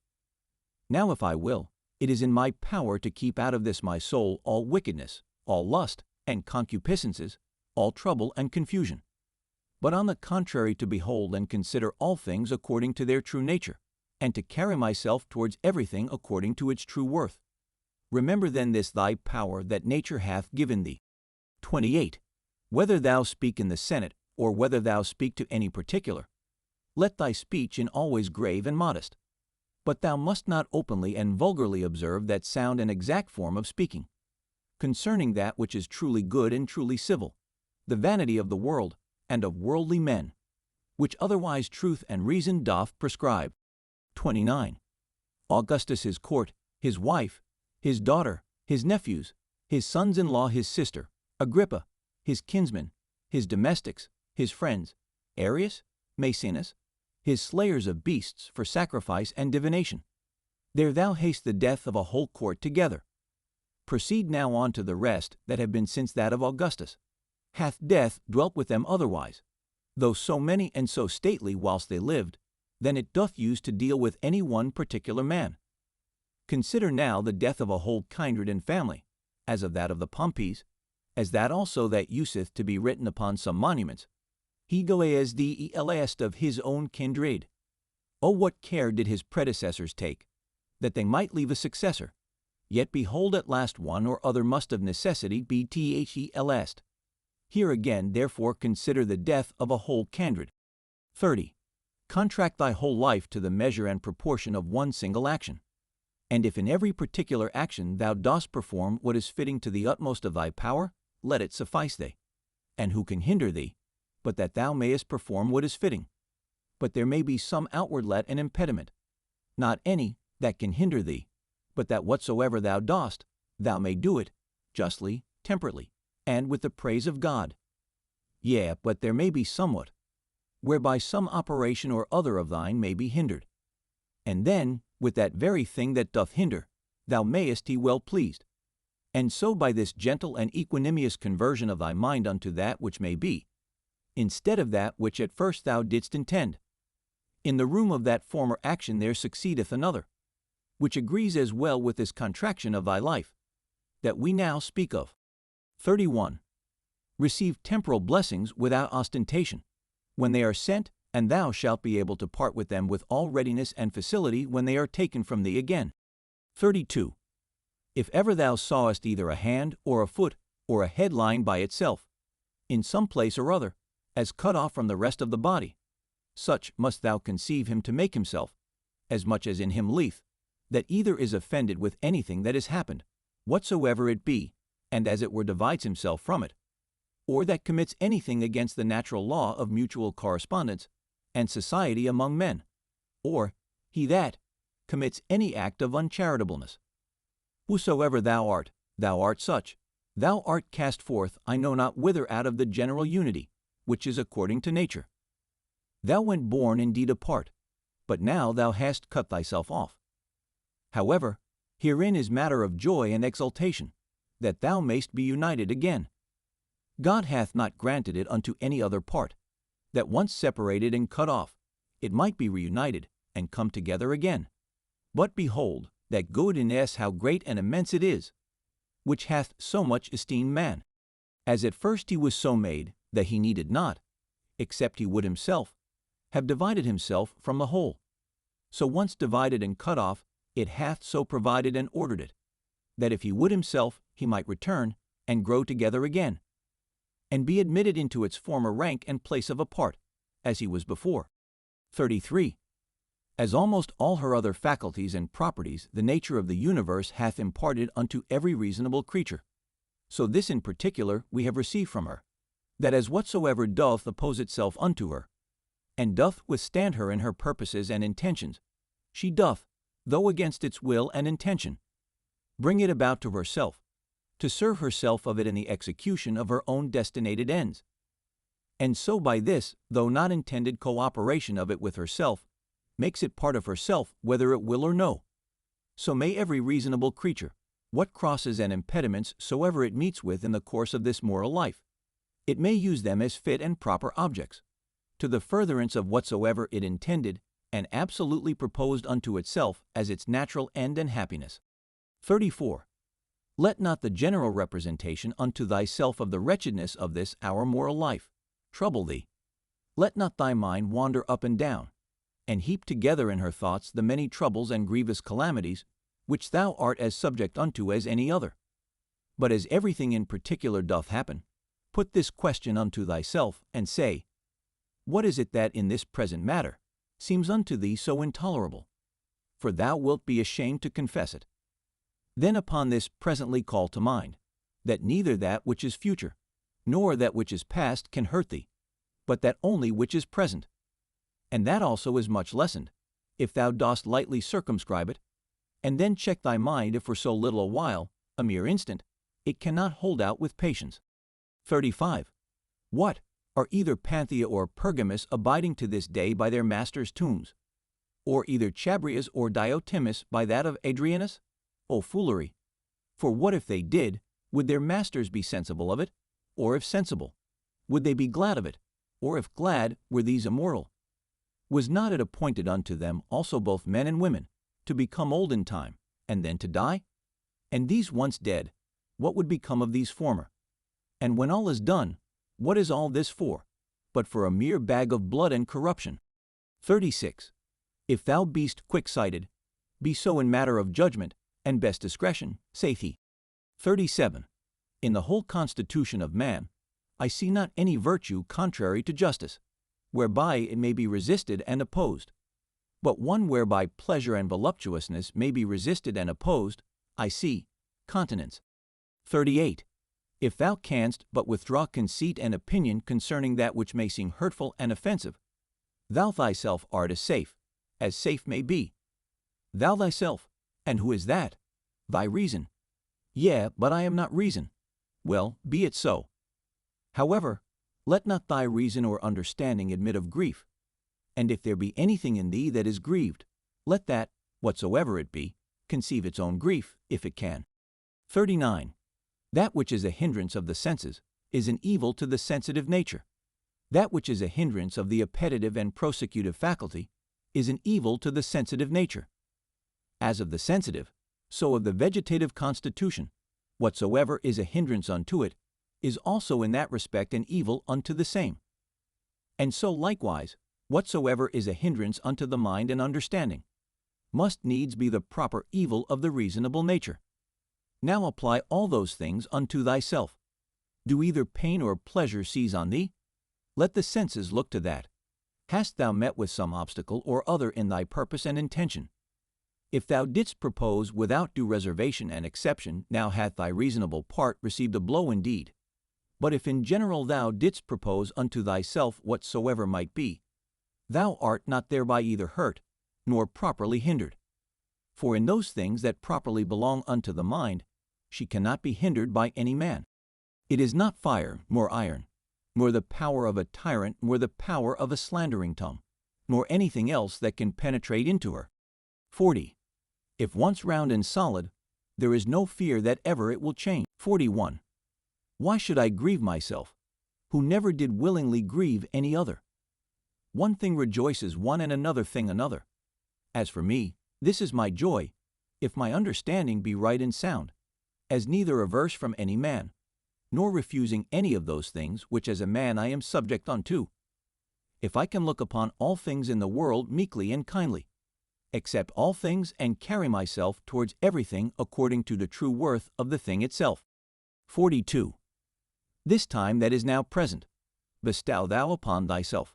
Now if I will, it is in my power to keep out of this my soul all wickedness, all lust and concupiscences, all trouble and confusion. But on the contrary to behold and consider all things according to their true nature, and to carry myself towards everything according to its true worth. Remember then this thy power that nature hath given thee. 28. Whether thou speak in the Senate, or whether thou speak to any particular, let thy speech in always grave and modest. But thou must not openly and vulgarly observe that sound and exact form of speaking, concerning that which is truly good and truly civil, the vanity of the world, and of worldly men, which otherwise truth and reason doth prescribe. 29. Augustus his court, his wife, his daughter, his nephews, his sons-in-law, his sister, Agrippa, his kinsmen, his domestics, his friends, Arius, Maecenas, his slayers of beasts for sacrifice and divination. There thou hast the death of a whole court together. Proceed now on to the rest that have been since that of Augustus. Hath death dwelt with them otherwise, though so many and so stately whilst they lived, than it doth use to deal with any one particular man? Consider now the death of a whole kindred and family, as of that of the Pompeys, as that also that useth to be written upon some monuments, he goes the last of his own kindred. Oh, what care did his predecessors take, that they might leave a successor? Yet behold, at last one or other must of necessity be the last. Here again, therefore, consider the death of a whole kindred. 30. Contract thy whole life to the measure and proportion of one single action. And if in every particular action thou dost perform what is fitting to the utmost of thy power, let it suffice thee. And who can hinder thee, but that thou mayest perform what is fitting? But there may be some outward let and impediment, not any that can hinder thee, but that whatsoever thou dost, thou may do it justly, temperately, and with the praise of God. Yea, but there may be somewhat, whereby some operation or other of thine may be hindered. And then, with that very thing that doth hinder, thou mayest be well pleased. And so by this gentle and equanimous conversion of thy mind unto that which may be, instead of that which at first thou didst intend, in the room of that former action there succeedeth another, which agrees as well with this contraction of thy life, that we now speak of. 31. Receive temporal blessings without ostentation, when they are sent, and thou shalt be able to part with them with all readiness and facility when they are taken from thee again. 32. If ever thou sawest either a hand or a foot or a head lying by itself, in some place or other, as cut off from the rest of the body, such must thou conceive him to make himself, as much as in him lieth, that either is offended with anything that has happened, whatsoever it be, and as it were divides himself from it, or that commits anything against the natural law of mutual correspondence and society among men, or he that commits any act of uncharitableness. Whosoever thou art such. Thou art cast forth, I know not whither, out of the general unity, which is according to nature. Thou went born indeed apart, but now thou hast cut thyself off. However, herein is matter of joy and exultation, that thou mayst be united again. God hath not granted it unto any other part, that once separated and cut off, it might be reunited and come together again. But behold, that good in us how great and immense it is, which hath so much esteemed man, as at first he was so made that he needed not, except he would himself, have divided himself from the whole. So once divided and cut off, it hath so provided and ordered it, that if he would himself, he might return and grow together again, and be admitted into its former rank and place of a part, as he was before. 33. As almost all her other faculties and properties the nature of the universe hath imparted unto every reasonable creature, so this in particular we have received from her, that as whatsoever doth oppose itself unto her, and doth withstand her in her purposes and intentions, she doth, though against its will and intention, bring it about to herself, to serve herself of it in the execution of her own destinated ends. And so by this, though not intended cooperation of it with herself, makes it part of herself whether it will or no. So may every reasonable creature, what crosses and impediments soever it meets with in the course of this moral life, it may use them as fit and proper objects, to the furtherance of whatsoever it intended and absolutely proposed unto itself as its natural end and happiness. 34. Let not the general representation unto thyself of the wretchedness of this our moral life trouble thee. Let not thy mind wander up and down, and heap together in her thoughts the many troubles and grievous calamities which thou art as subject unto as any other. But as everything in particular doth happen, put this question unto thyself, and say, what is it that in this present matter seems unto thee so intolerable? For thou wilt be ashamed to confess it. Then upon this presently call to mind, that neither that which is future, nor that which is past can hurt thee, but that only which is present. And that also is much lessened, if thou dost lightly circumscribe it, and then check thy mind if for so little a while, a mere instant, it cannot hold out with patience. 35. What? Are either Panthea or Pergamus abiding to this day by their masters' tombs? Or either Chabrias or Diotimus by that of Adrianus? O foolery! For what if they did, would their masters be sensible of it? Or if sensible, would they be glad of it? Or if glad, were these immortal? Was not it appointed unto them also both men and women, to become old in time, and then to die? And these once dead, what would become of these former? And when all is done, what is all this for, but for a mere bag of blood and corruption? 36. If thou beest quick-sighted, be so in matter of judgment, and best discretion, saith he. 37. In the whole constitution of man, I see not any virtue contrary to justice, whereby it may be resisted and opposed, but one whereby pleasure and voluptuousness may be resisted and opposed, I see, continence. 38. If thou canst but withdraw conceit and opinion concerning that which may seem hurtful and offensive, thou thyself art as safe may be. Thou thyself, and who is that? Thy reason. Yea, but I am not reason. Well, be it so. However, let not thy reason or understanding admit of grief, and if there be anything in thee that is grieved, let that, whatsoever it be, conceive its own grief, if it can. 39. That which is a hindrance of the senses is an evil to the sensitive nature. That which is a hindrance of the appetitive and prosecutive faculty is an evil to the sensitive nature. As of the sensitive, so of the vegetative constitution, whatsoever is a hindrance unto it is also in that respect an evil unto the same. And so likewise, whatsoever is a hindrance unto the mind and understanding must needs be the proper evil of the reasonable nature. Now apply all those things unto thyself. Do either pain or pleasure seize on thee? Let the senses look to that. Hast thou met with some obstacle or other in thy purpose and intention? If thou didst propose without due reservation and exception, now hath thy reasonable part received a blow indeed. But if in general thou didst propose unto thyself whatsoever might be, thou art not thereby either hurt, nor properly hindered. For in those things that properly belong unto the mind, she cannot be hindered by any man. It is not fire, nor iron, nor the power of a tyrant, nor the power of a slandering tongue, nor anything else that can penetrate into her. 40. If once round and solid, there is no fear that ever it will change. 41. Why should I grieve myself, who never did willingly grieve any other? One thing rejoices one and another thing another. As for me, this is my joy, if my understanding be right and sound, as neither averse from any man, nor refusing any of those things which as a man I am subject unto. If I can look upon all things in the world meekly and kindly, accept all things and carry myself towards everything according to the true worth of the thing itself. 42. This time that is now present, bestow thou upon thyself.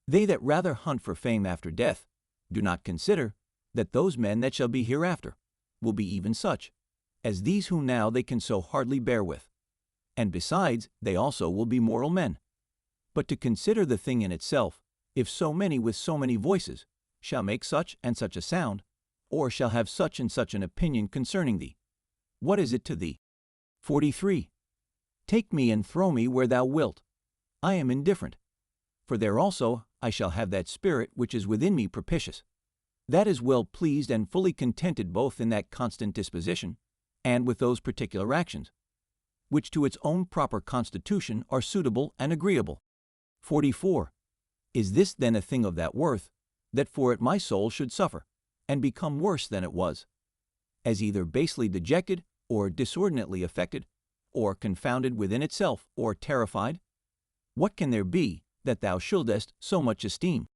They that rather hunt for fame after death do not consider that those men that shall be hereafter will be even such as these whom now they can so hardly bear with. And besides, they also will be mortal men. But to consider the thing in itself, if so many with so many voices shall make such and such a sound, or shall have such and such an opinion concerning thee, what is it to thee? 43. Take me and throw me where thou wilt. I am indifferent. For there also I shall have that spirit which is within me propitious, that is well pleased and fully contented both in that constant disposition and with those particular actions, which to its own proper constitution are suitable and agreeable. 44. Is this then a thing of that worth, that for it my soul should suffer, and become worse than it was, as either basely dejected, or disordinately affected, or confounded within itself, or terrified? What can there be that thou shouldest so much esteem?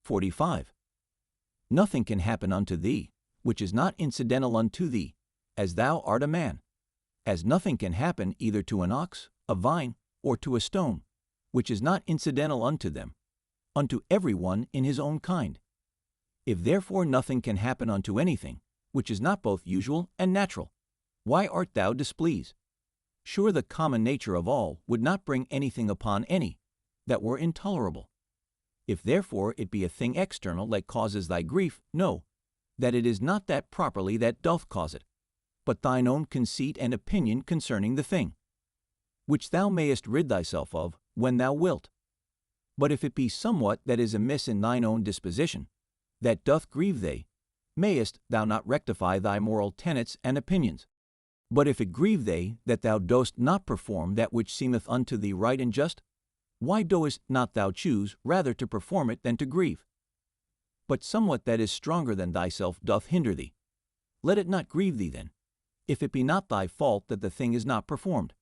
45. Nothing can happen unto thee, which is not incidental unto thee, as thou art a man, as nothing can happen either to an ox, a vine, or to a stone, which is not incidental unto them, unto every one in his own kind. If therefore nothing can happen unto anything, which is not both usual and natural, why art thou displeased? Sure the common nature of all would not bring anything upon any that were intolerable. If therefore it be a thing external that causes thy grief, know that it is not that properly that doth cause it, but thine own conceit and opinion concerning the thing, which thou mayest rid thyself of when thou wilt. But if it be somewhat that is amiss in thine own disposition, that doth grieve thee, mayest thou not rectify thy moral tenets and opinions? But if it grieve thee that thou dost not perform that which seemeth unto thee right and just, why doest not thou choose rather to perform it than to grieve? But somewhat that is stronger than thyself doth hinder thee. Let it not grieve thee then, if it be not thy fault that the thing is not performed.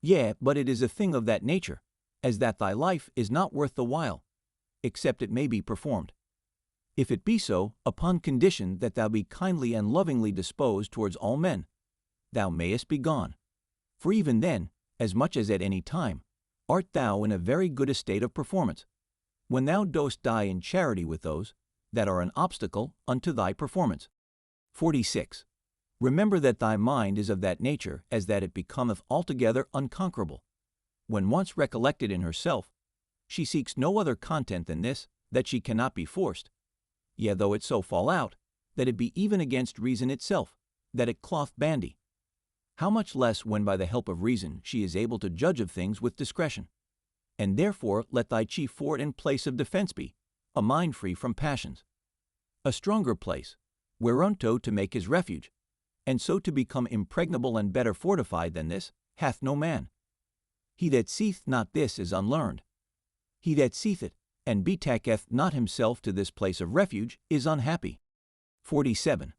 Yea, but it is a thing of that nature, as that thy life is not worth the while, except it may be performed. If it be so, upon condition that thou be kindly and lovingly disposed towards all men, thou mayest be gone. For even then, as much as at any time, art thou in a very good estate of performance, when thou dost die in charity with those that are an obstacle unto thy performance. 46. Remember that thy mind is of that nature as that it becometh altogether unconquerable. When once recollected in herself, she seeks no other content than this, that she cannot be forced. Yea, though it so fall out, that it be even against reason itself, that it cloth bandy. How much less when by the help of reason she is able to judge of things with discretion? And therefore let thy chief fort and place of defense be a mind free from passions, a stronger place, whereunto to make his refuge, and so to become impregnable and better fortified than this, hath no man. He that seeth not this is unlearned. He that seeth it, and betaketh not himself to this place of refuge, is unhappy. 47.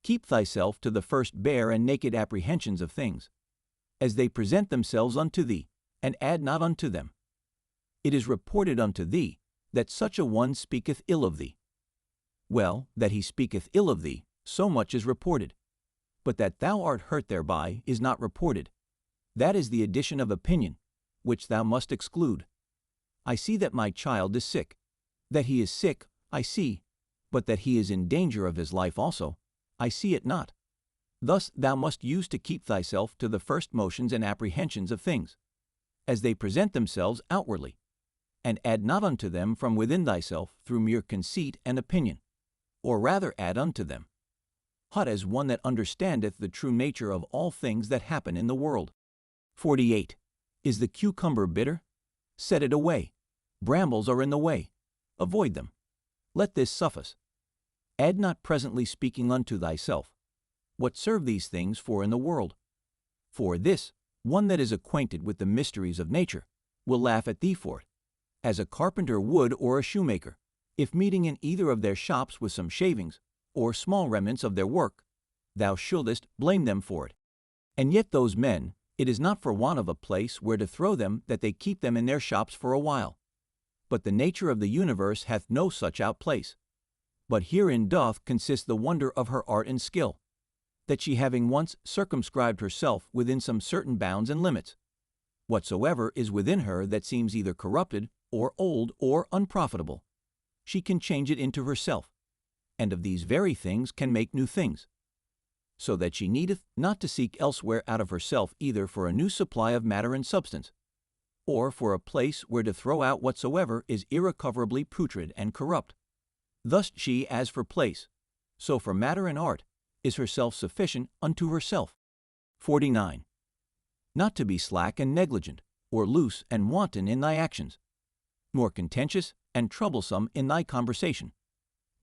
Keep thyself to the first bare and naked apprehensions of things, as they present themselves unto thee, and add not unto them. It is reported unto thee that such a one speaketh ill of thee. Well, that he speaketh ill of thee, so much is reported. But that thou art hurt thereby is not reported. That is the addition of opinion, which thou must exclude. I see that my child is sick. That he is sick, I see, but that he is in danger of his life also, I see it not. Thus thou must use to keep thyself to the first motions and apprehensions of things, as they present themselves outwardly, and add not unto them from within thyself through mere conceit and opinion, or rather add unto them. Hot as one that understandeth the true nature of all things that happen in the world. 48. Is the cucumber bitter? Set it away. Brambles are in the way. Avoid them. Let this suffice. Add not presently speaking unto thyself, what serve these things for in the world? For this, one that is acquainted with the mysteries of nature will laugh at thee for it, as a carpenter would or a shoemaker, if meeting in either of their shops with some shavings, or small remnants of their work, thou shouldest blame them for it. And yet those men, it is not for want of a place where to throw them that they keep them in their shops for a while. But the nature of the universe hath no such outplace. But herein doth consist the wonder of her art and skill, that she having once circumscribed herself within some certain bounds and limits, whatsoever is within her that seems either corrupted or old, or unprofitable, she can change it into herself, and of these very things can make new things, so that she needeth not to seek elsewhere out of herself either for a new supply of matter and substance, or for a place where to throw out whatsoever is irrecoverably putrid and corrupt. Thus she, as for place, so for matter and art, is herself sufficient unto herself. 49. Not to be slack and negligent, or loose and wanton in thy actions, nor contentious and troublesome in thy conversation,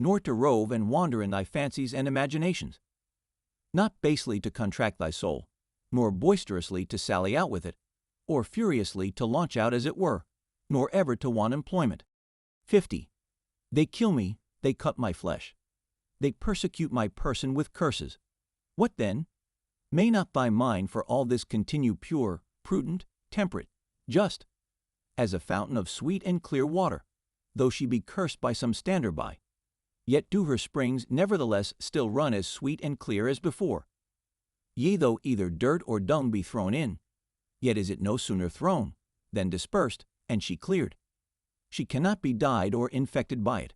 nor to rove and wander in thy fancies and imaginations, not basely to contract thy soul, nor boisterously to sally out with it, or furiously to launch out as it were, nor ever to want employment. 50. They kill me, they cut my flesh. They persecute my person with curses. What then? May not thy mind for all this continue pure, prudent, temperate, just, as a fountain of sweet and clear water, though she be cursed by some stander-by? Yet do her springs nevertheless still run as sweet and clear as before. Yea, though either dirt or dung be thrown in, yet is it no sooner thrown, than dispersed, and she cleared. She cannot be dyed or infected by it.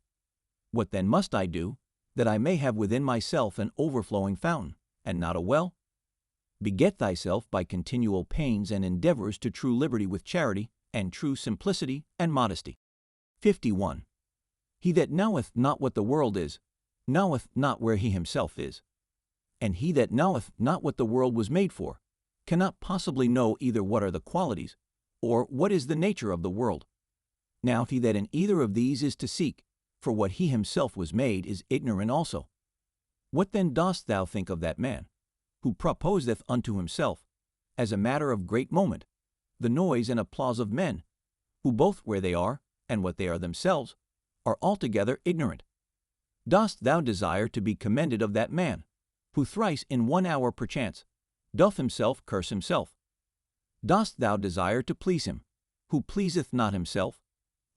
What then must I do, that I may have within myself an overflowing fountain, and not a well? Beget thyself by continual pains and endeavors to true liberty with charity, and true simplicity and modesty. 51. He that knoweth not what the world is, knoweth not where he himself is. And he that knoweth not what the world was made for, cannot possibly know either what are the qualities, or what is the nature of the world. Now he that in either of these is to seek, for what he himself was made, is ignorant also. What then dost thou think of that man, who proposeth unto himself, as a matter of great moment, the noise and applause of men, who both where they are, and what they are themselves, are altogether ignorant? Dost thou desire to be commended of that man, who thrice in 1 hour perchance doth himself curse himself? Dost thou desire to please him, who pleaseth not himself?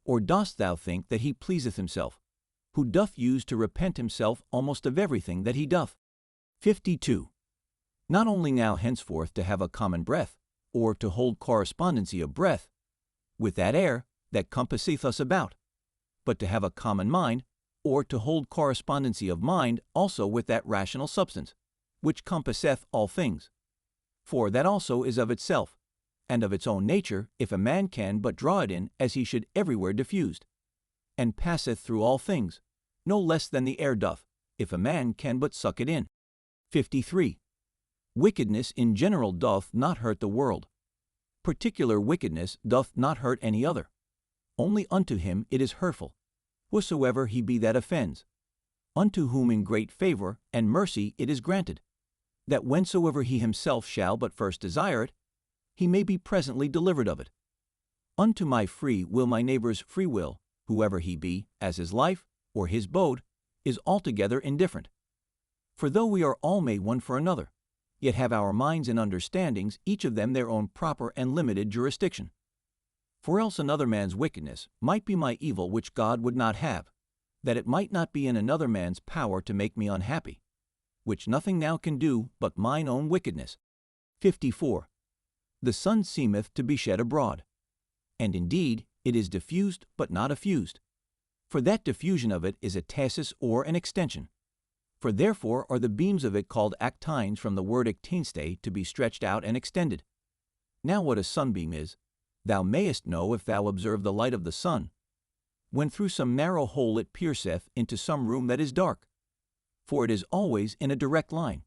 Or dost thou think that he pleaseth himself, who doth use to repent himself almost of everything that he doth? 52. Not only now henceforth to have a common breath, or to hold correspondency of breath, with that air that compasseth us about, but to have a common mind, or to hold correspondency of mind also with that rational substance, which compasseth all things. For that also is of itself, and of its own nature, if a man can but draw it in as he should everywhere diffused, and passeth through all things, no less than the air doth, if a man can but suck it in. 53. Wickedness in general doth not hurt the world. Particular wickedness doth not hurt any other. Only unto him it is hurtful, whosoever he be that offends, unto whom in great favor and mercy it is granted, that whensoever he himself shall but first desire it, he may be presently delivered of it. Unto my free will my neighbor's free will, whoever he be, as his life, or his bode, is altogether indifferent. For though we are all made one for another, yet have our minds and understandings each of them their own proper and limited jurisdiction. For else another man's wickedness might be my evil which God would not have, that it might not be in another man's power to make me unhappy, which nothing now can do but mine own wickedness. 54. The sun seemeth to be shed abroad, and indeed it is diffused but not effused, for that diffusion of it is a tasis or an extension. For therefore are the beams of it called actines from the word actinste, to be stretched out and extended. Now what a sunbeam is, thou mayest know if thou observe the light of the sun, when through some narrow hole it pierceth into some room that is dark. For it is always in a direct line,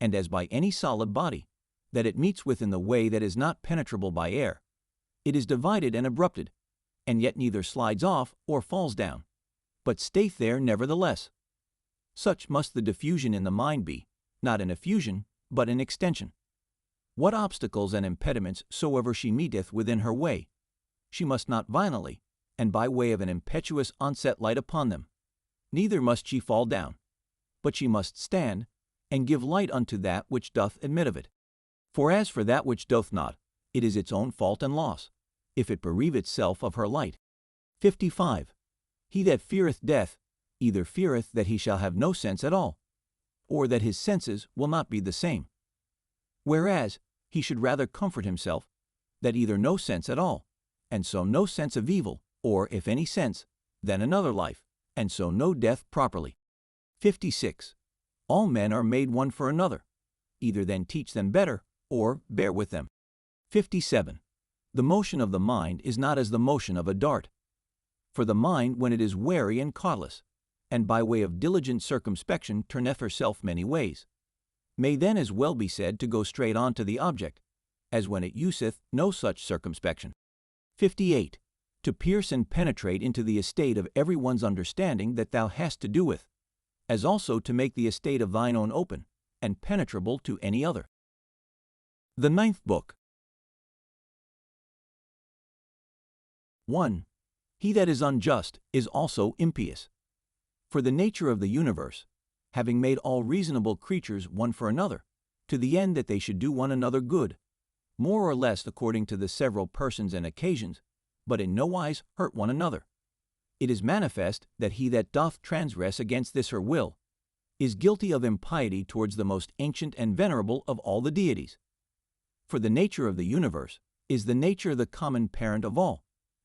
and as by any solid body, that it meets with in the way that is not penetrable by air, it is divided and abrupted, and yet neither slides off or falls down, but stayeth there nevertheless. Such must the diffusion in the mind be, not an effusion, but an extension. What obstacles and impediments soever she meeteth within her way, she must not violently, and by way of an impetuous onset light upon them, neither must she fall down, but she must stand, and give light unto that which doth admit of it. For as for that which doth not, it is its own fault and loss, if it bereave itself of her light. 55. He that feareth death, either feareth that he shall have no sense at all, or that his senses will not be the same. Whereas he should rather comfort himself, that either no sense at all, and so no sense of evil, or, if any sense, then another life, and so no death properly. 56. All men are made one for another. Either then teach them better, or bear with them. 57. The motion of the mind is not as the motion of a dart. For the mind, when it is wary and cautelous, and by way of diligent circumspection turneth herself many ways, may then as well be said to go straight on to the object, as when it useth no such circumspection. 58. To pierce and penetrate into the estate of every one's understanding that thou hast to do with, as also to make the estate of thine own open, and penetrable to any other. The Ninth Book. 1. He that is unjust is also impious. For the nature of the universe, having made all reasonable creatures one for another, to the end that they should do one another good, more or less according to the several persons and occasions, but in no wise hurt one another, it is manifest that he that doth transgress against this her will is guilty of impiety towards the most ancient and venerable of all the deities. For the nature of the universe is the nature the common parent of all,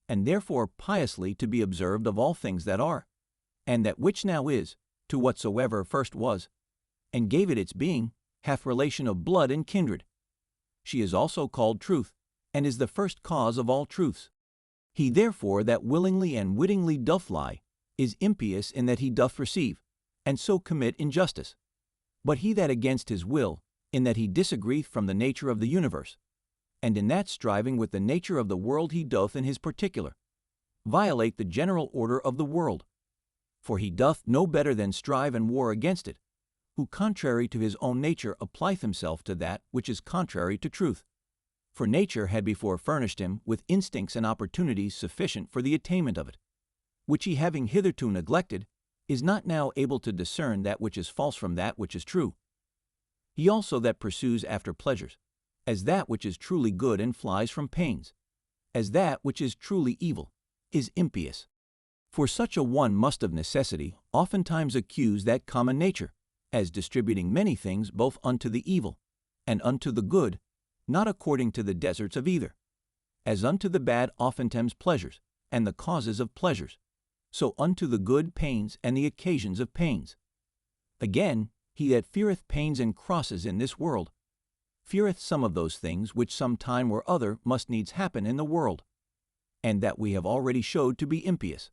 and therefore piously to be observed of all things that are, and that which now is, to whatsoever first was, and gave it its being, hath relation of blood and kindred. She is also called truth, and is the first cause of all truths. He therefore that willingly and wittingly doth lie is impious in that he doth receive, and so commit injustice. But he that against his will, in that he disagreeth from the nature of the universe, and in that striving with the nature of the world he doth in his particular, violate the general order of the world. For he doth no better than strive and war against it, who contrary to his own nature applieth himself to that which is contrary to truth. For nature had before furnished him with instincts and opportunities sufficient for the attainment of it, which he having hitherto neglected, is not now able to discern that which is false from that which is true. He also that pursues after pleasures, as that which is truly good and flies from pains, as that which is truly evil, is impious. For such a one must of necessity oftentimes accuse that common nature, as distributing many things both unto the evil and unto the good, not according to the deserts of either, as unto the bad oftentimes pleasures, and the causes of pleasures, so unto the good pains and the occasions of pains. Again, he that feareth pains and crosses in this world, feareth some of those things which some time or other must needs happen in the world, and that we have already showed to be impious.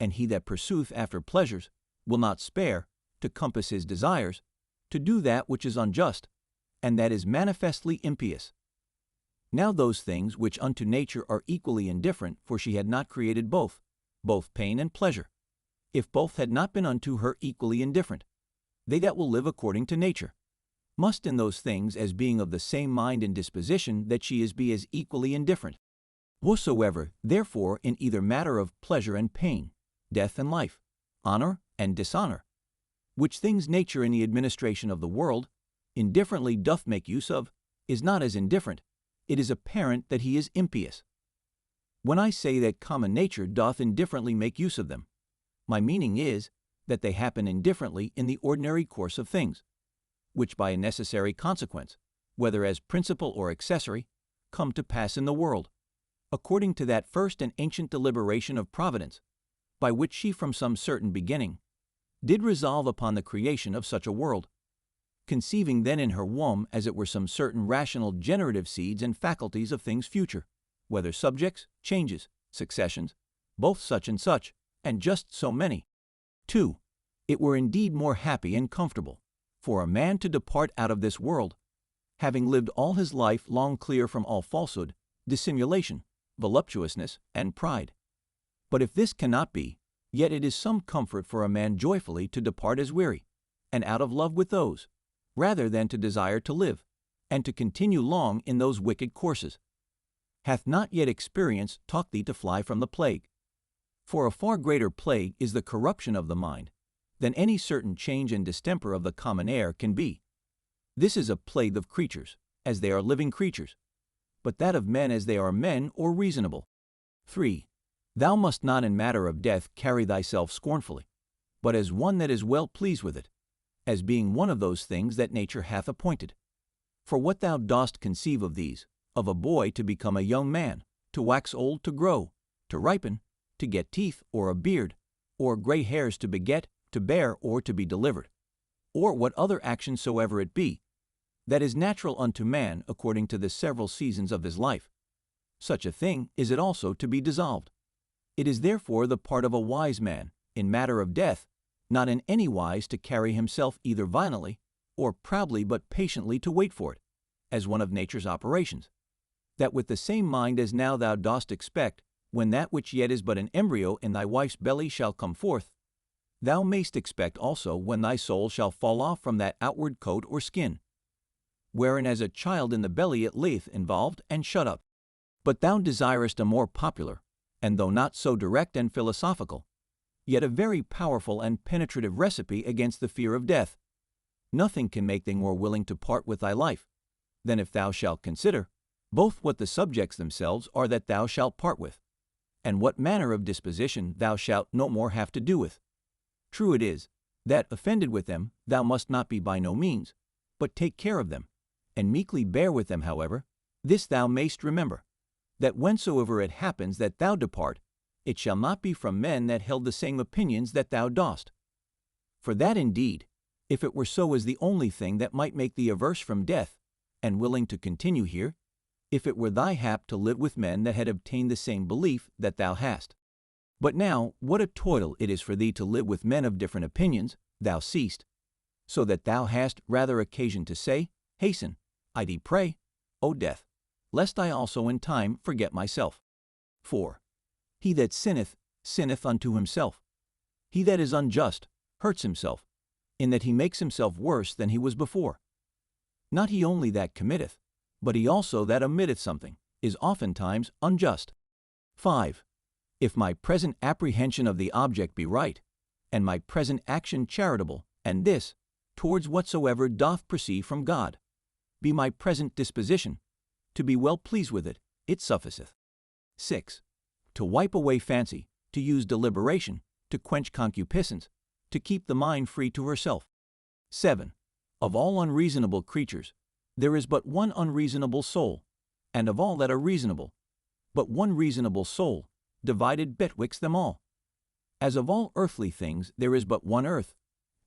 And he that pursueth after pleasures will not spare, to compass his desires, to do that which is unjust, and that is manifestly impious. Now those things which unto nature are equally indifferent, for she had not created both pain and pleasure, if both had not been unto her equally indifferent, they that will live according to nature, must in those things as being of the same mind and disposition that she is be as equally indifferent. Whatsoever, therefore, in either matter of pleasure and pain, death and life, honor and dishonor, which things nature in the administration of the world indifferently doth make use of, is not as indifferent, it is apparent that he is impious. When I say that common nature doth indifferently make use of them, my meaning is that they happen indifferently in the ordinary course of things, which by a necessary consequence, whether as principal or accessory, come to pass in the world, according to that first and ancient deliberation of Providence, by which she from some certain beginning did resolve upon the creation of such a world, conceiving then in her womb as it were some certain rational generative seeds and faculties of things future, whether subjects, changes, successions, both such, and just so many. 2. It were indeed more happy and comfortable for a man to depart out of this world, having lived all his life long clear from all falsehood, dissimulation, voluptuousness, and pride. But if this cannot be, yet it is some comfort for a man joyfully to depart as weary, and out of love with those, rather than to desire to live, and to continue long in those wicked courses. Hath not yet experience taught thee to fly from the plague? For a far greater plague is the corruption of the mind, than any certain change and distemper of the common air can be. This is a plague of creatures, as they are living creatures, but that of men as they are men or reasonable. 3. Thou must not in matter of death carry thyself scornfully, but as one that is well pleased with it, as being one of those things that nature hath appointed. For what thou dost conceive of these, of a boy to become a young man, to wax old, to grow, to ripen, to get teeth, or a beard, or gray hairs to beget, to bear, or to be delivered, or what other action soever it be, that is natural unto man according to the several seasons of his life, such a thing is it also to be dissolved. It is therefore the part of a wise man, in matter of death, not in any wise to carry himself either violently or proudly, but patiently to wait for it, as one of nature's operations, that with the same mind as now thou dost expect, when that which yet is but an embryo in thy wife's belly shall come forth, thou mayst expect also when thy soul shall fall off from that outward coat or skin, wherein as a child in the belly it lieth involved and shut up. But thou desirest a more popular, and though not so direct and philosophical, yet a very powerful and penetrative recipe against the fear of death. Nothing can make thee more willing to part with thy life, than if thou shalt consider, both what the subjects themselves are that thou shalt part with, and what manner of disposition thou shalt no more have to do with. True it is, that, offended with them, thou must not be by no means, but take care of them, and meekly bear with them. However, this thou mayst remember, that whensoever it happens that thou depart, it shall not be from men that held the same opinions that thou dost. For that indeed, if it were so, is the only thing that might make thee averse from death, and willing to continue here, if it were thy hap to live with men that had obtained the same belief that thou hast. But now, what a toil it is for thee to live with men of different opinions, thou seest, so that thou hast rather occasion to say, Hasten, I thee pray, O death, lest I also in time forget myself. 4. He that sinneth, sinneth unto himself. He that is unjust hurts himself, in that he makes himself worse than he was before. Not he only that committeth, but he also that omitteth something, is oftentimes unjust. 5. If my present apprehension of the object be right, and my present action charitable, and this, towards whatsoever doth proceed from God, be my present disposition, to be well pleased with it, it sufficeth. 6. To wipe away fancy, to use deliberation, to quench concupiscence, to keep the mind free to herself. 7. Of all unreasonable creatures, there is but one unreasonable soul, and of all that are reasonable, but one reasonable soul, divided betwixt them all. As of all earthly things there is but one earth,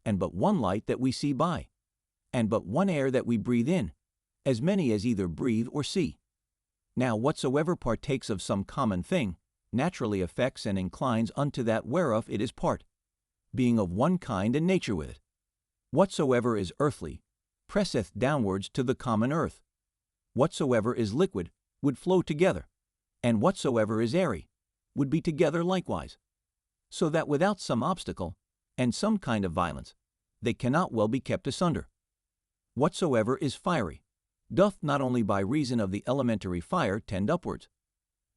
and but one light that we see by, and but one air that we breathe in, as many as either breathe or see. Now whatsoever partakes of some common thing, naturally affects and inclines unto that whereof it is part, being of one kind and nature with it. Whatsoever is earthly presseth downwards to the common earth. Whatsoever is liquid would flow together, and whatsoever is airy would be together likewise, so that without some obstacle, and some kind of violence, they cannot well be kept asunder. Whatsoever is fiery doth not only by reason of the elementary fire tend upwards,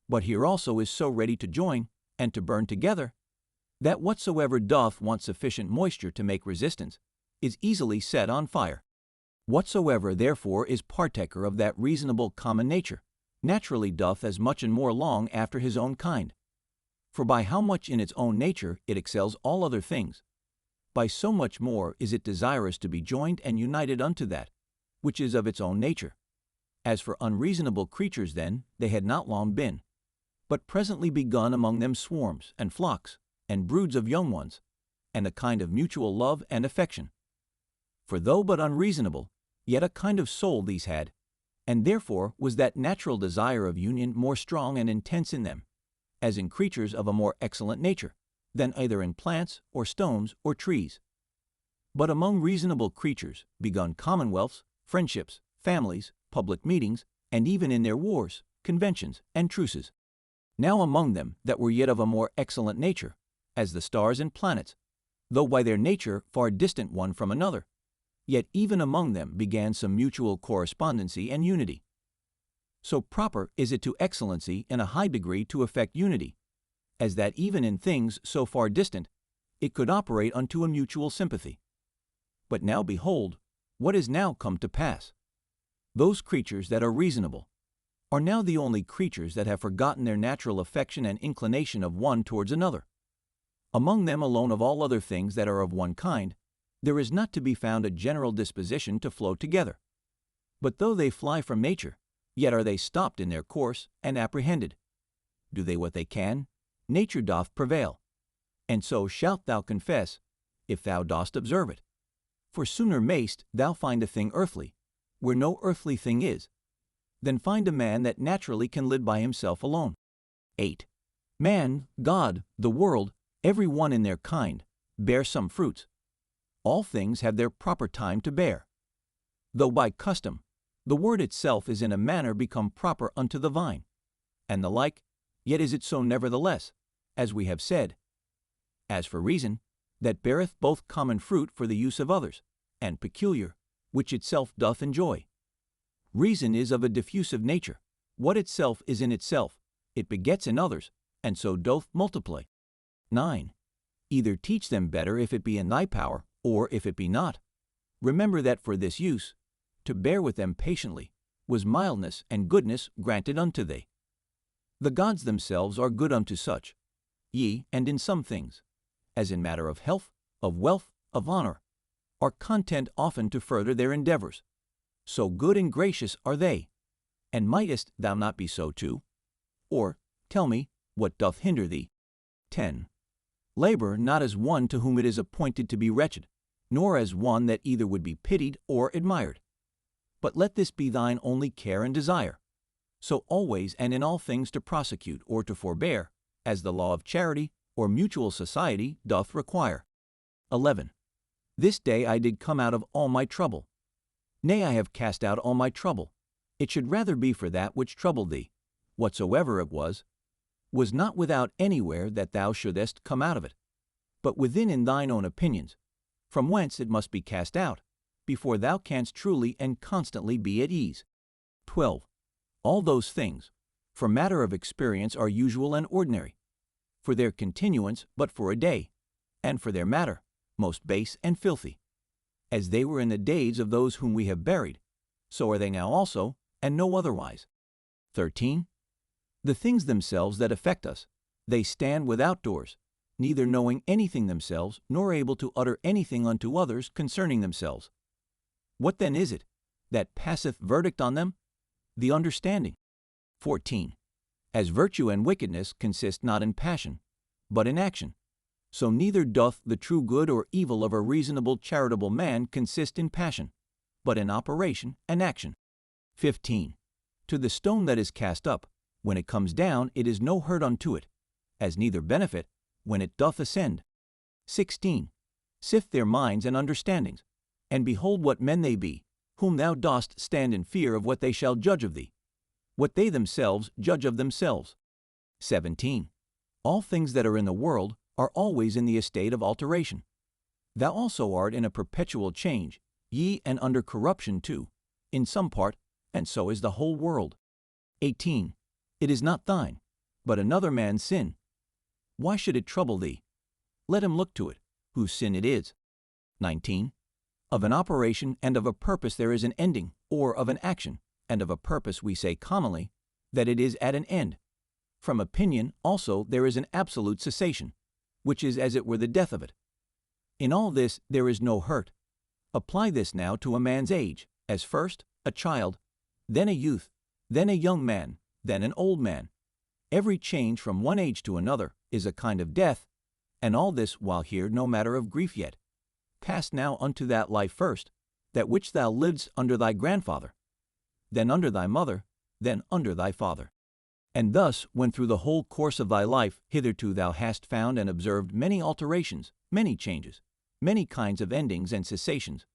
but here also is so ready to join and to burn together, that whatsoever doth want sufficient moisture to make resistance is easily set on fire. Whatsoever therefore is partaker of that reasonable common nature, naturally doth as much and more long after his own kind. For by how much in its own nature it excels all other things, by so much more is it desirous to be joined and united unto that which is of its own nature. As for unreasonable creatures then, they had not long been, but presently begun among them swarms and flocks, and broods of young ones, and a kind of mutual love and affection. For though but unreasonable, yet a kind of soul these had, and therefore was that natural desire of union more strong and intense in them, as in creatures of a more excellent nature, than either in plants, or stones, or trees. But among reasonable creatures begun commonwealths, friendships, families, public meetings, and even in their wars, conventions, and truces. Now among them that were yet of a more excellent nature, as the stars and planets, though by their nature far distant one from another, yet even among them began some mutual correspondency and unity. So proper is it to excellency in a high degree to effect unity, as that even in things so far distant, it could operate unto a mutual sympathy. But now behold, what is now come to pass. Those creatures that are reasonable are now the only creatures that have forgotten their natural affection and inclination of one towards another. Among them alone of all other things that are of one kind, there is not to be found a general disposition to flow together. But though they fly from nature, yet are they stopped in their course and apprehended. Do they what they can, nature doth prevail. And so shalt thou confess, if thou dost observe it. For sooner mayst thou find a thing earthly, where no earthly thing is, than find a man that naturally can live by himself alone. 8. Man, God, the world, every one in their kind, bear some fruits. All things have their proper time to bear. Though by custom, the word itself is in a manner become proper unto the vine, and the like, yet is it so nevertheless, as we have said. As for reason, that beareth both common fruit for the use of others, and peculiar, which itself doth enjoy. Reason is of a diffusive nature. What itself is in itself, it begets in others, and so doth multiply. 9. Either teach them better if it be in thy power, or if it be not. Remember that for this use, to bear with them patiently, was mildness and goodness granted unto thee. The gods themselves are good unto such, yea, and in some things, as in matter of health, of wealth, of honor, are content often to further their endeavors. So good and gracious are they. And mightest thou not be so too? Or, tell me, what doth hinder thee? 10. Labor not as one to whom it is appointed to be wretched, nor as one that either would be pitied or admired. But let this be thine only care and desire, so always and in all things to prosecute or to forbear, as the law of charity or mutual society doth require. 11. This day I did come out of all my trouble. Nay, I have cast out all my trouble. It should rather be for that which troubled thee, whatsoever it was not without anywhere that thou shouldest come out of it, but within in thine own opinions, from whence it must be cast out, before thou canst truly and constantly be at ease. 12. All those things, for matter of experience, are usual and ordinary, for their continuance but for a day, and for their matter, most base and filthy. As they were in the days of those whom we have buried, so are they now also, and no otherwise. 13. The things themselves that affect us, they stand without doors, neither knowing anything themselves, nor able to utter anything unto others concerning themselves. What then is it that passeth verdict on them? The understanding. 14. As virtue and wickedness consist not in passion, but in action, so neither doth the true good or evil of a reasonable charitable man consist in passion, but in operation and action. 15. To the stone that is cast up, when it comes down, it is no hurt unto it, as neither benefit when it doth ascend. 16. Sift their minds and understandings, and behold what men they be, whom thou dost stand in fear of what they shall judge of thee, what they themselves judge of themselves. 17. All things that are in the world are always in the estate of alteration. Thou also art in a perpetual change, ye and under corruption too, in some part, and so is the whole world. 18. It is not thine, but another man's sin. Why should it trouble thee? Let him look to it, whose sin it is. 19. Of an operation and of a purpose there is an ending, or of an action, and of a purpose we say commonly, that it is at an end. From opinion also there is an absolute cessation, which is as it were the death of it. In all this there is no hurt. Apply this now to a man's age, as first a child, then a youth, then a young man, then an old man. Every change from one age to another is a kind of death, and all this while here no matter of grief yet. Pass now unto that life first, that which thou livedst under thy grandfather, then under thy mother, then under thy father. And thus, when through the whole course of thy life hitherto thou hast found and observed many alterations, many changes, many kinds of endings and cessations,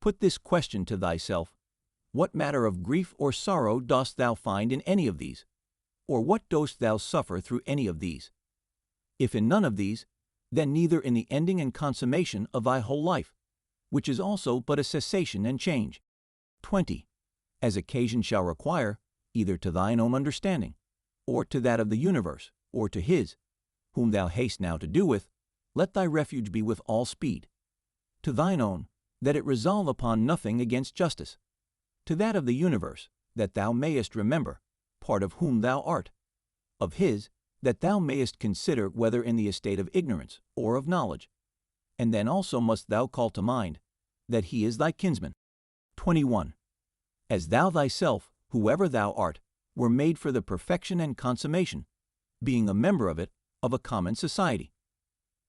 put this question to thyself: what matter of grief or sorrow dost thou find in any of these? Or what dost thou suffer through any of these? If in none of these, then neither in the ending and consummation of thy whole life, which is also but a cessation and change. 20. As occasion shall require, either to thine own understanding, or to that of the universe, or to his, whom thou hast now to do with, let thy refuge be with all speed. To thine own, that it resolve upon nothing against justice. To that of the universe, that thou mayest remember, part of whom thou art. Of his, that thou mayest consider whether in the estate of ignorance or of knowledge. And then also must thou call to mind, that he is thy kinsman. 21. As thou thyself, whoever thou art, were made for the perfection and consummation, being a member of it, of a common society.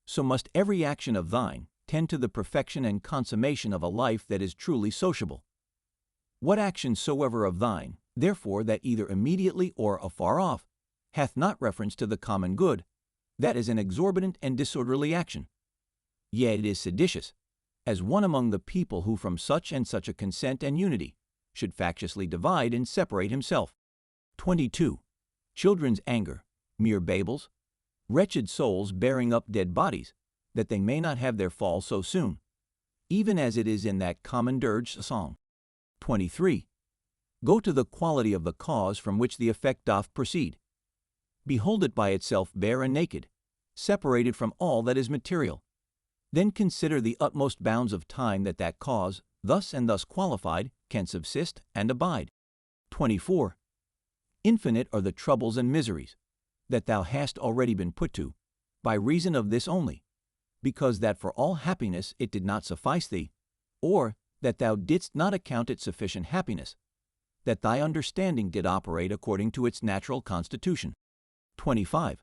So must every action of thine tend to the perfection and consummation of a life that is truly sociable. What action soever of thine, therefore, that either immediately or afar off hath not reference to the common good, that is an exorbitant and disorderly action. Yet it is seditious, as one among the people who from such and such a consent and unity should factiously divide and separate himself. 22. Children's anger, mere babels, wretched souls bearing up dead bodies, that they may not have their fall so soon, even as it is in that common dirge song. 23. Go to the quality of the cause from which the effect doth proceed. Behold it by itself bare and naked, separated from all that is material. Then consider the utmost bounds of time that that cause, thus and thus qualified, can subsist and abide. 24. Infinite are the troubles and miseries that thou hast already been put to, by reason of this only, because that for all happiness it did not suffice thee, or that thou didst not account it sufficient happiness, that thy understanding did operate according to its natural constitution. 25.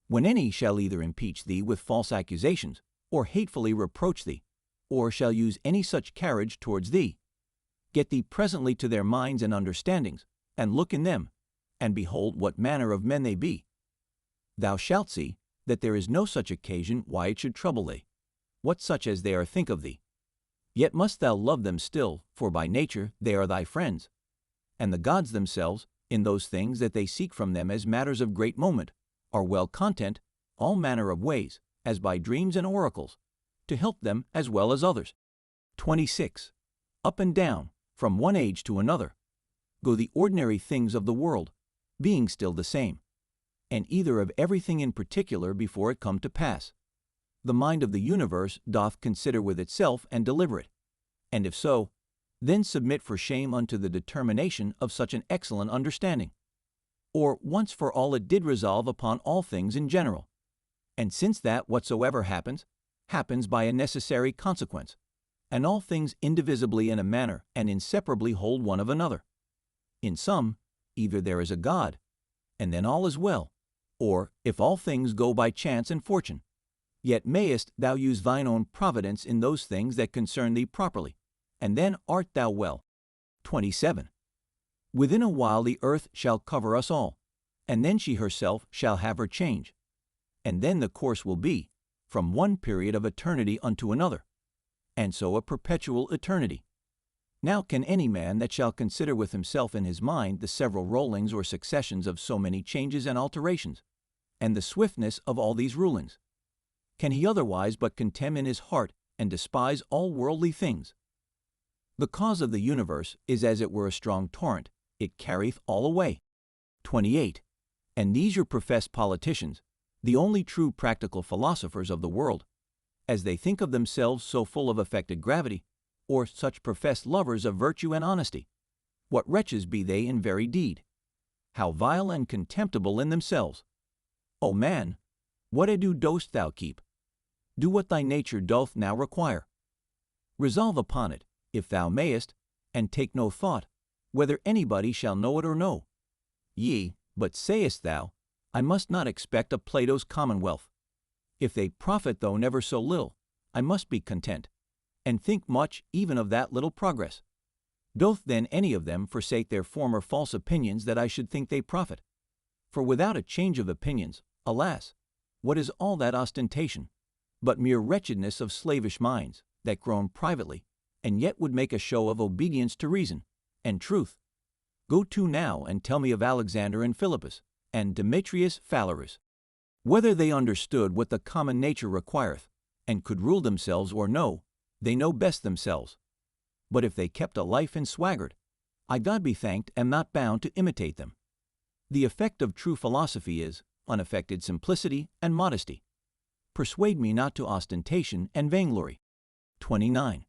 When any shall either impeach thee with false accusations, or hatefully reproach thee, or shall use any such carriage towards thee, get thee presently to their minds and understandings, and look in them, and behold what manner of men they be. Thou shalt see that there is no such occasion why it should trouble thee, what such as they are think of thee. Yet must thou love them still, for by nature they are thy friends. And the gods themselves, in those things that they seek from them as matters of great moment, are well content, all manner of ways, as by dreams and oracles, to help them as well as others. 26. Up and down, from one age to another, go the ordinary things of the world, being still the same, and either of everything in particular before it come to pass. The mind of the universe doth consider with itself and deliberate, and if so, then submit for shame unto the determination of such an excellent understanding. Or once for all it did resolve upon all things in general. And since that whatsoever happens, happens by a necessary consequence, and all things indivisibly in a manner and inseparably hold one of another. In sum, either there is a God, and then all is well, or if all things go by chance and fortune, yet mayest thou use thine own providence in those things that concern thee properly, and then art thou well. 27. Within a while the earth shall cover us all, and then she herself shall have her change. And then the course will be, from one period of eternity unto another, and so a perpetual eternity. Now can any man that shall consider with himself in his mind the several rollings or successions of so many changes and alterations, and the swiftness of all these rulings, can he otherwise but contemn in his heart and despise all worldly things? The cause of the universe is as it were a strong torrent, it carrieth all away. 28. And these your professed politicians, the only true practical philosophers of the world, as they think of themselves so full of affected gravity, or such professed lovers of virtue and honesty, what wretches be they in very deed? How vile and contemptible in themselves! O man, what ado dost thou keep? Do what thy nature doth now require. Resolve upon it, if thou mayest, and take no thought, whether anybody shall know it or no. Yea, but sayest thou, I must not expect of Plato's commonwealth. If they profit though never so little, I must be content, and think much even of that little progress. Doth then any of them forsake their former false opinions that I should think they profit? For without a change of opinions, alas, what is all that ostentation, but mere wretchedness of slavish minds, that groan privately, and yet would make a show of obedience to reason and truth? Go to now and tell me of Alexander and Philippus, and Demetrius Phaleros, whether they understood what the common nature requireth, and could rule themselves or no, they know best themselves. But if they kept a life and swaggered, I, God be thanked, am not bound to imitate them. The effect of true philosophy is unaffected simplicity and modesty. Persuade me not to ostentation and vainglory. 29.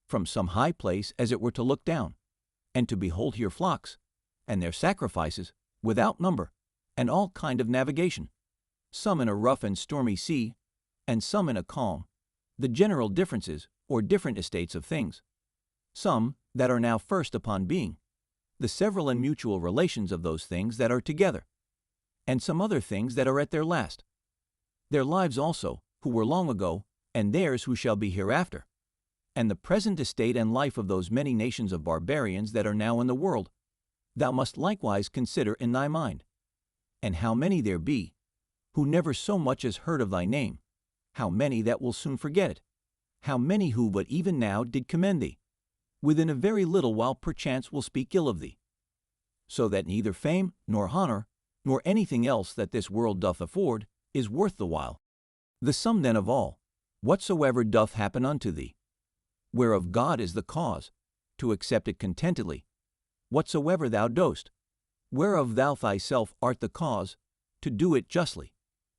From some high place as it were to look down, and to behold your flocks, and their sacrifices, without number, and all kind of navigation, some in a rough and stormy sea, and some in a calm, the general differences or different estates of things, some that are now first upon being, the several and mutual relations of those things that are together, and some other things that are at their last, their lives also, who were long ago, and theirs who shall be hereafter, and the present estate and life of those many nations of barbarians that are now in the world, thou must likewise consider in thy mind. And how many there be, who never so much as heard of thy name, how many that will soon forget it, how many who but even now did commend thee, within a very little while perchance will speak ill of thee. So that neither fame, nor honor, nor anything else that this world doth afford, is worth the while. The sum then of all, whatsoever doth happen unto thee, whereof God is the cause, to accept it contentedly, whatsoever thou dost, whereof thou thyself art the cause, to do it justly,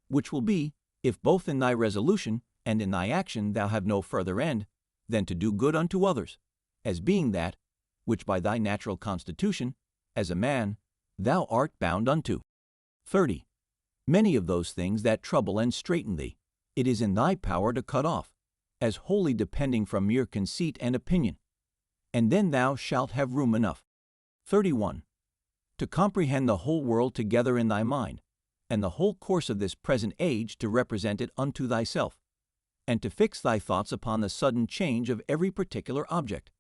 which will be, if both in thy resolution and in thy action thou have no further end, than to do good unto others, as being that, which by thy natural constitution, as a man, thou art bound unto. 30. Many of those things that trouble and straiten thee, it is in thy power to cut off, as wholly depending from mere conceit and opinion, and then thou shalt have room enough. 31. To comprehend the whole world together in thy mind, and the whole course of this present age to represent it unto thyself, and to fix thy thoughts upon the sudden change of every particular object.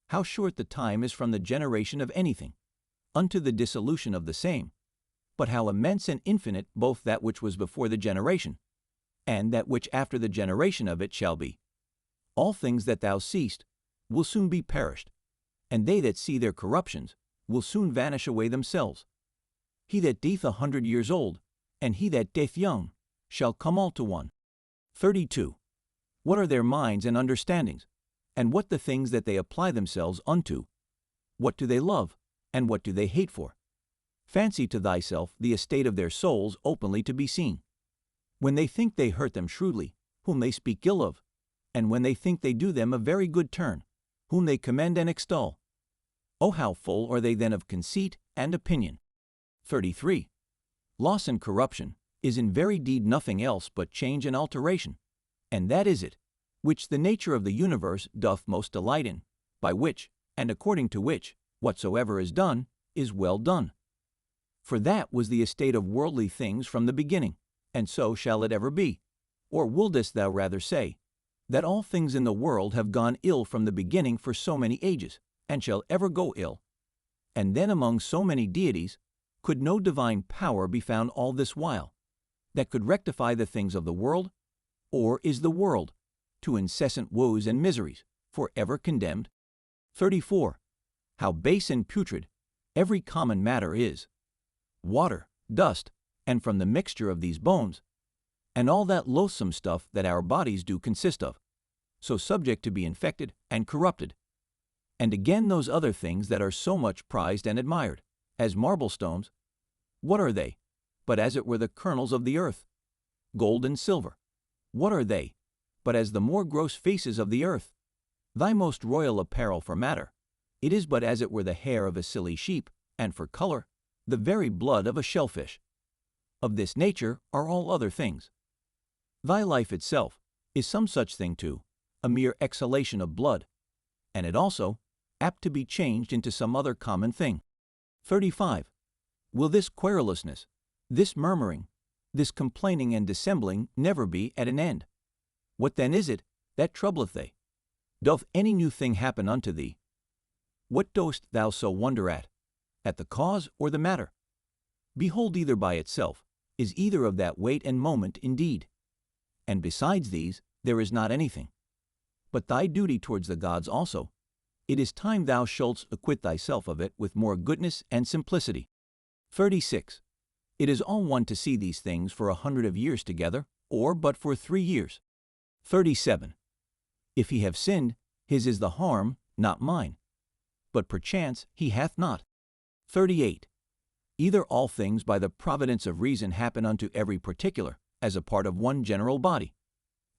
How short the time is from the generation of anything, unto the dissolution of the same, but how immense and infinite both that which was before the generation, and that which after the generation of it shall be. All things that thou seest will soon be perished, and they that see their corruptions will soon vanish away themselves. He that deeth 100 years old, and he that deeth young, shall come all to one. 32. What are their minds and understandings, and what the things that they apply themselves unto? What do they love, and what do they hate for? Fancy to thyself the estate of their souls openly to be seen, when they think they hurt them shrewdly, whom they speak ill of, and when they think they do them a very good turn, whom they commend and extol. Oh, how full are they then of conceit and opinion! 33. Loss and corruption is in very deed nothing else but change and alteration, and that is it, which the nature of the universe doth most delight in, by which, and according to which, whatsoever is done, is well done. For that was the estate of worldly things from the beginning, and so shall it ever be. Or wouldest thou rather say, that all things in the world have gone ill from the beginning for so many ages, and shall ever go ill? And then among so many deities, could no divine power be found all this while, that could rectify the things of the world? Or is the world, to incessant woes and miseries, for ever condemned? 34. How base and putrid every common matter is! Water, dust, and from the mixture of these bones, and all that loathsome stuff that our bodies do consist of, so subject to be infected and corrupted. And again those other things that are so much prized and admired, as marble stones, what are they, but as it were the kernels of the earth? Gold and silver, what are they, but as the more gross faces of the earth? Thy most royal apparel for matter, it is but as it were the hair of a silly sheep, and for color, the very blood of a shellfish. Of this nature are all other things. Thy life itself is some such thing too, a mere exhalation of blood, and it also apt to be changed into some other common thing. 35. Will this querulousness, this murmuring, this complaining and dissembling never be at an end? What then is it that troubleth thee? Doth any new thing happen unto thee? What dost thou so wonder at the cause or the matter? Behold, either by itself is either of that weight and moment indeed. And besides these there is not anything. But thy duty towards the gods also, it is time thou shouldst acquit thyself of it with more goodness and simplicity. 36. It is all one to see these things for 100 of years together, or but for 3 years. 37. If he have sinned, his is the harm, not mine. But perchance he hath not. 38. Either all things by the providence of reason happen unto every particular, as a part of one general body.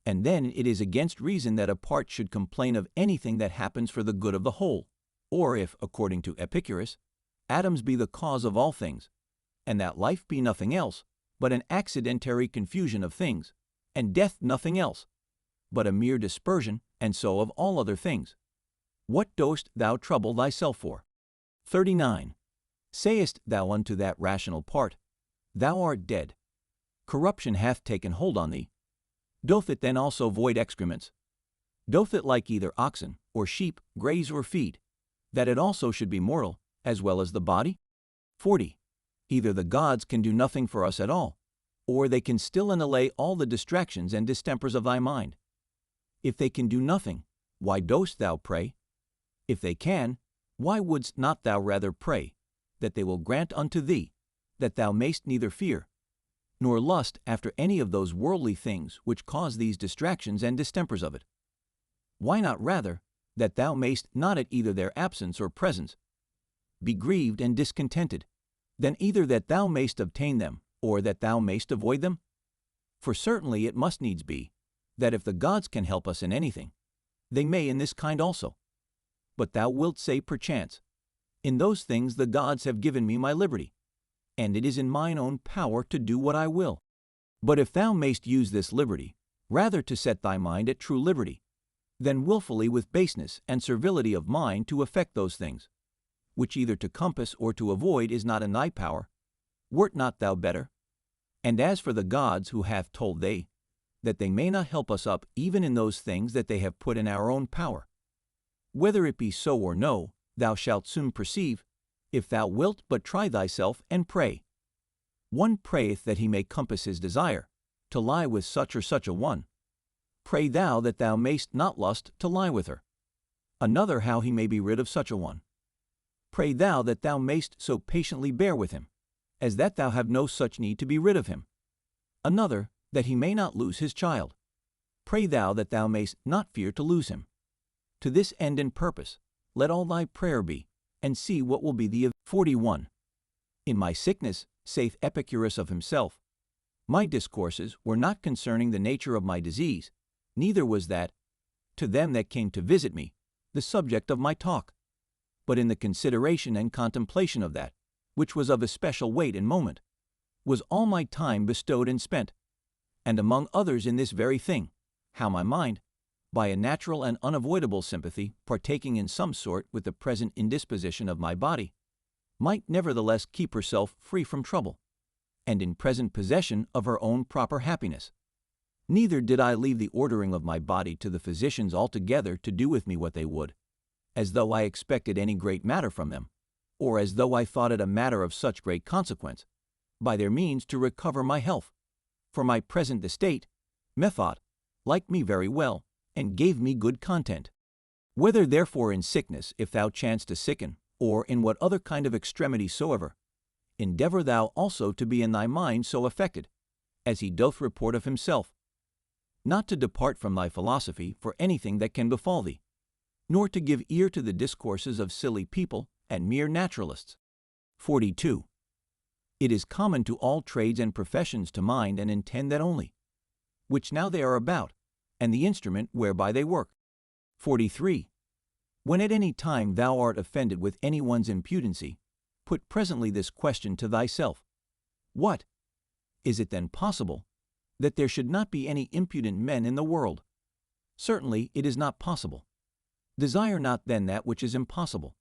And then it is against reason that a part should complain of anything that happens for the good of the whole, or if, according to Epicurus, atoms be the cause of all things, and that life be nothing else but an accidentary confusion of things, and death nothing else but a mere dispersion, and so of all other things. What dost thou trouble thyself for? 39. Sayest thou unto that rational part, Thou art dead, corruption hath taken hold on thee, doth it then also void excrements? Doth it like either oxen or sheep graze or feed, that it also should be mortal, as well as the body? 40. Either the gods can do nothing for us at all, or they can still and allay all the distractions and distempers of thy mind. If they can do nothing, why dost thou pray? If they can, why wouldst not thou rather pray, that they will grant unto thee, that thou mayst neither fear, nor lust after any of those worldly things which cause these distractions and distempers of it? Why not rather, that thou mayst not at either their absence or presence be grieved and discontented, than either that thou mayst obtain them, or that thou mayst avoid them? For certainly it must needs be, that if the gods can help us in anything, they may in this kind also. But thou wilt say perchance, in those things the gods have given me my liberty, and it is in mine own power to do what I will. But if thou mayst use this liberty, rather to set thy mind at true liberty, than wilfully with baseness and servility of mind to effect those things, which either to compass or to avoid is not in thy power, wert not thou better? And as for the gods who hath told they, that they may not help us up even in those things that they have put in our own power, whether it be so or no, thou shalt soon perceive, if thou wilt but try thyself and pray. One prayeth that he may compass his desire, to lie with such or such a one. Pray thou that thou mayst not lust to lie with her. Another how he may be rid of such a one. Pray thou that thou mayst so patiently bear with him, as that thou have no such need to be rid of him. Another, that he may not lose his child. Pray thou that thou mayst not fear to lose him. To this end and purpose, let all thy prayer be, and see what will be the 41. In my sickness, saith Epicurus of himself, my discourses were not concerning the nature of my disease, neither was that, to them that came to visit me, the subject of my talk, but in the consideration and contemplation of that, which was of especial weight and moment, was all my time bestowed and spent, and among others in this very thing, how my mind, by a natural and unavoidable sympathy partaking in some sort with the present indisposition of my body, might nevertheless keep herself free from trouble, and in present possession of her own proper happiness. Neither did I leave the ordering of my body to the physicians altogether to do with me what they would, as though I expected any great matter from them, or as though I thought it a matter of such great consequence, by their means to recover my health. For my present estate, methought, liked me very well, and gave me good content. Whether therefore in sickness, if thou chance to sicken, or in what other kind of extremity soever, endeavor thou also to be in thy mind so affected, as he doth report of himself, not to depart from thy philosophy for anything that can befall thee, nor to give ear to the discourses of silly people and mere naturalists. 42. It is common to all trades and professions to mind and intend that only, which now they are about, and the instrument whereby they work. 43. When at any time thou art offended with any one's impudency, put presently this question to thyself: What? Is it then possible that there should not be any impudent men in the world? Certainly it is not possible. Desire not then that which is impossible.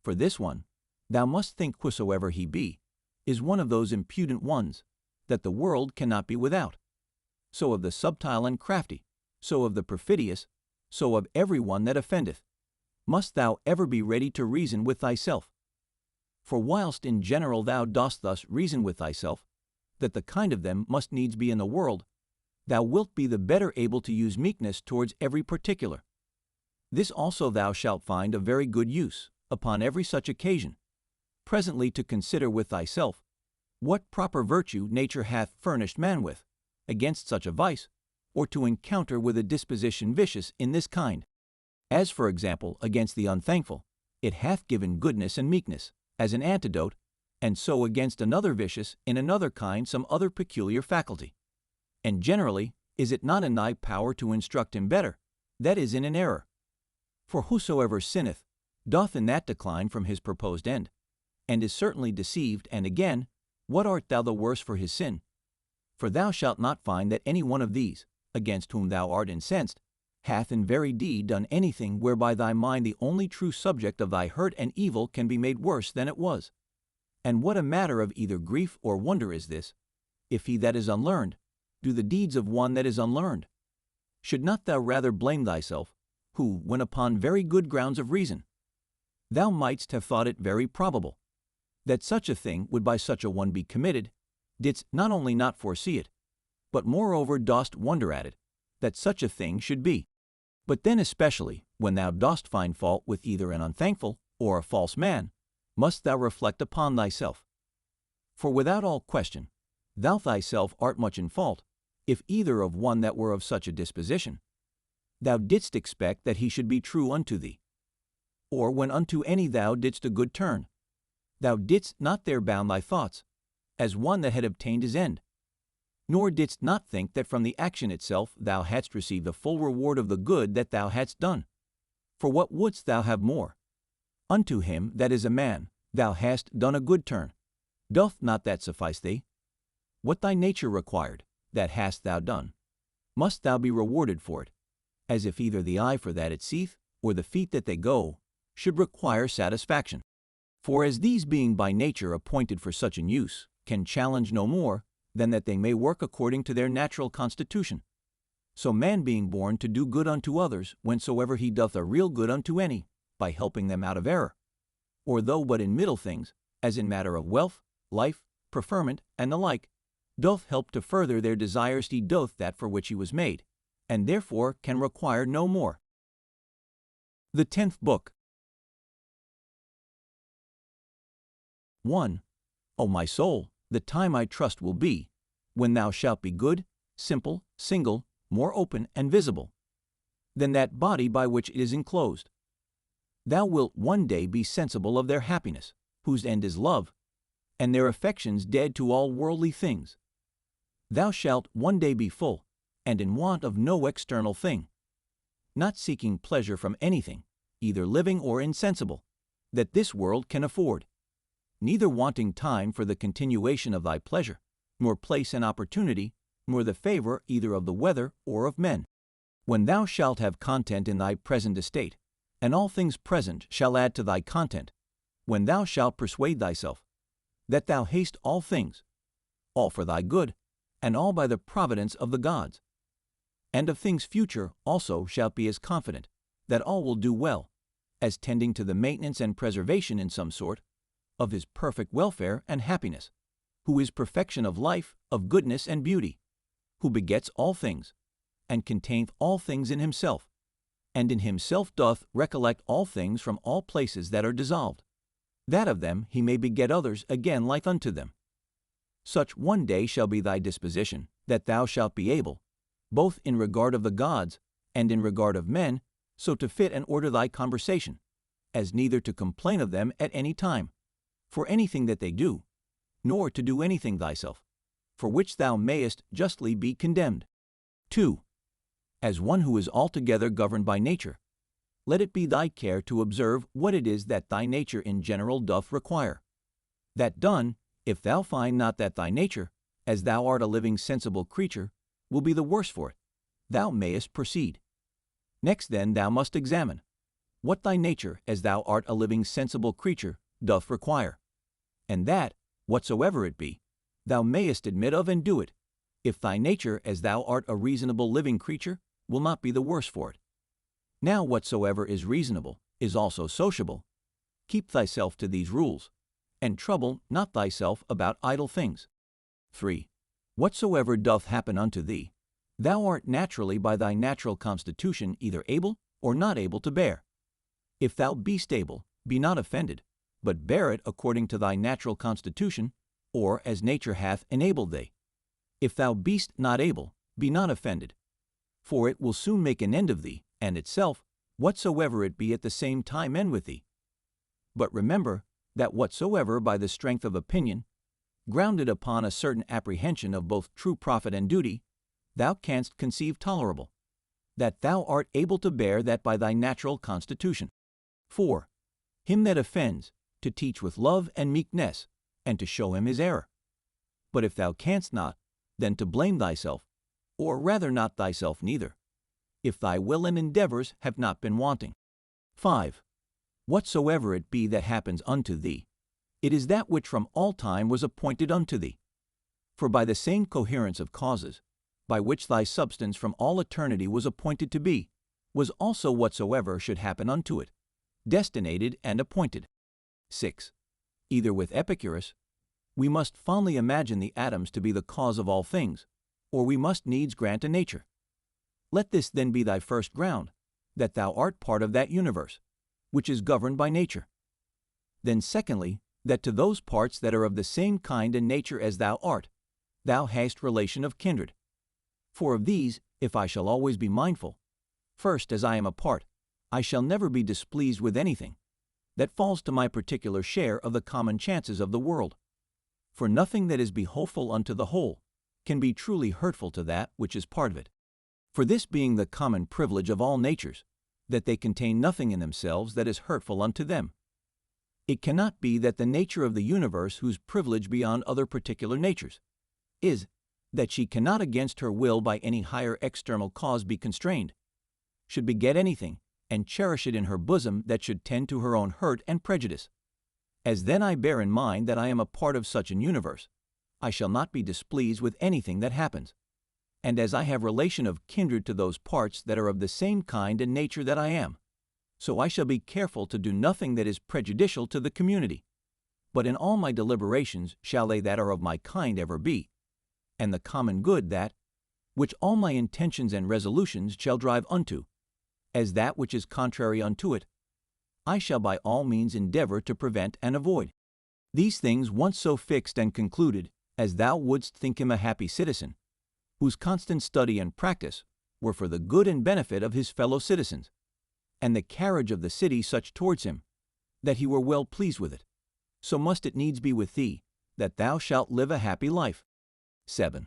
For this one, thou must think whosoever he be, is one of those impudent ones, that the world cannot be without. So of the subtile and crafty, so of the perfidious, so of every one that offendeth, must thou ever be ready to reason with thyself. For whilst in general thou dost thus reason with thyself, that the kind of them must needs be in the world, thou wilt be the better able to use meekness towards every particular. This also thou shalt find of very good use, upon every such occasion, presently to consider with thyself what proper virtue nature hath furnished man with, against such a vice, or to encounter with a disposition vicious in this kind. As for example against the unthankful, it hath given goodness and meekness, as an antidote, and so against another vicious in another kind some other peculiar faculty. And generally is it not in thy power to instruct him better, that is in an error. For whosoever sinneth, doth in that decline from his proposed end, and is certainly deceived, and again, what art thou the worse for his sin? For thou shalt not find that any one of these, against whom thou art incensed, hath in very deed done anything whereby thy mind the only true subject of thy hurt and evil can be made worse than it was. And what a matter of either grief or wonder is this, if he that is unlearned do the deeds of one that is unlearned? Should not thou rather blame thyself, who, when upon very good grounds of reason, thou mightst have thought it very probable, that such a thing would by such a one be committed, didst not only not foresee it, but moreover dost wonder at it, that such a thing should be? But then especially, when thou dost find fault with either an unthankful or a false man, must thou reflect upon thyself. For without all question, thou thyself art much in fault, if either of one that were of such a disposition, thou didst expect that he should be true unto thee. Or when unto any thou didst a good turn, thou didst not there bound thy thoughts, as one that had obtained his end, nor didst not think that from the action itself thou hadst received the full reward of the good that thou hadst done. For what wouldst thou have more? Unto him that is a man thou hast done a good turn. Doth not that suffice thee? What thy nature required, that hast thou done. Must thou be rewarded for it, as if either the eye for that it seeth, or the feet that they go, should require satisfaction. For as these being by nature appointed for such an use, can challenge no more than that they may work according to their natural constitution, so man being born to do good unto others whensoever he doth a real good unto any, by helping them out of error, or though but in middle things, as in matter of wealth, life, preferment, and the like, doth help to further their desires, he doth that for which he was made, and therefore can require no more. The 10th Book. 1. O my soul, the time I trust will be, when thou shalt be good, simple, single, more open and visible, than that body by which it is enclosed. Thou wilt one day be sensible of their happiness, whose end is love, and their affections dead to all worldly things. Thou shalt one day be full, and in want of no external thing, not seeking pleasure from anything, either living or insensible, that this world can afford, neither wanting time for the continuation of thy pleasure, nor place and opportunity, nor the favor either of the weather or of men. When thou shalt have content in thy present estate, and all things present shall add to thy content, when thou shalt persuade thyself that thou hast all things, all for thy good, and all by the providence of the gods, and of things future also shalt be as confident that all will do well, as tending to the maintenance and preservation in some sort of his perfect welfare and happiness, who is perfection of life, of goodness and beauty, who begets all things, and containeth all things in himself, and in himself doth recollect all things from all places that are dissolved, that of them he may beget others again like unto them. Such one day shall be thy disposition, that thou shalt be able, both in regard of the gods and in regard of men, so to fit and order thy conversation, as neither to complain of them at any time, for anything that they do, nor to do anything thyself, for which thou mayest justly be condemned. 2. As one who is altogether governed by nature, let it be thy care to observe what it is that thy nature in general doth require. That done, if thou find not that thy nature, as thou art a living sensible creature, will be the worse for it, thou mayest proceed. Next then thou must examine what thy nature, as thou art a living sensible creature, doth require, and that, whatsoever it be, thou mayest admit of and do it, if thy nature, as thou art a reasonable living creature, will not be the worse for it. Now whatsoever is reasonable is also sociable. Keep thyself to these rules, and trouble not thyself about idle things. 3. Whatsoever doth happen unto thee, thou art naturally by thy natural constitution either able or not able to bear. If thou beest able, be not offended, but bear it according to thy natural constitution, or as nature hath enabled thee. If thou beest not able, be not offended, for it will soon make an end of thee, and itself, whatsoever it be at the same time end with thee. But remember that whatsoever by the strength of opinion, grounded upon a certain apprehension of both true profit and duty, thou canst conceive tolerable, that thou art able to bear that by thy natural constitution. 4. Him that offends, to teach with love and meekness, and to show him his error. But if thou canst not, then to blame thyself, or rather not thyself neither, if thy will and endeavors have not been wanting. 5. Whatsoever it be that happens unto thee, it is that which from all time was appointed unto thee. For by the same coherence of causes, by which thy substance from all eternity was appointed to be, was also whatsoever should happen unto it, destinated and appointed. 6. Either with Epicurus, we must fondly imagine the atoms to be the cause of all things, or we must needs grant a nature. Let this then be thy first ground, that thou art part of that universe, which is governed by nature. Then secondly, that to those parts that are of the same kind and nature as thou art, thou hast relation of kindred. For of these, if I shall always be mindful, first, as I am a part, I shall never be displeased with anything that falls to my particular share of the common chances of the world. For nothing that is behoveful unto the whole can be truly hurtful to that which is part of it. For this being the common privilege of all natures, that they contain nothing in themselves that is hurtful unto them, it cannot be that the nature of the universe, whose privilege beyond other particular natures is, that she cannot against her will by any higher external cause be constrained, should beget anything, and cherish it in her bosom that should tend to her own hurt and prejudice. As then I bear in mind that I am a part of such an universe, I shall not be displeased with anything that happens. And as I have relation of kindred to those parts that are of the same kind and nature that I am, so I shall be careful to do nothing that is prejudicial to the community. But in all my deliberations shall they that are of my kind ever be, and the common good that, which all my intentions and resolutions shall drive unto, as that which is contrary unto it, I shall by all means endeavor to prevent and avoid. These things once so fixed and concluded, as thou wouldst think him a happy citizen, whose constant study and practice were for the good and benefit of his fellow citizens, and the carriage of the city such towards him, that he were well pleased with it, so must it needs be with thee, that thou shalt live a happy life. 7.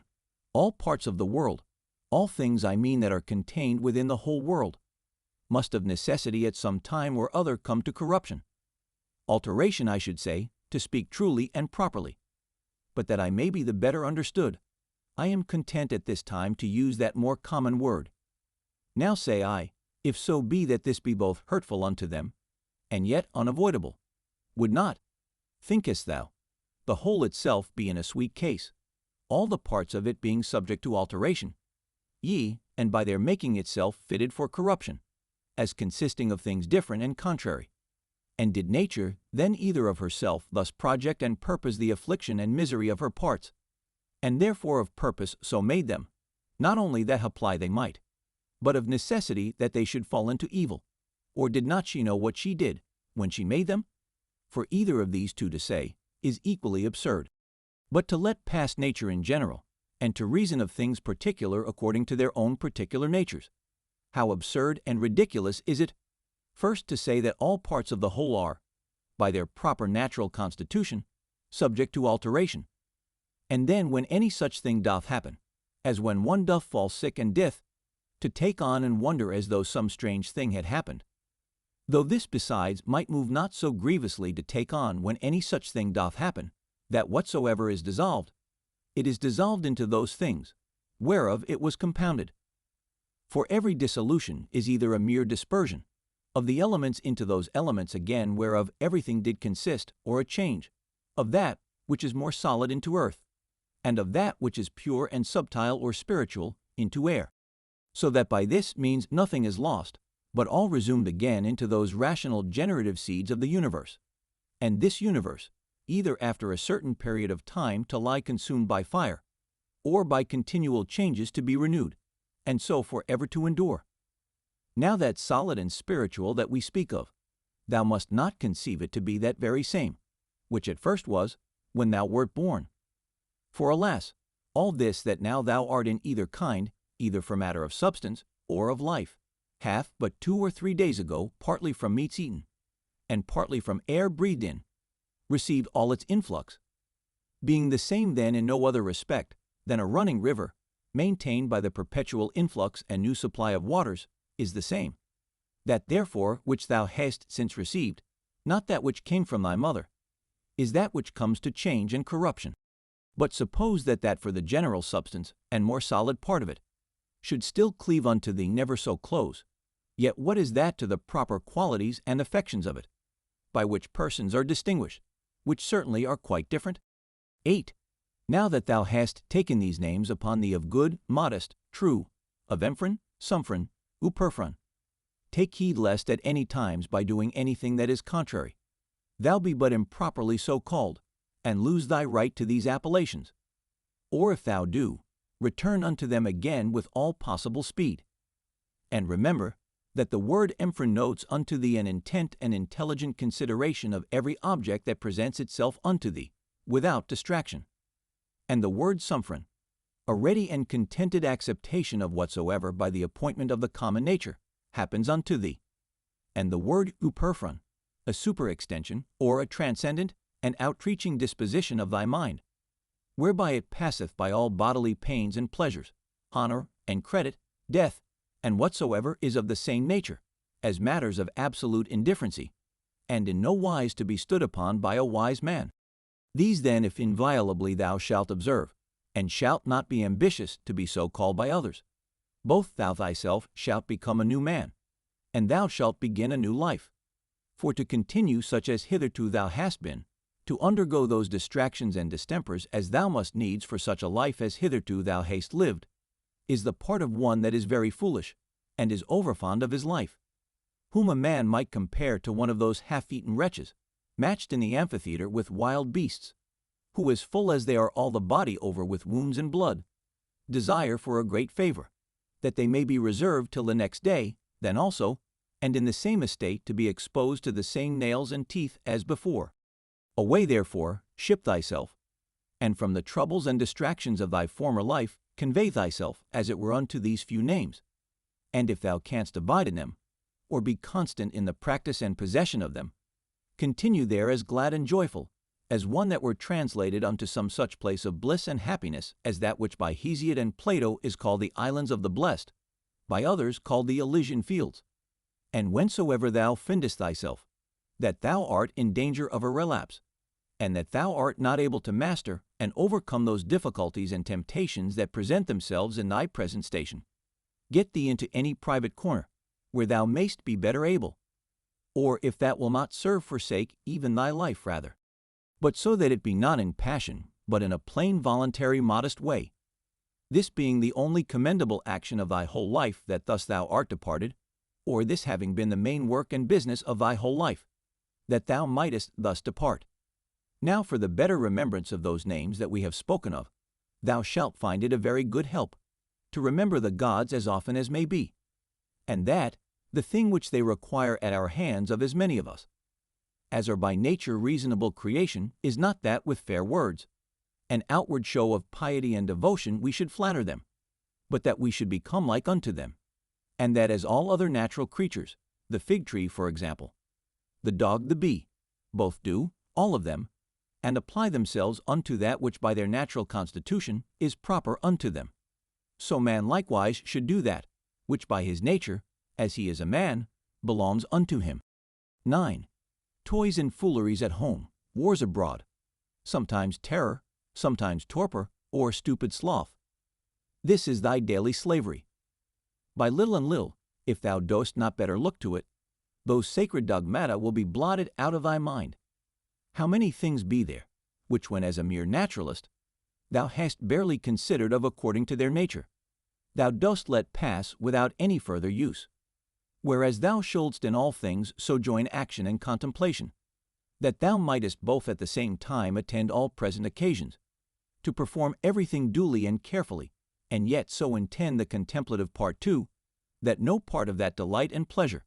All parts of the world, all things I mean that are contained within the whole world, must of necessity at some time or other come to corruption. Alteration, I should say, to speak truly and properly. But that I may be the better understood, I am content at this time to use that more common word. Now say I, if so be that this be both hurtful unto them, and yet unavoidable, would not, thinkest thou, the whole itself be in a sweet case, all the parts of it being subject to alteration, yea, and by their making itself fitted for corruption, as consisting of things different and contrary? And did nature then either of herself thus project and purpose the affliction and misery of her parts, and therefore of purpose so made them, not only that apply they might, but of necessity that they should fall into evil? Or did not she know what she did when she made them? For either of these two to say is equally absurd. But to let pass nature in general, and to reason of things particular according to their own particular natures, how absurd and ridiculous is it, first to say that all parts of the whole are, by their proper natural constitution, subject to alteration, and then when any such thing doth happen, as when one doth fall sick and death, to take on and wonder as though some strange thing had happened, though this besides might move not so grievously to take on when any such thing doth happen, that whatsoever is dissolved, it is dissolved into those things, whereof it was compounded. For every dissolution is either a mere dispersion of the elements into those elements again whereof everything did consist, or a change of that which is more solid into earth, and of that which is pure and subtile or spiritual into air, so that by this means nothing is lost, but all resumed again into those rational generative seeds of the universe, and this universe, either after a certain period of time to lie consumed by fire, or by continual changes to be renewed, and so for ever to endure. Now that solid and spiritual that we speak of, thou must not conceive it to be that very same, which at first was, when thou wert born. For alas, all this that now thou art in either kind, either for matter of substance or of life, hath but 2 or 3 days ago, partly from meats eaten, and partly from air breathed in, received all its influx, being the same then in no other respect than a running river, maintained by the perpetual influx and new supply of waters, is the same. That therefore which thou hast since received, not that which came from thy mother, is that which comes to change and corruption. But suppose that for the general substance and more solid part of it should still cleave unto thee never so close, yet what is that to the proper qualities and affections of it, by which persons are distinguished, which certainly are quite different? 8. Now that thou hast taken these names upon thee of good, modest, true, of Emphron, Sumphron, Uperphron, take heed lest at any times by doing anything that is contrary, thou be but improperly so called, and lose thy right to these appellations. Or if thou do, return unto them again with all possible speed. And remember that the word Emphron notes unto thee an intent and intelligent consideration of every object that presents itself unto thee, without distraction. And the word Sumphron, a ready and contented acceptation of whatsoever by the appointment of the common nature happens unto thee. And the word Uperphron, a superextension, or a transcendent and outreaching disposition of thy mind, whereby it passeth by all bodily pains and pleasures, honor and credit, death, and whatsoever is of the same nature, as matters of absolute indifferency, and in no wise to be stood upon by a wise man. These then if inviolably thou shalt observe, and shalt not be ambitious to be so called by others, both thou thyself shalt become a new man, and thou shalt begin a new life. For to continue such as hitherto thou hast been, to undergo those distractions and distempers as thou must needs for such a life as hitherto thou hast lived, is the part of one that is very foolish, and is overfond of his life, whom a man might compare to one of those half-eaten wretches, matched in the amphitheater with wild beasts, who as full as they are all the body over with wounds and blood, desire for a great favor, that they may be reserved till the next day, then also, and in the same estate to be exposed to the same nails and teeth as before. Away therefore, ship thyself, and from the troubles and distractions of thy former life convey thyself, as it were, unto these few names, and if thou canst abide in them, or be constant in the practice and possession of them, continue there as glad and joyful, as one that were translated unto some such place of bliss and happiness as that which by Hesiod and Plato is called the Islands of the Blessed, by others called the Elysian Fields. And whensoever thou findest thyself, that thou art in danger of a relapse, and that thou art not able to master and overcome those difficulties and temptations that present themselves in thy present station, get thee into any private corner, where thou mayst be better able, or if that will not serve, forsake even thy life rather, but so that it be not in passion, but in a plain voluntary modest way, this being the only commendable action of thy whole life that thus thou art departed, or this having been the main work and business of thy whole life, that thou mightest thus depart. Now for the better remembrance of those names that we have spoken of, thou shalt find it a very good help, to remember the gods as often as may be, and that the thing which they require at our hands of as many of us, as are by nature reasonable creation, is not that with fair words, an outward show of piety and devotion we should flatter them, but that we should become like unto them, and that as all other natural creatures, the fig tree, for example, the dog, the bee, both do, all of them, and apply themselves unto that which by their natural constitution is proper unto them. So man likewise should do that, which by his nature, as he is a man, belongs unto him. 9. Toys and fooleries at home, wars abroad, sometimes terror, sometimes torpor, or stupid sloth. This is thy daily slavery. By little and little, if thou dost not better look to it, those sacred dogmata will be blotted out of thy mind. How many things be there, which when as a mere naturalist, thou hast barely considered of according to their nature, thou dost let pass without any further use, whereas thou shouldst in all things so join action and contemplation, that thou mightest both at the same time attend all present occasions, to perform everything duly and carefully, and yet so intend the contemplative part too, that no part of that delight and pleasure,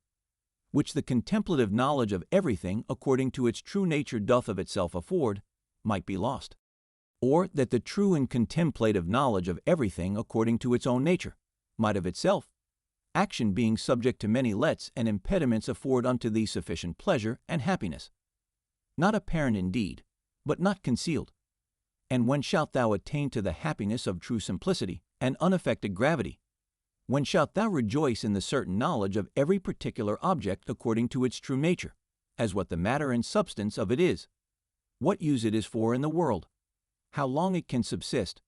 which the contemplative knowledge of everything according to its true nature doth of itself afford, might be lost, or that the true and contemplative knowledge of everything according to its own nature might of itself, action being subject to many lets and impediments, afford unto thee sufficient pleasure and happiness, not apparent indeed, but not concealed. And when shalt thou attain to the happiness of true simplicity and unaffected gravity? When shalt thou rejoice in the certain knowledge of every particular object according to its true nature, as what the matter and substance of it is, what use it is for in the world, how long it can subsist,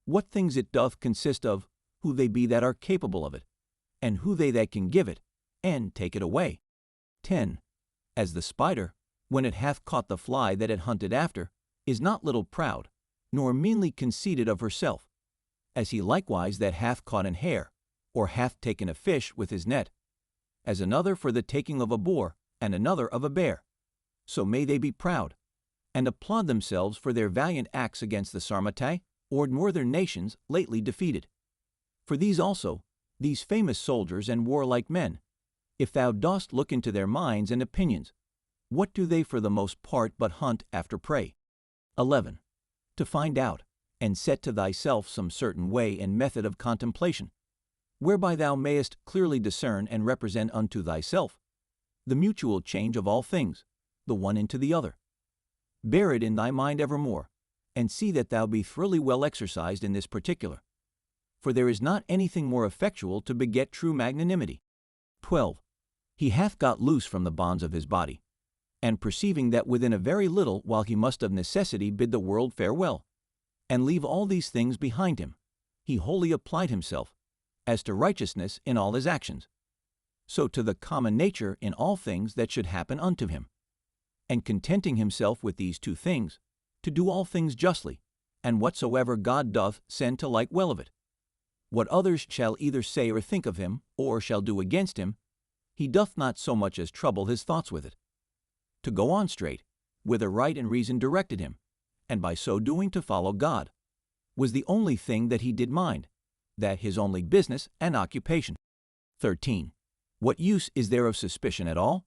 what things it doth consist of, who they be that are capable of it, and who they that can give it, and take it away? 10. As the spider, when it hath caught the fly that it hunted after, is not little proud, nor meanly conceited of herself, as he likewise that hath caught an hare, or hath taken a fish with his net, as another for the taking of a boar, and another of a bear. So may they be proud, and applaud themselves for their valiant acts against the Sarmatai, or northern nations lately defeated. For these also, these famous soldiers and warlike men, if thou dost look into their minds and opinions, what do they for the most part but hunt after prey? 11. To find out, and set to thyself some certain way and method of contemplation, whereby thou mayest clearly discern and represent unto thyself the mutual change of all things, the one into the other. Bear it in thy mind evermore, and see that thou be thoroughly well exercised in this particular. For there is not anything more effectual to beget true magnanimity. 12. He hath got loose from the bonds of his body, and perceiving that within a very little while he must of necessity bid the world farewell, and leave all these things behind him, he wholly applied himself, as to righteousness in all his actions, so to the common nature in all things that should happen unto him, and contenting himself with these two things, to do all things justly, and whatsoever God doth send to like well of it. What others shall either say or think of him, or shall do against him, he doth not so much as trouble his thoughts with it. To go on straight, whither right and reason directed him, and by so doing to follow God, was the only thing that he did mind, that his only business and occupation. 13. What use is there of suspicion at all?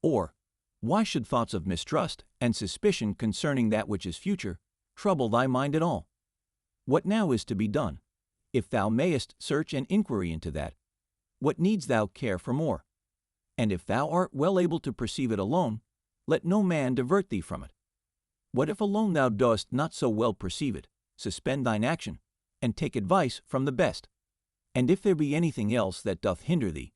Or, why should thoughts of mistrust and suspicion concerning that which is future trouble thy mind at all? What now is to be done, if thou mayest search and inquiry into that? What needs thou care for more? And if thou art well able to perceive it alone, let no man divert thee from it. What if alone thou dost not so well perceive it? Suspend thine action, and take advice from the best. And if there be anything else that doth hinder thee,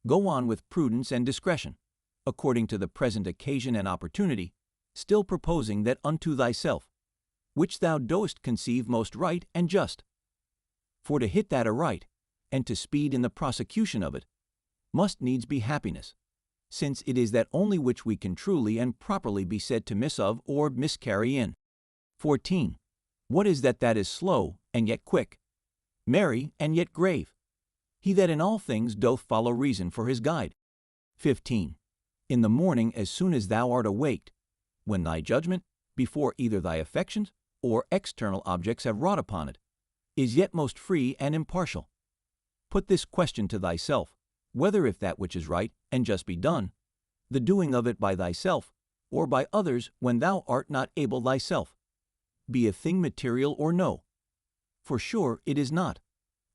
go on with prudence and discretion, according to the present occasion and opportunity, still proposing that unto thyself, which thou dost conceive most right and just. For to hit that aright, and to speed in the prosecution of it, must needs be happiness, since it is that only which we can truly and properly be said to miss of or miscarry in. 14. What is that is slow and yet quick, merry and yet grave? He that in all things doth follow reason for his guide. 15. In the morning as soon as thou art awaked, when thy judgment, before either thy affections or external objects have wrought upon it, is yet most free and impartial. Put this question to thyself, whether if that which is right and just be done, the doing of it by thyself, or by others when thou art not able thyself, be a thing material or no. For sure it is not.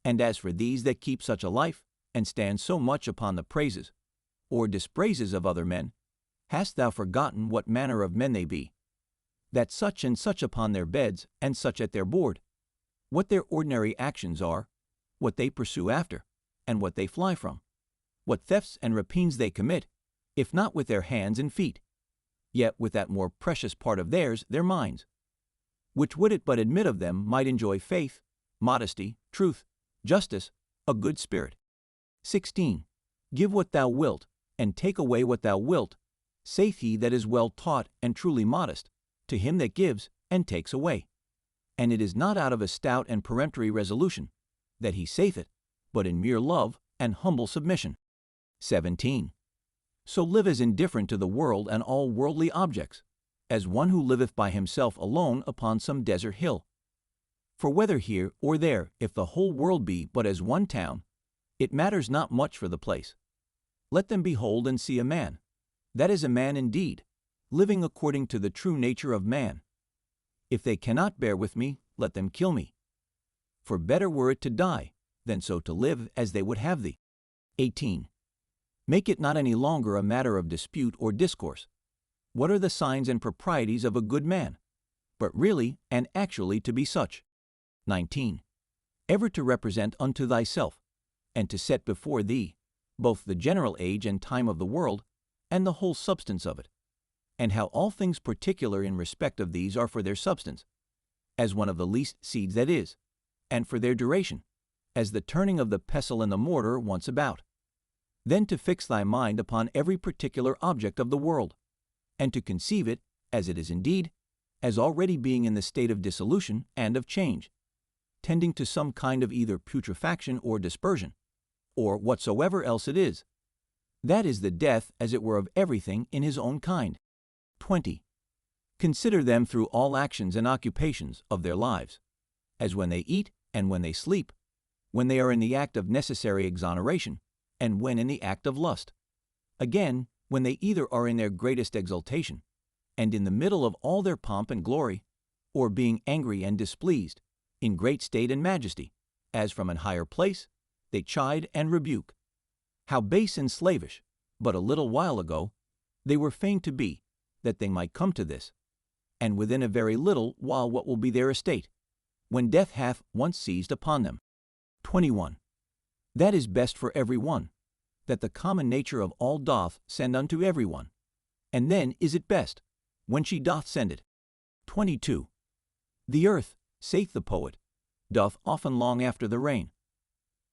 And as for these that keep such a life, and stand so much upon the praises, or dispraises of other men, hast thou forgotten what manner of men they be, that such and such upon their beds, and such at their board, what their ordinary actions are, what they pursue after, and what they fly from, what thefts and rapines they commit, if not with their hands and feet, yet with that more precious part of theirs, their minds, which would it but admit of them might enjoy faith, modesty, truth, justice, a good spirit. 16. Give what thou wilt, and take away what thou wilt, saith he that is well taught and truly modest, to him that gives and takes away. And it is not out of a stout and peremptory resolution that he saith it, but in mere love and humble submission. 17. So live as indifferent to the world and all worldly objects, as one who liveth by himself alone upon some desert hill. For whether here or there, if the whole world be but as one town, it matters not much for the place. Let them behold and see a man, that is a man indeed, living according to the true nature of man. If they cannot bear with me, let them kill me. For better were it to die, than so to live as they would have thee. 18. Make it not any longer a matter of dispute or discourse. What are the signs and proprieties of a good man, but really and actually to be such? 19. Ever to represent unto thyself, and to set before thee, both the general age and time of the world, and the whole substance of it, and how all things particular in respect of these are for their substance, as one of the least seeds that is, and for their duration, as the turning of the pestle in the mortar once about. Then to fix thy mind upon every particular object of the world, and to conceive it, as it is indeed, as already being in the state of dissolution and of change, tending to some kind of either putrefaction or dispersion, or whatsoever else it is. That is the death, as it were, of everything in his own kind. 20. Consider them through all actions and occupations of their lives, as when they eat and when they sleep, when they are in the act of necessary exoneration, and when in the act of lust. Again, when they either are in their greatest exaltation, and in the middle of all their pomp and glory, or being angry and displeased, in great state and majesty, as from an higher place, they chide and rebuke. How base and slavish, but a little while ago, they were fain to be, that they might come to this, and within a very little while what will be their estate, when death hath once seized upon them. 21. That is best for every one, that the common nature of all doth send unto every one, and then is it best, when she doth send it. 22. The earth, saith the poet, doth often long after the rain.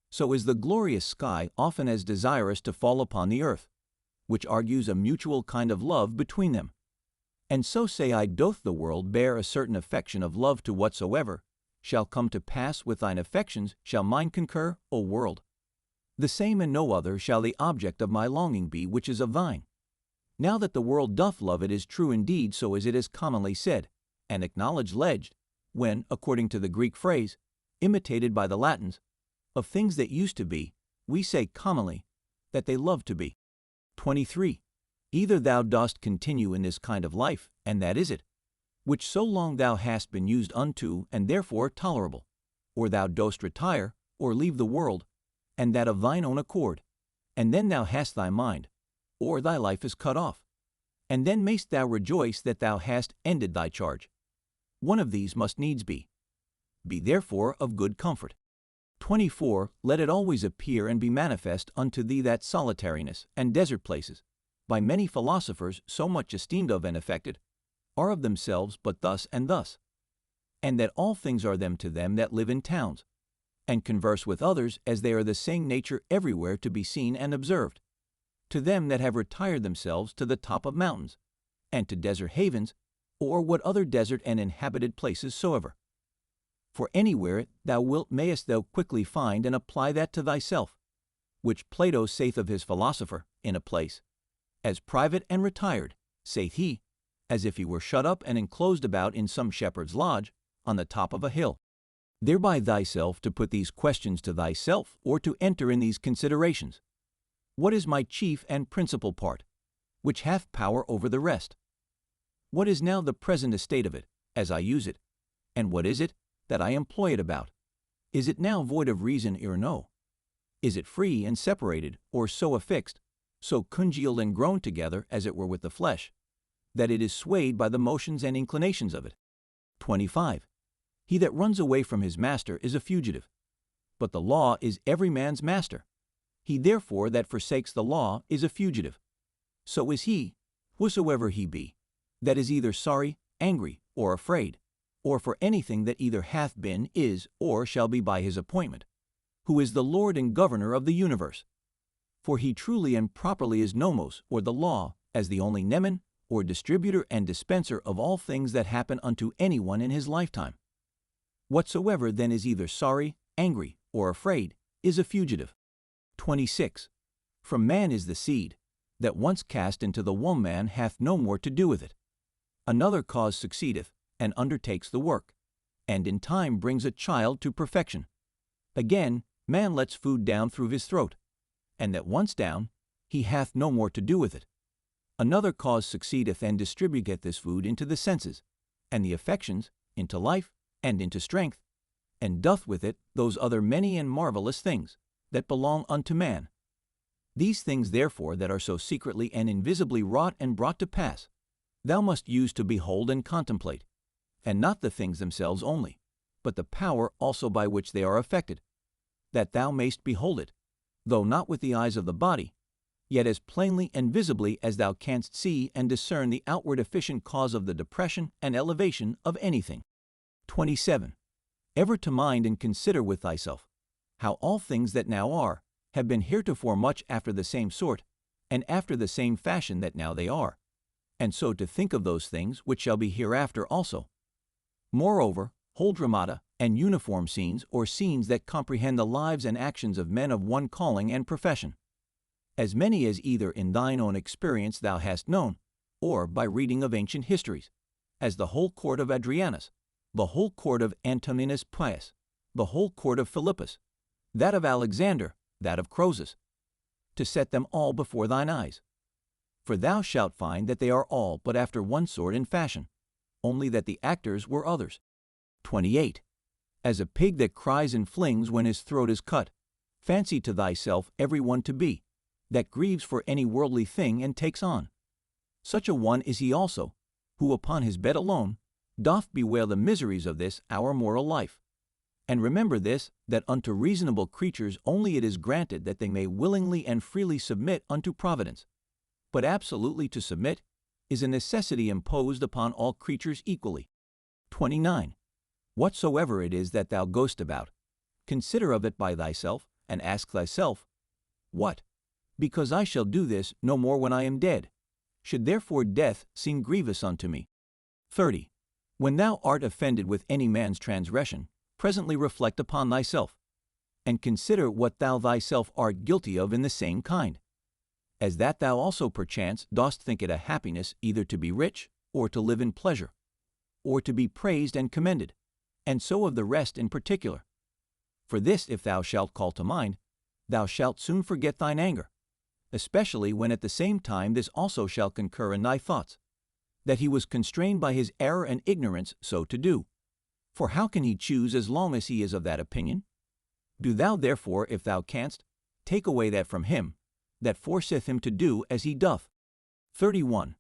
So is the glorious sky often as desirous to fall upon the earth, which argues a mutual kind of love between them. And so say I, doth the world bear a certain affection of love to whatsoever shall come to pass with thine affections shall mine concur, O world. The same and no other shall the object of my longing be which is of thine. Now that the world doth love it is true indeed, so as it is commonly said, and acknowledged alleged, when, according to the Greek phrase, imitated by the Latins, of things that used to be, we say commonly, that they love to be. 23. Either thou dost continue in this kind of life, and that is it, which so long thou hast been used unto, and therefore tolerable, or thou dost retire, or leave the world, and that of thine own accord, and then thou hast thy mind, or thy life is cut off, and then mayst thou rejoice that thou hast ended thy charge. One of these must needs be. Be therefore of good comfort. 24. Let it always appear and be manifest unto thee that solitariness and desert places, by many philosophers so much esteemed of and affected, are of themselves but thus and thus, and that all things are them to them that live in towns, and converse with others as they are the same nature everywhere to be seen and observed, to them that have retired themselves to the top of mountains, and to desert havens, or what other desert and inhabited places soever. For anywhere thou wilt mayest thou quickly find and apply that to thyself, which Plato saith of his philosopher in a place, as private and retired, saith he, as if he were shut up and enclosed about in some shepherd's lodge on the top of a hill. Thereby thyself to put these questions to thyself, or to enter in these considerations. What is my chief and principal part, which hath power over the rest? What is now the present estate of it, as I use it, and what is it that I employ it about? Is it now void of reason or no? Is it free and separated, or so affixed, so congealed and grown together as it were with the flesh, that it is swayed by the motions and inclinations of it? 25. He that runs away from his master is a fugitive, but the law is every man's master. He therefore that forsakes the law is a fugitive. So is he, whosoever he be, that is either sorry, angry, or afraid, or for anything that either hath been, is, or shall be by his appointment, who is the Lord and Governor of the universe. For he truly and properly is nomos, or the law, as the only nemen, or distributor and dispenser of all things that happen unto any one in his lifetime. Whatsoever then is either sorry, angry, or afraid, is a fugitive. 26. From man is the seed, that once cast into the womb man hath no more to do with it. Another cause succeedeth, and undertakes the work, and in time brings a child to perfection. Again, man lets food down through his throat, and that once down, he hath no more to do with it. Another cause succeedeth and distributeth this food into the senses, and the affections, into life, and into strength, and doth with it those other many and marvelous things, that belong unto man. These things therefore that are so secretly and invisibly wrought and brought to pass, thou must use to behold and contemplate, and not the things themselves only, but the power also by which they are effected, that thou mayst behold it, though not with the eyes of the body, yet as plainly and visibly as thou canst see and discern the outward efficient cause of the depression and elevation of anything. 27. Ever to mind and consider with thyself, how all things that now are, have been heretofore much after the same sort, and after the same fashion that now they are, and so to think of those things which shall be hereafter also. Moreover, whole dramata and uniform scenes, or scenes that comprehend the lives and actions of men of one calling and profession, as many as either in thine own experience thou hast known, or by reading of ancient histories, as the whole court of Adrianus, the whole court of Antoninus Pius, the whole court of Philippus, that of Alexander, that of Croesus, to set them all before thine eyes. For thou shalt find that they are all but after one sort in fashion, only that the actors were others. 28. As a pig that cries and flings when his throat is cut, fancy to thyself every one to be, that grieves for any worldly thing and takes on. Such a one is he also, who upon his bed alone doth bewail the miseries of this our mortal life. And remember this, that unto reasonable creatures only it is granted that they may willingly and freely submit unto providence. But absolutely to submit is a necessity imposed upon all creatures equally. 29. Whatsoever it is that thou goest about, consider of it by thyself, and ask thyself, What? Because I shall do this no more when I am dead, should therefore death seem grievous unto me? 30. When thou art offended with any man's transgression, presently reflect upon thyself, and consider what thou thyself art guilty of in the same kind, as that thou also perchance dost think it a happiness either to be rich, or to live in pleasure, or to be praised and commended, and so of the rest in particular. For this if thou shalt call to mind, thou shalt soon forget thine anger, especially when at the same time this also shall concur in thy thoughts, that he was constrained by his error and ignorance so to do. For how can he choose as long as he is of that opinion? Do thou therefore, if thou canst, take away that from him, that forceth him to do as he doth. 31.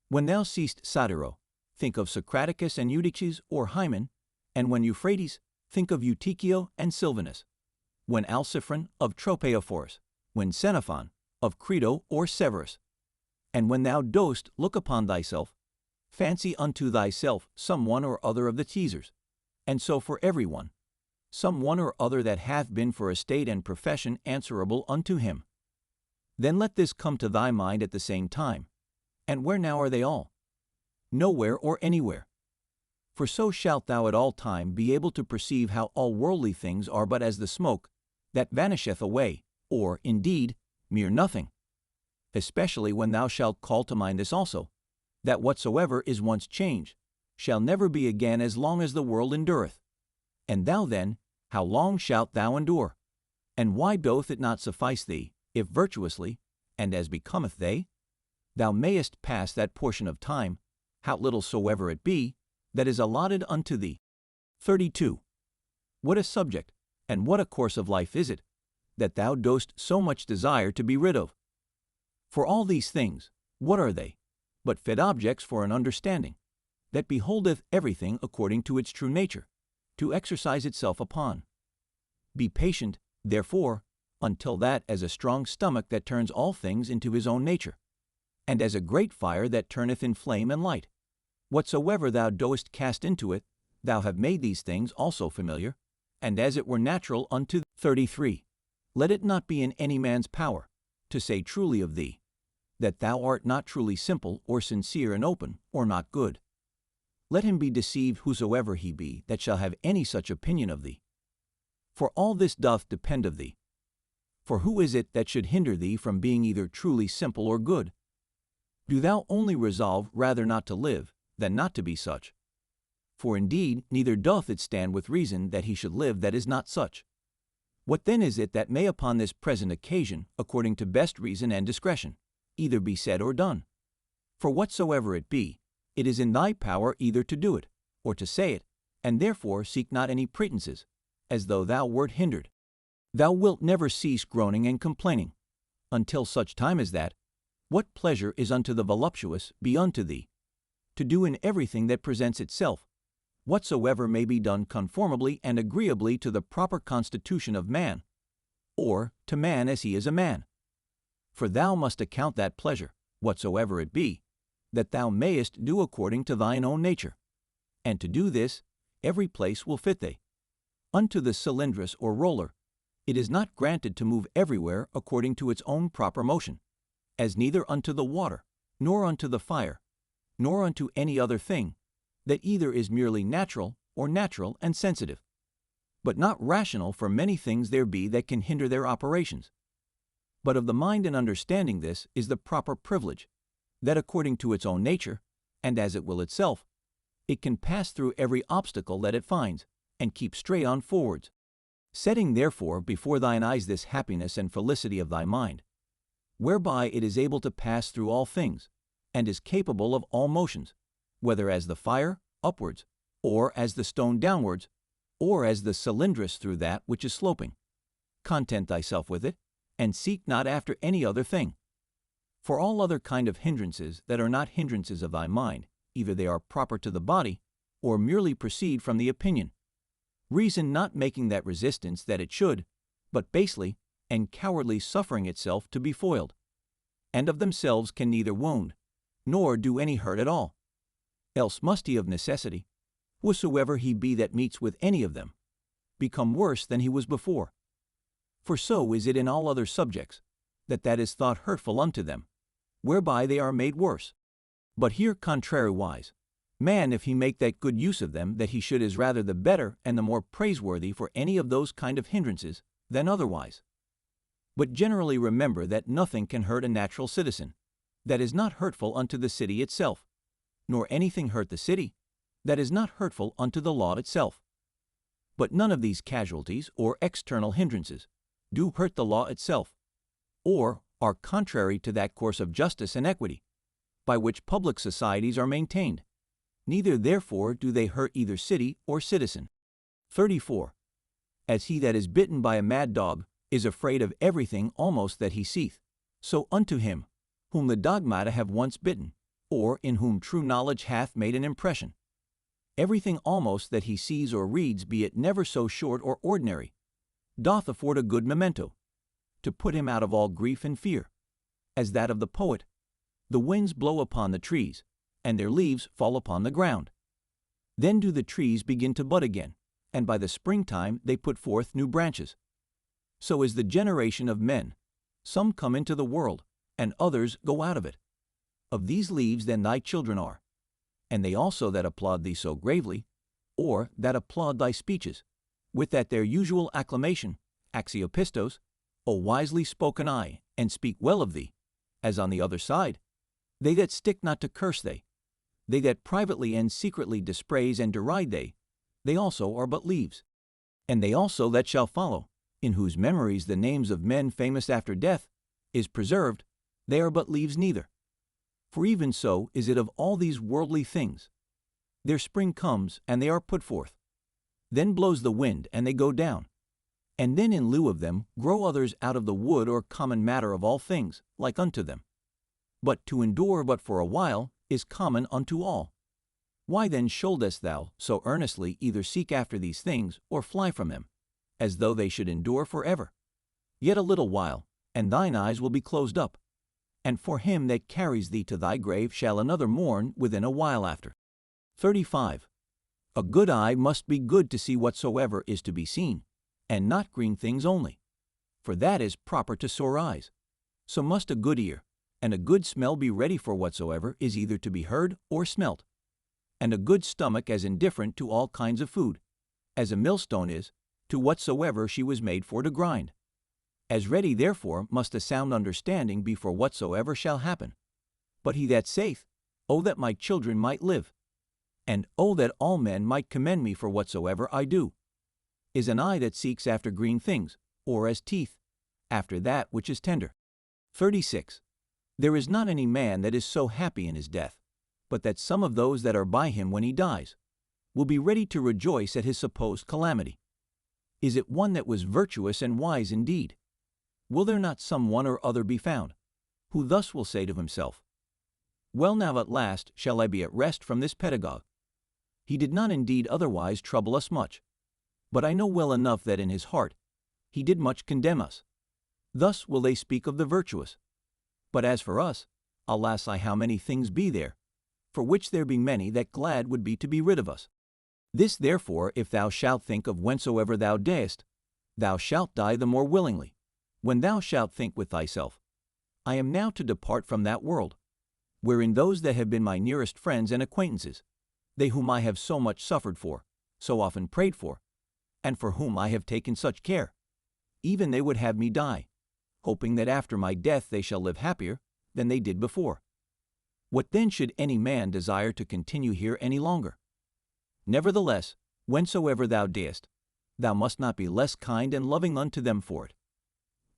When thou seest Satiro, think of Socraticus and Eutyches or Hymen, and when Euphrates, think of Eutychio and Silvanus. When Alciphron, of Tropaeophorus. When Xenophon, of Crito or Severus. And when thou dost look upon thyself, fancy unto thyself some one or other of the teasers, and so for every one, some one or other that hath been for estate and profession answerable unto him. Then let this come to thy mind at the same time. And where now are they all? Nowhere or anywhere. For so shalt thou at all time be able to perceive how all worldly things are but as the smoke that vanisheth away, or, indeed, mere nothing. Especially when thou shalt call to mind this also, that whatsoever is once changed shall never be again as long as the world endureth. And thou then, how long shalt thou endure? And why doth it not suffice thee, if virtuously, and as becometh they, thou mayest pass that portion of time, how little soever it be, that is allotted unto thee? 32. What a subject, and what a course of life is it, that thou dost so much desire to be rid of? For all these things, what are they, but fit objects for an understanding, that beholdeth everything according to its true nature, to exercise itself upon? Be patient, therefore, until that as a strong stomach that turns all things into his own nature, and as a great fire that turneth in flame and light. Whatsoever thou dost cast into it, thou have made these things also familiar, and as it were natural unto 33. Let it not be in any man's power to say truly of thee, that thou art not truly simple or sincere and open, or not good. Let him be deceived whosoever he be that shall have any such opinion of thee. For all this doth depend of thee. For who is it that should hinder thee from being either truly simple or good? Do thou only resolve rather not to live than not to be such. For indeed neither doth it stand with reason that he should live that is not such. What then is it that may upon this present occasion, according to best reason and discretion, either be said or done? For whatsoever it be, it is in thy power either to do it, or to say it, and therefore seek not any pretenses, as though thou wert hindered. Thou wilt never cease groaning and complaining, until such time as that, what pleasure is unto the voluptuous be unto thee, to do in everything that presents itself, whatsoever may be done conformably and agreeably to the proper constitution of man, or to man as he is a man. For thou must account that pleasure, whatsoever it be, that thou mayest do according to thine own nature. And to do this, every place will fit thee. Unto the cylindrus or roller, it is not granted to move everywhere according to its own proper motion, as neither unto the water, nor unto the fire, nor unto any other thing, that either is merely natural or natural and sensitive, but not rational, for many things there be that can hinder their operations. But of the mind and understanding this is the proper privilege, that according to its own nature, and as it will itself, it can pass through every obstacle that it finds, and keep straight on forwards. Setting therefore before thine eyes this happiness and felicity of thy mind, whereby it is able to pass through all things, and is capable of all motions, whether as the fire upwards, or as the stone downwards, or as the cylindrus through that which is sloping. Content thyself with it, and seek not after any other thing. For all other kind of hindrances that are not hindrances of thy mind, either they are proper to the body, or merely proceed from the opinion, reason not making that resistance that it should, but basely and cowardly suffering itself to be foiled, and of themselves can neither wound, nor do any hurt at all. Else must he of necessity, whosoever he be that meets with any of them, become worse than he was before. For so is it in all other subjects, that is thought hurtful unto them, whereby they are made worse. But here contrariwise, man, if he make that good use of them, that he should is rather the better and the more praiseworthy for any of those kind of hindrances than otherwise. But generally remember that nothing can hurt a natural citizen, that is not hurtful unto the city itself, nor anything hurt the city, that is not hurtful unto the law itself. But none of these casualties or external hindrances do hurt the law itself, or are contrary to that course of justice and equity, by which public societies are maintained. Neither therefore do they hurt either city or citizen. 34. As he that is bitten by a mad dog is afraid of everything almost that he seeth, so unto him, whom the dogmata have once bitten, or in whom true knowledge hath made an impression, everything almost that he sees or reads, be it never so short or ordinary, doth afford a good memento, to put him out of all grief and fear, as that of the poet, the winds blow upon the trees, and their leaves fall upon the ground. Then do the trees begin to bud again, and by the springtime they put forth new branches. So is the generation of men. Some come into the world, and others go out of it. Of these leaves then thy children are, and they also that applaud thee so gravely, or that applaud thy speeches, with that their usual acclamation, axiopistos, O wisely spoken I, and speak well of thee, as on the other side, they that stick not to curse they that privately and secretly dispraise and deride they also are but leaves. And they also that shall follow, in whose memories the names of men famous after death is preserved, they are but leaves neither. For even so is it of all these worldly things. Their spring comes, and they are put forth. Then blows the wind, and they go down. And then in lieu of them grow others out of the wood or common matter of all things, like unto them. But to endure but for a while is common unto all. Why then shouldest thou so earnestly either seek after these things, or fly from them, as though they should endure forever? Yet a little while, and thine eyes will be closed up, and for him that carries thee to thy grave shall another mourn within a while after. 35. A good eye must be good to see whatsoever is to be seen, and not green things only, for that is proper to sore eyes. So must a good ear and a good smell be ready for whatsoever is either to be heard or smelt, and a good stomach as indifferent to all kinds of food, as a millstone is to whatsoever she was made for to grind. As ready therefore must a sound understanding be for whatsoever shall happen. But he that saith, O that my children might live, and O that all men might commend me for whatsoever I do, is an eye that seeks after green things, or as teeth, after that which is tender. 36. There is not any man that is so happy in his death, but that some of those that are by him when he dies will be ready to rejoice at his supposed calamity. Is it one that was virtuous and wise indeed? Will there not some one or other be found, who thus will say to himself, Well, now at last shall I be at rest from this pedagogue. He did not indeed otherwise trouble us much, but I know well enough that in his heart he did much condemn us. Thus will they speak of the virtuous. But as for us, alas, how many things be there, for which there be many that glad would be to be rid of us. This therefore, if thou shalt think of whensoever thou diest, thou shalt die the more willingly, when thou shalt think with thyself, I am now to depart from that world. wherein those that have been my nearest friends and acquaintances, they whom I have so much suffered for, so often prayed for, and for whom I have taken such care, even they would have me die, hoping that after my death they shall live happier than they did before. What then should any man desire to continue here any longer? Nevertheless, whensoever thou deest, thou must not be less kind and loving unto them for it.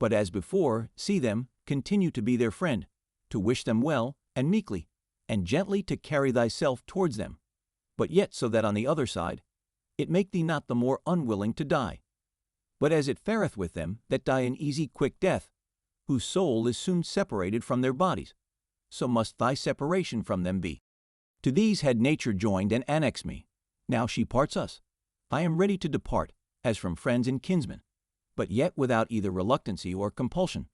But as before, see them, continue to be their friend, to wish them well, and meekly, and gently to carry thyself towards them, but yet so that on the other side it make thee not the more unwilling to die. But as it fareth with them that die an easy quick death, whose soul is soon separated from their bodies, so must thy separation from them be. To these had nature joined and annexed me. Now she parts us. I am ready to depart, as from friends and kinsmen, but yet without either reluctancy or compulsion.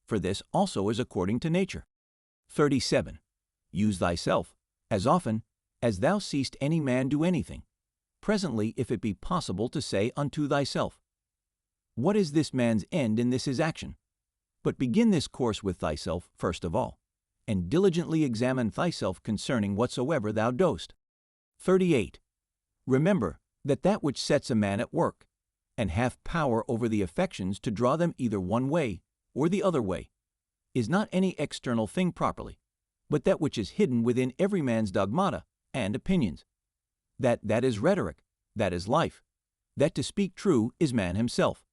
For this also is according to nature. 37. Use thyself, as often as thou seest any man do anything, presently if it be possible to say unto thyself, what is this man's end in this his action? But begin this course with thyself first of all, and diligently examine thyself concerning whatsoever thou dost. 38. Remember that which sets a man at work, and hath power over the affections to draw them either one way or the other way, is not any external thing properly, but that which is hidden within every man's dogmata and opinions. That is rhetoric, that is life, that to speak true is man himself.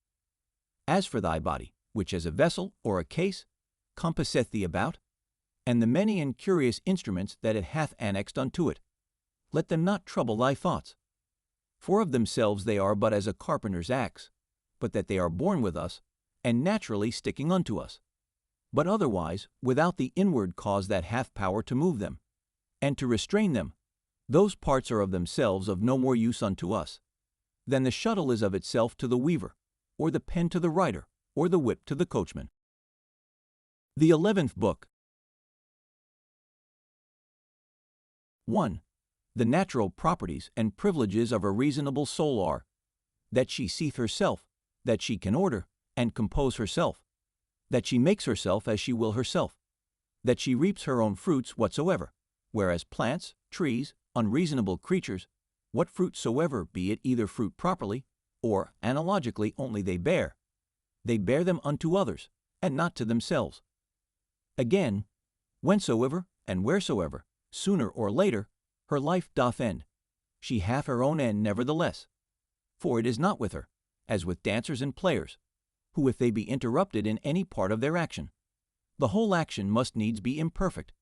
As for thy body, which as a vessel or a case compasseth thee about, and the many and curious instruments that it hath annexed unto it, let them not trouble thy thoughts. For of themselves they are but as a carpenter's axe, but that they are born with us, and naturally sticking unto us, but otherwise without the inward cause that hath power to move them, and to restrain them. Those parts are of themselves of no more use unto us, than the shuttle is of itself to the weaver, or the pen to the writer, or the whip to the coachman. The 11th Book. 1. The natural properties and privileges of a reasonable soul are, that she seeth herself, that she can order and compose herself, that she makes herself as she will herself, that she reaps her own fruits whatsoever, whereas plants, trees, unreasonable creatures, what fruit soever be it either fruit properly, or analogically only they bear them unto others, and not to themselves. Again, whensoever and wheresoever, sooner or later, her life doth end, she hath her own end nevertheless. For it is not with her, as with dancers and players, who if they be interrupted in any part of their action, the whole action must needs be imperfect.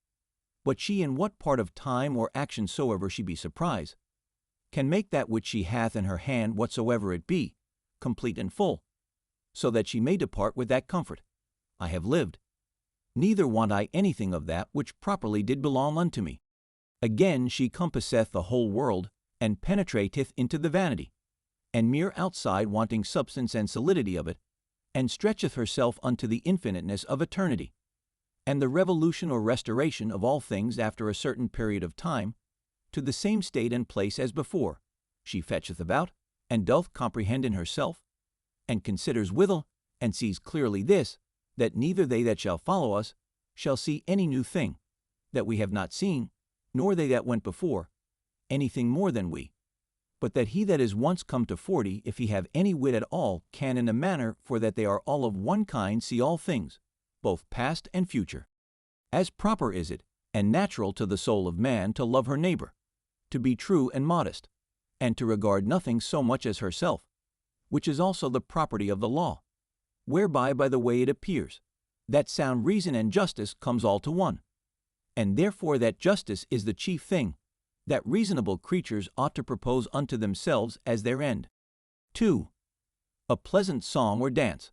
But she in what part of time or action soever she be surprised, can make that which she hath in her hand whatsoever it be, complete and full, so that she may depart with that comfort, I have lived, neither want I anything of that which properly did belong unto me. Again she compasseth the whole world, and penetrateth into the vanity, and mere outside wanting substance and solidity of it, and stretcheth herself unto the infiniteness of eternity, and the revolution or restoration of all things after a certain period of time, to the same state and place as before, she fetcheth about, and doth comprehend in herself, and considers withal, and sees clearly this, that neither they that shall follow us shall see any new thing, that we have not seen, nor they that went before, anything more than we, but that he that is once come to 40, if he have any wit at all, can in a manner, for that they are all of one kind, see all things, both past and future. As proper is it, and natural to the soul of man, to love her neighbor, to be true and modest, and to regard nothing so much as herself, which is also the property of the law, whereby by the way it appears, that sound reason and justice comes all to one, and therefore that justice is the chief thing, that reasonable creatures ought to propose unto themselves as their end. 2. A pleasant song or dance,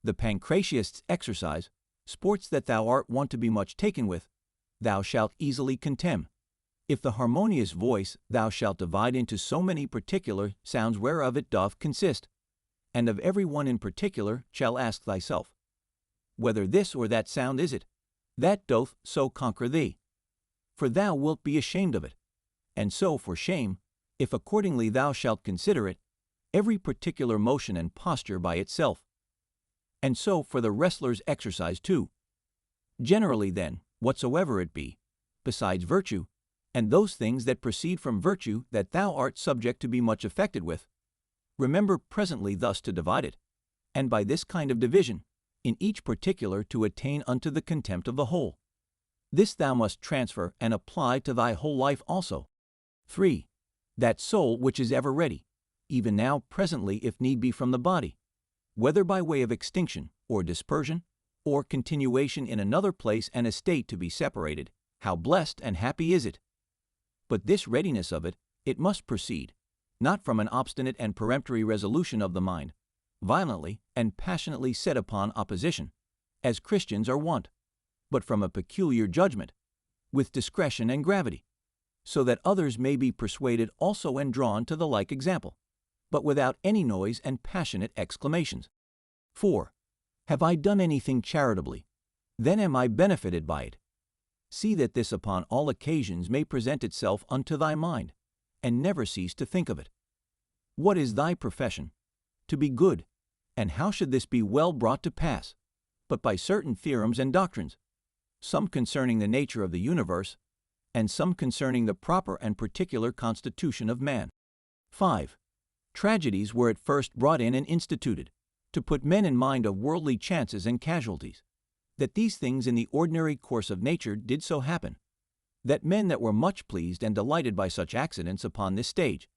the pancratiast's exercise, sports that thou art wont to be much taken with, thou shalt easily contemn, if the harmonious voice thou shalt divide into so many particular sounds whereof it doth consist, and of every one in particular shall ask thyself, whether this or that sound is it, that doth so conquer thee. For thou wilt be ashamed of it, and so for shame, if accordingly thou shalt consider it, every particular motion and posture by itself. And so for the wrestler's exercise too. Generally then, whatsoever it be, besides virtue, and those things that proceed from virtue that thou art subject to be much affected with. Remember presently thus to divide it, and by this kind of division, in each particular to attain unto the contempt of the whole. This thou must transfer and apply to thy whole life also. 3. That soul which is ever ready, even now presently if need be from the body, whether by way of extinction or dispersion, or continuation in another place and estate to be separated, how blessed and happy is it! But this readiness of it, it must proceed, not from an obstinate and peremptory resolution of the mind, violently and passionately set upon opposition, as Christians are wont, but from a peculiar judgment, with discretion and gravity, so that others may be persuaded also and drawn to the like example, but without any noise and passionate exclamations. 4. Have I done anything charitably? Then am I benefited by it. See that this upon all occasions may present itself unto thy mind, and never cease to think of it. What is thy profession? To be good. And how should this be well brought to pass? But by certain theorems and doctrines, some concerning the nature of the universe, and some concerning the proper and particular constitution of man. 5. Tragedies were at first brought in and instituted, to put men in mind of worldly chances and casualties, that these things in the ordinary course of nature did so happen, that men that were much pleased and delighted by such accidents upon this stage,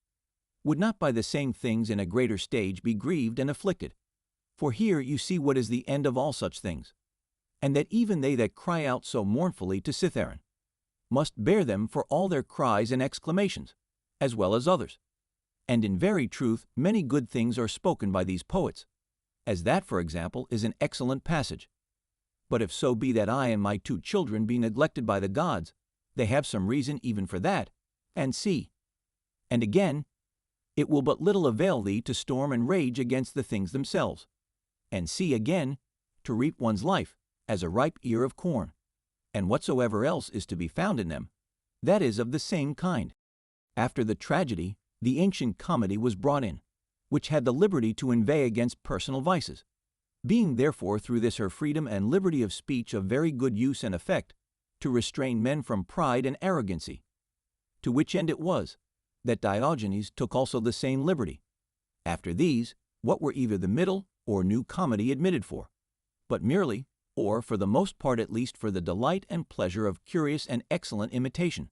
would not by the same things in a greater stage be grieved and afflicted. For here you see what is the end of all such things, and that even they that cry out so mournfully to Cytheron must bear them for all their cries and exclamations, as well as others. And in very truth many good things are spoken by these poets, as that, for example, is an excellent passage. But if so be that I and my 2 children be neglected by the gods, they have some reason even for that, and see. And again, it will but little avail thee to storm and rage against the things themselves, and see again, to reap one's life, as a ripe ear of corn, and whatsoever else is to be found in them, that is of the same kind. After the tragedy, the ancient comedy was brought in, which had the liberty to inveigh against personal vices, being therefore through this her freedom and liberty of speech of very good use and effect, to restrain men from pride and arrogancy. To which end it was, that Diogenes took also the same liberty. After these, what were either the middle or new comedy admitted for, but merely, or for the most part at least for the delight and pleasure of curious and excellent imitation.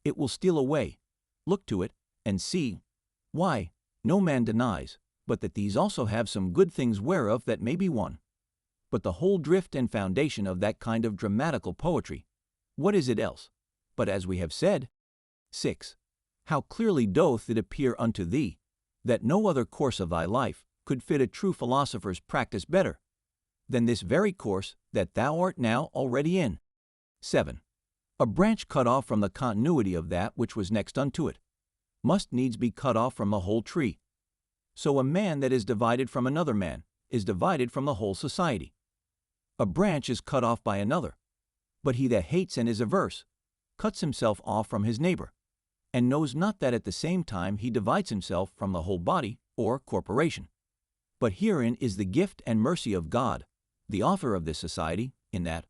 It will steal away, look to it, and see. Why, no man denies, but that these also have some good things whereof that may be won. But the whole drift and foundation of that kind of dramatical poetry, what is it else, but as we have said? 6. How clearly doth it appear unto thee, that no other course of thy life could fit a true philosopher's practice better, than this very course that thou art now already in. 7. A branch cut off from the continuity of that which was next unto it, must needs be cut off from the whole tree. So a man that is divided from another man is divided from the whole society. A branch is cut off by another, but he that hates and is averse cuts himself off from his neighbor, and knows not that at the same time he divides himself from the whole body or corporation. But herein is the gift and mercy of God, the author of this society, in that,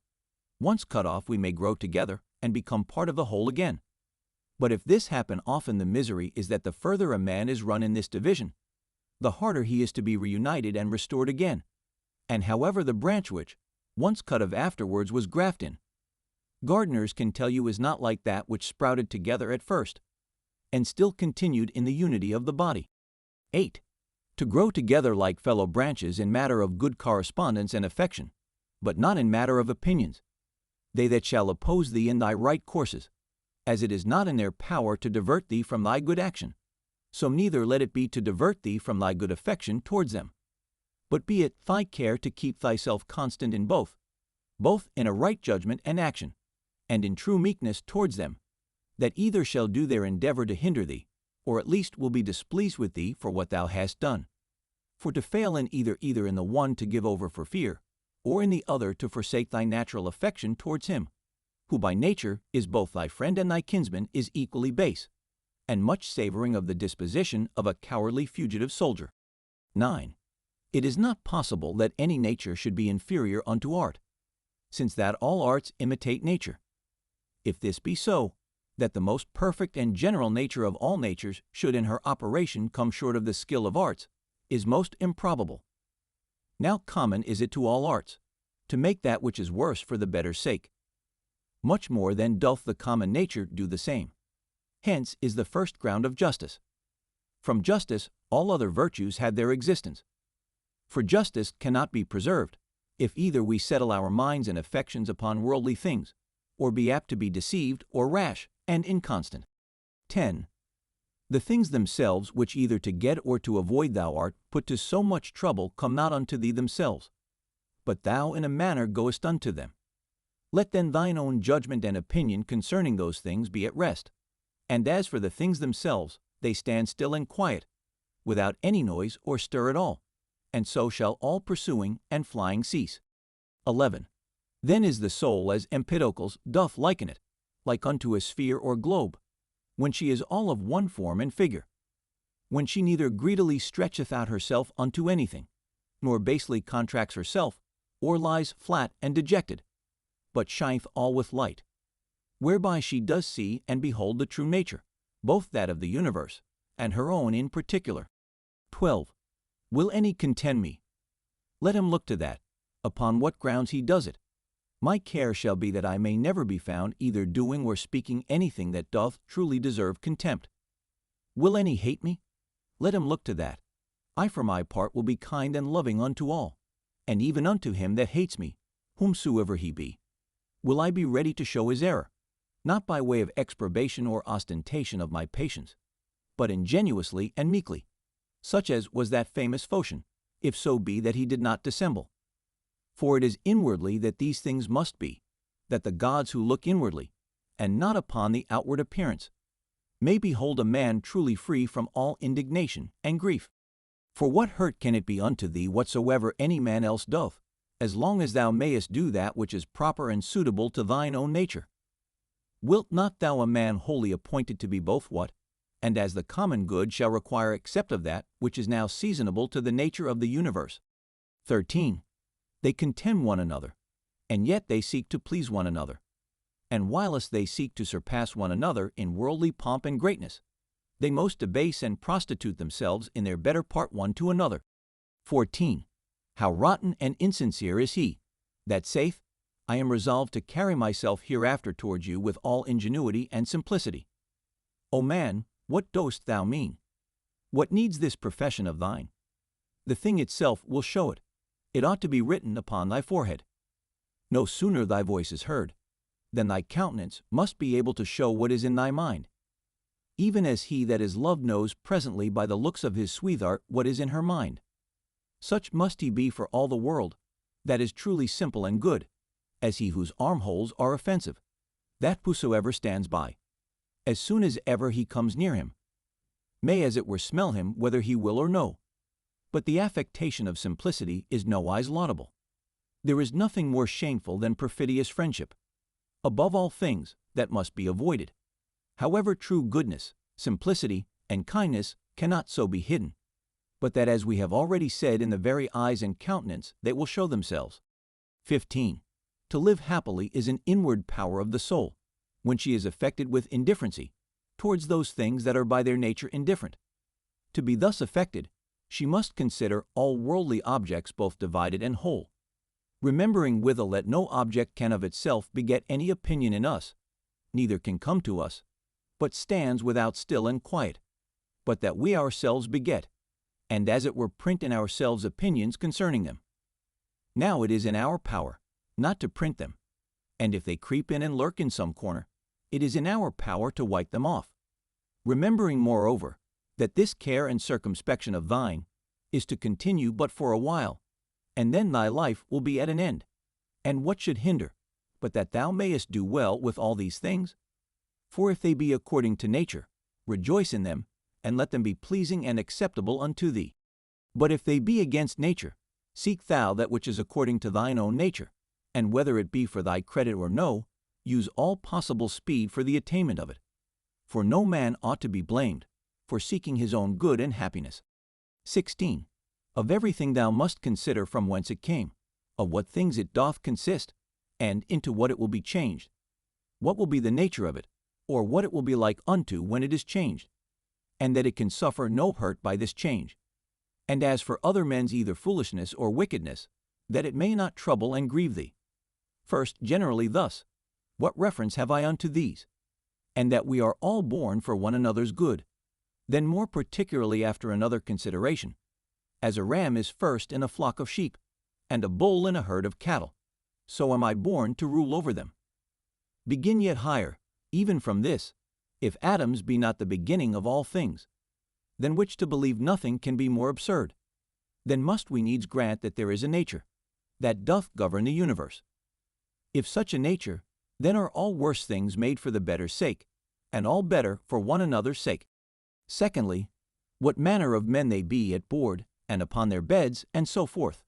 once cut off, we may grow together and become part of the whole again. But if this happen often, the misery is that the further a man is run in this division, the harder he is to be reunited and restored again. And however the branch which, once cut of afterwards, was grafted in, gardeners can tell you is not like that which sprouted together at first, and still continued in the unity of the body. 8. To grow together like fellow branches in matter of good correspondence and affection, but not in matter of opinions, they that shall oppose thee in thy right courses, as it is not in their power to divert thee from thy good action, so neither let it be to divert thee from thy good affection towards them. But be it thy care to keep thyself constant in both in a right judgment and action, and in true meekness towards them, that either shall do their endeavor to hinder thee, or at least will be displeased with thee for what thou hast done. For to fail in either in the one to give over for fear, or in the other to forsake thy natural affection towards him, who by nature is both thy friend and thy kinsman, is equally base, and much savoring of the disposition of a cowardly fugitive soldier. 9. It is not possible that any nature should be inferior unto art, since that all arts imitate nature. if this be so, that the most perfect and general nature of all natures should in her operation come short of the skill of arts, is most improbable. Now common is it to all arts, to make that which is worse for the better's sake. Much more then doth the common nature do the same. Hence is the first ground of justice. From justice all other virtues had their existence. For justice cannot be preserved, if either we settle our minds and affections upon worldly things, or be apt to be deceived, or rash, and inconstant. 10. The things themselves which either to get or to avoid thou art put to so much trouble come not unto thee themselves, but thou in a manner goest unto them. Let then thine own judgment and opinion concerning those things be at rest. And as for the things themselves, they stand still and quiet, without any noise or stir at all, and so shall all pursuing and flying cease. 11. Then is the soul as Empedocles doth liken it, like unto a sphere or globe, when she is all of one form and figure, when she neither greedily stretcheth out herself unto anything, nor basely contracts herself, or lies flat and dejected, but shineth all with light, whereby she does see and behold the true nature, both that of the universe, and her own in particular. 12. Will any contend me? Let him look to that, upon what grounds he does it. My care shall be that I may never be found either doing or speaking anything that doth truly deserve contempt. Will any hate me? Let him look to that. I for my part will be kind and loving unto all, and even unto him that hates me, whomsoever he be. Will I be ready to show his error, not by way of exprobation or ostentation of my patience, but ingenuously and meekly, such as was that famous Phocion, if so be that he did not dissemble. For it is inwardly that these things must be, that the gods who look inwardly, and not upon the outward appearance, may behold a man truly free from all indignation and grief. For what hurt can it be unto thee whatsoever any man else doth, as long as thou mayest do that which is proper and suitable to thine own nature? Wilt not thou a man wholly appointed to be both what, and as the common good shall require except of that which is now seasonable to the nature of the universe? 13. They contend one another, and yet they seek to please one another. And whilst they seek to surpass one another in worldly pomp and greatness, they most debase and prostitute themselves in their better part one to another. 14. How rotten and insincere is he that saith, I am resolved to carry myself hereafter towards you with all ingenuity and simplicity. O man, what dost thou mean? What needs this profession of thine? The thing itself will show it. It ought to be written upon thy forehead. No sooner thy voice is heard, than thy countenance must be able to show what is in thy mind. Even as he that is loved knows presently by the looks of his sweetheart what is in her mind. Such must he be for all the world, that is truly simple and good, as he whose armholes are offensive, that whosoever stands by, as soon as ever he comes near him, may as it were smell him whether he will or no. But the affectation of simplicity is nowise laudable. There is nothing more shameful than perfidious friendship. Above all things, that must be avoided. However true goodness, simplicity, and kindness cannot so be hidden, but that as we have already said in the very eyes and countenance they will show themselves. 15. To live happily is an inward power of the soul, when she is affected with indifferency, towards those things that are by their nature indifferent. To be thus affected, she must consider all worldly objects both divided and whole, remembering withal that no object can of itself beget any opinion in us, neither can come to us, but stands without still and quiet, but that we ourselves beget, and as it were print in ourselves opinions concerning them. Now it is in our power not to print them, and if they creep in and lurk in some corner, it is in our power to wipe them off, remembering moreover that this care and circumspection of thine is to continue but for a while, and then thy life will be at an end. And what should hinder, but that thou mayest do well with all these things? For if they be according to nature, rejoice in them, and let them be pleasing and acceptable unto thee. But if they be against nature, seek thou that which is according to thine own nature, and whether it be for thy credit or no, use all possible speed for the attainment of it. For no man ought to be blamed for seeking his own good and happiness. 16. Of everything thou must consider from whence it came, of what things it doth consist, and into what it will be changed. what will be the nature of it, or what it will be like unto when it is changed, and that it can suffer no hurt by this change. And as for other men's either foolishness or wickedness, that it may not trouble and grieve thee. First, generally thus, what reference have I unto these? And that we are all born for one another's good. Then more particularly after another consideration, as a ram is first in a flock of sheep, and a bull in a herd of cattle, so am I born to rule over them. Begin yet higher, even from this, if atoms be not the beginning of all things, than which to believe nothing can be more absurd. Then must we needs grant that there is a nature, that doth govern the universe. If such a nature, then are all worse things made for the better sake, and all better for one another's sake. Secondly, what manner of men they be at board, and upon their beds, and so forth.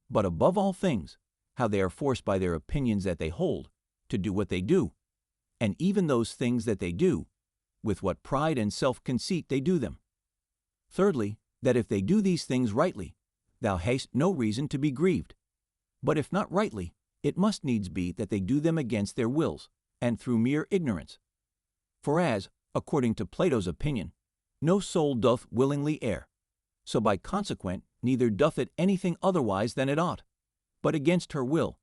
But above all things, how they are forced by their opinions that they hold, to do what they do, and even those things that they do, with what pride and self-conceit they do them. Thirdly, that if they do these things rightly, thou hast no reason to be grieved. But if not rightly, it must needs be that they do them against their wills, and through mere ignorance. For as, according to Plato's opinion, no soul doth willingly err, so by consequent neither doth it anything otherwise than it ought, but against her will.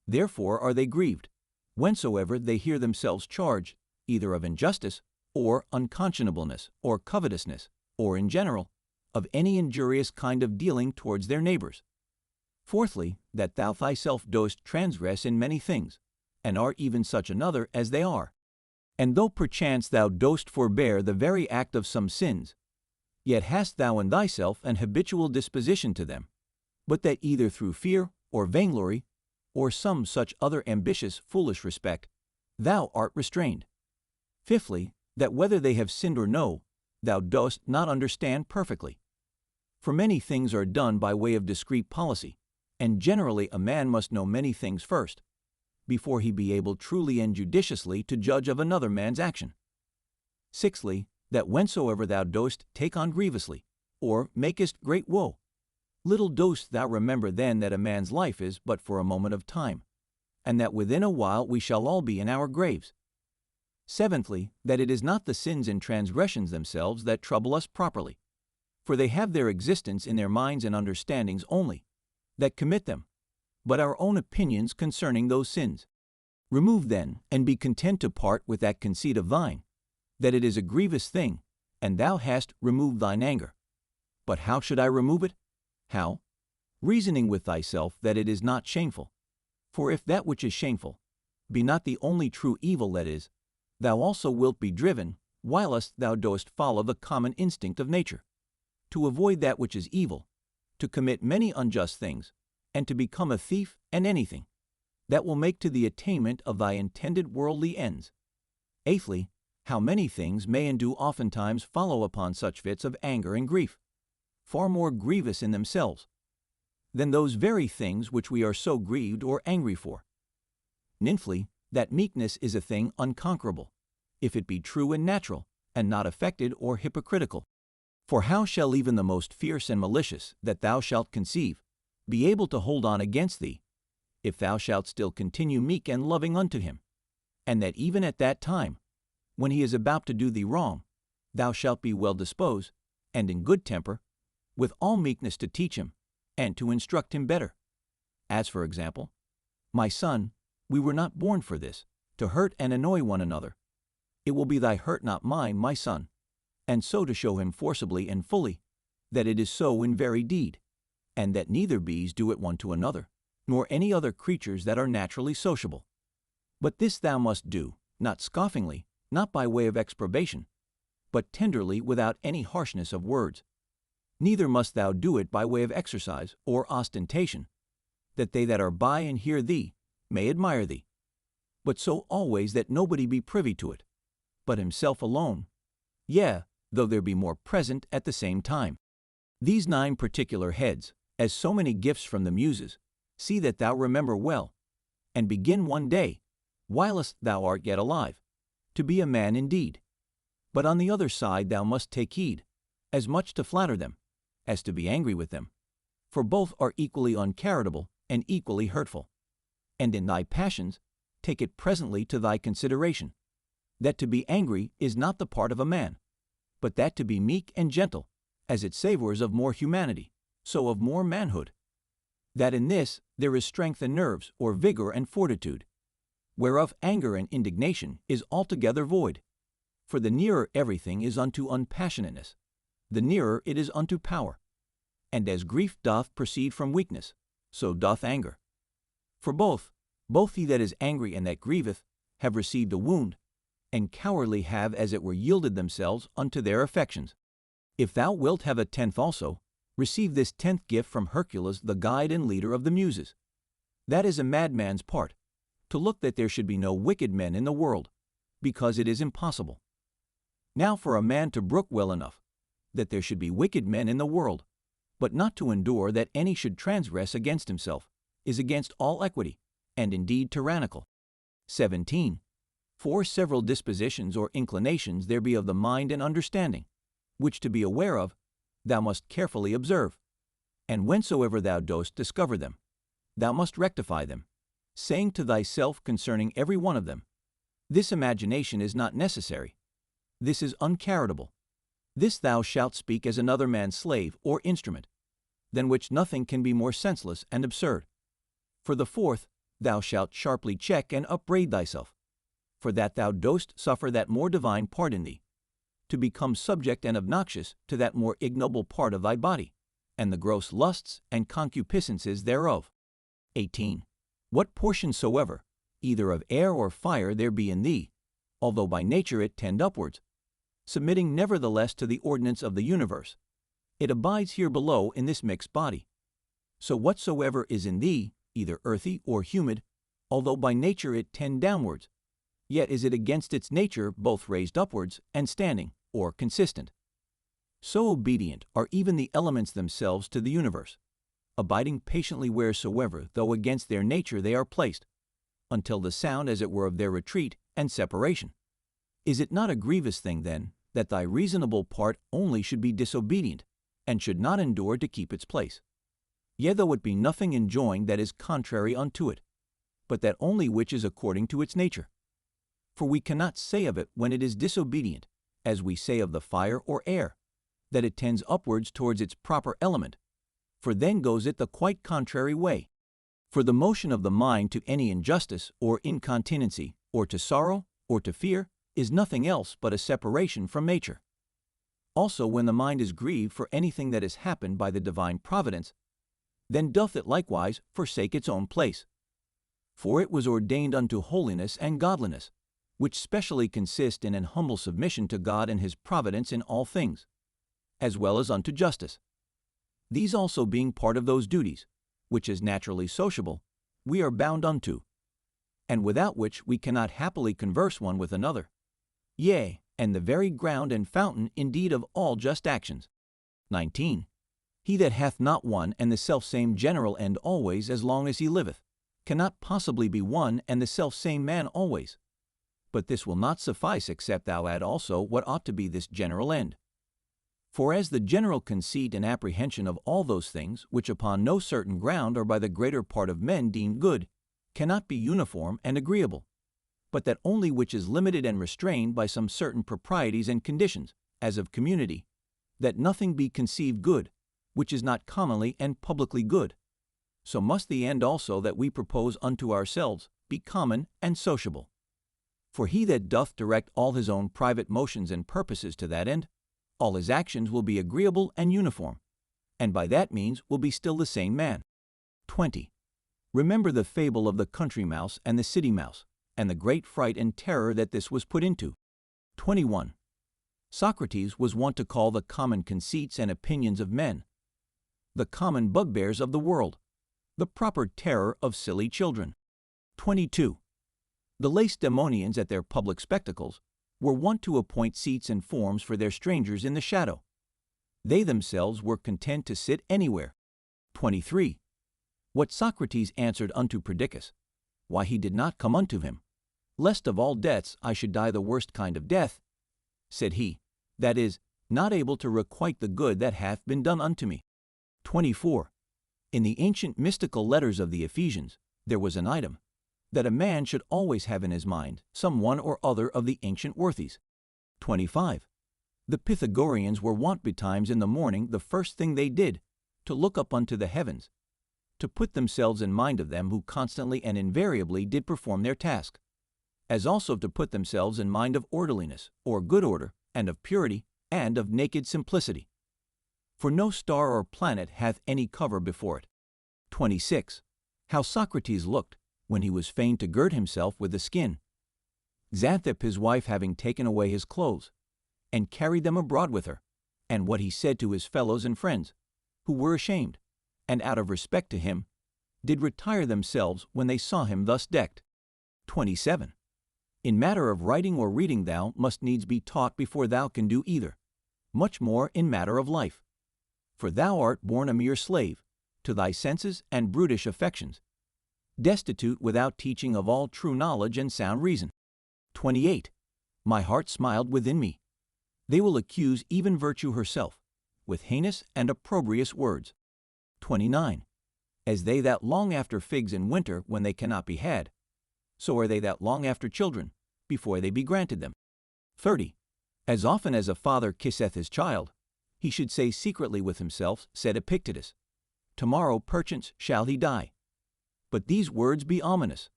Therefore are they grieved, whensoever they hear themselves charged, either of injustice, or unconscionableness, or covetousness, or in general, of any injurious kind of dealing towards their neighbors. Fourthly, that thou thyself dost transgress in many things, and art even such another as they are. And though perchance thou dost forbear the very act of some sins, yet hast thou in thyself an habitual disposition to them, but that either through fear, or vainglory, or some such other ambitious, foolish respect, thou art restrained. Fifthly, that whether they have sinned or no, thou dost not understand perfectly. For many things are done by way of discreet policy, and generally a man must know many things first, before he be able truly and judiciously to judge of another man's action. Sixthly, that whensoever thou dost take on grievously, or makest great woe, little dost thou remember then that a man's life is but for a moment of time, and that within a while we shall all be in our graves. Seventhly, that it is not the sins and transgressions themselves that trouble us properly, for they have their existence in their minds and understandings only, that commit them, but our own opinions concerning those sins. Remove then, and be content to part with that conceit of thine, that it is a grievous thing, and thou hast removed thine anger. But how should I remove it? How? Reasoning with thyself that it is not shameful. For if that which is shameful be not the only true evil that is, thou also wilt be driven, whilst thou dost follow the common instinct of nature, to avoid that which is evil, to commit many unjust things, and to become a thief and anything that will make to the attainment of thy intended worldly ends. Eighthly, how many things may and do oftentimes follow upon such fits of anger and grief, far more grievous in themselves than those very things which we are so grieved or angry for. Ninthly, that meekness is a thing unconquerable, if it be true and natural, and not affected or hypocritical. For how shall even the most fierce and malicious that thou shalt conceive be able to hold on against thee, if thou shalt still continue meek and loving unto him, and that even at that time, when he is about to do thee wrong, thou shalt be well disposed, and in good temper, with all meekness to teach him, and to instruct him better. As for example, my son, we were not born for this, to hurt and annoy one another. It will be thy hurt, not mine, my son, and so to show him forcibly and fully that it is so in very deed, and that neither bees do it one to another, nor any other creatures that are naturally sociable. But this thou must do, not scoffingly, not by way of exprobation, but tenderly without any harshness of words. Neither must thou do it by way of exercise or ostentation, that they that are by and hear thee may admire thee, but so always that nobody be privy to it, but himself alone, yea, though there be more present at the same time. These 9 particular heads, as so many gifts from the Muses, see that thou remember well, and begin one day, whilst thou art yet alive, to be a man indeed. But on the other side thou must take heed, as much to flatter them, as to be angry with them, for both are equally uncharitable and equally hurtful. And in thy passions, take it presently to thy consideration, that to be angry is not the part of a man, but that to be meek and gentle, as it savours of more humanity, so of more manhood. That in this there is strength and nerves, or vigor and fortitude, whereof anger and indignation is altogether void. For the nearer everything is unto unpassionateness, the nearer it is unto power. And as grief doth proceed from weakness, so doth anger. For both he that is angry and that grieveth, have received a wound, and cowardly have as it were yielded themselves unto their affections. If thou wilt have a 10th also, receive this 10th gift from Hercules, the guide and leader of the Muses. That is a madman's part, to look that there should be no wicked men in the world, because it is impossible. Now for a man to brook well enough, that there should be wicked men in the world, but not to endure that any should transgress against himself, is against all equity, and indeed tyrannical. 17. For several dispositions or inclinations there be of the mind and understanding, which to be aware of, thou must carefully observe, and whensoever thou dost discover them, thou must rectify them, saying to thyself concerning every one of them, this imagination is not necessary, this is uncharitable, this thou shalt speak as another man's slave or instrument, than which nothing can be more senseless and absurd. For the 4th, thou shalt sharply check and upbraid thyself, for that thou dost suffer that more divine part in thee, to become subject and obnoxious to that more ignoble part of thy body, and the gross lusts and concupiscences thereof. 18. What portion soever, either of air or fire there be in thee, although by nature it tend upwards, submitting nevertheless to the ordinance of the universe, it abides here below in this mixed body. So whatsoever is in thee, either earthy or humid, although by nature it tend downwards, yet is it against its nature both raised upwards and standing, or consistent. So obedient are even the elements themselves to the universe, abiding patiently wheresoever, though against their nature they are placed, until the sound as it were of their retreat and separation. Is it not a grievous thing, then, that thy reasonable part only should be disobedient, and should not endure to keep its place? Yea, though it be nothing enjoined that is contrary unto it, but that only which is according to its nature. For we cannot say of it when it is disobedient, as we say of the fire or air, that it tends upwards towards its proper element, for then goes it the quite contrary way. For the motion of the mind to any injustice or incontinency, or to sorrow, or to fear, is nothing else but a separation from nature. Also, when the mind is grieved for anything that has happened by the divine providence, then doth it likewise forsake its own place. For it was ordained unto holiness and godliness, which specially consist in an humble submission to God and His providence in all things, as well as unto justice. These also being part of those duties, which is naturally sociable, we are bound unto, and without which we cannot happily converse one with another. Yea, and the very ground and fountain indeed of all just actions. 19. He that hath not one and the selfsame general end always as long as he liveth, cannot possibly be one and the selfsame man always. But this will not suffice except thou add also what ought to be this general end. For as the general conceit and apprehension of all those things, which upon no certain ground are by the greater part of men deemed good, cannot be uniform and agreeable, but that only which is limited and restrained by some certain proprieties and conditions, as of community, that nothing be conceived good, which is not commonly and publicly good, so must the end also that we propose unto ourselves be common and sociable. For he that doth direct all his own private motions and purposes to that end, all his actions will be agreeable and uniform, and by that means will be still the same man. 20. Remember the fable of the country mouse and the city mouse, and the great fright and terror that this was put into. 21. Socrates was wont to call the common conceits and opinions of men the common bugbears of the world, the proper terror of silly children. 22. The Lacedaemonians at their public spectacles were wont to appoint seats and forms for their strangers in the shadow. They themselves were content to sit anywhere. 23. What Socrates answered unto Perdiccas, why he did not come unto him, lest of all deaths I should die the worst kind of death, said he, that is, not able to requite the good that hath been done unto me. 24. In the ancient mystical letters of the Ephesians there was an item, that a man should always have in his mind some one or other of the ancient worthies. 25. The Pythagoreans were wont betimes in the morning the first thing they did, to look up unto the heavens, to put themselves in mind of them who constantly and invariably did perform their task, as also to put themselves in mind of orderliness, or good order, and of purity, and of naked simplicity. For no star or planet hath any cover before it. 26. How Socrates looked, when he was fain to gird himself with the skin, Xanthip his wife having taken away his clothes, and carried them abroad with her, and what he said to his fellows and friends, who were ashamed, and out of respect to him, did retire themselves when they saw him thus decked. 27. In matter of writing or reading thou must needs be taught before thou can do either, much more in matter of life. For thou art born a mere slave, to thy senses and brutish affections, destitute without teaching of all true knowledge and sound reason. 28. My heart smiled within me. They will accuse even virtue herself, with heinous and opprobrious words. 29. As they that long after figs in winter when they cannot be had, so are they that long after children, before they be granted them. 30. As often as a father kisseth his child, he should say secretly with himself, said Epictetus, Tomorrow perchance shall he die. But these words be ominous.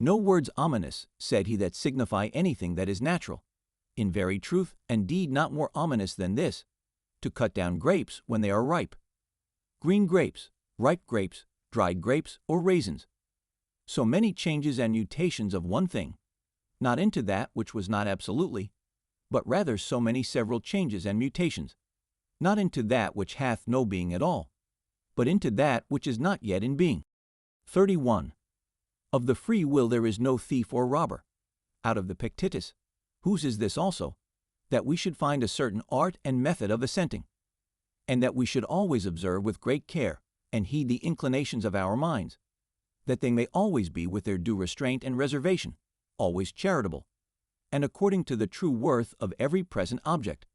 No words ominous, said he, that signify anything that is natural. In very truth and deed not more ominous than this, to cut down grapes when they are ripe. Green grapes, ripe grapes, dried grapes, or raisins. So many changes and mutations of one thing, not into that which was not absolutely, but rather so many several changes and mutations, not into that which hath no being at all, but into that which is not yet in being. 31. Of the free will there is no thief or robber. Out of the Epictetus, whose is this also, that we should find a certain art and method of assenting, and that we should always observe with great care, and heed the inclinations of our minds, that they may always be with their due restraint and reservation, always charitable, and according to the true worth of every present object.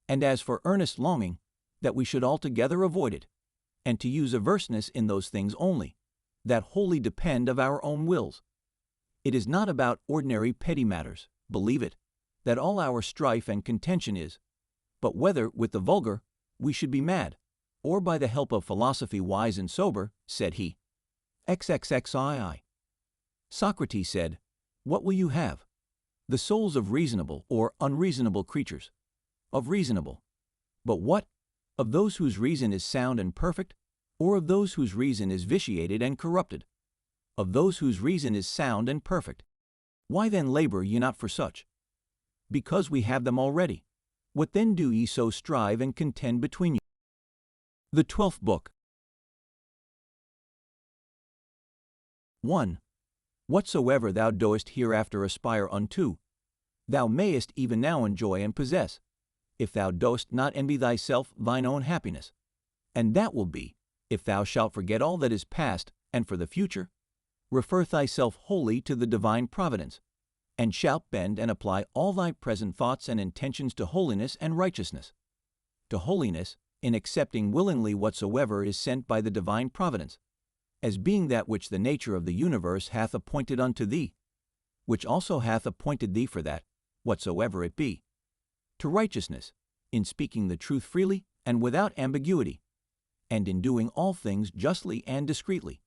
And as for earnest longing, that we should altogether avoid it, and to use averseness in those things only, that wholly depend of our own wills. It is not about ordinary petty matters, believe it, that all our strife and contention is, but whether with the vulgar we should be mad, or by the help of philosophy wise and sober, said he. XXXII. Socrates said, What will you have? The souls of reasonable or unreasonable creatures. Of reasonable. But what? Of those whose reason is sound and perfect, or of those whose reason is vitiated and corrupted? Of those whose reason is sound and perfect. Why then labor ye not for such? Because we have them already. What then do ye so strive and contend between you? The 12th Book. 1. Whatsoever thou doest hereafter aspire unto, thou mayest even now enjoy and possess, if thou dost not envy thyself thine own happiness. And that will be, if thou shalt forget all that is past, and for the future, refer thyself wholly to the divine providence, and shalt bend and apply all thy present thoughts and intentions to holiness and righteousness. To holiness, in accepting willingly whatsoever is sent by the divine providence, as being that which the nature of the universe hath appointed unto thee, which also hath appointed thee for that, whatsoever it be. To righteousness, in speaking the truth freely and without ambiguity, and in doing all things justly and discreetly.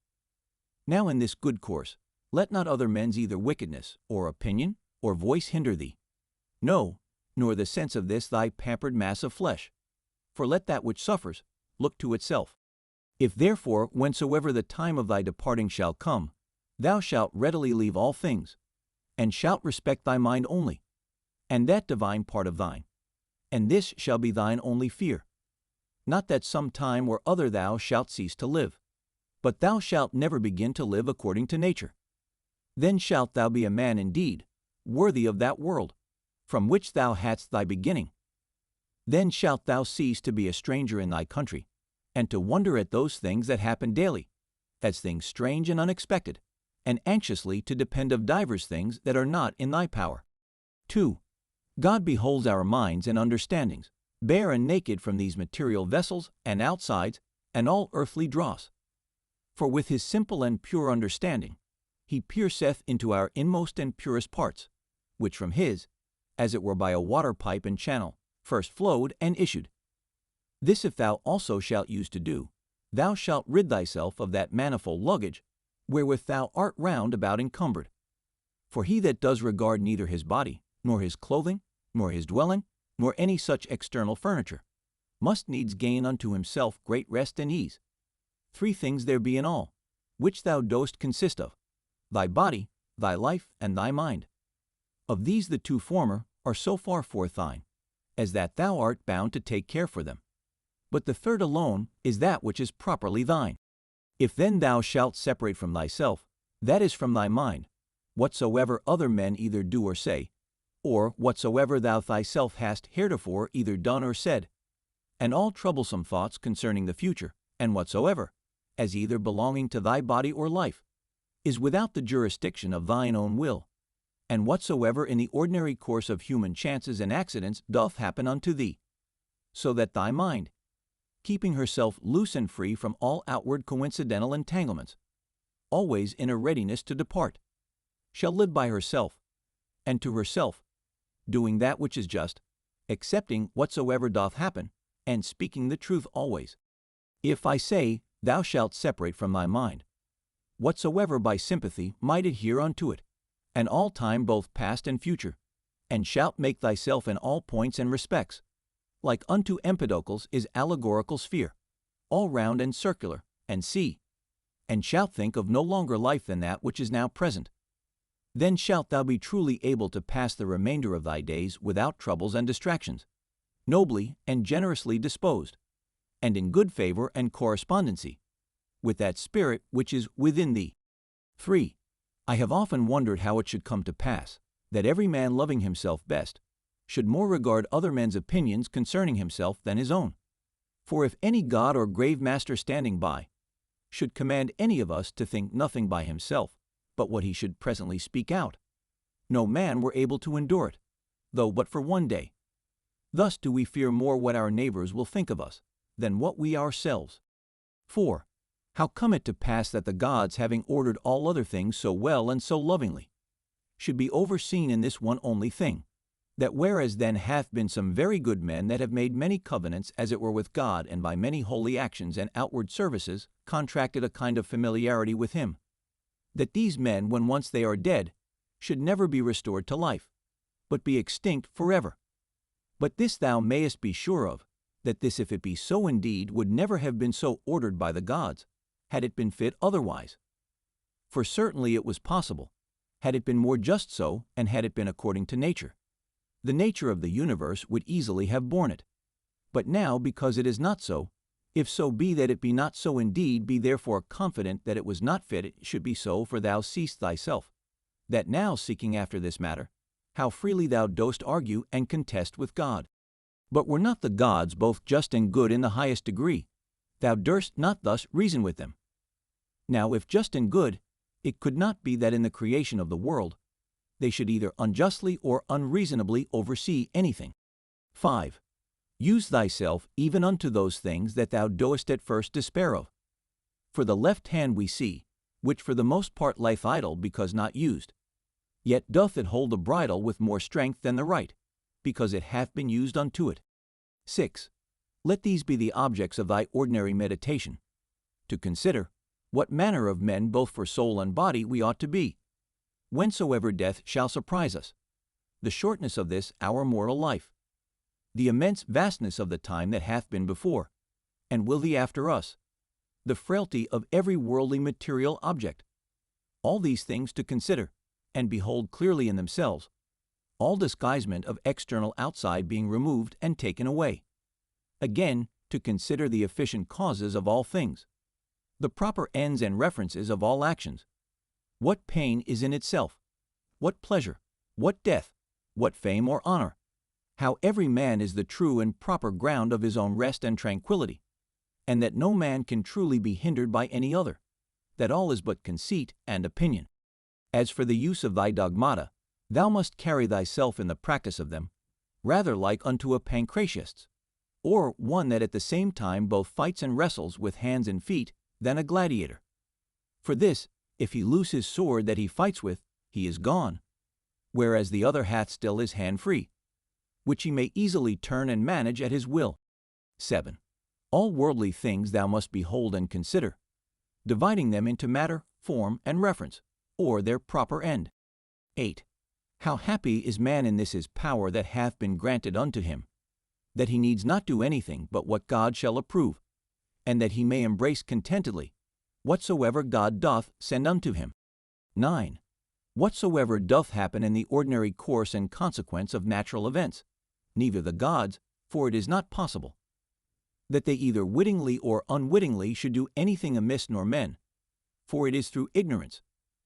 Now in this good course, let not other men's either wickedness, or opinion, or voice hinder thee. No, nor the sense of this thy pampered mass of flesh. For let that which suffers look to itself. If therefore, whensoever the time of thy departing shall come, thou shalt readily leave all things, and shalt respect thy mind only, and that divine part of thine, and this shall be thine only fear. Not that some time or other thou shalt cease to live, but thou shalt never begin to live according to nature. Then shalt thou be a man indeed, worthy of that world, from which thou hadst thy beginning. Then shalt thou cease to be a stranger in thy country, and to wonder at those things that happen daily, as things strange and unexpected, and anxiously to depend of divers things that are not in thy power. 2. God beholds our minds and understandings, bare and naked from these material vessels and outsides, and all earthly dross. For with his simple and pure understanding, He pierceth into our inmost and purest parts, which from his, as it were by a water pipe and channel, first flowed and issued. This if thou also shalt use to do, thou shalt rid thyself of that manifold luggage, wherewith thou art round about encumbered. For he that does regard neither his body, nor his clothing, nor his dwelling, nor any such external furniture, must needs gain unto himself great rest and ease. 3 things there be in all, which thou dost consist of, thy body, thy life, and thy mind. Of these the 2 former are so far forth thine, as that thou art bound to take care for them. But the 3rd alone is that which is properly thine. If then thou shalt separate from thyself, that is from thy mind, whatsoever other men either do or say, or whatsoever thou thyself hast heretofore either done or said, and all troublesome thoughts concerning the future, and whatsoever, as either belonging to thy body or life, is without the jurisdiction of thine own will, and whatsoever in the ordinary course of human chances and accidents doth happen unto thee, so that thy mind, keeping herself loose and free from all outward coincidental entanglements, always in a readiness to depart, shall live by herself, and to herself, doing that which is just, accepting whatsoever doth happen, and speaking the truth always. If I say, thou shalt separate from thy mind, whatsoever by sympathy might adhere unto it, and all time both past and future, and shalt make thyself in all points and respects, like unto Empedocles is allegorical sphere, all round and circular, and see, and shalt think of no longer life than that which is now present. Then shalt thou be truly able to pass the remainder of thy days without troubles and distractions, nobly and generously disposed, and in good favor and correspondency, with that spirit which is within thee. 3. I have often wondered how it should come to pass, that every man loving himself best, should more regard other men's opinions concerning himself than his own. For if any god or grave master standing by should command any of us to think nothing by himself, but what he should presently speak out, no man were able to endure it, though but for one day. Thus do we fear more what our neighbors will think of us, than what we ourselves. 4. How come it to pass that the gods, having ordered all other things so well and so lovingly, should be overseen in this one only thing, that whereas then hath been some very good men that have made many covenants as it were with God, and by many holy actions and outward services contracted a kind of familiarity with him, that these men, when once they are dead, should never be restored to life, but be extinct forever. But this thou mayest be sure of, that this, if it be so indeed, would never have been so ordered by the gods, had it been fit otherwise. For certainly it was possible, had it been more just so, and had it been according to nature. The nature of the universe would easily have borne it. But now, because it is not so, if so be that it be not so indeed, be therefore confident that it was not fit it should be so, for thou seest thyself, that now seeking after this matter, how freely thou dost argue and contest with God. But were not the gods both just and good in the highest degree, thou durst not thus reason with them. Now if just and good, it could not be that in the creation of the world, they should either unjustly or unreasonably oversee anything. 5. Use thyself even unto those things that thou doest at first despair of. For the left hand we see, which for the most part lieth idle because not used, yet doth it hold the bridle with more strength than the right, because it hath been used unto it. 6. Let these be the objects of thy ordinary meditation, to consider what manner of men both for soul and body we ought to be, whensoever death shall surprise us, the shortness of this our mortal life, the immense vastness of the time that hath been before, and will be after us, the frailty of every worldly material object. All these things to consider, and behold clearly in themselves, all disguisement of external outside being removed and taken away. Again, to consider the efficient causes of all things, the proper ends and references of all actions. What pain is in itself? What pleasure? What death? What fame or honor? How every man is the true and proper ground of his own rest and tranquility, and that no man can truly be hindered by any other, that all is but conceit and opinion. As for the use of thy dogmata, thou must carry thyself in the practice of them, rather like unto a Pancratiast, or one that at the same time both fights and wrestles with hands and feet, than a gladiator. For this, If he loose his sword that he fights with, he is gone, whereas the other hath still his hand free, which he may easily turn and manage at his will. 7. All worldly things thou must behold and consider, dividing them into matter, form, and reference, or their proper end. 8. How happy is man in this his power that hath been granted unto him, that he needs not do anything but what God shall approve, and that he may embrace contentedly whatsoever God doth send unto him. 9. Whatsoever doth happen in the ordinary course and consequence of natural events, neither the gods, for it is not possible, that they either wittingly or unwittingly should do anything amiss, nor men, for it is through ignorance,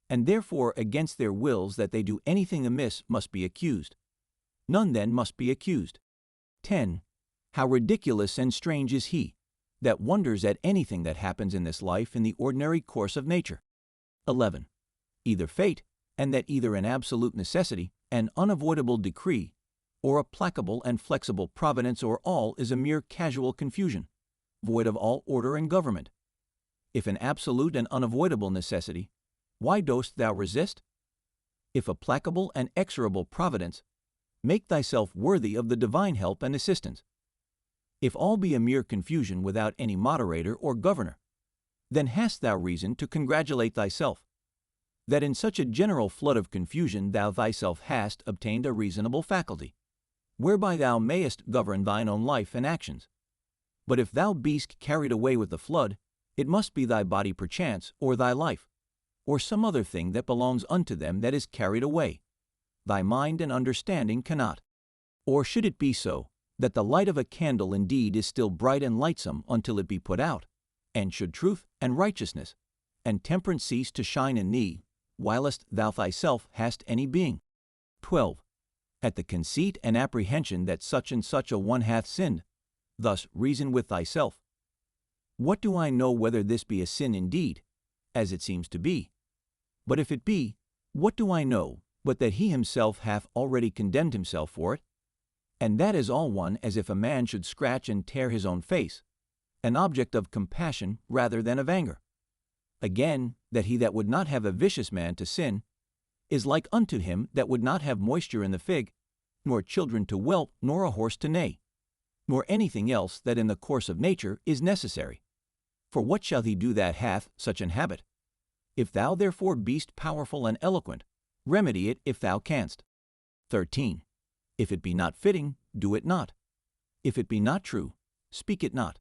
and therefore against their wills that they do anything amiss must be accused. None then must be accused. 10. How ridiculous and strange is he that wonders at anything that happens in this life in the ordinary course of nature. 11. Either fate, and that either an absolute necessity, an unavoidable decree, or a placable and flexible providence, or all is a mere casual confusion, void of all order and government. If an absolute and unavoidable necessity, why dost thou resist? If a placable and exorable providence, make thyself worthy of the divine help and assistance. If all be a mere confusion without any moderator or governor, then hast thou reason to congratulate thyself, that in such a general flood of confusion thou thyself hast obtained a reasonable faculty, whereby thou mayest govern thine own life and actions. But if thou beest carried away with the flood, it must be thy body perchance, or thy life, or some other thing that belongs unto them that is carried away. Thy mind and understanding cannot. Or should it be so, that the light of a candle indeed is still bright and lightsome until it be put out, and should truth and righteousness and temperance cease to shine in thee, whilst thou thyself hast any being? 12. At the conceit and apprehension that such and such a one hath sinned, thus reason with thyself. What do I know whether this be a sin indeed, as it seems to be? But if it be, what do I know but that he himself hath already condemned himself for it? And that is all one as if a man should scratch and tear his own face, an object of compassion rather than of anger. Again, that he that would not have a vicious man to sin is like unto him that would not have moisture in the fig, nor children to whelp, nor a horse to neigh, nor anything else that in the course of nature is necessary. For what shall he do that hath such an habit? If thou therefore beest powerful and eloquent, remedy it if thou canst. 13. If it be not fitting, do it not. If it be not true, speak it not.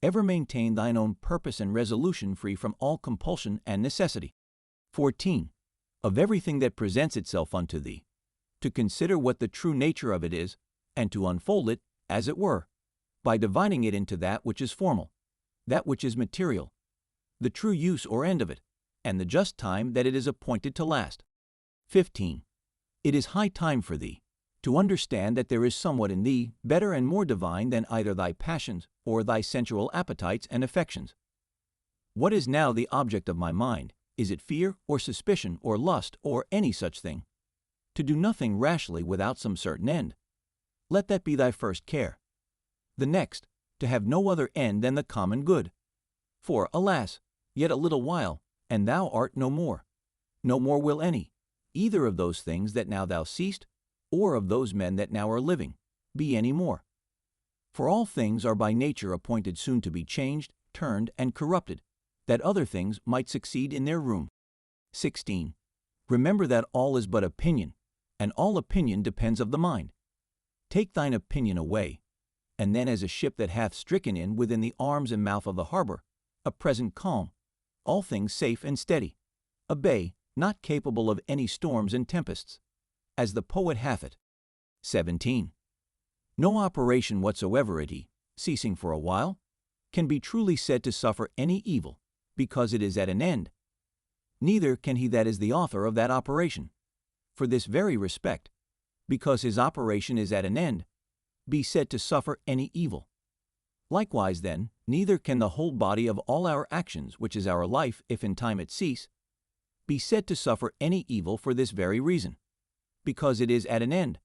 Ever maintain thine own purpose and resolution free from all compulsion and necessity. 14. Of everything that presents itself unto thee, to consider what the true nature of it is, and to unfold it, as it were, by dividing it into that which is formal, that which is material, the true use or end of it, and the just time that it is appointed to last. 15. It is high time for thee to understand that there is somewhat in thee better and more divine than either thy passions or thy sensual appetites and affections. What is now the object of my mind? Is it fear or suspicion or lust or any such thing? To do nothing rashly without some certain end. Let that be thy first care. The next, to have no other end than the common good. For, alas, yet a little while, and thou art no more. No more will any, either of those things that now thou seest, or of those men that now are living, be any more. For all things are by nature appointed soon to be changed, turned, and corrupted, that other things might succeed in their room. 16. Remember that all is but opinion, and all opinion depends of the mind. Take thine opinion away, and then as a ship that hath stricken in within the arms and mouth of the harbor, a present calm, all things safe and steady, a bay not capable of any storms and tempests, as the poet hath it. 17. No operation whatsoever at he, ceasing for a while, can be truly said to suffer any evil, because it is at an end. Neither can he that is the author of that operation, for this very respect, because his operation is at an end, be said to suffer any evil. Likewise, then, neither can the whole body of all our actions, which is our life, if in time it cease, be said to suffer any evil for this very reason, because it is at an end,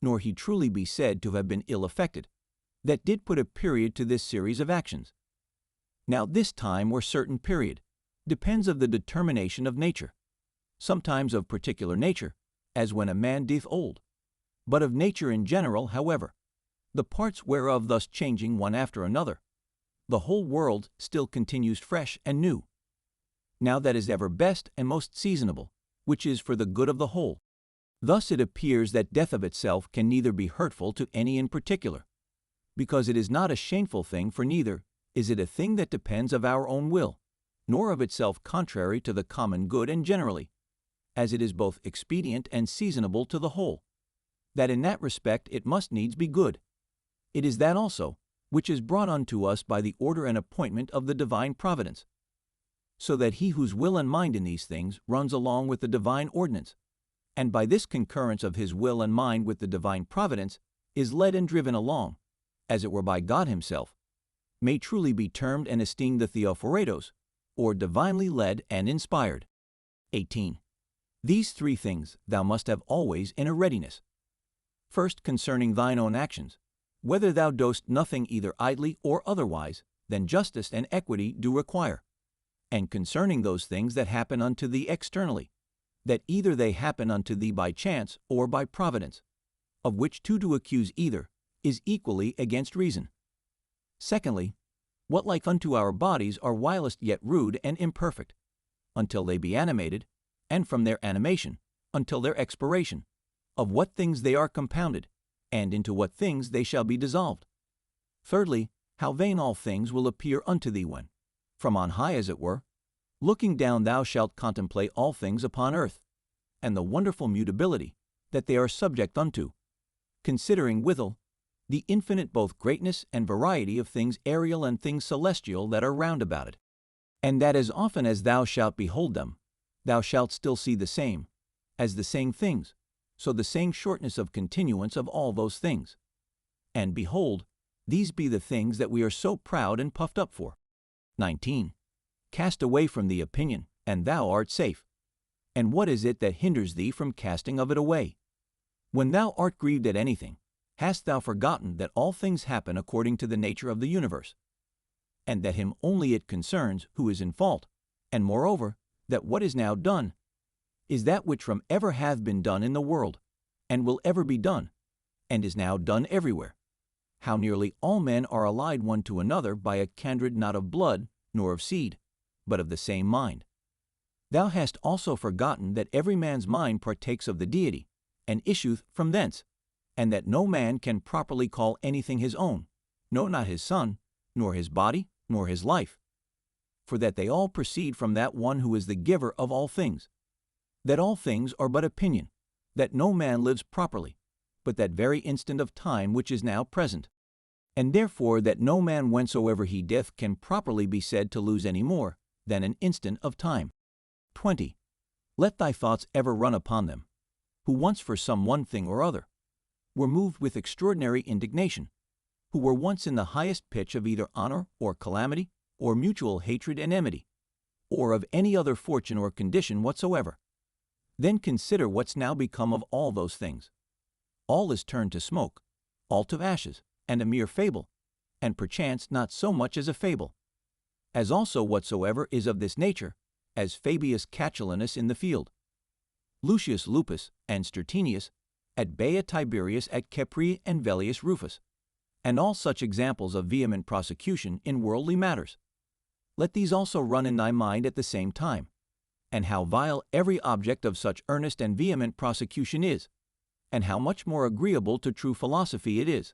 nor he truly be said to have been ill affected, that did put a period to this series of actions. Now this time or certain period, depends of the determination of nature, sometimes of particular nature, as when a man doth old, but of nature in general, however, the parts whereof thus changing one after another, the whole world still continues fresh and new. Now that is ever best and most seasonable, which is for the good of the whole. Thus it appears that death of itself can neither be hurtful to any in particular, because it is not a shameful thing, for neither is it a thing that depends of our own will, nor of itself contrary to the common good and generally, as it is both expedient and seasonable to the whole, that in that respect it must needs be good. It is that also which is brought unto us by the order and appointment of the divine providence, so that he whose will and mind in these things runs along with the divine ordinance, and by this concurrence of his will and mind with the divine providence is led and driven along, as it were by God himself, may truly be termed and esteemed the Theophoretos, or divinely led and inspired. 18. These three things thou must have always in a readiness. First, concerning thine own actions, whether thou dost nothing either idly or otherwise than justice and equity do require, and concerning those things that happen unto thee externally, that either they happen unto thee by chance or by providence, of which two to accuse either is equally against reason. Secondly, what like unto our bodies are whilst yet rude and imperfect, until they be animated, and from their animation until their expiration, of what things they are compounded, and into what things they shall be dissolved. Thirdly, how vain all things will appear unto thee when, from on high as it were, looking down thou shalt contemplate all things upon earth, and the wonderful mutability that they are subject unto, considering withal the infinite both greatness and variety of things aerial and things celestial that are round about it, and that as often as thou shalt behold them, thou shalt still see the same, as the same things, so the same shortness of continuance of all those things. And behold, these be the things that we are so proud and puffed up for. 19. Cast away from thee opinion, and thou art safe. And what is it that hinders thee from casting of it away? When thou art grieved at anything, hast thou forgotten that all things happen according to the nature of the universe, and that him only it concerns who is in fault, and moreover, that what is now done is that which from ever hath been done in the world, and will ever be done, and is now done everywhere, how nearly all men are allied one to another by a kindred not of blood nor of seed, but of the same mind. Thou hast also forgotten that every man's mind partakes of the deity, and issueth from thence, and that no man can properly call anything his own, no, not his son, nor his body, nor his life, for that they all proceed from that one who is the giver of all things, that all things are but opinion, that no man lives properly, but that very instant of time which is now present, and therefore that no man whensoever he doth can properly be said to lose any more than an instant of time. 20. Let thy thoughts ever run upon them, who once for some one thing or other were moved with extraordinary indignation, who were once in the highest pitch of either honor or calamity, or mutual hatred and enmity, or of any other fortune or condition whatsoever. Then consider what's now become of all those things. All is turned to smoke, all to ashes, and a mere fable, and perchance not so much as a fable, as also whatsoever is of this nature, as Fabius Catulinus in the field, Lucius Lupus and Stertinius at Bea Tiberius at Capri and Vellius Rufus, and all such examples of vehement prosecution in worldly matters. Let these also run in thy mind at the same time, and how vile every object of such earnest and vehement prosecution is, and how much more agreeable to true philosophy it is,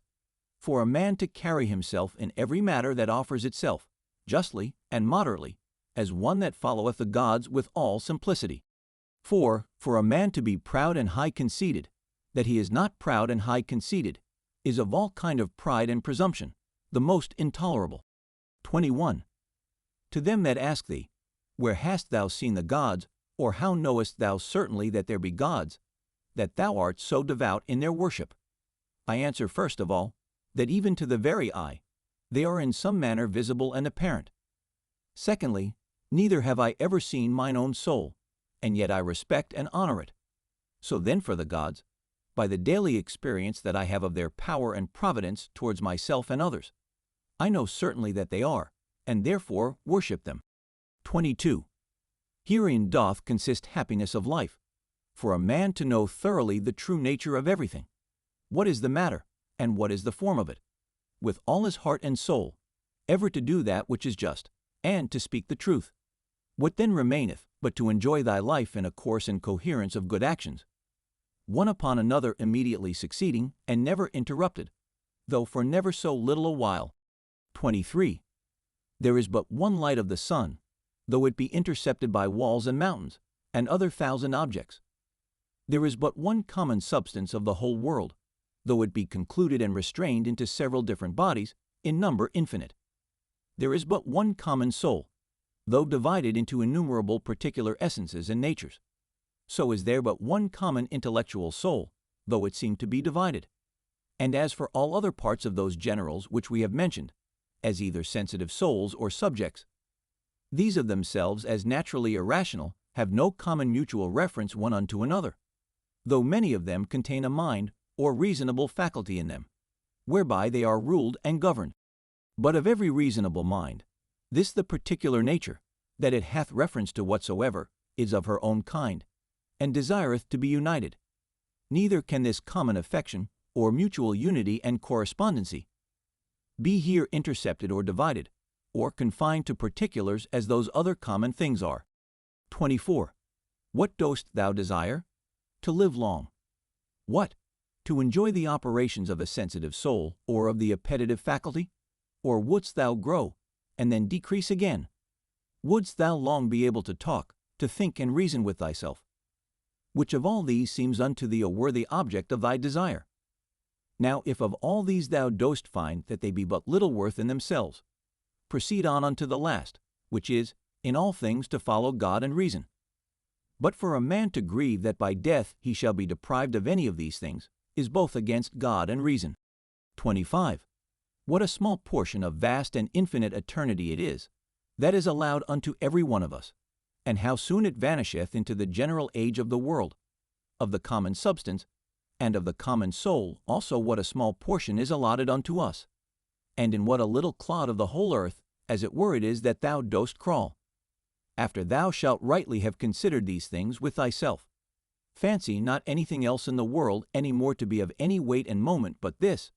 for a man to carry himself in every matter that offers itself, justly and moderately, as one that followeth the gods with all simplicity. For a man to be proud and high-conceited, that he is not proud and high-conceited, is of all kind of pride and presumption, the most intolerable. 21. To them that ask thee, where hast thou seen the gods, or how knowest thou certainly that there be gods, that thou art so devout in their worship? I answer first of all, that even to the very eye, they are in some manner visible and apparent. Secondly, neither have I ever seen mine own soul, and yet I respect and honor it. So then for the gods, by the daily experience that I have of their power and providence towards myself and others, I know certainly that they are, and therefore worship them. 22. Herein doth consist happiness of life, for a man to know thoroughly the true nature of everything, what is the matter, and what is the form of it, with all his heart and soul, ever to do that which is just, and to speak the truth. What then remaineth, but to enjoy thy life in a course and coherence of good actions, one upon another immediately succeeding, and never interrupted, though for never so little a while. 23. There is but one light of the sun, though it be intercepted by walls and mountains, and other thousand objects. There is but one common substance of the whole world, though it be concluded and restrained into several different bodies, in number infinite. There is but one common soul, though divided into innumerable particular essences and natures. So is there but one common intellectual soul, though it seem to be divided. And as for all other parts of those generals which we have mentioned, as either sensitive souls or subjects, these of themselves as naturally irrational have no common mutual reference one unto another, though many of them contain a mind or reasonable faculty in them, whereby they are ruled and governed. But of every reasonable mind, this the particular nature, that it hath reference to whatsoever is of her own kind, and desireth to be united. Neither can this common affection, or mutual unity and correspondency, be here intercepted or divided, or confined to particulars as those other common things are. 24. What dost thou desire? To live long. What? To enjoy the operations of a sensitive soul, or of the appetitive faculty? Or wouldst thou grow, and then decrease again? Wouldst thou long be able to talk, to think and reason with thyself? Which of all these seems unto thee a worthy object of thy desire? Now if of all these thou dost find that they be but little worth in themselves, proceed on unto the last, which is, in all things to follow God and reason. But for a man to grieve that by death he shall be deprived of any of these things, is both against God and reason. 25. What a small portion of vast and infinite eternity it is, that is allowed unto every one of us, and how soon it vanisheth into the general age of the world, of the common substance, and of the common soul also what a small portion is allotted unto us, and in what a little clod of the whole earth, as it were, it is that thou dost crawl. After thou shalt rightly have considered these things with thyself, fancy not anything else in the world any more to be of any weight and moment but this,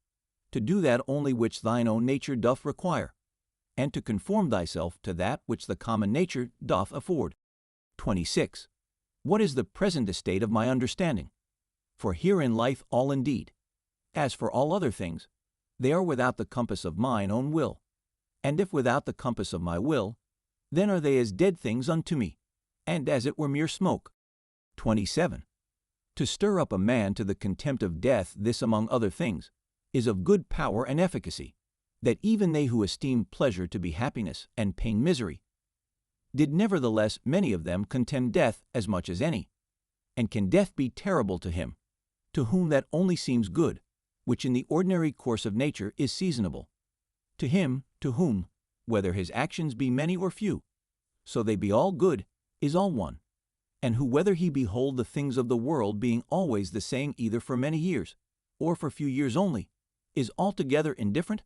to do that only which thine own nature doth require, and to conform thyself to that which the common nature doth afford. 26. What is the present estate of my understanding? For herein lieth all indeed. As for all other things, they are without the compass of mine own will. And if without the compass of my will, then are they as dead things unto me, and as it were mere smoke. 27. To stir up a man to the contempt of death, this among other things, is of good power and efficacy, that even they who esteem pleasure to be happiness and pain misery, did nevertheless many of them contemn death as much as any. And can death be terrible to him, to whom that only seems good, which in the ordinary course of nature is seasonable? To him, to whom, whether his actions be many or few, so they be all good, is all one, and who whether he behold the things of the world being always the same either for many years, or for few years only, is altogether indifferent?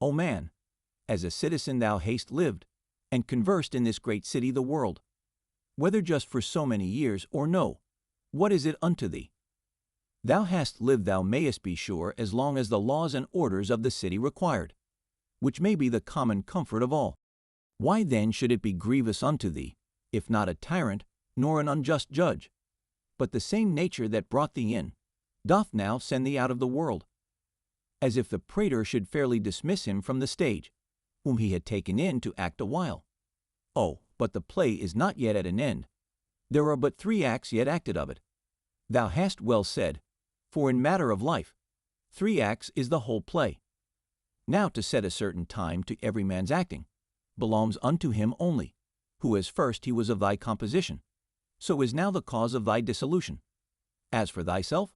O man, as a citizen thou hast lived, and conversed in this great city the world, whether just for so many years or no, what is it unto thee? Thou hast lived, thou mayest be sure, as long as the laws and orders of the city required, which may be the common comfort of all. Why then should it be grievous unto thee, if not a tyrant, nor an unjust judge? But the same nature that brought thee in, doth now send thee out of the world, as if the praetor should fairly dismiss him from the stage, whom he had taken in to act a while. Oh, but the play is not yet at an end. There are but 3 acts yet acted of it. Thou hast well said, for in matter of life, 3 acts is the whole play. Now to set a certain time to every man's acting, belongs unto him only, who as first he was of thy composition, so is now the cause of thy dissolution. As for thyself,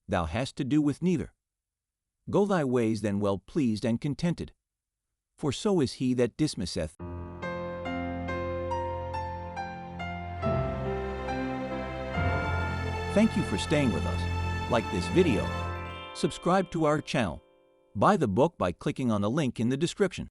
thou hast to do with neither. Go thy ways then well pleased and contented, for so is he that dismisseth. Thank you for staying with us. Like this video, subscribe to our channel, buy the book by clicking on the link in the description.